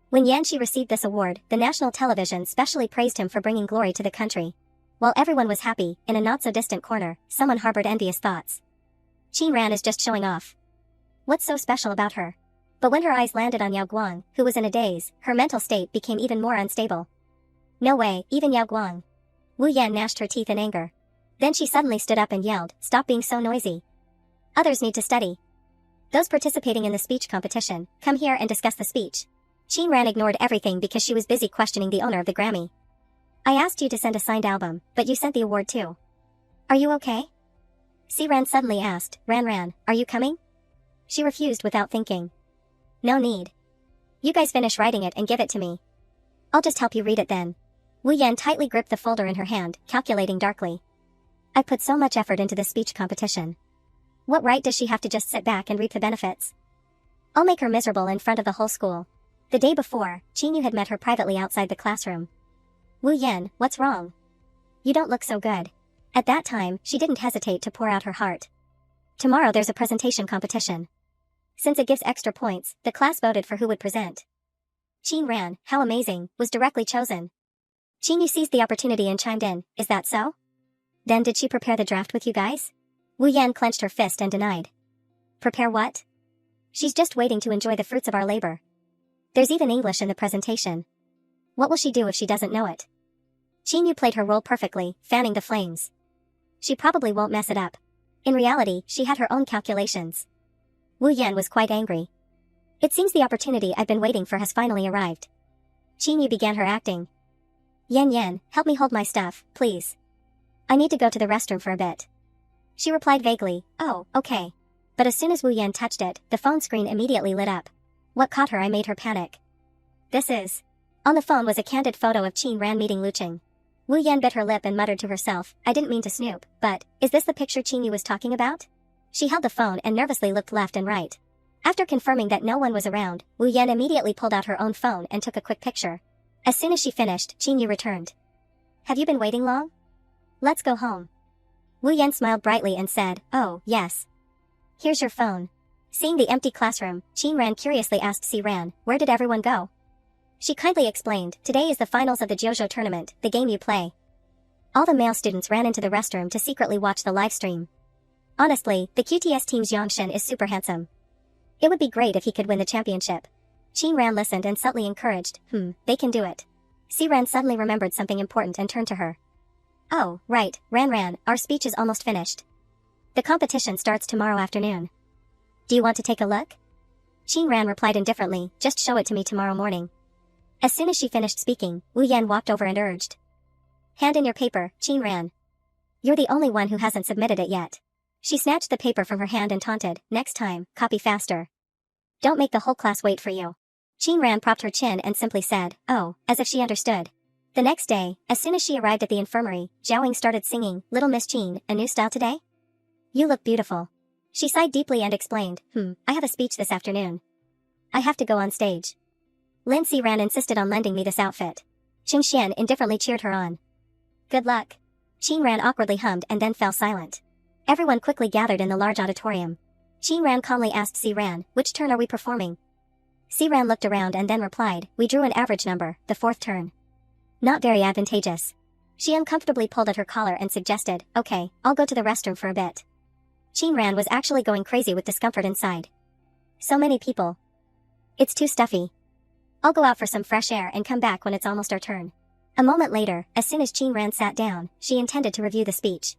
When Yanxi received this award, the national television specially praised him for bringing glory to the country. While everyone was happy, in a not-so-distant corner, someone harbored envious thoughts. Qin Ran is just showing off. What's so special about her? But when her eyes landed on Yao Guang, who was in a daze, her mental state became even more unstable. No way, even Yao Guang. Wu Yan gnashed her teeth in anger. Then she suddenly stood up and yelled, stop being so noisy. Others need to study. Those participating in the speech competition, come here and discuss the speech. Qin Ran ignored everything because she was busy questioning the owner of the Grammy. I asked you to send a signed album, but you sent the award too. Are you okay? Ran suddenly asked, Ran, are you coming? She refused without thinking. No need. You guys finish writing it and give it to me. I'll just help you read it then. Wu Yan tightly gripped the folder in her hand, calculating darkly. I put so much effort into this speech competition. What right does she have to just sit back and reap the benefits? I'll make her miserable in front of the whole school. The day before, Qingyu had met her privately outside the classroom. Wu Yan, what's wrong? You don't look so good. At that time, she didn't hesitate to pour out her heart. Tomorrow there's a presentation competition. Since it gives extra points, the class voted for who would present. Qin Ran, how amazing, was directly chosen. Qingyu seized the opportunity and chimed in, is that so? Then did she prepare the draft with you guys? Wu Yan clenched her fist and denied. Prepare what? She's just waiting to enjoy the fruits of our labor. There's even English in the presentation. What will she do if she doesn't know it? Qingyu played her role perfectly, fanning the flames. She probably won't mess it up. In reality, she had her own calculations. Wu Yan was quite angry. It seems the opportunity I've been waiting for has finally arrived. Qingyu began her acting. Yan, help me hold my stuff, please. I need to go to the restroom for a bit. She replied vaguely, oh, okay. But as soon as Wu Yan touched it, the phone screen immediately lit up. What caught her eye made her panic. This is. On the phone was a candid photo of Qin Ran meeting Lu Qing. Wu Yan bit her lip and muttered to herself, I didn't mean to snoop, but, is this the picture Qingyu was talking about? She held the phone and nervously looked left and right. After confirming that no one was around, Wu Yan immediately pulled out her own phone and took a quick picture. As soon as she finished, Qingyu returned. Have you been waiting long? Let's go home. Wu Yan smiled brightly and said, oh, yes. Here's your phone. Seeing the empty classroom, Qin Ran curiously asked Si Ran, where did everyone go? She kindly explained, today is the finals of the Jiuzhou tournament, the game you play. All the male students ran into the restroom to secretly watch the live stream. Honestly, the QTS team's Yangshen is super handsome. It would be great if he could win the championship. Qin Ran listened and subtly encouraged, they can do it. Si Ran suddenly remembered something important and turned to her. Oh, right, Ran, our speech is almost finished. The competition starts tomorrow afternoon. Do you want to take a look? Qin Ran replied indifferently, just show it to me tomorrow morning. As soon as she finished speaking, Wu Yan walked over and urged. Hand in your paper, Qin Ran. You're the only one who hasn't submitted it yet. She snatched the paper from her hand and taunted, next time, copy faster. Don't make the whole class wait for you. Qin Ran propped her chin and simply said, oh, as if she understood. The next day, as soon as she arrived at the infirmary, Zhaoying started singing, Little Miss Qin, a new style today? You look beautiful. She sighed deeply and explained, I have a speech this afternoon. I have to go on stage. Lin Si Ran insisted on lending me this outfit. Qing Xian indifferently cheered her on. Good luck. Qin Ran awkwardly hummed and then fell silent. Everyone quickly gathered in the large auditorium. Qin Ran calmly asked Si Ran, which turn are we performing? Si Ran looked around and then replied, we drew an average number, the fourth turn. Not very advantageous. She uncomfortably pulled at her collar and suggested, okay, I'll go to the restroom for a bit. Qin Ran was actually going crazy with discomfort inside. So many people. It's too stuffy. I'll go out for some fresh air and come back when it's almost our turn. A moment later, as soon as Qin Ran sat down, she intended to review the speech.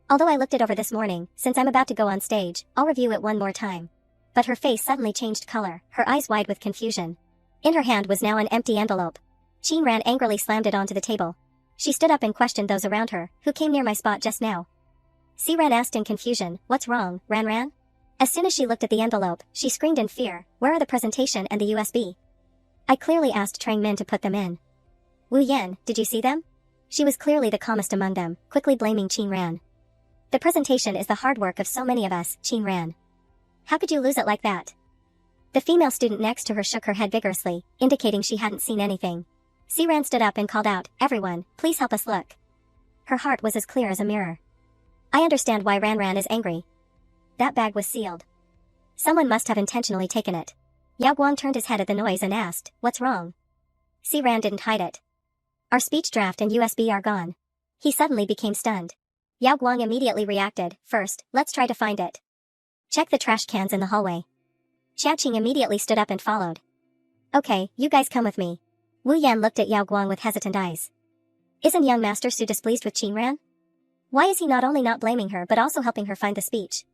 Although I looked it over this morning, since I'm about to go on stage, I'll review it one more time. But her face suddenly changed color, her eyes wide with confusion. In her hand was now an empty envelope. Qin Ran angrily slammed it onto the table. She stood up and questioned those around her, who came near my spot just now. Si Ran asked in confusion, what's wrong, Ran? As soon as she looked at the envelope, she screamed in fear, where are the presentation and the USB? I clearly asked Trang Min to put them in. Wu Yan, did you see them? She was clearly the calmest among them, quickly blaming Qin Ran. The presentation is the hard work of so many of us, Qin Ran. How could you lose it like that? The female student next to her shook her head vigorously, indicating she hadn't seen anything. Si Ran stood up and called out, everyone, please help us look. Her heart was as clear as a mirror. I understand why Ran is angry. That bag was sealed. Someone must have intentionally taken it. Yao Guang turned his head at the noise and asked, what's wrong? Si Ran didn't hide it. Our speech draft and USB are gone. He suddenly became stunned. Yao Guang immediately reacted, first, let's try to find it. Check the trash cans in the hallway. Xia Qing immediately stood up and followed. Okay, you guys come with me. Wu Yan looked at Yao Guang with hesitant eyes. Isn't young Master Su displeased with Qin Ran? Why is he not only not blaming her but also helping her find the speech?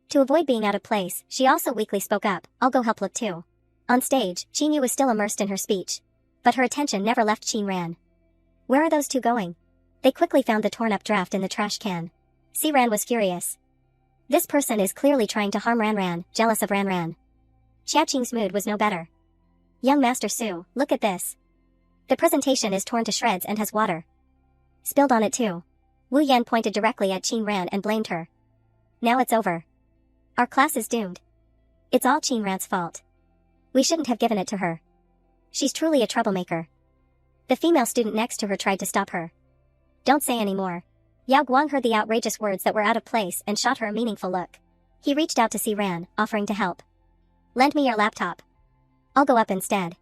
To avoid being out of place, she also weakly spoke up, I'll go help look too. On stage, Qin Yu was still immersed in her speech. But her attention never left Qin Ran. Where are those two going? They quickly found the torn-up draft in the trash can. Si Ran was furious. This person is clearly trying to harm Ran, jealous of Ran. Xia Qing's mood was no better. Young Master Su, look at this. The presentation is torn to shreds and has water. Spilled on it too. Wu Yan pointed directly at Qin Ran and blamed her. Now it's over. Our class is doomed. It's all Qin Ran's fault. We shouldn't have given it to her. She's truly a troublemaker. The female student next to her tried to stop her. Don't say any more. Yao Guang heard the outrageous words that were out of place and shot her a meaningful look. He reached out to Si Ran, offering to help. Lend me your laptop. I'll go up instead.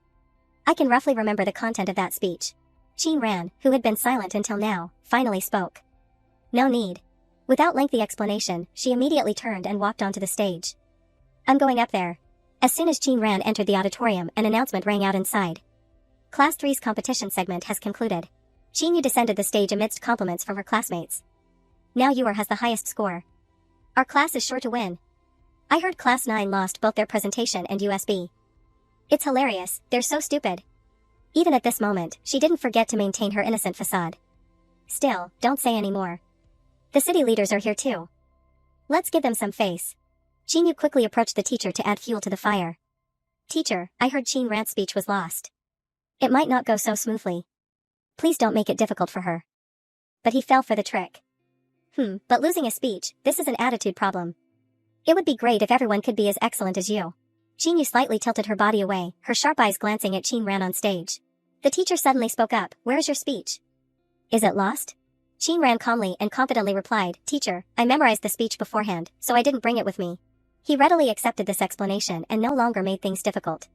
I can roughly remember the content of that speech. Qin Ran, who had been silent until now, finally spoke. No need. Without lengthy explanation, she immediately turned and walked onto the stage. I'm going up there. As soon as Qin Ran entered the auditorium, an announcement rang out inside. Class 3's competition segment has concluded. Qin Yu descended the stage amidst compliments from her classmates. Now Yuer has the highest score. Our class is sure to win. I heard Class 9 lost both their presentation and USB. It's hilarious, they're so stupid. Even at this moment, she didn't forget to maintain her innocent facade. Still, don't say any more. The city leaders are here too. Let's give them some face. Qin Yu quickly approached the teacher to add fuel to the fire. Teacher, I heard Qin Ran's speech was lost. It might not go so smoothly. Please don't make it difficult for her. But he fell for the trick. But losing a speech, this is an attitude problem. It would be great if everyone could be as excellent as you. Qin Yu slightly tilted her body away, her sharp eyes glancing at Qin Ran on stage. The teacher suddenly spoke up, where is your speech? Is it lost? Qin Ran calmly and confidently replied, Teacher, I memorized the speech beforehand, so I didn't bring it with me. He readily accepted this explanation and no longer made things difficult.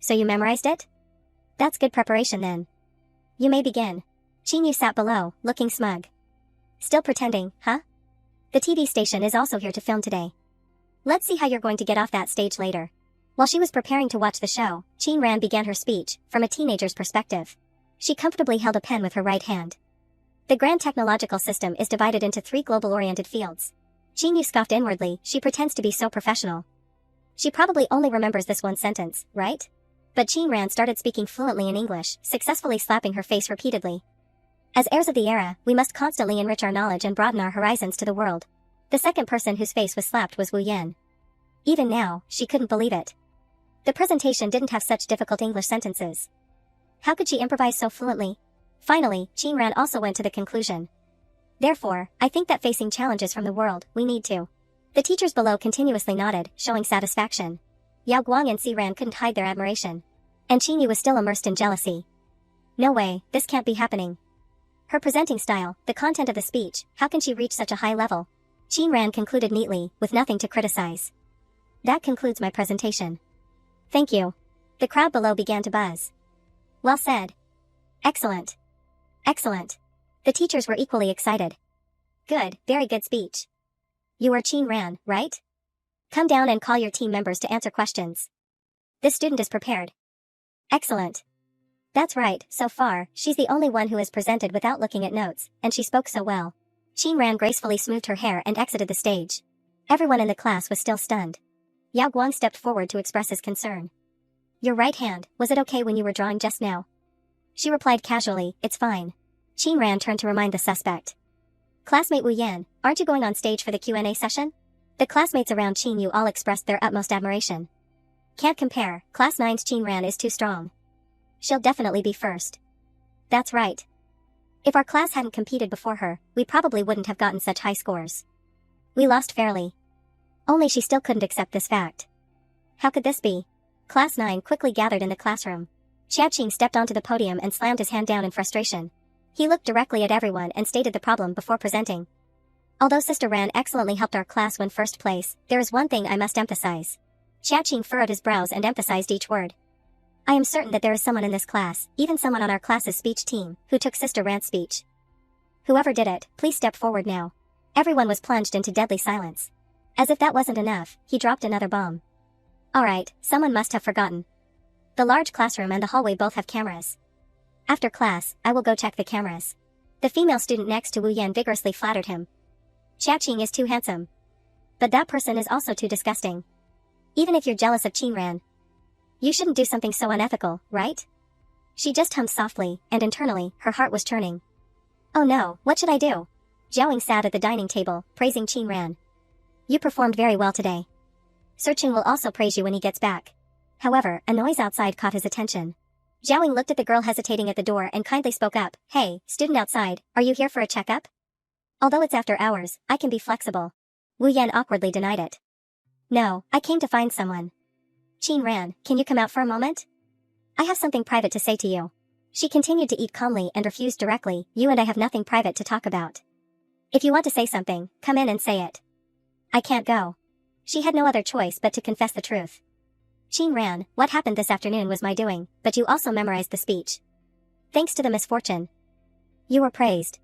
So you memorized it? That's good preparation then. You may begin. Qin Yu sat below, looking smug. Still pretending, huh? The TV station is also here to film today. Let's see how you're going to get off that stage later. While she was preparing to watch the show, Qin Ran began her speech, from a teenager's perspective. She comfortably held a pen with her right hand. The grand technological system is divided into 3 global-oriented fields. Qin Yu scoffed inwardly, she pretends to be so professional. She probably only remembers this one sentence, right? But Qin Ran started speaking fluently in English, successfully slapping her face repeatedly. As heirs of the era, we must constantly enrich our knowledge and broaden our horizons to the world. The second person whose face was slapped was Wu Yan. Even now, she couldn't believe it. The presentation didn't have such difficult English sentences. How could she improvise so fluently? Finally, Qin Ran also went to the conclusion. Therefore, I think that facing challenges from the world, we need to. The teachers below continuously nodded, showing satisfaction. Yao Guang and Si Ran couldn't hide their admiration. And Qin Yu was still immersed in jealousy. No way, this can't be happening. Her presenting style, the content of the speech, how can she reach such a high level? Qin Ran concluded neatly, with nothing to criticize. That concludes my presentation. Thank you. The crowd below began to buzz. Well said. Excellent. Excellent. The teachers were equally excited. Good, very good speech. You are Qin Ran, right? Come down and call your team members to answer questions. This student is prepared. Excellent. That's right, so far, she's the only one who has presented without looking at notes, and she spoke so well. Qin Ran gracefully smoothed her hair and exited the stage. Everyone in the class was still stunned. Yao Guang stepped forward to express his concern. Your right hand, was it okay when you were drawing just now? She replied casually, it's fine. Qin Ran turned to remind the suspect. Classmate Wu Yan, aren't you going on stage for the Q&A session? The classmates around Qin Yu all expressed their utmost admiration. Can't compare, Class 9's Qin Ran is too strong. She'll definitely be first. That's right. If our class hadn't competed before her, we probably wouldn't have gotten such high scores. We lost fairly. Only she still couldn't accept this fact. How could this be? Class 9 quickly gathered in the classroom. Xiaoqing stepped onto the podium and slammed his hand down in frustration. He looked directly at everyone and stated the problem before presenting. Although Sister Ran excellently helped our class win first place, there is one thing I must emphasize. Xiaoqing furrowed his brows and emphasized each word. I am certain that there is someone in this class, even someone on our class's speech team, who took Sister Ran's speech. Whoever did it, please step forward now. Everyone was plunged into deadly silence. As if that wasn't enough, he dropped another bomb. Alright, someone must have forgotten. The large classroom and the hallway both have cameras. After class, I will go check the cameras. The female student next to Wu Yan vigorously flattered him. Xiaoqing is too handsome. But that person is also too disgusting. Even if you're jealous of Qin Ran, you shouldn't do something so unethical, right? She just hummed softly, and internally, her heart was churning. Oh no, what should I do? Zhao sat at the dining table, praising Qin Ran. You performed very well today. Searching will also praise you when he gets back. However, a noise outside caught his attention. Zhao looked at the girl hesitating at the door and kindly spoke up. Hey, student outside, are you here for a checkup? Although it's after hours, I can be flexible. Wu Yan awkwardly denied it. No, I came to find someone. Qin Ran, can you come out for a moment? I have something private to say to you. She continued to eat calmly and refused directly, you and I have nothing private to talk about. If you want to say something, come in and say it. I can't go. She had no other choice but to confess the truth. Qin ran, what happened this afternoon was my doing, but you also memorized the speech. Thanks to the misfortune. You were praised.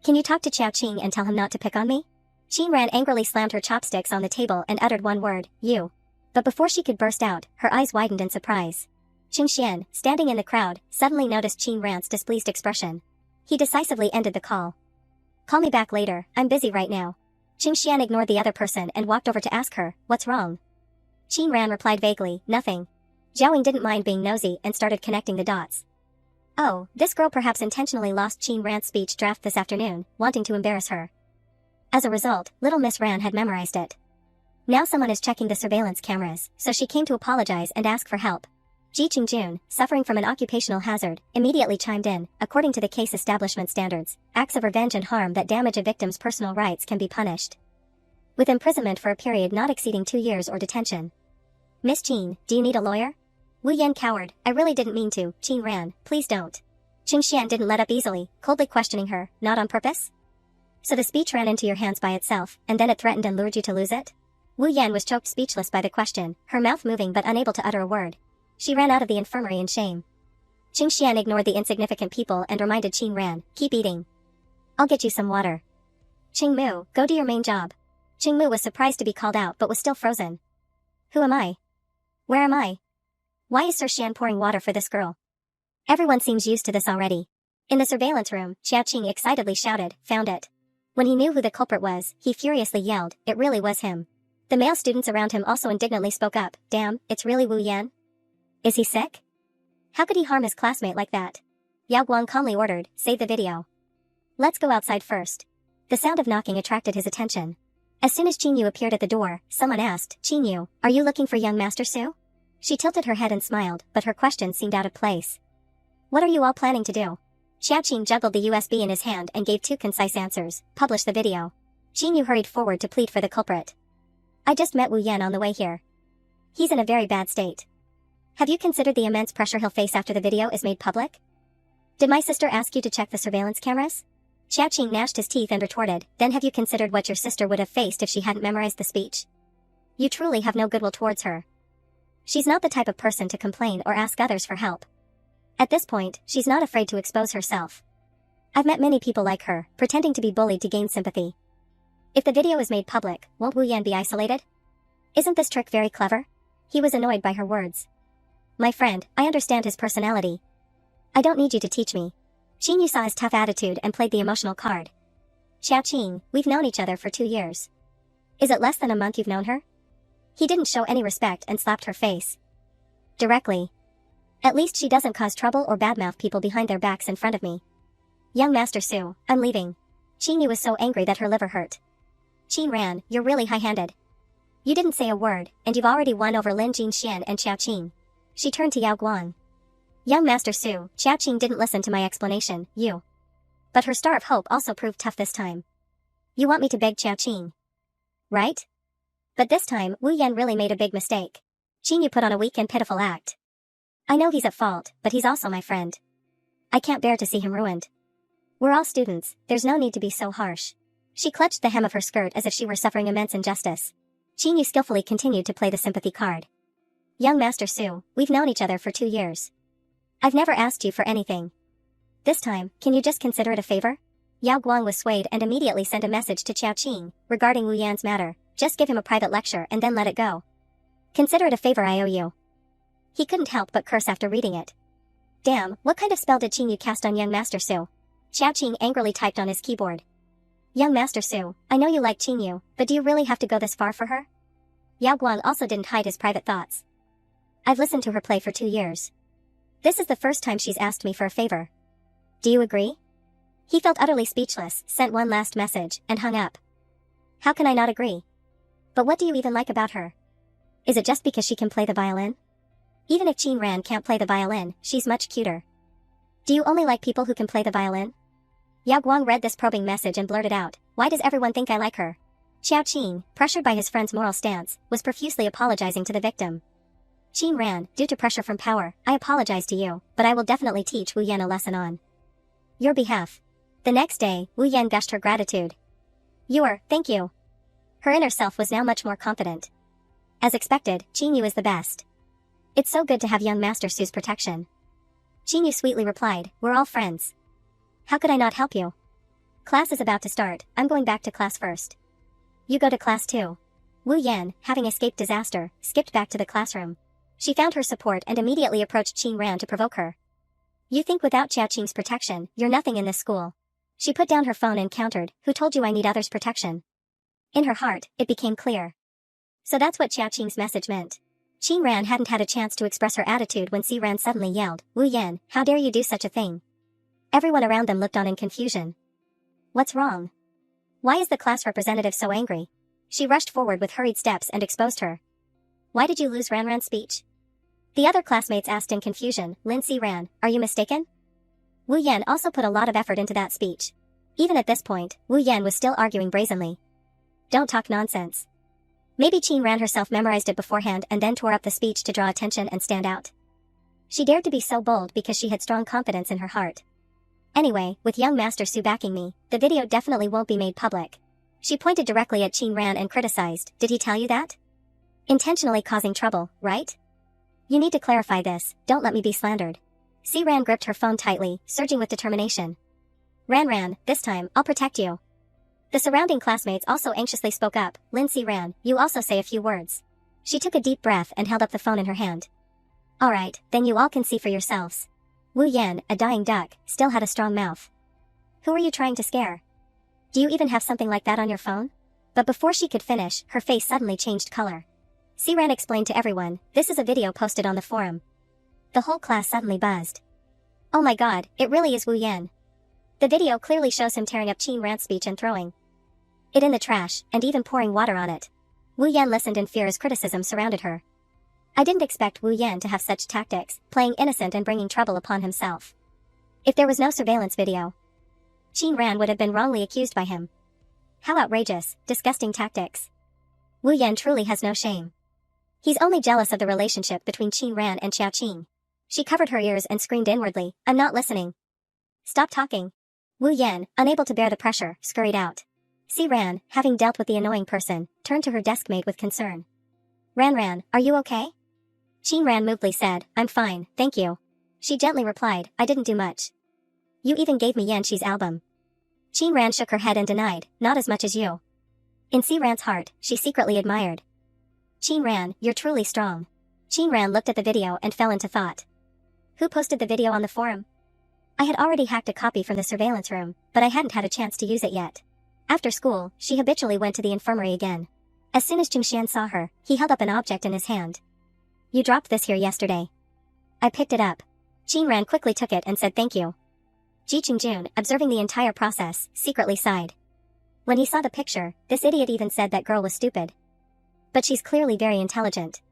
Can you talk to Xiao Qing and tell him not to pick on me? Qin ran angrily slammed her chopsticks on the table and uttered one word, you. But before she could burst out, her eyes widened in surprise. Qing Xian, standing in the crowd, suddenly noticed Qin Ran's displeased expression. He decisively ended the call. Call me back later, I'm busy right now. Qing Xian ignored the other person and walked over to ask her, what's wrong? Qin Ran replied vaguely, nothing. Zhaoing didn't mind being nosy and started connecting the dots. Oh, this girl perhaps intentionally lost Qin Ran's speech draft this afternoon, wanting to embarrass her. As a result, little Miss Ran had memorized it. Now someone is checking the surveillance cameras, so she came to apologize and ask for help. Ji Qingjun, suffering from an occupational hazard, immediately chimed in, according to the case establishment standards, acts of revenge and harm that damage a victim's personal rights can be punished with imprisonment for a period not exceeding 2 years or detention. Miss Qin, do you need a lawyer? Wu Yan cowered, I really didn't mean to, Qin ran, please don't. Qing Xian didn't let up easily, coldly questioning her, not on purpose? So the speech ran into your hands by itself, and then it threatened and lured you to lose it? Wu Yan was choked speechless by the question, her mouth moving but unable to utter a word. She ran out of the infirmary in shame. Qing Xian ignored the insignificant people and reminded Qin Ran, keep eating. I'll get you some water. Qing Mu, go do your main job. Qing Mu was surprised to be called out but was still frozen. Who am I? Where am I? Why is Sir Xian pouring water for this girl? Everyone seems used to this already. In the surveillance room, Xiao Qing excitedly shouted, found it. When he knew who the culprit was, he furiously yelled, it really was him. The male students around him also indignantly spoke up, damn, it's really Wu Yan? Is he sick? How could he harm his classmate like that? Yao Guang calmly ordered, save the video. Let's go outside first. The sound of knocking attracted his attention. As soon as Qin Yu appeared at the door, someone asked, Qin Yu, are you looking for young Master Su? She tilted her head and smiled, but her question seemed out of place. What are you all planning to do? Xiao Qing juggled the USB in his hand and gave 2 concise answers, publish the video. Qin Yu hurried forward to plead for the culprit. I just met Wu Yan on the way here. He's in a very bad state. Have you considered the immense pressure he'll face after the video is made public? Did my sister ask you to check the surveillance cameras? Xiao Qing gnashed his teeth and retorted, then have you considered what your sister would have faced if she hadn't memorized the speech? You truly have no goodwill towards her. She's not the type of person to complain or ask others for help. At this point, she's not afraid to expose herself. I've met many people like her, pretending to be bullied to gain sympathy. If the video is made public, won't Wu Yan be isolated? Isn't this trick very clever? He was annoyed by her words. My friend, I understand his personality. I don't need you to teach me. Qin Yu saw his tough attitude and played the emotional card. Xiao Qing, we've known each other for 2 years. Is it less than a month you've known her? He didn't show any respect and slapped her face. Directly. At least she doesn't cause trouble or badmouth people behind their backs in front of me. Young Master Su, I'm leaving. Qin Yu was so angry that her liver hurt. Qin Ran, you're really high-handed. You didn't say a word, and you've already won over Lin Jinxian and Xiao Qing. She turned to Yao Guang. Young Master Su, Xiao Qing didn't listen to my explanation, you. But her star of hope also proved tough this time. You want me to beg Xiao Qing? Right? But this time, Wu Yan really made a big mistake. Qin Yu put on a weak and pitiful act. I know he's at fault, but he's also my friend. I can't bear to see him ruined. We're all students, there's no need to be so harsh. She clutched the hem of her skirt as if she were suffering immense injustice. Qin Yu skillfully continued to play the sympathy card. Young Master Su, we've known each other for 2 years. I've never asked you for anything. This time, can you just consider it a favor? Yao Guang was swayed and immediately sent a message to Xiao Qing, regarding Wu Yan's matter, just give him a private lecture and then let it go. Consider it a favor I owe you. He couldn't help but curse after reading it. Damn, what kind of spell did Qin Yu cast on young Master Su? Xiao Qing angrily typed on his keyboard. Young Master Su, I know you like Qin Yu, but do you really have to go this far for her? Yao Guang also didn't hide his private thoughts. I've listened to her play for 2 years. This is the first time she's asked me for a favor. Do you agree? He felt utterly speechless, sent one last message, and hung up. How can I not agree? But what do you even like about her? Is it just because she can play the violin? Even if Qin Ran can't play the violin, she's much cuter. Do you only like people who can play the violin? Yao Guang read this probing message and blurted out, why does everyone think I like her? Xiao Qing, pressured by his friend's moral stance, was profusely apologizing to the victim. Qin ran, due to pressure from power, I apologize to you, but I will definitely teach Wu Yan a lesson on your behalf. The next day, Wu Yan gushed her gratitude. Thank you. Her inner self was now much more confident. As expected, Qin Yu is the best. It's so good to have young Master Su's protection. Qin Yu sweetly replied, we're all friends. How could I not help you? Class is about to start, I'm going back to class first. You go to class too. Wu Yan, having escaped disaster, skipped back to the classroom. She found her support and immediately approached Qin Ran to provoke her. You think without Xiao Qing's protection, you're nothing in this school. She put down her phone and countered, who told you I need others' protection? In her heart, it became clear. So that's what Xiao Qing's message meant. Qin Ran hadn't had a chance to express her attitude when Si Ran suddenly yelled, Wu Yan, how dare you do such a thing? Everyone around them looked on in confusion. What's wrong? Why is the class representative so angry? She rushed forward with hurried steps and exposed her. Why did you lose Ranran's speech? The other classmates asked in confusion, Lin Si Ran, are you mistaken? Wu Yan also put a lot of effort into that speech. Even at this point, Wu Yan was still arguing brazenly. Don't talk nonsense. Maybe Qin Ran herself memorized it beforehand and then tore up the speech to draw attention and stand out. She dared to be so bold because she had strong confidence in her heart. Anyway, with young Master Su backing me, the video definitely won't be made public. She pointed directly at Qin Ran and criticized, did he tell you that? Intentionally causing trouble, right? You need to clarify this, don't let me be slandered. Si Ran gripped her phone tightly, surging with determination. Ran, this time, I'll protect you. The surrounding classmates also anxiously spoke up, Lin Si Ran, you also say a few words. She took a deep breath and held up the phone in her hand. Alright, then you all can see for yourselves. Wu Yan, a dying duck, still had a strong mouth. Who are you trying to scare? Do you even have something like that on your phone? But before she could finish, her face suddenly changed color. Si Ran explained to everyone, this is a video posted on the forum. The whole class suddenly buzzed. Oh my god, it really is Wu Yan. The video clearly shows him tearing up Qin Ran's speech and throwing it in the trash, and even pouring water on it. Wu Yan listened in fear as criticism surrounded her. I didn't expect Wu Yan to have such tactics, playing innocent and bringing trouble upon himself. If there was no surveillance video, Qin Ran would have been wrongly accused by him. How outrageous, disgusting tactics. Wu Yan truly has no shame. He's only jealous of the relationship between Qin Ran and Xiao Qing. She covered her ears and screamed inwardly, I'm not listening. Stop talking. Wu Yan, unable to bear the pressure, scurried out. Si Ran, having dealt with the annoying person, turned to her deskmate with concern. Ran, are you okay? Qin Ran moodily said, I'm fine, thank you. She gently replied, I didn't do much. You even gave me Yanxi's album. Qin Ran shook her head and denied, not as much as you. In Si Ran's heart, she secretly admired. Qin Ran, you're truly strong. Qin Ran looked at the video and fell into thought. Who posted the video on the forum? I had already hacked a copy from the surveillance room, but I hadn't had a chance to use it yet. After school, she habitually went to the infirmary again. As soon as Jingxian saw her, he held up an object in his hand. You dropped this here yesterday. I picked it up. Qin Ran quickly took it and said thank you. Ji Qingjun, observing the entire process, secretly sighed. When he saw the picture, this idiot even said that girl was stupid. But she's clearly very intelligent.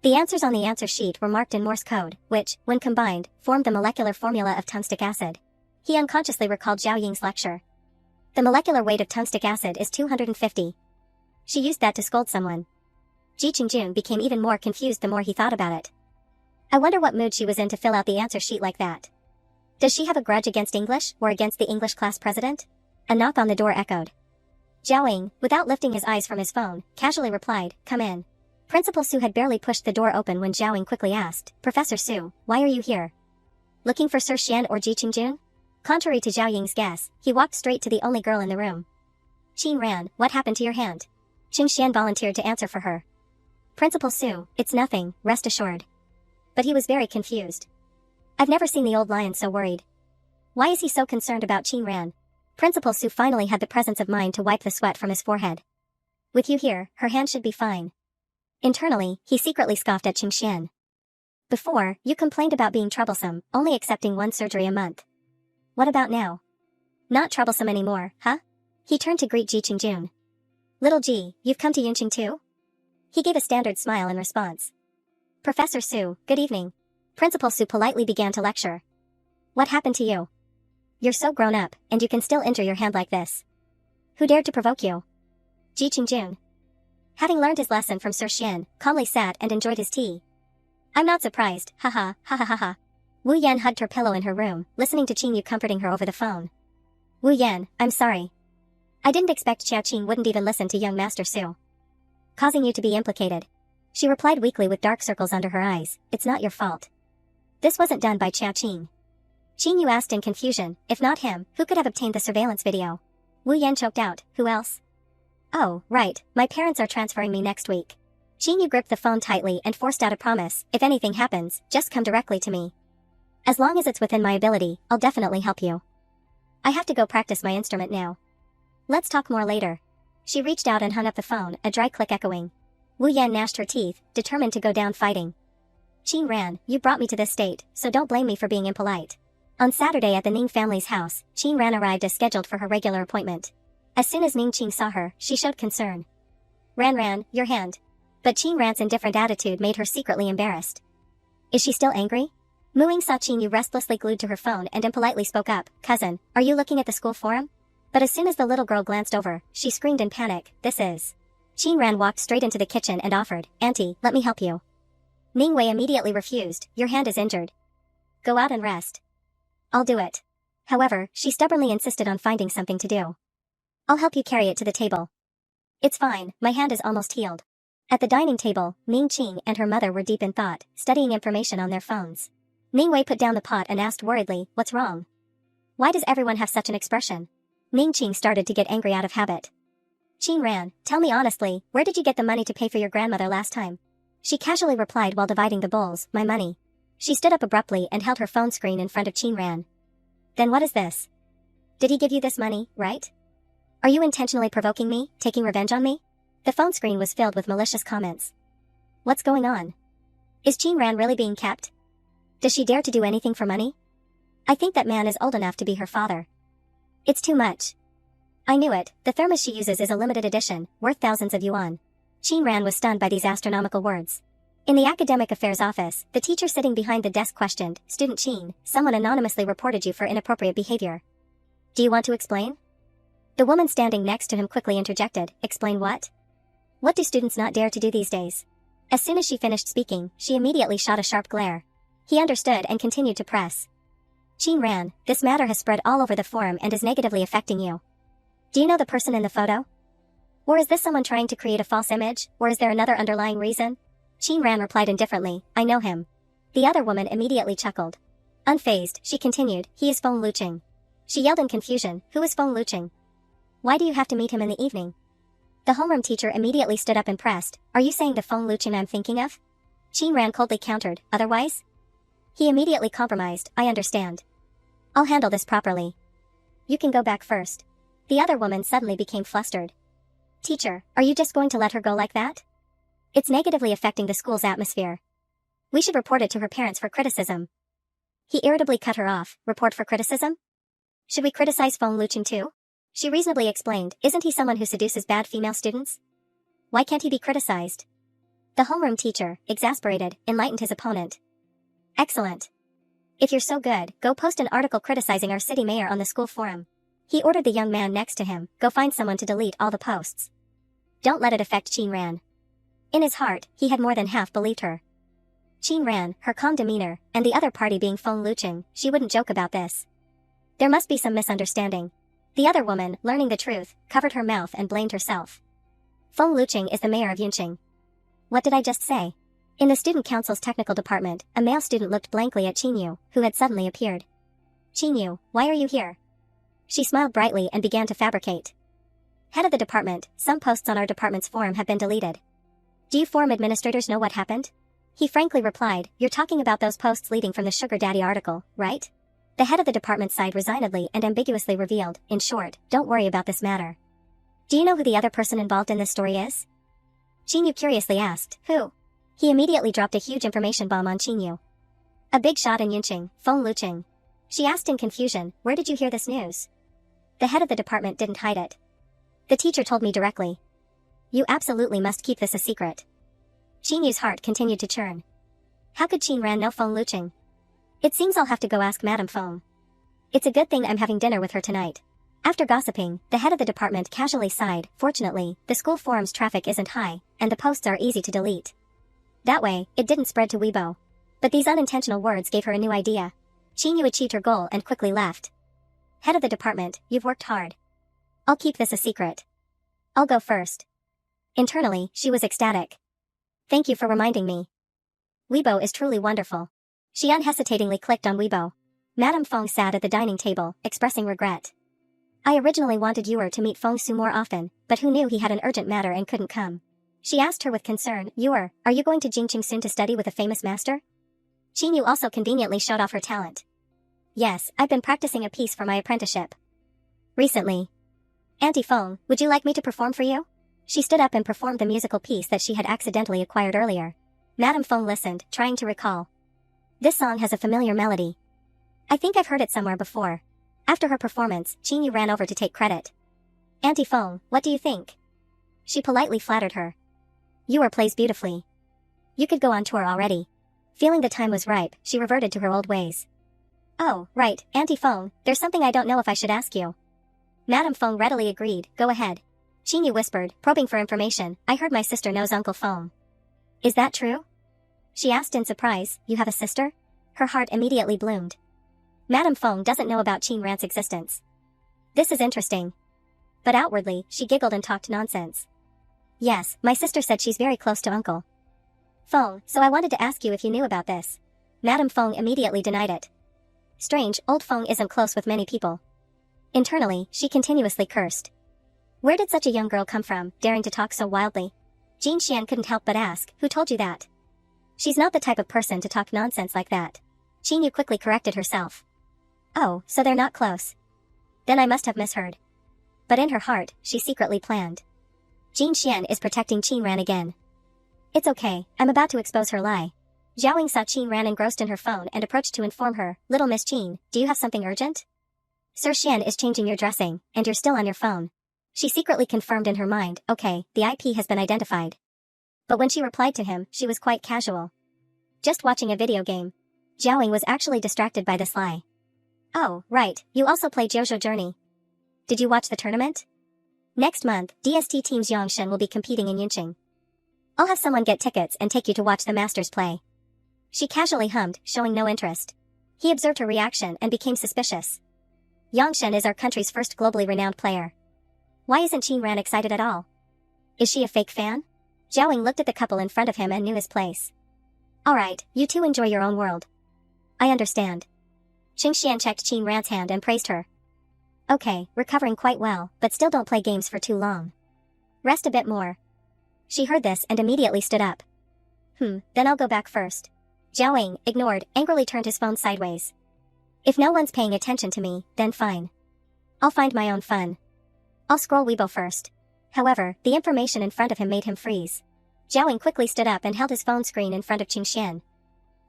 The answers on the answer sheet were marked in Morse code, which, when combined, formed the molecular formula of tungstic acid. He unconsciously recalled Zhao Ying's lecture. The molecular weight of tungstic acid is 250. She used that to scold someone. Ji Qingjun became even more confused the more he thought about it. I wonder what mood she was in to fill out the answer sheet like that. Does she have a grudge against English or against the English class president? A knock on the door echoed. Zhao Ying, without lifting his eyes from his phone, casually replied, come in. Principal Su had barely pushed the door open when Zhao Ying quickly asked, Professor Su, why are you here? Looking for Sir Xian or Ji Qingjun? Contrary to Zhao Ying's guess, he walked straight to the only girl in the room. Qin Ran, what happened to your hand? Qing Xian volunteered to answer for her. Principal Su, it's nothing, rest assured. But he was very confused. I've never seen the old lion so worried. Why is he so concerned about Qin Ran? Principal Su finally had the presence of mind to wipe the sweat from his forehead. With you here, her hand should be fine. Internally, he secretly scoffed at Qing Xian. Before, you complained about being troublesome, only accepting one surgery a month. What about now? Not troublesome anymore, huh? He turned to greet Ji Qingjun. Little Ji, you've come to Yunqing too? He gave a standard smile in response. Professor Su, good evening. Principal Su politely began to lecture. What happened to you? You're so grown up, and you can still injure your hand like this. Who dared to provoke you? Ji Qingjun. Having learned his lesson from Sir Xian, calmly sat and enjoyed his tea. I'm not surprised, haha, ha ha ha ha. Wu Yan hugged her pillow in her room, listening to Qing Yu comforting her over the phone. Wu Yan, I'm sorry. I didn't expect Xiao Qing wouldn't even listen to young Master Su. Causing you to be implicated. She replied weakly with dark circles under her eyes, it's not your fault. This wasn't done by Xiao Qing. Qing Yu asked in confusion, if not him, who could have obtained the surveillance video? Wu Yan choked out, who else? Oh, right, my parents are transferring me next week. Qing Yu gripped the phone tightly and forced out a promise, if anything happens, just come directly to me. As long as it's within my ability, I'll definitely help you. I have to go practice my instrument now. Let's talk more later. She reached out and hung up the phone, a dry click echoing. Wu Yan gnashed her teeth, determined to go down fighting. Qing Ran, you brought me to this state, so don't blame me for being impolite. On Saturday at the Ning family's house, Qing Ran arrived as scheduled for her regular appointment. As soon as Ning Qing saw her, she showed concern. Ran, your hand. But Qing Ran's indifferent attitude made her secretly embarrassed. Is she still angry? Muing saw Qing Yu restlessly glued to her phone and impolitely spoke up, cousin, are you looking at the school forum? But as soon as the little girl glanced over, she screamed in panic, this is. Qing Ran walked straight into the kitchen and offered, Auntie, let me help you. Ning Wei immediately refused, your hand is injured. Go out and rest. I'll do it. However, she stubbornly insisted on finding something to do. I'll help you carry it to the table. It's fine, my hand is almost healed. At the dining table, Ning Qing and her mother were deep in thought, studying information on their phones. Ning Wei put down the pot and asked worriedly, what's wrong? Why does everyone have such an expression? Ning Qing started to get angry out of habit. Qing Ran, tell me honestly, where did you get the money to pay for your grandmother last time? She casually replied while dividing the bowls, my money. She stood up abruptly and held her phone screen in front of Qing Ran. Then what is this? Did he give you this money, right? Are you intentionally provoking me, taking revenge on me? The phone screen was filled with malicious comments. What's going on? Is Qing Ran really being kept? Does she dare to do anything for money? I think that man is old enough to be her father. It's too much. I knew it, the thermos she uses is a limited edition, worth thousands of yuan. Qing Ran was stunned by these astronomical words. In the academic affairs office, the teacher sitting behind the desk questioned, Student Qing, someone anonymously reported you for inappropriate behavior. Do you want to explain? The woman standing next to him quickly interjected, explain what? What do students not dare to do these days? As soon as she finished speaking, she immediately shot a sharp glare. He understood and continued to press. Qing Ran, this matter has spread all over the forum and is negatively affecting you. Do you know the person in the photo? Or is this someone trying to create a false image, or is there another underlying reason? Qing Ran replied indifferently, I know him. The other woman immediately chuckled. Unfazed, she continued, he is Feng Luqing. She yelled in confusion, who is Feng Luqing? Why do you have to meet him in the evening? The homeroom teacher immediately stood up and pressed, are you saying the Feng Luqing I'm thinking of? Qing Ran coldly countered, otherwise? He immediately compromised, I understand. I'll handle this properly. You can go back first. The other woman suddenly became flustered. Teacher, are you just going to let her go like that? It's negatively affecting the school's atmosphere. We should report it to her parents for criticism. He irritably cut her off, report for criticism? Should we criticize Feng Luqing too? She reasonably explained, isn't he someone who seduces bad female students? Why can't he be criticized? The homeroom teacher, exasperated, enlightened his opponent. Excellent. If you're so good, go post an article criticizing our city mayor on the school forum. He ordered the young man next to him, go find someone to delete all the posts. Don't let it affect Qing Ran. In his heart, he had more than half believed her. Qing Ran, her calm demeanor, and the other party being Feng Luqing, she wouldn't joke about this. There must be some misunderstanding. The other woman, learning the truth, covered her mouth and blamed herself. Feng Luqing is the mayor of Yunqing. What did I just say? In the student council's technical department, a male student looked blankly at Qing Yu, who had suddenly appeared. Qing Yu, why are you here? She smiled brightly and began to fabricate. Head of the department, some posts on our department's forum have been deleted. Do you forum administrators know what happened? He frankly replied, you're talking about those posts leading from the Sugar Daddy article, right? The head of the department sighed resignedly and ambiguously revealed, in short, don't worry about this matter. Do you know who the other person involved in this story is? Qing Yu curiously asked, who? He immediately dropped a huge information bomb on Qing Yu. A big shot in Yunqing, Feng Luqing. She asked in confusion, where did you hear this news? The head of the department didn't hide it. The teacher told me directly. You absolutely must keep this a secret. Qing Yu's heart continued to churn. How could Qing Ran know Feng Luqing? It seems I'll have to go ask Madame Feng. It's a good thing I'm having dinner with her tonight. After gossiping, the head of the department casually sighed, fortunately, the school forum's traffic isn't high, and the posts are easy to delete. That way, it didn't spread to Weibo. But these unintentional words gave her a new idea. Qingyu achieved her goal and quickly left. Head of the department, you've worked hard. I'll keep this a secret. I'll go first. Internally, she was ecstatic. Thank you for reminding me. Weibo is truly wonderful. She unhesitatingly clicked on Weibo. Madame Feng sat at the dining table, expressing regret. I originally wanted Yuer to meet Feng Su more often, but who knew he had an urgent matter and couldn't come. She asked her with concern, Yuer, are you going to Jingqing soon to study with a famous master? Qingyu also conveniently showed off her talent. Yes, I've been practicing a piece for my apprenticeship. Recently. Auntie Feng, would you like me to perform for you? She stood up and performed the musical piece that she had accidentally acquired earlier. Madame Feng listened, trying to recall. This song has a familiar melody. I think I've heard it somewhere before. After her performance, Qingyu ran over to take credit. Auntie Feng, what do you think? She politely flattered her. Yuer plays beautifully. You could go on tour already. Feeling the time was ripe, she reverted to her old ways. Oh, right, Auntie Feng, there's something I don't know if I should ask you. Madame Feng readily agreed, go ahead. Qingyu whispered, probing for information, I heard my sister knows Uncle Feng. Is that true? She asked in surprise, you have a sister? Her heart immediately bloomed. Madame Feng doesn't know about Qin Ran's existence. This is interesting. But outwardly, she giggled and talked nonsense. Yes, my sister said she's very close to Uncle Feng, so I wanted to ask you if you knew about this. Madame Feng immediately denied it. Strange, old Feng isn't close with many people. Internally, she continuously cursed. Where did such a young girl come from, daring to talk so wildly? Jin Xian couldn't help but ask, who told you that? She's not the type of person to talk nonsense like that. Qingyu quickly corrected herself. Oh, so they're not close. Then I must have misheard. But in her heart, she secretly planned. Jin Xian is protecting Qin Ran again. It's okay, I'm about to expose her lie. Zhao saw Qin Ran engrossed in her phone and approached to inform her, Little Miss Qin, do you have something urgent? Sir Xian is changing your dressing, and you're still on your phone. She secretly confirmed in her mind, okay, the IP has been identified. But when she replied to him, she was quite casual. Just watching a video game. Zhao was actually distracted by this lie. Oh, right, you also play JoJo Journey. Did you watch the tournament? Next month, DST Team's Yongshen will be competing in Yunqing. I'll have someone get tickets and take you to watch the masters play. She casually hummed, showing no interest. He observed her reaction and became suspicious. Yongshen is our country's first globally renowned player. Why isn't Qin Ran excited at all? Is she a fake fan? Zhao looked at the couple in front of him and knew his place. Alright, you two enjoy your own world. I understand. Qing Xian checked Qin Ran's hand and praised her. Okay, recovering quite well, but still don't play games for too long. Rest a bit more. She heard this and immediately stood up. Then I'll go back first. Zhao ignored, angrily turned his phone sideways. If no one's paying attention to me, then fine. I'll find my own fun. I'll scroll Weibo first. However, the information in front of him made him freeze. Zhao quickly stood up and held his phone screen in front of Qing Xian.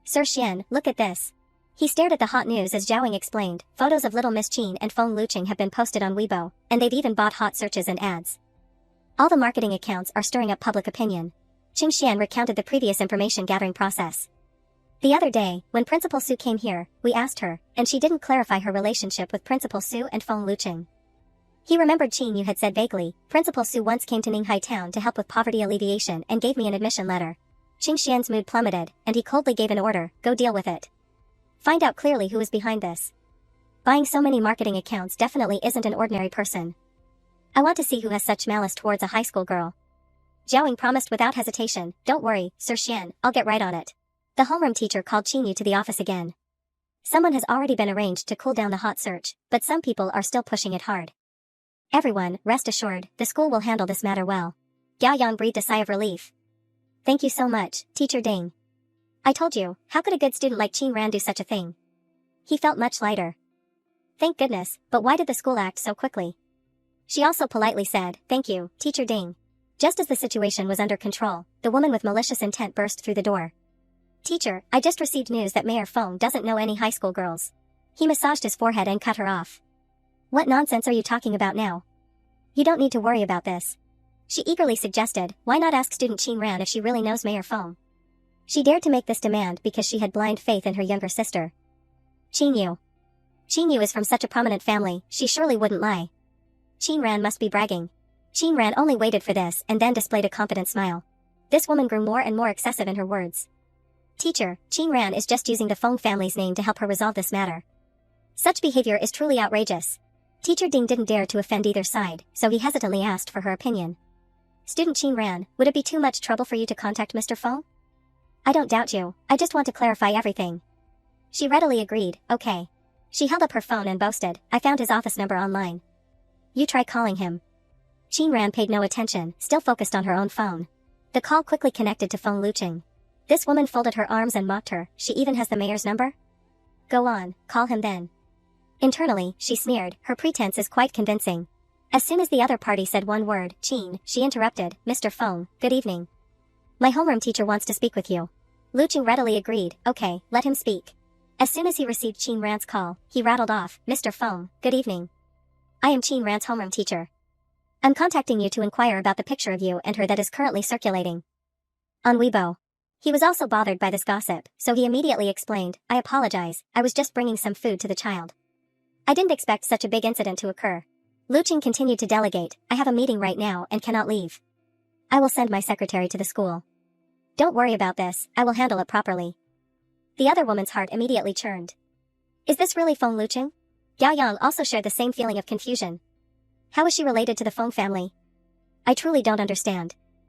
Sir Xian, look at this. He stared at the hot news as Zhao explained, photos of Little Miss Qin and Feng Luqing have been posted on Weibo, and they've even bought hot searches and ads. All the marketing accounts are stirring up public opinion. Qing Xian recounted the previous information gathering process. The other day, when Principal Su came here, we asked her, and she didn't clarify her relationship with Principal Su and Feng Luqing. He remembered Qin Yu had said vaguely, Principal Su once came to Ninghai Town to help with poverty alleviation and gave me an admission letter. Qing Xian's mood plummeted, and he coldly gave an order, go deal with it. Find out clearly who is behind this. Buying so many marketing accounts definitely isn't an ordinary person. I want to see who has such malice towards a high school girl. Zhao promised without hesitation, don't worry, Sir Xian, I'll get right on it. The homeroom teacher called Qin Yu to the office again. Someone has already been arranged to cool down the hot search, but some people are still pushing it hard. Everyone, rest assured, the school will handle this matter well. Gao Yang breathed a sigh of relief. Thank you so much, Teacher Ding. I told you, how could a good student like Qin Ran do such a thing? He felt much lighter. Thank goodness, but why did the school act so quickly? She also politely said, thank you, Teacher Ding. Just as the situation was under control, the woman with malicious intent burst through the door. Teacher, I just received news that Mayor Feng doesn't know any high school girls. He massaged his forehead and cut her off. What nonsense are you talking about now? You don't need to worry about this. She eagerly suggested, why not ask student Qin Ran if she really knows Mayor Feng? She dared to make this demand because she had blind faith in her younger sister. Qin Yu. Qin Yu is from such a prominent family, she surely wouldn't lie. Qin Ran must be bragging. Qin Ran only waited for this and then displayed a confident smile. This woman grew more and more excessive in her words. Teacher, Qin Ran is just using the Feng family's name to help her resolve this matter. Such behavior is truly outrageous. Teacher Ding didn't dare to offend either side, so he hesitantly asked for her opinion. Student Qin Ran, would it be too much trouble for you to contact Mr. Feng? I don't doubt you, I just want to clarify everything. She readily agreed, okay. She held up her phone and boasted, I found his office number online. You try calling him. Qin Ran paid no attention, still focused on her own phone. The call quickly connected to Feng Luqing. This woman folded her arms and mocked her, she even has the mayor's number? Go on, call him then. Internally, she sneered, her pretense is quite convincing. As soon as the other party said one word, Qin, she interrupted, Mr. Feng, good evening. My homeroom teacher wants to speak with you. Luqing readily agreed, okay, let him speak. As soon as he received Qin Ran's call, he rattled off, Mr. Feng, good evening. I am Qin Ran's homeroom teacher. I'm contacting you to inquire about the picture of you and her that is currently circulating on Weibo. He was also bothered by this gossip, so he immediately explained, I apologize, I was just bringing some food to the child. I didn't expect such a big incident to occur. Luqing continued to delegate, I have a meeting right now and cannot leave. I will send my secretary to the school. Don't worry about this, I will handle it properly. The other woman's heart immediately churned. Is this really Feng Luqing? Yao Yang also shared the same feeling of confusion. How is she related to the Feng family? I truly don't understand.